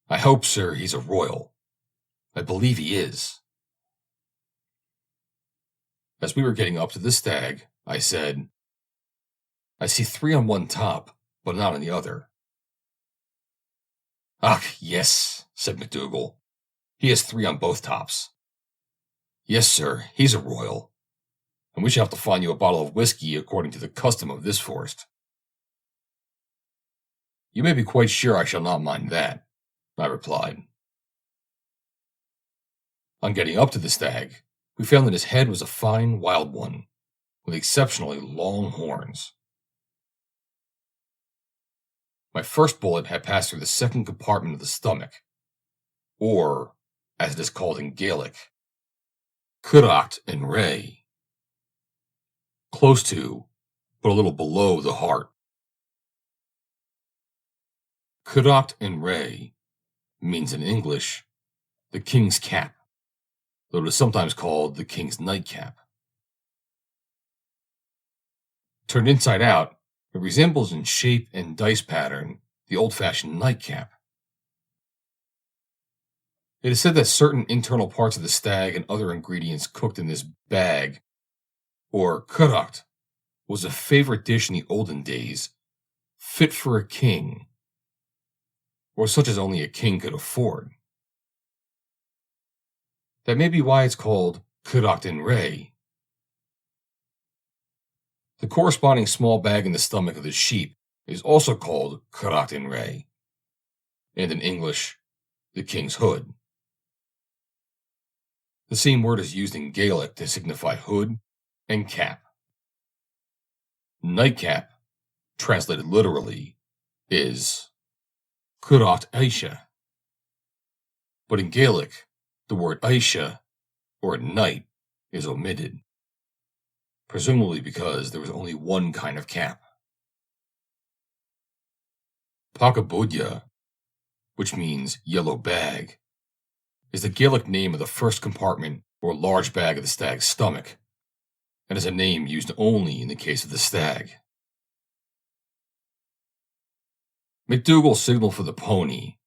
"I hope, sir, he's a royal. I believe he is." As we were getting up to the stag, I said, "I see 3 on one top, but not on the other." "Ach, yes," said McDougal. "He has 3 on both tops. Yes, sir, he's a royal, and we shall have to find you a bottle of whiskey according to the custom of this forest." "You may be quite sure I shall not mind that," I replied. On getting up to the stag, we found that his head was a fine wild one, with exceptionally long horns. My first bullet had passed through the second compartment of the stomach, or, as it is called in Gaelic, Cudacht and Ray, close to, but a little below the heart. Cudacht and Ray means in English, the king's cap, though it is sometimes called the king's nightcap. Turned inside out, it resembles in shape and dice pattern the old-fashioned nightcap. It is said that certain internal parts of the stag and other ingredients cooked in this bag, or cudacht, was a favorite dish in the olden days, fit for a king, or such as only a king could afford. That may be why it's called cudacht and Ray. The corresponding small bag in the stomach of the sheep is also called cudacht and Ray, and in English, the king's hood. The same word is used in Gaelic to signify hood and cap. Nightcap, translated literally, is cudacht aisha. But in Gaelic, the word aisha, or night, is omitted. presumably because there was only one kind of cap. Pakabudya, which means yellow bag, is the Gaelic name of the first compartment or large bag of the stag's stomach, and is a name used only in the case of the stag. MacDougall signaled for the pony,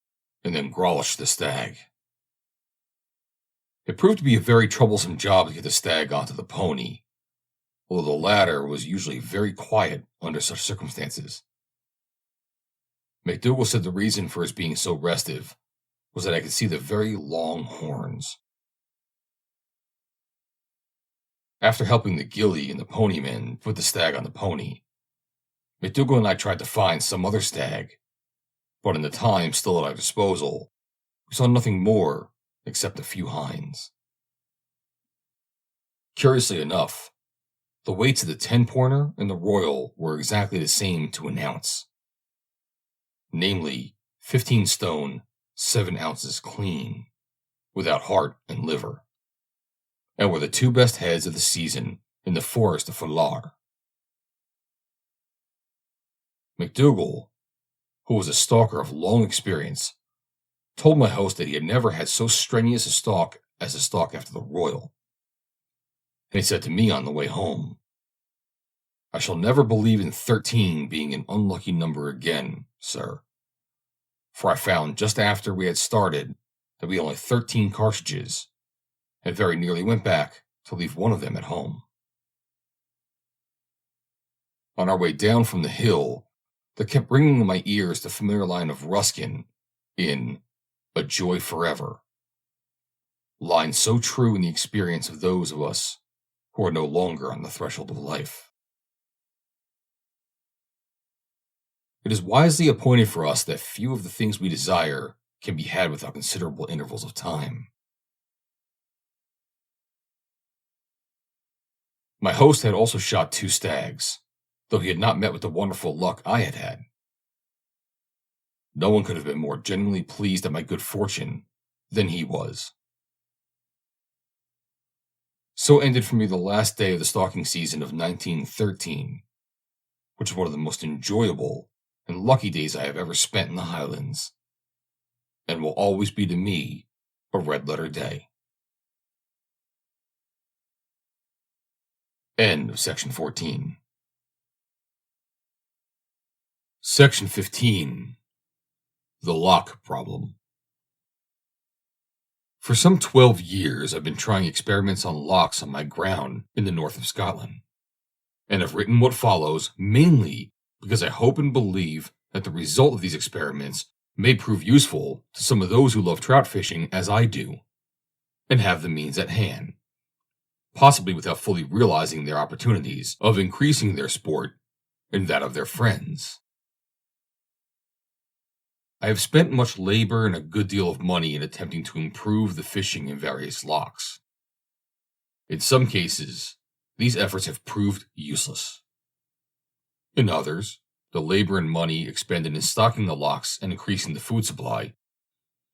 and then growlished the stag. It proved to be a very troublesome job to get the stag onto the pony, although the latter was usually very quiet under such circumstances. MacDougall said the reason for his being so restive was that I could see the very long horns. After helping the ghillie and the ponymen put the stag on the pony, MacDougall and I tried to find some other stag, but in the time still at our disposal, we saw nothing more except a few hinds. Curiously enough, the weights of the 10-pointer and the royal were exactly the same to an ounce. Namely, 15 stone, 7 ounces clean, without heart and liver, and were the two best heads of the season in the forest of Fallar. MacDougall, who was a stalker of long experience, told my host that he had never had so strenuous a stalk as a stalk after the royal. And he said to me on the way home, "I shall never believe in 13 being an unlucky number again, sir. For I found just after we had started that we had only 13 cartridges, and very nearly went back to leave one of them at home." On our way down from the hill, there kept ringing in my ears the familiar line of Ruskin in A Joy Forever. Line so true in the experience of those of us who are no longer on the threshold of life. It is wisely appointed for us that few of the things we desire can be had without considerable intervals of time. My host had also shot 2 stags, though he had not met with the wonderful luck I had had. No one could have been more genuinely pleased at my good fortune than he was. So ended for me the last day of the stalking season of 1913, which is one of the most enjoyable and lucky days I have ever spent in the Highlands, and will always be to me a red-letter day. End of section 14. Section 15. The Lock Problem. For some 12 years, I've been trying experiments on locks on my ground in the north of Scotland, and have written what follows mainly because I hope and believe that the result of these experiments may prove useful to some of those who love trout fishing as I do, and have the means at hand, possibly without fully realizing their opportunities of increasing their sport and that of their friends. I have spent much labor and a good deal of money in attempting to improve the fishing in various locks. In some cases, these efforts have proved useless. In others, the labor and money expended in stocking the locks and increasing the food supply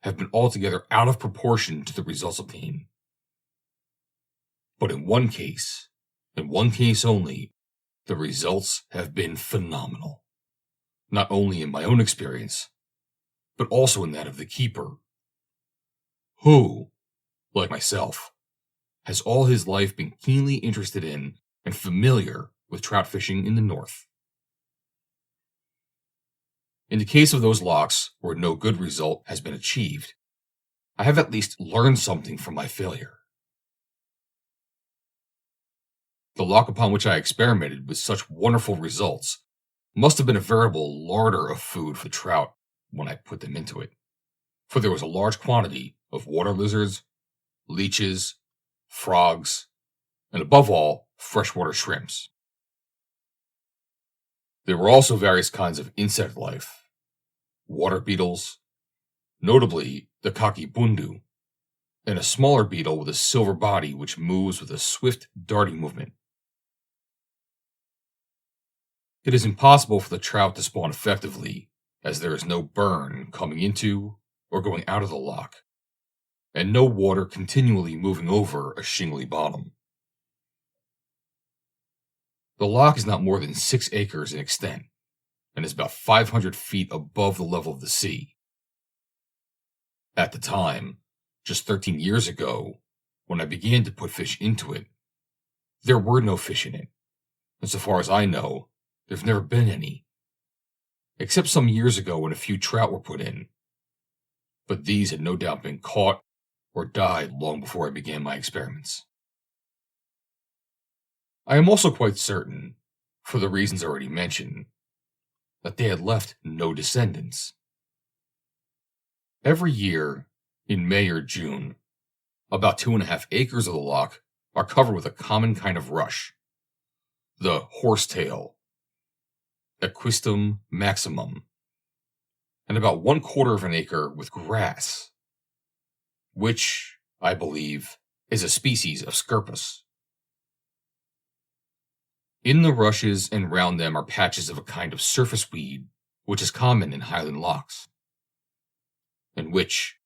have been altogether out of proportion to the results obtained. But in one case only, the results have been phenomenal, not only in my own experience, but also in that of the keeper, who, like myself, has all his life been keenly interested in and familiar with trout fishing in the north. In the case of those locks where no good result has been achieved, I have at least learned something from my failure. The lock upon which I experimented with such wonderful results must have been a veritable larder of food for trout when I put them into it, for there was a large quantity of water lizards, leeches, frogs, and above all, freshwater shrimps. There were also various kinds of insect life, water beetles, notably the kakibundu, and a smaller beetle with a silver body which moves with a swift darting movement. It is impossible for the trout to spawn effectively, as there is no burn coming into or going out of the lock, and no water continually moving over a shingly bottom. The lock is not more than 6 acres in extent and is about 500 feet above the level of the sea. At the time, just 13 years ago, when I began to put fish into it, there were no fish in it, and so far as I know, there've never been any, except some years ago when a few trout were put in, but these had no doubt been caught or died long before I began my experiments. I am also quite certain, for the reasons already mentioned, that they had left no descendants. Every year, in May or June, about 2.5 acres of the loch are covered with a common kind of rush, the horsetail, Equistum maximum, and about 1/4 acre with grass, which, I believe, is a species of scirpus. In the rushes and round them are patches of a kind of surface weed, which is common in Highland lochs, and which,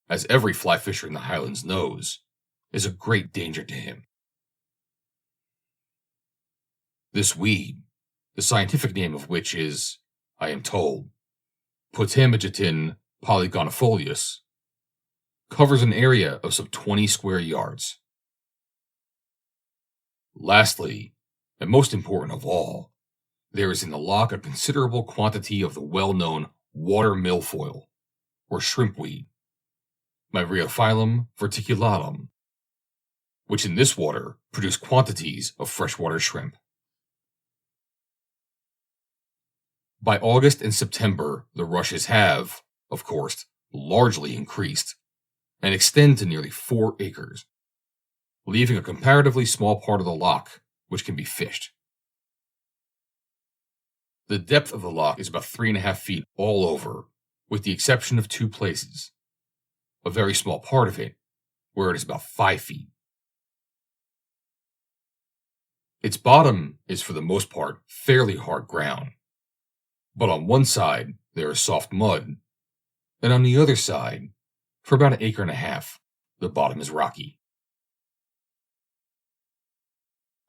as every fly fisher in the Highlands knows, is a great danger to him. This weed, the scientific name of which is, I am told, Potamigeton polygonifolius, covers an area of some 20 square yards. Lastly, and most important of all, there is in the loch a considerable quantity of the well-known water milfoil, or shrimpweed, Myriophyllum verticulatum, which in this water produce quantities of freshwater shrimp. By August and September, the rushes have, of course, largely increased and extend to nearly 4 acres, leaving a comparatively small part of the loch which can be fished. The depth of the loch is about 3.5 feet all over, with the exception of 2 places, a very small part of it, where it is about 5 feet. Its bottom is for the most part fairly hard ground, but on one side there is soft mud, and on the other side, for about 1.5 acres, the bottom is rocky.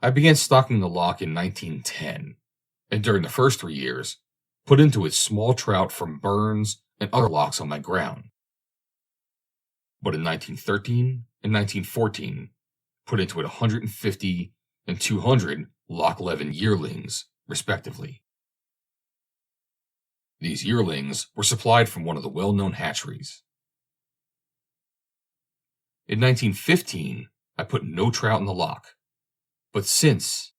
I began stocking the loch in 1910, and during the first 3 years, put into it small trout from burns and other lochs on my ground. But in 1913 and 1914, put into it 150 and 200 Loch Levin yearlings, respectively. These yearlings were supplied from one of the well-known hatcheries. In 1915, I put no trout in the loch, but since,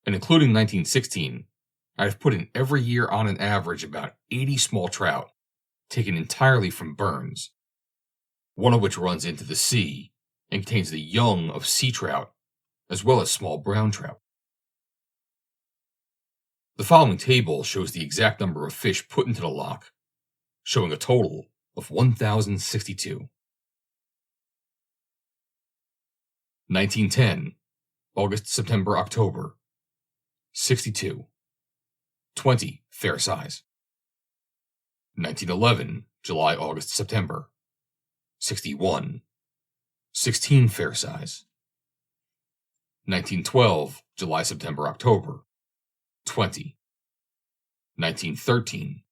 and including 1916, I have put in every year on an average about 80 small trout, taken entirely from burns, one of which runs into the sea and contains the young of sea trout, as well as small brown trout. The following table shows the exact number of fish put into the loch, showing a total of 1,062. 1910, August, September, October, 62. 20 fair size. 1911, July, August, September, 61. 16 fair size. 1912, July, September, October, 20. 1913,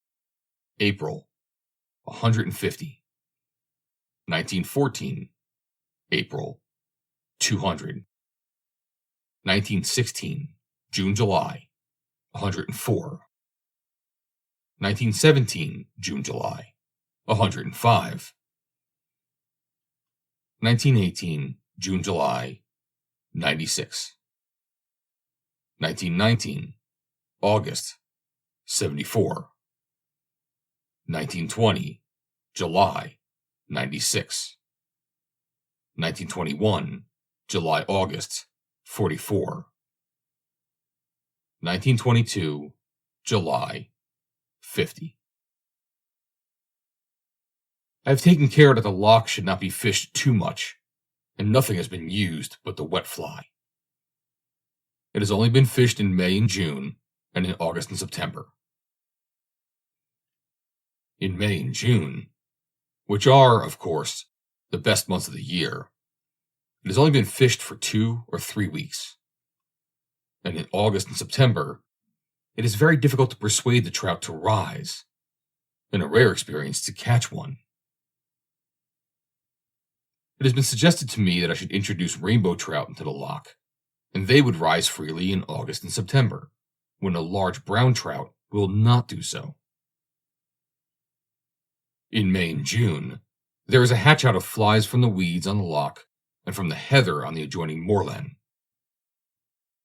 April, 150. 1914, April, 200. 1916, June, July, 104. 1917, June, July, 105. 1918, June, July, 96. 1919, August, 74. 1920, July, 96. 1921, July, August, 44. 1922, July, 50. I have taken care that the loch should not be fished too much, and nothing has been used but the wet fly. It has only been fished in May and June, and in August and September. In May and June, which are, of course, the best months of the year, it has only been fished for 2 or 3 weeks. and in August and September, it is very difficult to persuade the trout to rise, and a rare experience to catch one. It has been suggested to me that I should introduce rainbow trout into the loch, and they would rise freely in August and September, when a large brown trout will not do so. In May and June, there is a hatch out of flies from the weeds on the loch and from the heather on the adjoining moorland.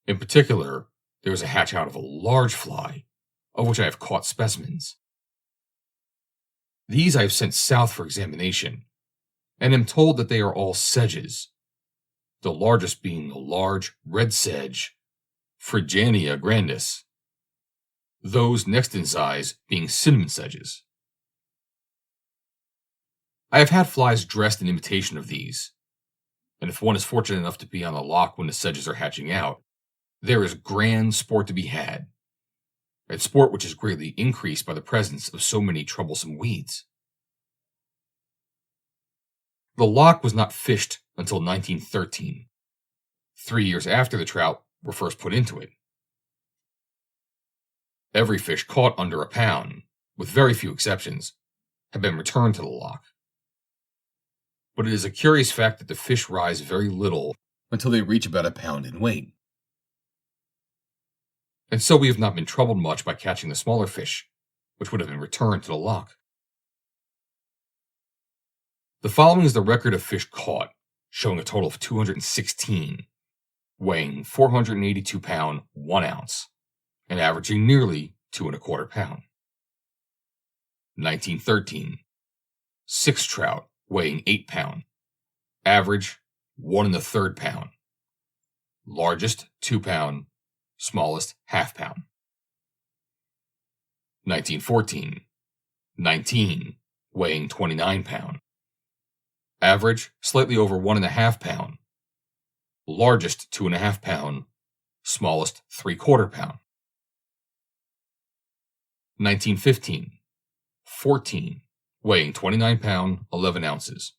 In particular, there is a hatch out of a large fly, of which I have caught specimens. These I have sent south for examination, and am told that they are all sedges, the largest being the large red sedge, Phrygiania grandis, those next in size being cinnamon sedges. I have had flies dressed in imitation of these, and if one is fortunate enough to be on the loch when the sedges are hatching out, there is grand sport to be had, and sport which is greatly increased by the presence of so many troublesome weeds. The loch was not fished until 1913, 3 years after the trout were first put into it. Every fish caught under a pound, with very few exceptions, have been returned to the loch. But it is a curious fact that the fish rise very little until they reach about a pound in weight. And so we have not been troubled much by catching the smaller fish, which would have been returned to the loch. The following is the record of fish caught, showing a total of 216, weighing 482 pound 1 ounce, and averaging nearly 2 1/4 pound. 1913, 6 trout weighing 8 pound, average 1 1/3 pound, largest 2 pound, smallest ½ pound. 1914, 19 weighing 29 pound, average slightly over 1 1/2 pound, largest 2 1/2 pound, smallest 3/4 pound. 1915, 14 weighing 29 pound, 11 ounces,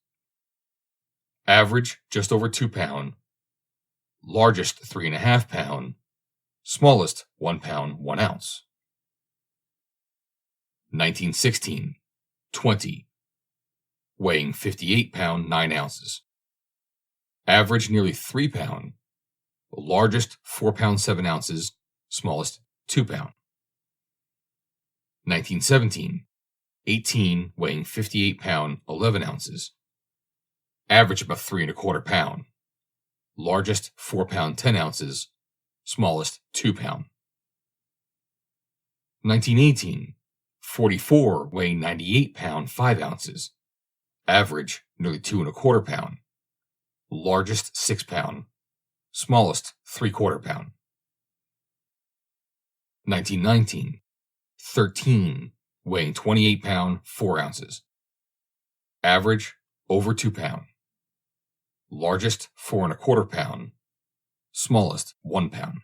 average just over 2 pound, largest 3 1/2 pound, smallest 1 pound 1 ounce. 1916, 20 weighing 58 pound 9 ounces, average nearly 3 pound, largest 4 pound 7 ounces, smallest 2 pound. 1917, 18 weighing 58 pound 11 ounces, average about 3 1/4 pound, largest 4 pound 10 ounces, smallest 2 pound. 1918, 44 weighing 98 pound 5 ounces, average nearly 2 1/4 pound, largest 6 pound, smallest 3/4 pound. 1919, 13 weighing 28 pound 4 ounces, average over 2 pound, largest 4 1/4 pound, smallest 1 pound.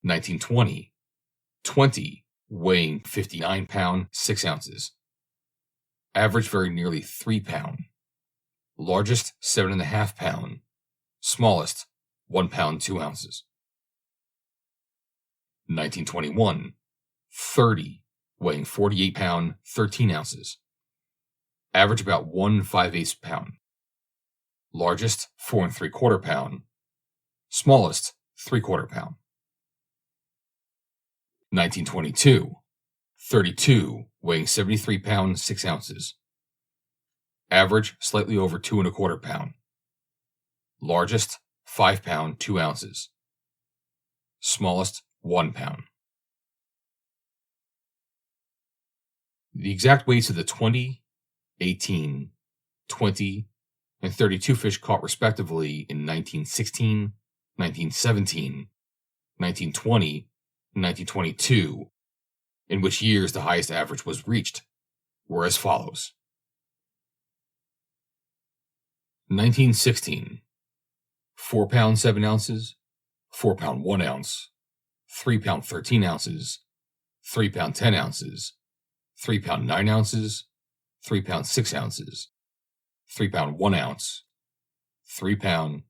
1920, 20 weighing 59 pound 6 ounces, average very nearly 3 pound, largest 7 1/2 pound, smallest 1 pound 2 ounces. 1921, 30 weighing 48 pound 13 ounces, average about 1 5/8 pound, largest 4 3/4 pound, smallest 3/4 pound. 1922, 32 weighing 73 pound 6 ounces, average slightly over 2 1/4 pound, largest 5 pound 2 ounces, smallest 1 pound. The exact weights of the 20, 18, 20, and 32 fish caught respectively in 1916, 1917, 1920, and 1922, in which years the highest average was reached, were as follows. 1916, 4 pound 7 ounces, 4 pound 1 ounce, 3 pound 13 ounces, 3 pound 10 ounces, 3 pound 9 ounces, 3 pound 6 ounces, 3 pound 1 ounce, 3 pound,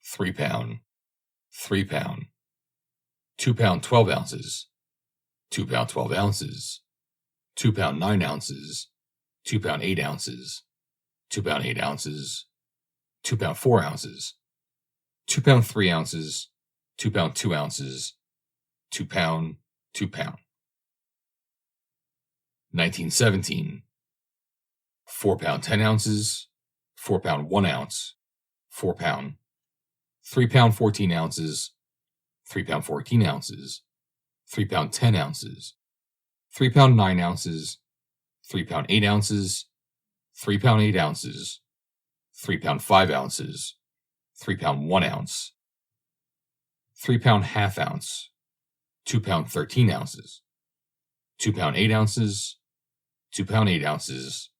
3 pound, 3 pound, 2 pound 12 ounces, 2 pound 12 ounces, 2 pound 9 ounces, 2 pound 8 ounces, 2 pound 8 ounces, 2 pound 4 ounces, 2 pound 3 ounces, 2 pound 2 ounces, 2 pound 2 pound. 1917, 4 pound 10 ounces, 4 pound 1 ounce, 4 pound, 3 pound 14 ounces, 3 pound 14 ounces, 3 pound 10 ounces, 3 pound 9 ounces, 3 pound 8 ounces, 3 pound 8 ounces, 3 pound 5 ounces, 3 pound 1 ounce, 3 pound half ounce, 2 pound 13 ounces, 2 pound 8 ounces, 2 pound 8 ounces,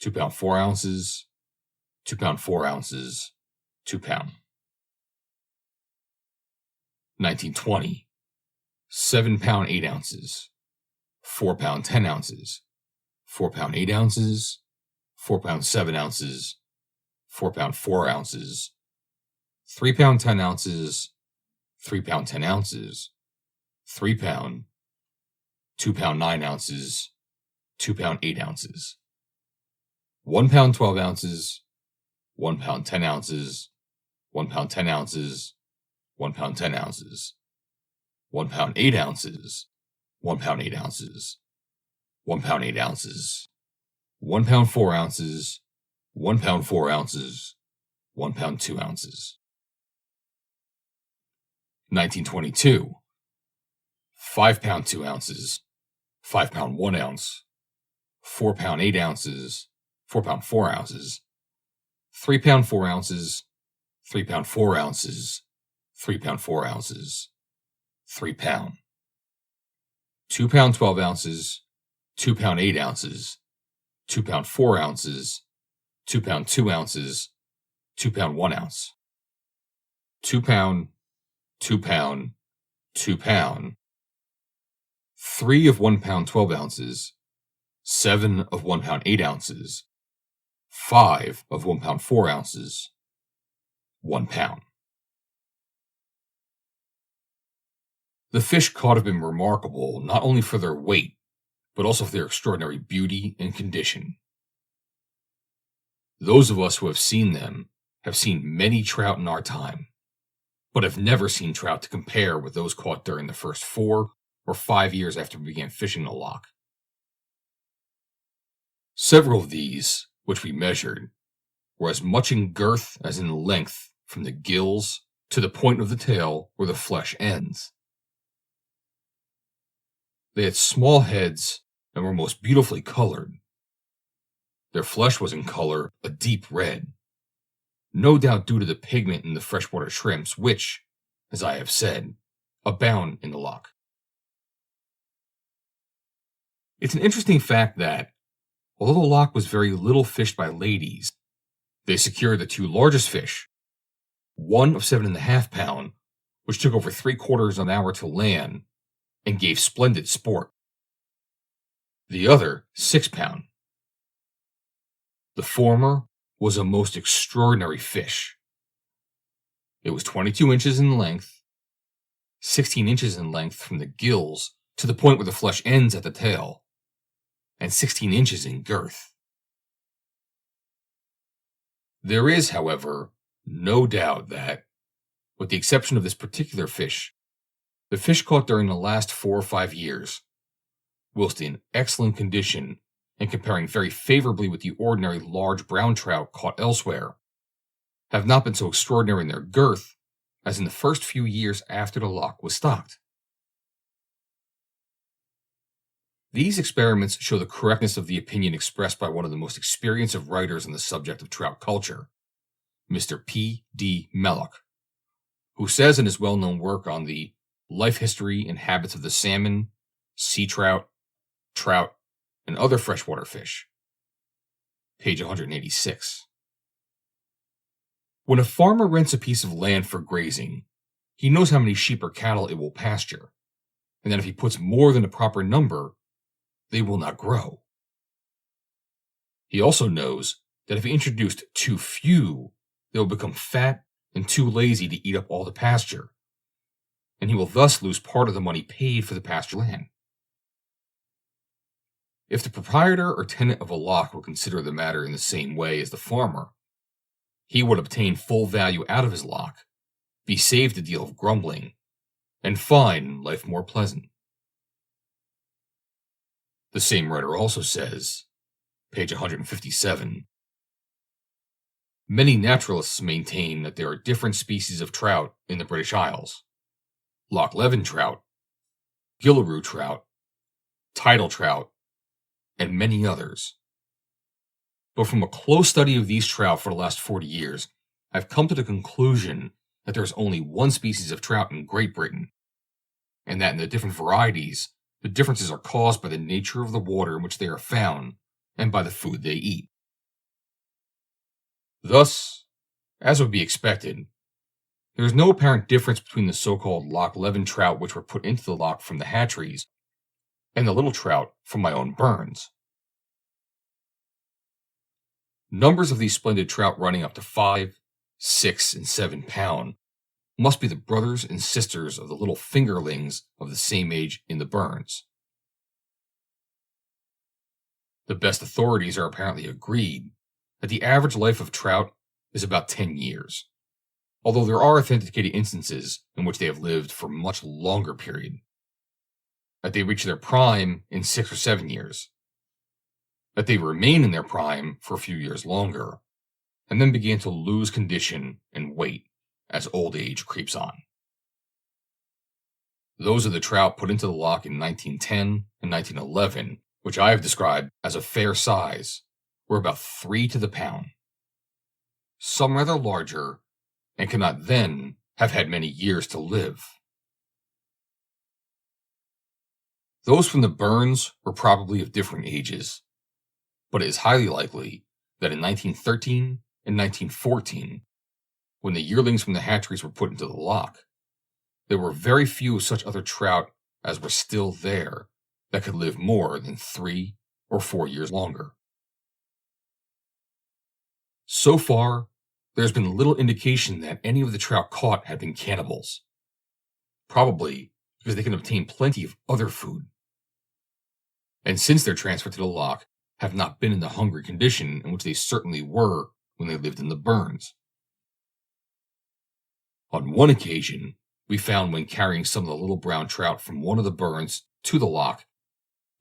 2 pound 4 ounces, 2 pound 4 ounces, 2 pound. 1920, 7 pound 8 ounces, 4 pound 10 ounces, 4 pound 8 ounces, 4 pound 7 ounces, 4 pound 4 ounces, 3 pound 10 ounces, 3 pound 10 ounces, 3 pound, 2 pound 9 ounces, 2 pound 8 ounces, 1 pound 12 ounces, 1 pound 10 ounces, 1 pound 10 ounces, 1 pound 10 ounces, 1 pound 8 ounces, 1 pound 8 ounces, 1 pound 8 ounces, 1 pound 4 ounces, 1 pound 4 ounces, 1 pound 2 ounces. 1922, 5 pound 2 ounces, 5 pound 1 ounce, 4 pound 8 ounces, 4 pound 4 ounces, 3 pound 4 ounces, 3 pound 4 ounces, 3 pound 4 ounces, 3 pound. 2 pound 12 ounces, 2 pound 8 ounces, 2 pound 4 ounces, 2 pound 2 ounces, 2 pound 1 ounce. 2 pound, 2 pound, 2 pound. 3 of 1 pound 12 ounces, 7 of 1 pound 8 ounces, 5 of 1 pound 4 ounces, 1 pound. The fish caught have been remarkable not only for their weight, but also for their extraordinary beauty and condition. Those of us who have seen them have seen many trout in our time, but have never seen trout to compare with those caught during the first 4 or 5 years after we began fishing the loch. Several of these, which we measured, were as much in girth as in length from the gills to the point of the tail where the flesh ends. They had small heads and were most beautifully colored. Their flesh was in color a deep red, no doubt due to the pigment in the freshwater shrimps which, as I have said, abound in the loch. It's an interesting fact that, although the loch was very little fished by ladies, they secured the 2 largest fish, one of 7.5 pound, which took over 3/4 of an hour to land and gave splendid sport. The other, 6 pound. The former was a most extraordinary fish. It was 22 inches in length, 16 inches in length from the gills to the point where the flesh ends at the tail, and 16 inches in girth. There is, however, no doubt that, with the exception of this particular fish, the fish caught during the last 4 or 5 years, whilst in excellent condition and comparing very favorably with the ordinary large brown trout caught elsewhere, have not been so extraordinary in their girth as in the first few years after the loch was stocked. These experiments show the correctness of the opinion expressed by one of the most experienced of writers on the subject of trout culture, Mr. P. D. Mellock, who says in his well-known work on the Life History and Habits of the Salmon, Sea Trout, Trout, and Other Freshwater Fish, page 186. When a farmer rents a piece of land for grazing, he knows how many sheep or cattle it will pasture, and that if he puts more than the proper number, they will not grow. He also knows that if he introduced too few, they will become fat and too lazy to eat up all the pasture, and he will thus lose part of the money paid for the pasture land. If the proprietor or tenant of a loch would consider the matter in the same way as the farmer, he would obtain full value out of his loch, be saved a deal of grumbling, and find life more pleasant. The same writer also says, page 157, many naturalists maintain that there are different species of trout in the British Isles: Loch Leven trout, Gillaroo trout, tidal trout, and many others. But from a close study of these trout for the last 40 years, I've come to the conclusion that there is only one species of trout in Great Britain, and that in the different varieties, the differences are caused by the nature of the water in which they are found and by the food they eat. Thus, as would be expected, there is no apparent difference between the so-called Loch Leven trout which were put into the loch from the hatcheries and the little trout from my own burns. Numbers of these splendid trout running up to 5, 6, and 7 pound must be the brothers and sisters of the little fingerlings of the same age in the burns. The best authorities are apparently agreed that the average life of trout is about 10 years, although there are authenticated instances in which they have lived for a much longer period, that they reach their prime in 6 or 7 years, that they remain in their prime for a few years longer, and then begin to lose condition and weight as old age creeps on. Those of the trout put into the loch in 1910 and 1911, which I have described as a fair size, were about 3 to the pound. Some rather larger, and cannot then have had many years to live. Those from the burns were probably of different ages, but it is highly likely that in 1913 and 1914, when the yearlings from the hatcheries were put into the loch, there were very few such other trout as were still there that could live more than 3 or 4 years longer. So far, there has been little indication that any of the trout caught had been cannibals, probably because they can obtain plenty of other food, and since their transfer to the loch, have not been in the hungry condition in which they certainly were when they lived in the burns. On one occasion, we found when carrying some of the little brown trout from one of the burns to the loch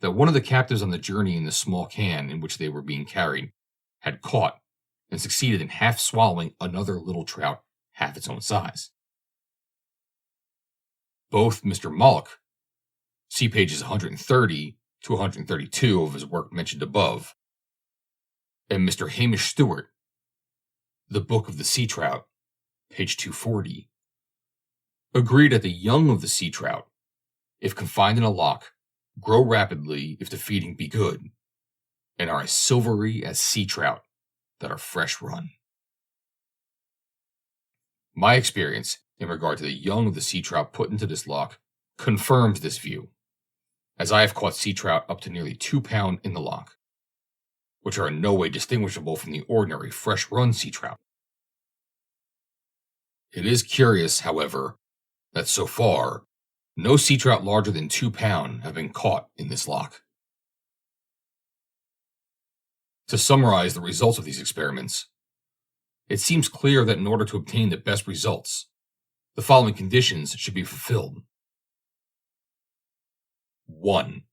that one of the captives on the journey in the small can in which they were being carried had caught and succeeded in half swallowing another little trout half its own size. Both Mr. Mullock, see pages 130 to 132 of his work mentioned above, and Mr. Hamish Stewart, The Book of the Sea Trout, page 240, agree that the young of the sea trout, if confined in a loch, grow rapidly if the feeding be good, and are as silvery as sea trout that are fresh run. My experience in regard to the young of the sea trout put into this loch confirms this view, as I have caught sea trout up to nearly 2 pound in the loch, which are in no way distinguishable from the ordinary fresh run sea trout. It is curious, however, that so far, no sea trout larger than 2 pound have been caught in this loch. To summarize the results of these experiments, it seems clear that in order to obtain the best results, the following conditions should be fulfilled. 1.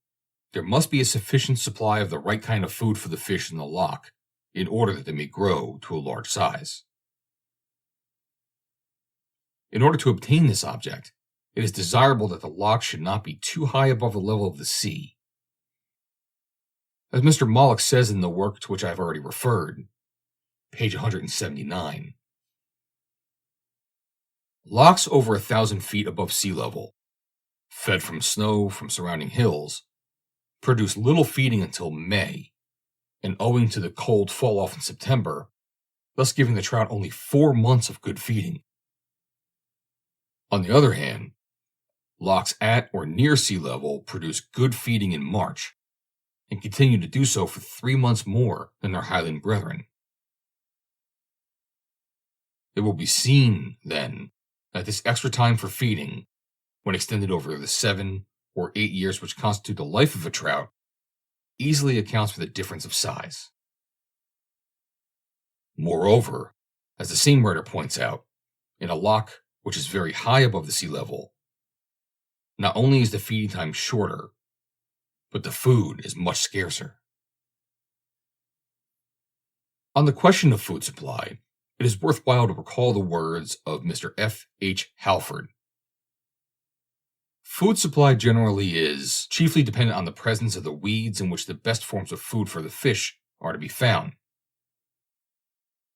There must be a sufficient supply of the right kind of food for the fish in the loch in order that they may grow to a large size. In order to obtain this object, it is desirable that the loch should not be too high above the level of the sea. As Mr. Mullock says in the work to which I have already referred, page 179, lochs over 1,000 feet above sea level, fed from snow from surrounding hills, produce little feeding until May, and owing to the cold fall off in September, thus giving the trout only 4 months of good feeding. On the other hand, lochs at or near sea level produce good feeding in March, and continue to do so for 3 months more than their Highland brethren. It will be seen, then, that this extra time for feeding, when extended over the 7 or 8 years which constitute the life of a trout, easily accounts for the difference of size. Moreover, as the same writer points out, in a loch which is very high above the sea level, not only is the feeding time shorter, but the food is much scarcer. On the question of food supply, it is worthwhile to recall the words of Mr. F. H. Halford. Food supply generally is chiefly dependent on the presence of the weeds in which the best forms of food for the fish are to be found.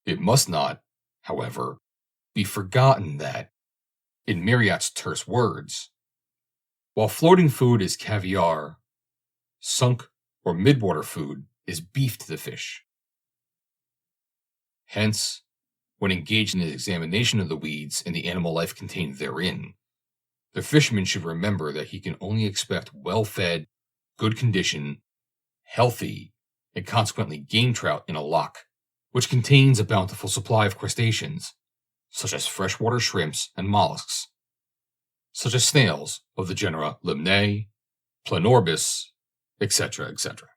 It must not, however, be forgotten that, in Marryat's terse words, while floating food is caviar, sunk or midwater food is beef to the fish. Hence, when engaged in the examination of the weeds and the animal life contained therein, the fisherman should remember that he can only expect well-fed, good condition, healthy, and consequently game trout in a loch, which contains a bountiful supply of crustaceans, such as freshwater shrimps and mollusks, such as snails of the genera Limnae, Planorbis, etc., etc.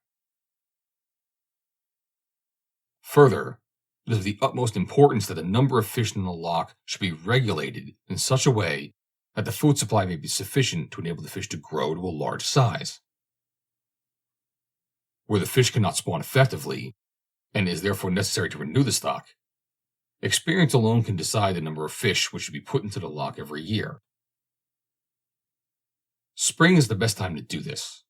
Further, it is of the utmost importance that the number of fish in the loch should be regulated in such a way that the food supply may be sufficient to enable the fish to grow to a large size. Where the fish cannot spawn effectively, and it is therefore necessary to renew the stock, experience alone can decide the number of fish which should be put into the loch every year. Spring is the best time to do this.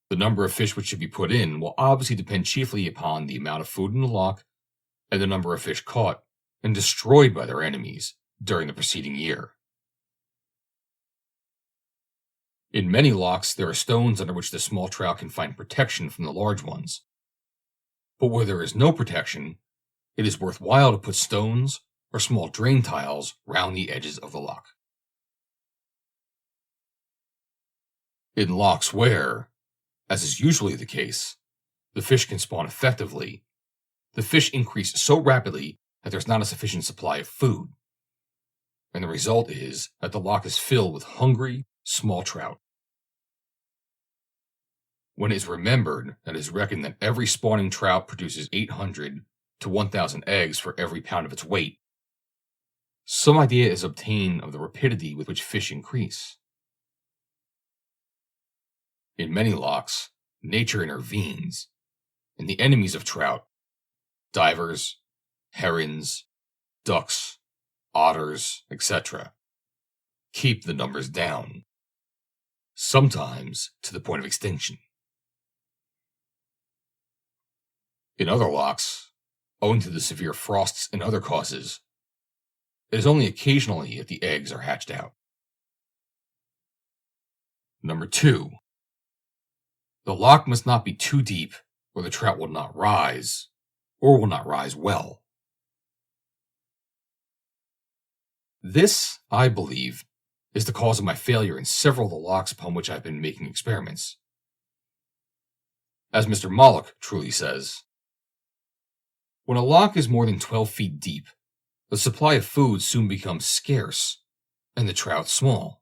The number of fish which should be put in will obviously depend chiefly upon the amount of food in the loch and the number of fish caught and destroyed by their enemies during the preceding year. In many lochs, there are stones under which the small trout can find protection from the large ones. But where there is no protection, it is worthwhile to put stones or small drain tiles round the edges of the loch. In lochs where, as is usually the case, the fish can spawn effectively, the fish increase so rapidly that there is not a sufficient supply of food, and the result is that the loch is filled with hungry, small trout. When it is remembered that it is reckoned that every spawning trout produces 800 to 1,000 eggs for every pound of its weight, some idea is obtained of the rapidity with which fish increase. In many lochs, nature intervenes, and the enemies of trout, divers, herons, ducks, otters, etc., keep the numbers down, sometimes to the point of extinction. In other lochs, owing to the severe frosts and other causes, it is only occasionally that the eggs are hatched out. Number 2. The loch must not be too deep, or the trout will not rise, or will not rise well. This, I believe, is the cause of my failure in several of the lochs upon which I have been making experiments. As Mr. Mollock truly says, when a loch is more than 12 feet deep, the supply of food soon becomes scarce, and the trout small,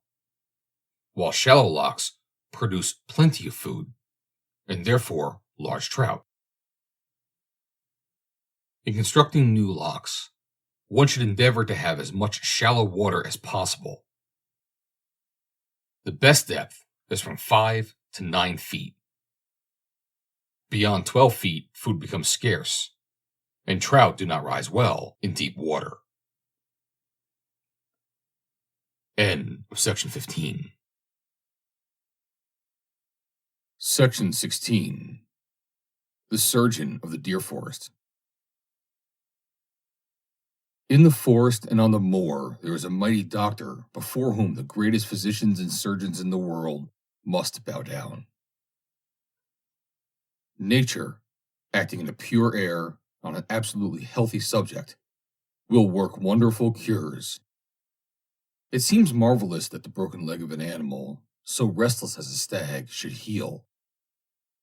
while shallow lochs produce plenty of food, and therefore large trout. In constructing new lochs, one should endeavor to have as much shallow water as possible. The best depth is from 5 to 9 feet. Beyond 12 feet, food becomes scarce, and trout do not rise well in deep water. End of section 15. Section 16. The Surgeon of the Deer Forest. In the forest and on the moor there is a mighty doctor before whom the greatest physicians and surgeons in the world must bow down. Nature, acting in the pure air on an absolutely healthy subject, will work wonderful cures. It seems marvelous that the broken leg of an animal, so restless as a stag, should heal.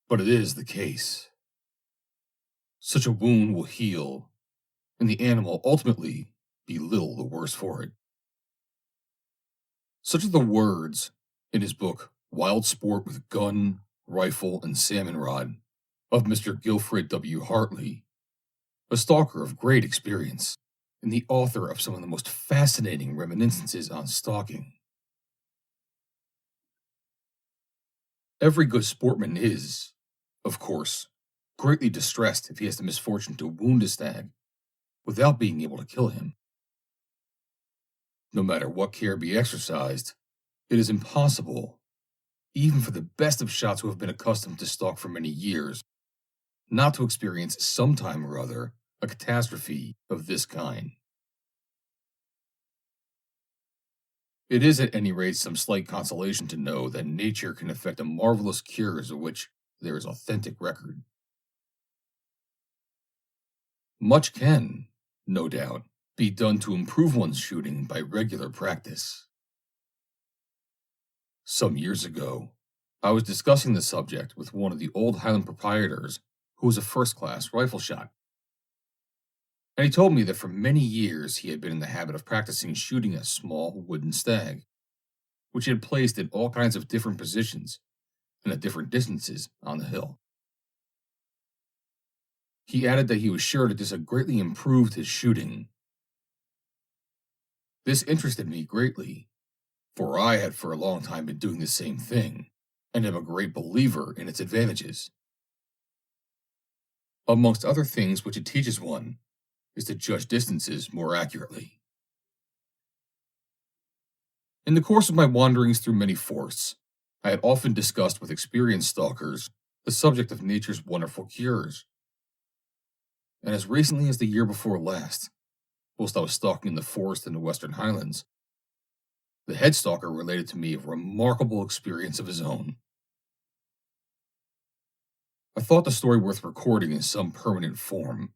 But it is the case. Such a wound will heal, and the animal ultimately be little the worse for it. Such are the words in his book Wild Sport with Gun, Rifle, and Salmon Rod of Mr. Guilford W. Hartley, a stalker of great experience and the author of some of the most fascinating reminiscences on stalking. Every good sportsman is, of course, greatly distressed if he has the misfortune to wound a stag without being able to kill him. No matter what care be exercised, it is impossible, even for the best of shots who have been accustomed to stalk for many years, not to experience some time or other a catastrophe of this kind. It is at any rate some slight consolation to know that nature can effect a marvelous cures of which there is authentic record. Much can, no doubt, be done to improve one's shooting by regular practice. Some years ago, I was discussing the subject with one of the old Highland proprietors who was a first-class rifle shot. And he told me that for many years he had been in the habit of practicing shooting a small wooden stag, which he had placed in all kinds of different positions and at different distances on the hill. He added that he was sure that this had greatly improved his shooting. This interested me greatly, for I had for a long time been doing the same thing, and am a great believer in its advantages. Amongst other things which it teaches one is to judge distances more accurately. In the course of my wanderings through many forests, I had often discussed with experienced stalkers the subject of nature's wonderful cures. And as recently as the year before last, whilst I was stalking in the forest in the Western Highlands, the head stalker related to me a remarkable experience of his own. I thought the story worth recording in some permanent form,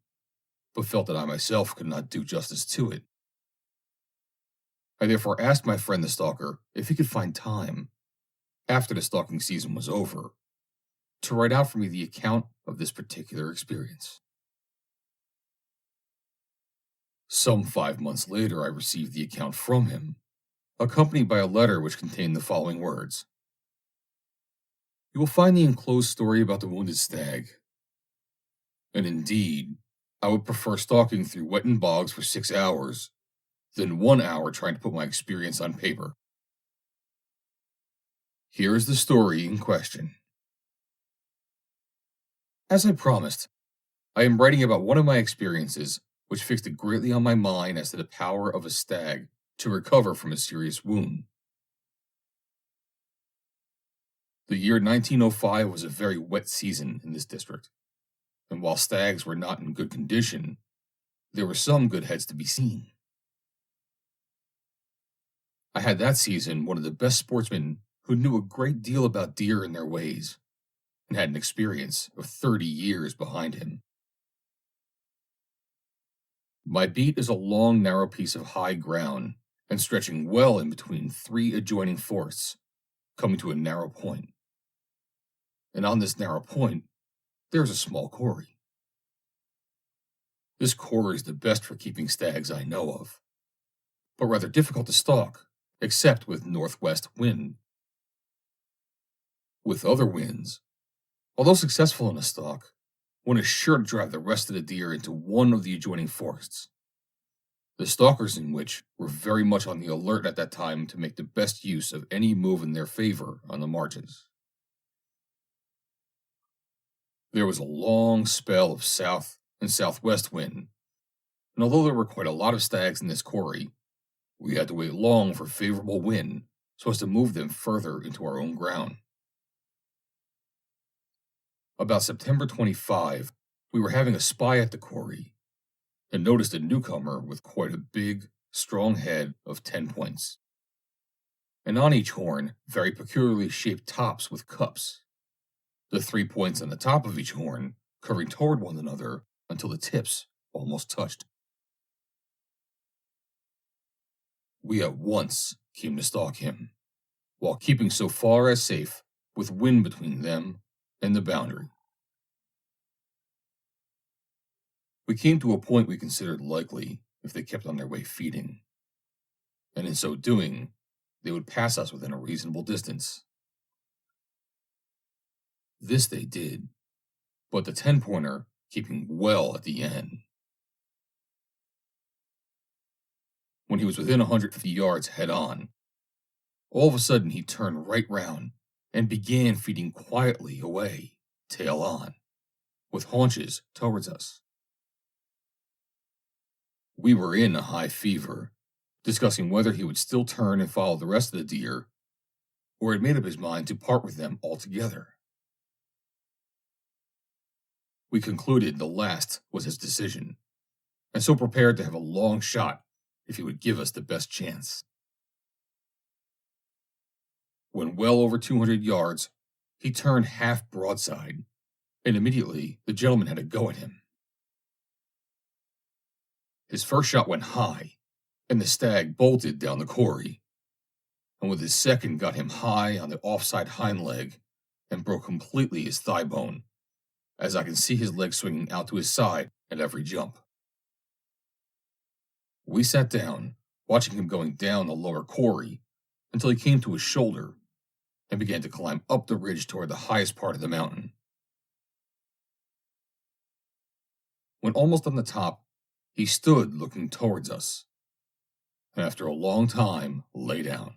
but felt that I myself could not do justice to it. I therefore asked my friend the stalker if he could find time, after the stalking season was over, to write out for me the account of this particular experience. Some 5 months later, I received the account from him, accompanied by a letter which contained the following words. You will find the enclosed story about the wounded stag. And indeed, I would prefer stalking through wet bogs for 6 hours than 1 hour trying to put my experience on paper. Here is the story in question. As I promised, I am writing about one of my experiences which fixed it greatly on my mind as to the power of a stag to recover from a serious wound. The year 1905 was a very wet season in this district, and while stags were not in good condition, there were some good heads to be seen. I had that season one of the best sportsmen who knew a great deal about deer and their ways, and had an experience of 30 years behind him. My beat is a long, narrow piece of high ground, and stretching well in between 3 adjoining forests, coming to a narrow point. And on this narrow point, there is a small quarry. This quarry is the best for keeping stags I know of, but rather difficult to stalk, except with northwest wind. With other winds, although successful in a stalk, one is sure to drive the rest of the deer into one of the adjoining forests, the stalkers in which were very much on the alert at that time to make the best use of any move in their favor on the marches. There was a long spell of south and southwest wind, and although there were quite a lot of stags in this quarry, we had to wait long for favorable wind so as to move them further into our own ground. About September 25, we were having a spy at the quarry, and noticed a newcomer with quite a big, strong head of 10 points, and on each horn very peculiarly shaped tops with cups, the 3 points on the top of each horn curving toward one another until the tips almost touched. We at once came to stalk him, while keeping so far as safe with wind between them and the boundary. We came to a point we considered likely if they kept on their way feeding, and in so doing, they would pass us within a reasonable distance. This they did, but the 10-pointer keeping well at the end. When he was within 150 yards head-on, all of a sudden he turned right round and began feeding quietly away, tail on, with haunches towards us. We were in a high fever, discussing whether he would still turn and follow the rest of the deer, or had made up his mind to part with them altogether. We concluded the last was his decision, and so prepared to have a long shot if he would give us the best chance. When well over 200 yards, he turned half broadside, and immediately the gentleman had a go at him. His first shot went high, and the stag bolted down the corrie, and with his second got him high on the offside hind leg and broke completely his thigh bone, as I can see his leg swinging out to his side at every jump. We sat down, watching him going down the lower corrie until he came to his shoulder and began to climb up the ridge toward the highest part of the mountain. When almost on the top, he stood looking towards us, and after a long time lay down.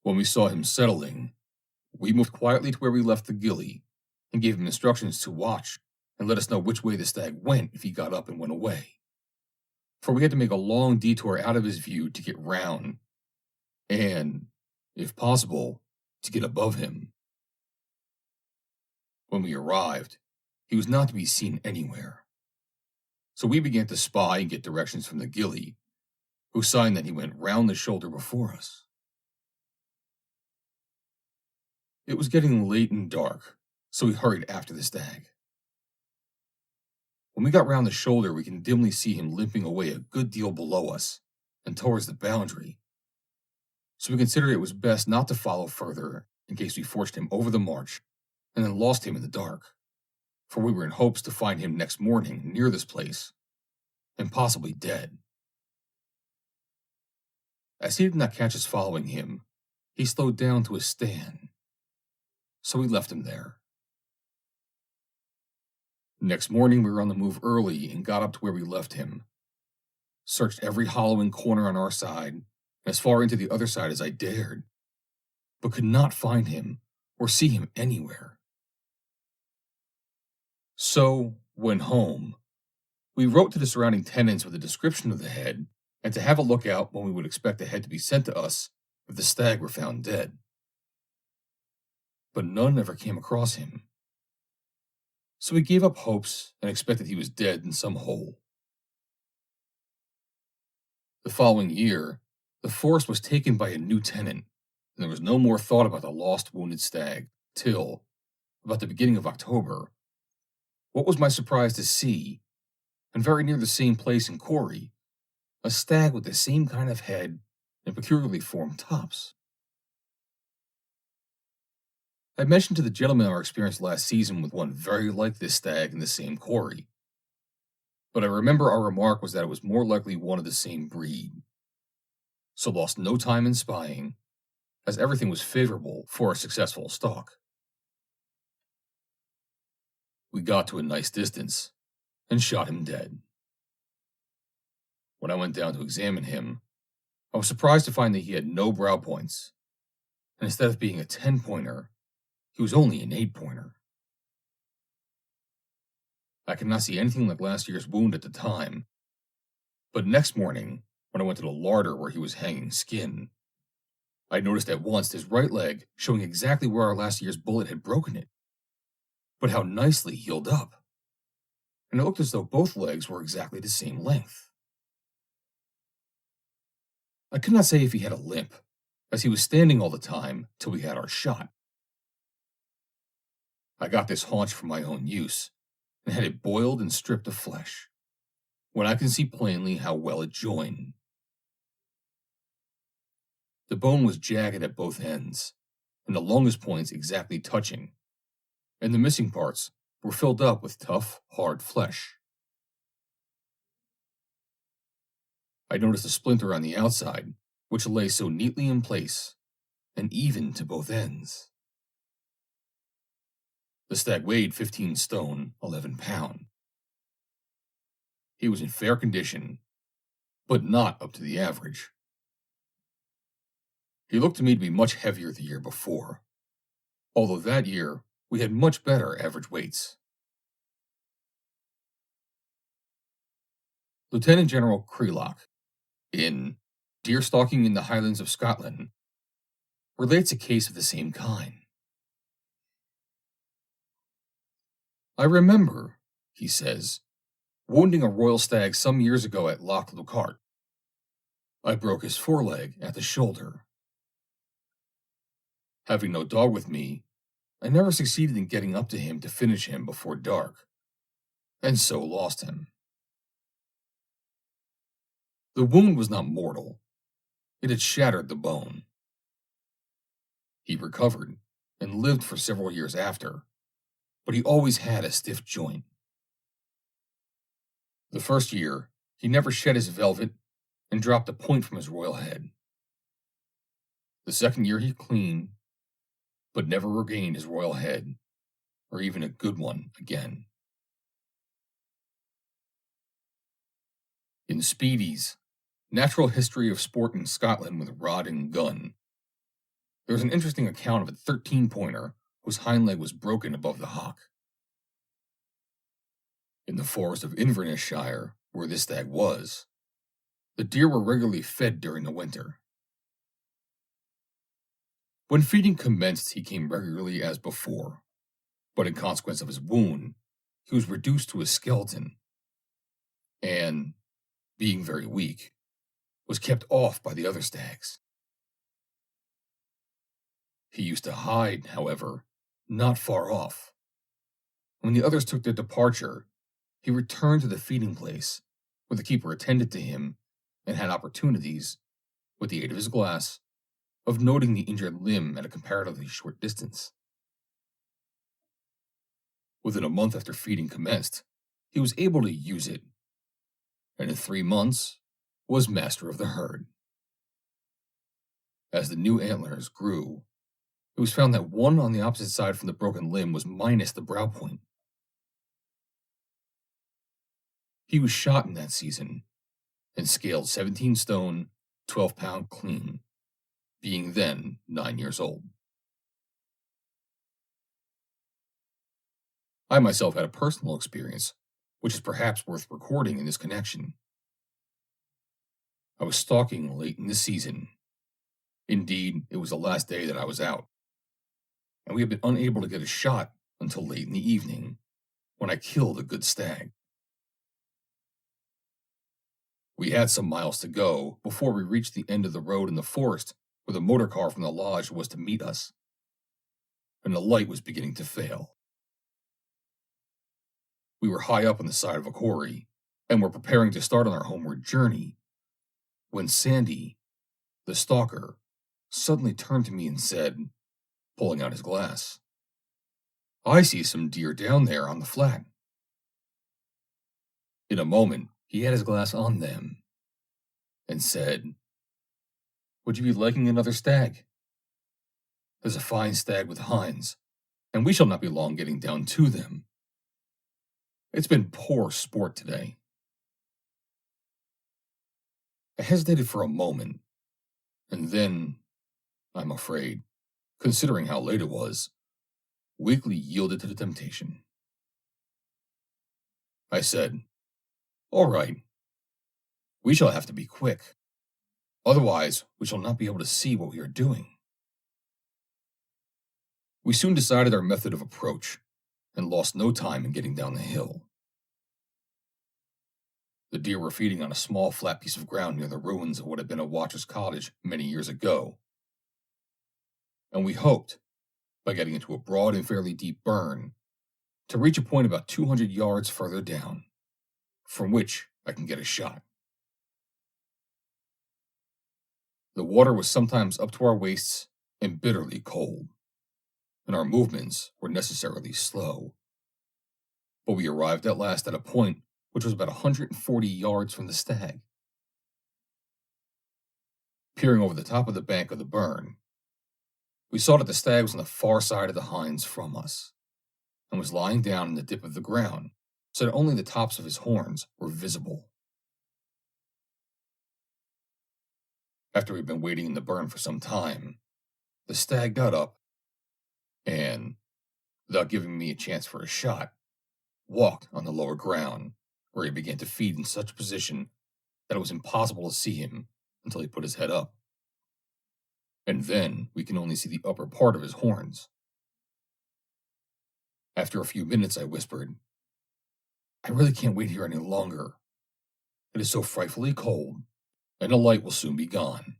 When we saw him settling, we moved quietly to where we left the ghillie and gave him instructions to watch and let us know which way the stag went if he got up and went away. For we had to make a long detour out of his view to get round and, if possible, to get above him. When we arrived, he was not to be seen anywhere. So we began to spy and get directions from the ghillie, who signed that he went round the shoulder before us. It was getting late and dark, so we hurried after the stag. When we got round the shoulder, we can dimly see him limping away a good deal below us and towards the boundary. So we considered it was best not to follow further in case we forced him over the march and then lost him in the dark, for we were in hopes to find him next morning near this place, and possibly dead. As he did not catch us following him, he slowed down to a stand, so we left him there. Next morning we were on the move early and got up to where we left him, searched every hollow and corner on our side, and as far into the other side as I dared, but could not find him or see him anywhere. So, when home, we wrote to the surrounding tenants with a description of the head and to have a look out when we would expect the head to be sent to us if the stag were found dead. But none ever came across him. So we gave up hopes and expected he was dead in some hole. The following year, the forest was taken by a new tenant, and there was no more thought about the lost wounded stag till, about the beginning of October, what was my surprise to see, and very near the same place in corrie, a stag with the same kind of head and peculiarly formed tops. I mentioned to the gentleman our experience last season with one very like this stag in the same corrie, but I remember our remark was that it was more likely one of the same breed, so lost no time in spying, as everything was favorable for a successful stalk. We got to a nice distance and shot him dead. When I went down to examine him, I was surprised to find that he had no brow points, and instead of being a 10-pointer, he was only an 8-pointer. I could not see anything like last year's wound at the time, but next morning, when I went to the larder where he was hanging skin, I noticed at once his right leg showing exactly where our last year's bullet had broken it, but how nicely healed up, and it looked as though both legs were exactly the same length. I could not say if he had a limp, as he was standing all the time till we had our shot. I got this haunch for my own use, and had it boiled and stripped of flesh, when I can see plainly how well it joined. The bone was jagged at both ends, and the longest points exactly touching, and the missing parts were filled up with tough, hard flesh. I noticed a splinter on the outside, which lay so neatly in place and even to both ends. The stag weighed 15 stone, 11 pound. He was in fair condition, but not up to the average. He looked to me to be much heavier the year before, although that year we had much better average weights. Lieutenant General Crelock, in Deer Stalking in the Highlands of Scotland, relates a case of the same kind. I remember, he says, wounding a royal stag some years ago at Loch Lockhart. I broke his foreleg at the shoulder. Having no dog with me, I never succeeded in getting up to him to finish him before dark, and so lost him. The wound was not mortal. It had shattered the bone. He recovered and lived for several years after, but he always had a stiff joint. The first year, he never shed his velvet and dropped a point from his royal head. The second year he cleaned, but never regained his royal head, or even a good one again. In Speedy's Natural History of Sport in Scotland with Rod and Gun, there is an interesting account of a 13-pointer whose hind leg was broken above the hock. In the forest of Inverness-shire, where this stag was, the deer were regularly fed during the winter. When feeding commenced, he came regularly as before, but in consequence of his wound, he was reduced to a skeleton, and, being very weak, was kept off by the other stags. He used to hide, however, not far off. When the others took their departure, he returned to the feeding place, where the keeper attended to him and had opportunities, with the aid of his glass, of noting the injured limb at a comparatively short distance. Within a month after feeding commenced, he was able to use it, and in 3 months was master of the herd. As the new antlers grew, it was found that one on the opposite side from the broken limb was minus the brow point. He was shot in that season and scaled 17 stone, 12 pound clean, being then 9 years old. I myself had a personal experience, which is perhaps worth recording in this connection. I was stalking late in the season. Indeed, it was the last day that I was out, and we had been unable to get a shot until late in the evening, when I killed a good stag. We had some miles to go before we reached the end of the road in the forest where the motor car from the lodge was to meet us, and the light was beginning to fail. We were high up on the side of a quarry, and were preparing to start on our homeward journey, when Sandy, the stalker, suddenly turned to me and said, pulling out his glass, "I see some deer down there on the flat." In a moment, he had his glass on them, and said, "Would you be liking another stag? There's a fine stag with hinds, and we shall not be long getting down to them. It's been poor sport today." I hesitated for a moment, and then, I'm afraid, considering how late it was, weakly yielded to the temptation. I said, "All right. We shall have to be quick. Otherwise, we shall not be able to see what we are doing." We soon decided our method of approach, and lost no time in getting down the hill. The deer were feeding on a small flat piece of ground near the ruins of what had been a watcher's cottage many years ago, and we hoped, by getting into a broad and fairly deep burn, to reach a point about 200 yards further down, from which I can get a shot. The water was sometimes up to our waists and bitterly cold, and our movements were necessarily slow, But we arrived at last at a point which was about 140 yards from the stag. Peering over the top of the bank of the burn, we saw that the stag was on the far side of the hinds from us, and was lying down in the dip of the ground, so that only the tops of his horns were visible. After we'd been waiting in the burn for some time, the stag got up and, without giving me a chance for a shot, walked on the lower ground, where he began to feed in such a position that it was impossible to see him until he put his head up. And then we can only see the upper part of his horns. After a few minutes, I whispered, "I really can't wait here any longer. It is so frightfully cold, and the light will soon be gone.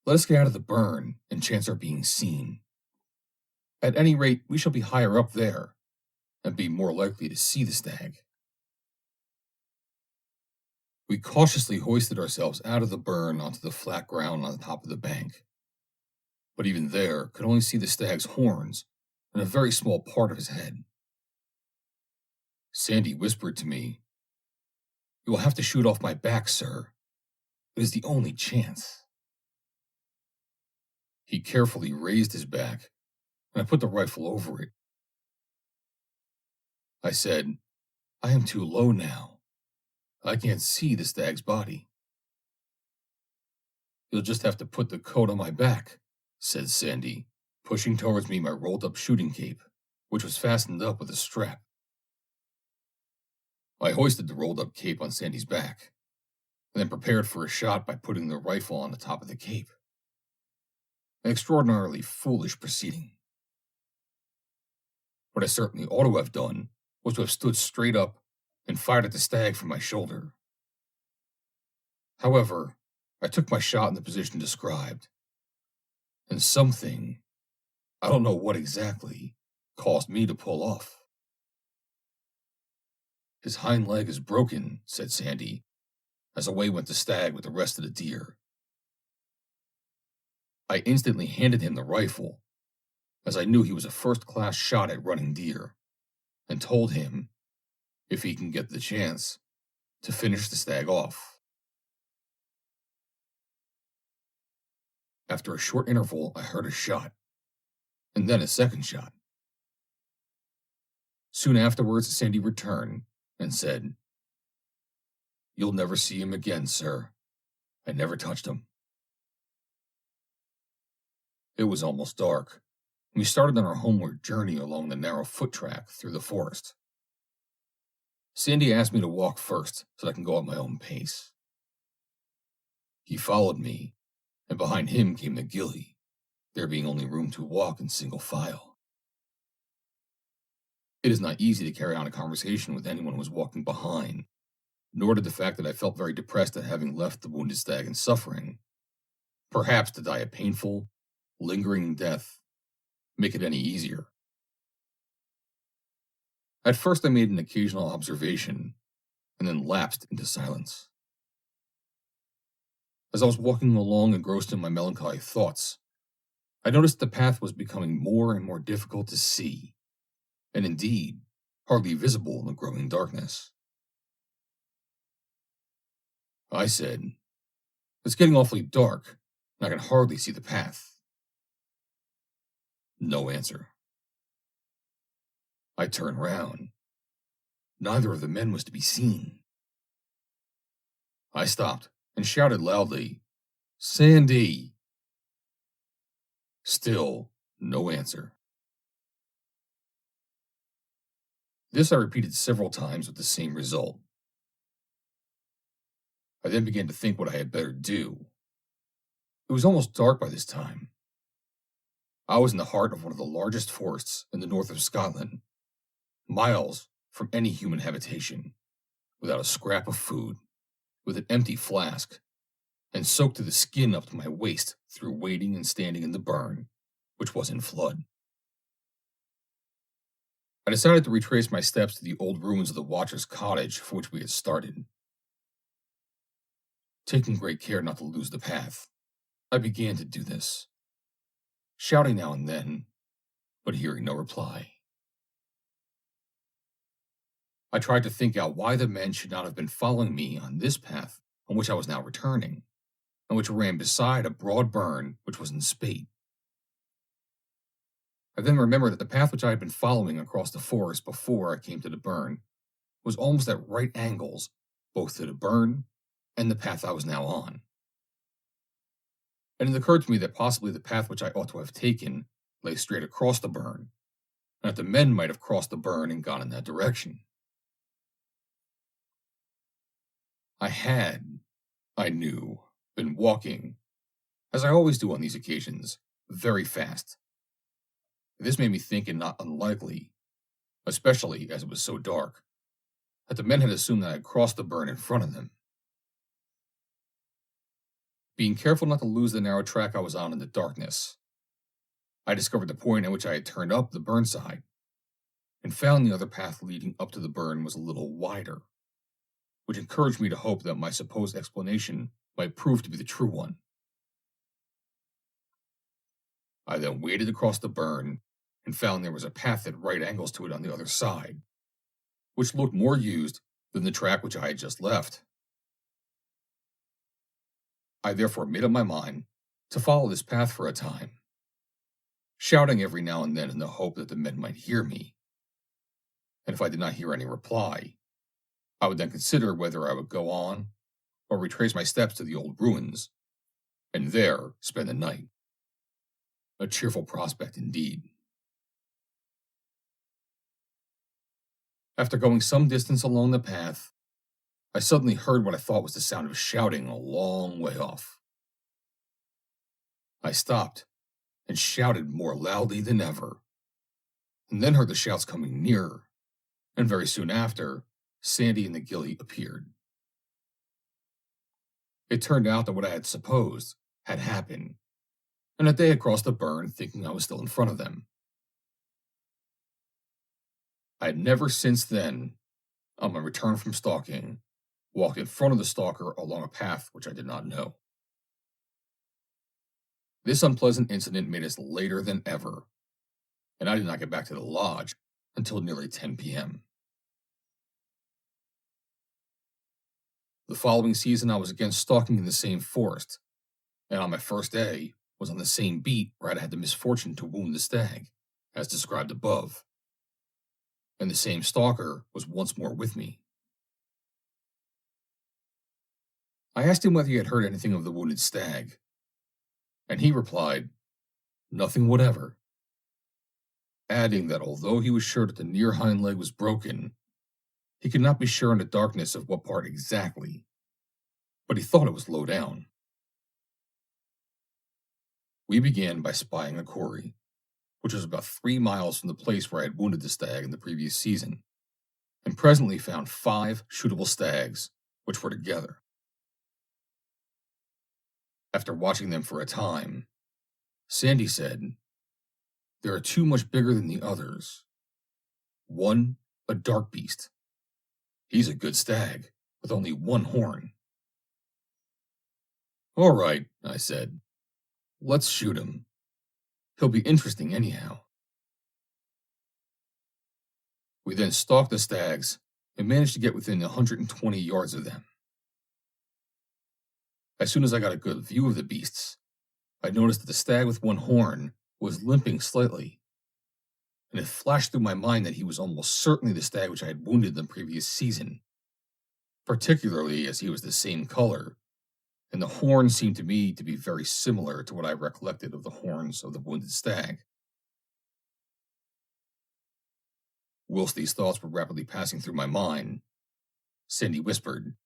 Let us get out of the burn and chance our being seen. At any rate, we shall be higher up there, and be more likely to see the stag." We cautiously hoisted ourselves out of the burn onto the flat ground on the top of the bank, but even there could only see the stag's horns and a very small part of his head. Sandy whispered to me, "You will have to shoot off my back, sir. It is the only chance." He carefully raised his back, and I put the rifle over it. I said, "I am too low now. I can't see the stag's body." "You'll just have to put the coat on my back," said Sandy, pushing towards me my rolled-up shooting cape, which was fastened up with a strap. I hoisted the rolled-up cape on Sandy's back, and then prepared for a shot by putting the rifle on the top of the cape. An extraordinarily foolish proceeding. What I certainly ought to have done was to have stood straight up and fired at the stag from my shoulder. However, I took my shot in the position described, and something, I don't know what exactly, caused me to pull off. "His hind leg is broken," said Sandy, as away went the stag with the rest of the deer. I instantly handed him the rifle, as I knew he was a first-class shot at running deer, and told him, if he can get the chance, to finish the stag off. After a short interval, I heard a shot, and then a second shot. Soon afterwards, Sandy returned and said, "You'll never see him again, sir. I never touched him." It was almost dark, and we started on our homeward journey along the narrow foot track through the forest. Sandy asked me to walk first so that I can go at my own pace. He followed me, and behind him came the ghillie, there being only room to walk in single file. It is not easy to carry on a conversation with anyone who is walking behind, nor did the fact that I felt very depressed at having left the wounded stag in suffering, perhaps to die a painful, lingering death, make it any easier. At first I made an occasional observation, and then lapsed into silence. As I was walking along engrossed in my melancholy thoughts, I noticed the path was becoming more and more difficult to see, and indeed, hardly visible in the growing darkness. I said, "It's getting awfully dark, and I can hardly see the path." No answer. I turned round. Neither of the men was to be seen. I stopped and shouted loudly, "Sandy!" Still no answer. This I repeated several times with the same result. I then began to think what I had better do. It was almost dark by this time. I was in the heart of one of the largest forests in the north of Scotland, miles from any human habitation, without a scrap of food, with an empty flask, and soaked to the skin up to my waist through waiting and standing in the burn, which was in flood. I decided to retrace my steps to the old ruins of the watcher's cottage for which we had started. Taking great care not to lose the path, I began to do this, shouting now and then, but hearing no reply. I tried to think out why the men should not have been following me on this path on which I was now returning, and which ran beside a broad burn which was in spate. I then remembered that the path which I had been following across the forest before I came to the burn was almost at right angles, both to the burn and the path I was now on. And it occurred to me that possibly the path which I ought to have taken lay straight across the burn, and that the men might have crossed the burn and gone in that direction. I had, I knew, been walking, as I always do on these occasions, very fast. This made me think it not unlikely, especially as it was so dark, that the men had assumed that I had crossed the burn in front of them. Being careful not to lose the narrow track I was on in the darkness, I discovered the point at which I had turned up the burn side, and found the other path leading up to the burn was a little wider, which encouraged me to hope that my supposed explanation might prove to be the true one. I then waded across the burn and found there was a path at right angles to it on the other side, which looked more used than the track which I had just left. I therefore made up my mind to follow this path for a time, shouting every now and then in the hope that the men might hear me, and if I did not hear any reply, I would then consider whether I would go on or retrace my steps to the old ruins, and there spend the night. A cheerful prospect indeed. After going some distance along the path, I suddenly heard what I thought was the sound of shouting a long way off. I stopped and shouted more loudly than ever, and then heard the shouts coming nearer, and very soon after, Sandy and the ghillie appeared. It turned out that what I had supposed had happened, and that they had crossed the burn thinking I was still in front of them. I had never since then, on my return from stalking, walked in front of the stalker along a path which I did not know. This unpleasant incident made us later than ever, and I did not get back to the lodge until nearly 10 p.m. The following season, I was again stalking in the same forest, and on my first day was on the same beat where I had the misfortune to wound the stag, as described above, and the same stalker was once more with me. I asked him whether he had heard anything of the wounded stag, and he replied, "Nothing whatever," adding that although he was sure that the near hind leg was broken, he could not be sure in the darkness of what part exactly, but he thought it was low down. We began by spying a quarry, which was about 3 miles from the place where I had wounded the stag in the previous season, and presently found 5 shootable stags, which were together. After watching them for a time, Sandy said, "There are 2 much bigger than the others. One, a dark beast. He's a good stag, with only 1 horn." "All right," I said. "Let's shoot him. He'll be interesting anyhow." We then stalked the stags and managed to get within 120 yards of them. As soon as I got a good view of the beasts, I noticed that the stag with 1 horn was limping slightly, and it flashed through my mind that he was almost certainly the stag which I had wounded the previous season, particularly as he was the same color, and the horn seemed to me to be very similar to what I recollected of the horns of the wounded stag. Whilst these thoughts were rapidly passing through my mind, Sandy whispered,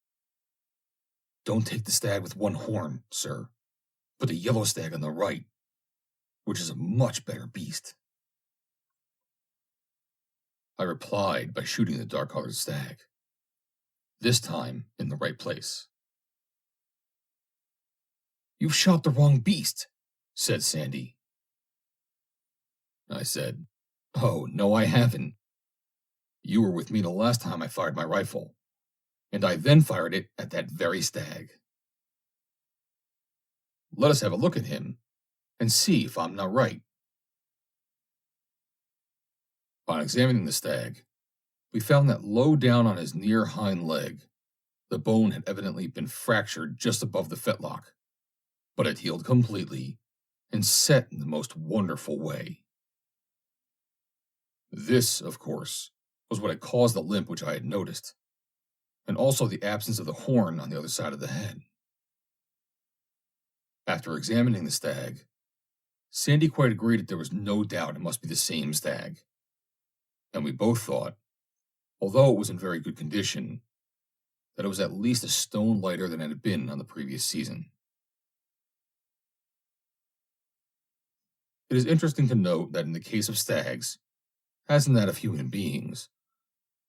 "Don't take the stag with 1 horn, sir, but the yellow stag on the right, which is a much better beast." I replied by shooting the dark-colored stag, this time in the right place. "You've shot the wrong beast," said Sandy. I said, "Oh, no, I haven't. You were with me the last time I fired my rifle, and I then fired it at that very stag. Let us have a look at him, and see if I'm not right." On examining the stag, we found that low down on his near hind leg, the bone had evidently been fractured just above the fetlock, but had healed completely and set in the most wonderful way. This, of course, was what had caused the limp which I had noticed, and also the absence of the horn on the other side of the head. After examining the stag, Sandy quite agreed that there was no doubt it must be the same stag, and we both thought, although it was in very good condition, that it was at least a stone lighter than it had been on the previous season. It is interesting to note that in the case of stags, as in that of human beings,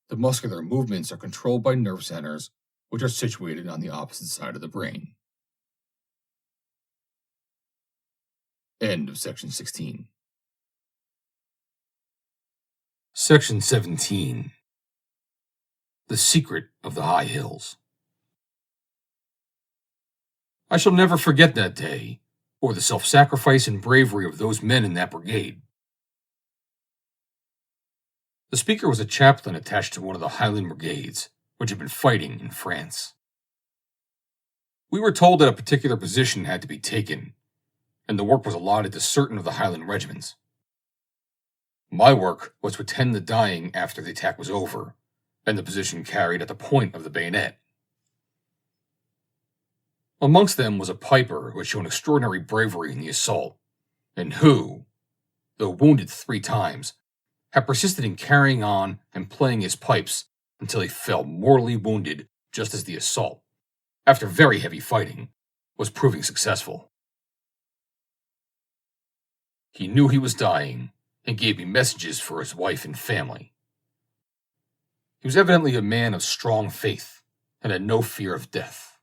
the muscular movements are controlled by nerve centers which are situated on the opposite side of the brain. End of section 16. Section 17. The Secret of the High Hills. I shall never forget that day, or the self-sacrifice and bravery of those men in that brigade. The speaker was a chaplain attached to one of the Highland brigades, which had been fighting in France. We were told that a particular position had to be taken, and the work was allotted to certain of the Highland regiments. My work was to attend the dying after the attack was over, and the position carried at the point of the bayonet. Amongst them was a piper who had shown extraordinary bravery in the assault, and who, though wounded 3 times, had persisted in carrying on and playing his pipes until he fell mortally wounded just as the assault, after very heavy fighting, was proving successful. He knew he was dying and gave me messages for his wife and family. He was evidently a man of strong faith and had no fear of death.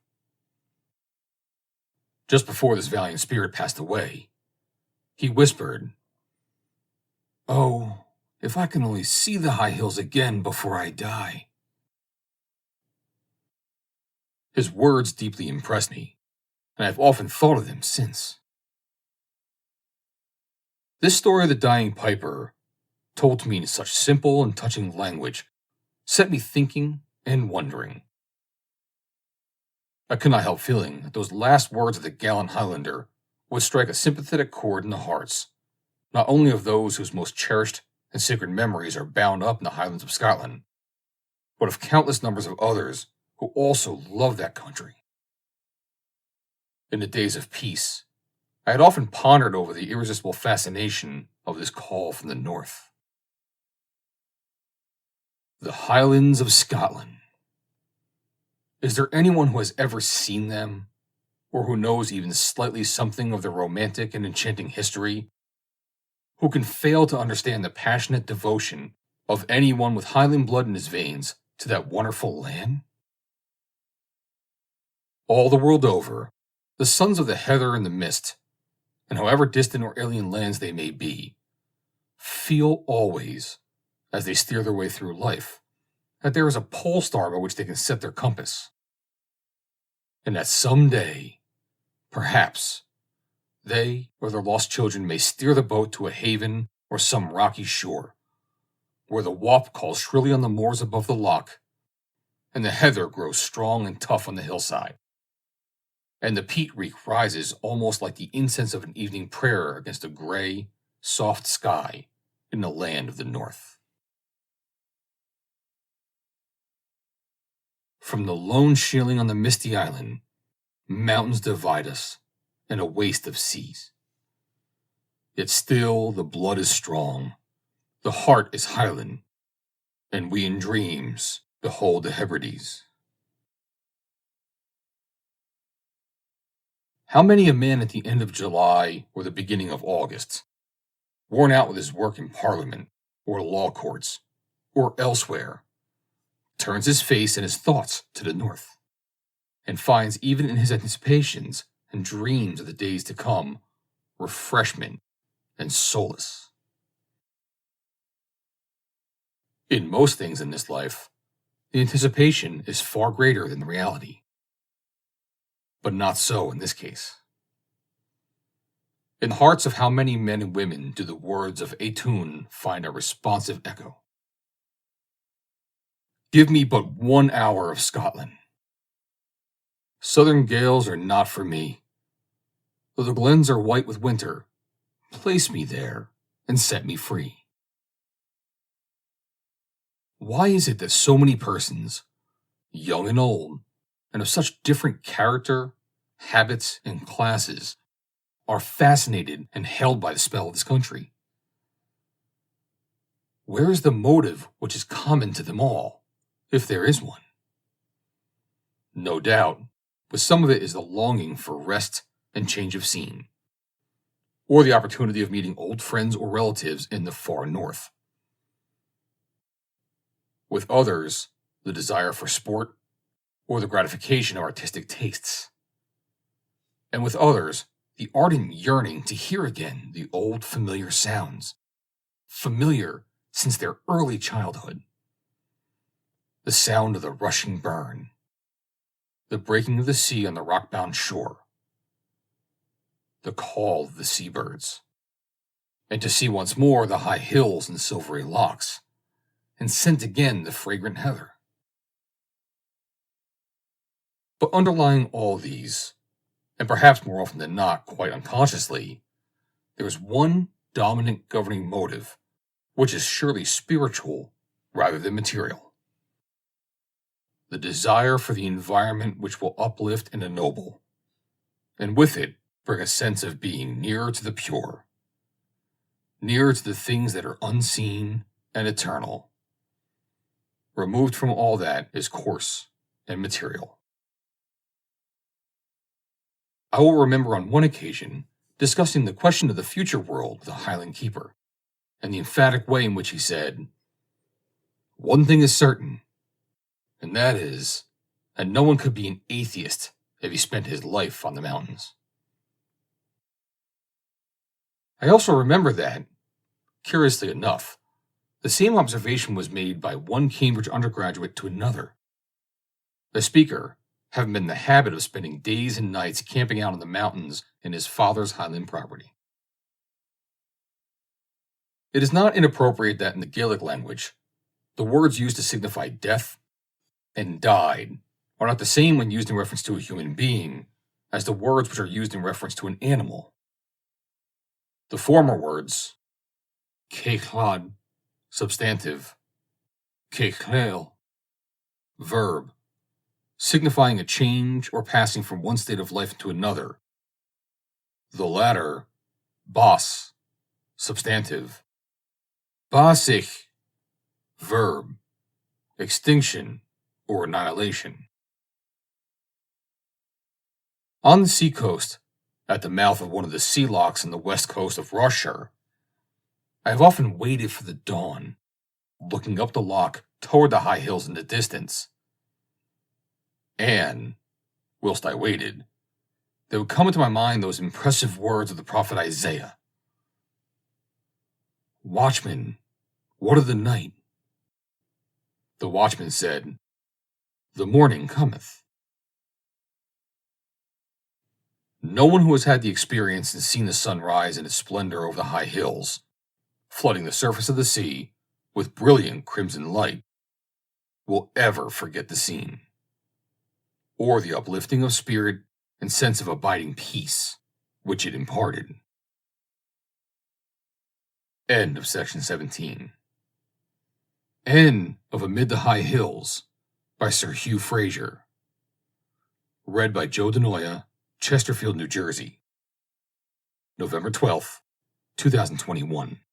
Just before this valiant spirit passed away, he whispered, "Oh, if I can only see the high hills again before I die." His words deeply impressed me, and I have often thought of them since. This story of the dying piper, told to me in such simple and touching language, set me thinking and wondering. I could not help feeling that those last words of the gallant Highlander would strike a sympathetic chord in the hearts, not only of those whose most cherished and sacred memories are bound up in the Highlands of Scotland, but of countless numbers of others who also love that country. In the days of peace, I had often pondered over the irresistible fascination of this call from the north. The Highlands of Scotland. Is there anyone who has ever seen them, or who knows even slightly something of their romantic and enchanting history, who can fail to understand the passionate devotion of anyone with Highland blood in his veins to that wonderful land? All the world over, the sons of the heather and the mist, and however distant or alien lands they may be, feel always, as they steer their way through life, that there is a pole star by which they can set their compass, and that some day, perhaps, they or their lost children may steer the boat to a haven or some rocky shore, where the wap calls shrilly on the moors above the loch, and the heather grows strong and tough on the hillside, and the peat reek rises almost like the incense of an evening prayer against a gray, soft sky in the land of the north. From the lone shieling on the misty island, mountains divide us, and a waste of seas. Yet still the blood is strong, the heart is Highland, and we in dreams behold the Hebrides. How many a man at the end of July or the beginning of August, worn out with his work in Parliament, or law courts, or elsewhere, turns his face and his thoughts to the north, and finds even in his anticipations and dreams of the days to come refreshment and solace. In most things in this life, the anticipation is far greater than the reality. But not so in this case. In the hearts of how many men and women do the words of a tune find a responsive echo? Give me but 1 hour of Scotland. Southern gales are not for me. Though the glens are white with winter, place me there and set me free. Why is it that so many persons, young and old, and of such different character, habits, and classes, are fascinated and held by the spell of this country? Where is the motive which is common to them all, if there is one? No doubt, but some of it is the longing for rest and change of scene, or the opportunity of meeting old friends or relatives in the far north. With others, the desire for sport or the gratification of artistic tastes. And with others, the ardent yearning to hear again the old familiar sounds, familiar since their early childhood. The sound of the rushing burn, the breaking of the sea on the rock-bound shore, the call of the seabirds, and to see once more the high hills and silvery locks, and scent again the fragrant heather. But underlying all these, and perhaps more often than not quite unconsciously, there is one dominant governing motive, which is surely spiritual rather than material. The desire for the environment which will uplift and ennoble, and with it bring a sense of being nearer to the pure, nearer to the things that are unseen and eternal. Removed from all that is coarse and material. I will remember on one occasion discussing the question of the future world with a Highland keeper, and the emphatic way in which he said, "One thing is certain, and that is that no one could be an atheist if he spent his life on the mountains." I also remember that, curiously enough, the same observation was made by one Cambridge undergraduate to another. The speaker, having been in the habit of spending days and nights camping out in the mountains in his father's Highland property. It is not inappropriate that in the Gaelic language, the words used to signify death and died are not the same when used in reference to a human being as the words which are used in reference to an animal. The former words, céchlad, substantive, céchléil, verb, signifying a change or passing from one state of life into another. The latter, bos, substantive, basich, verb, extinction or annihilation. On the seacoast, at the mouth of one of the sea locks on the west coast of Ross-shire, I have often waited for the dawn, looking up the loch toward the high hills in the distance. And, whilst I waited, there would come into my mind those impressive words of the prophet Isaiah. "Watchman, what of the night?" The watchman said, "The morning cometh." No one who has had the experience and seen the sun rise in its splendor over the high hills, flooding the surface of the sea with brilliant crimson light, will ever forget the scene, or the uplifting of spirit and sense of abiding peace which it imparted. End of section 17. End of Amid the High Hills by Sir Hugh Fraser. Read by Joe DeNoia, Chesterfield, New Jersey. November 12th, 2021.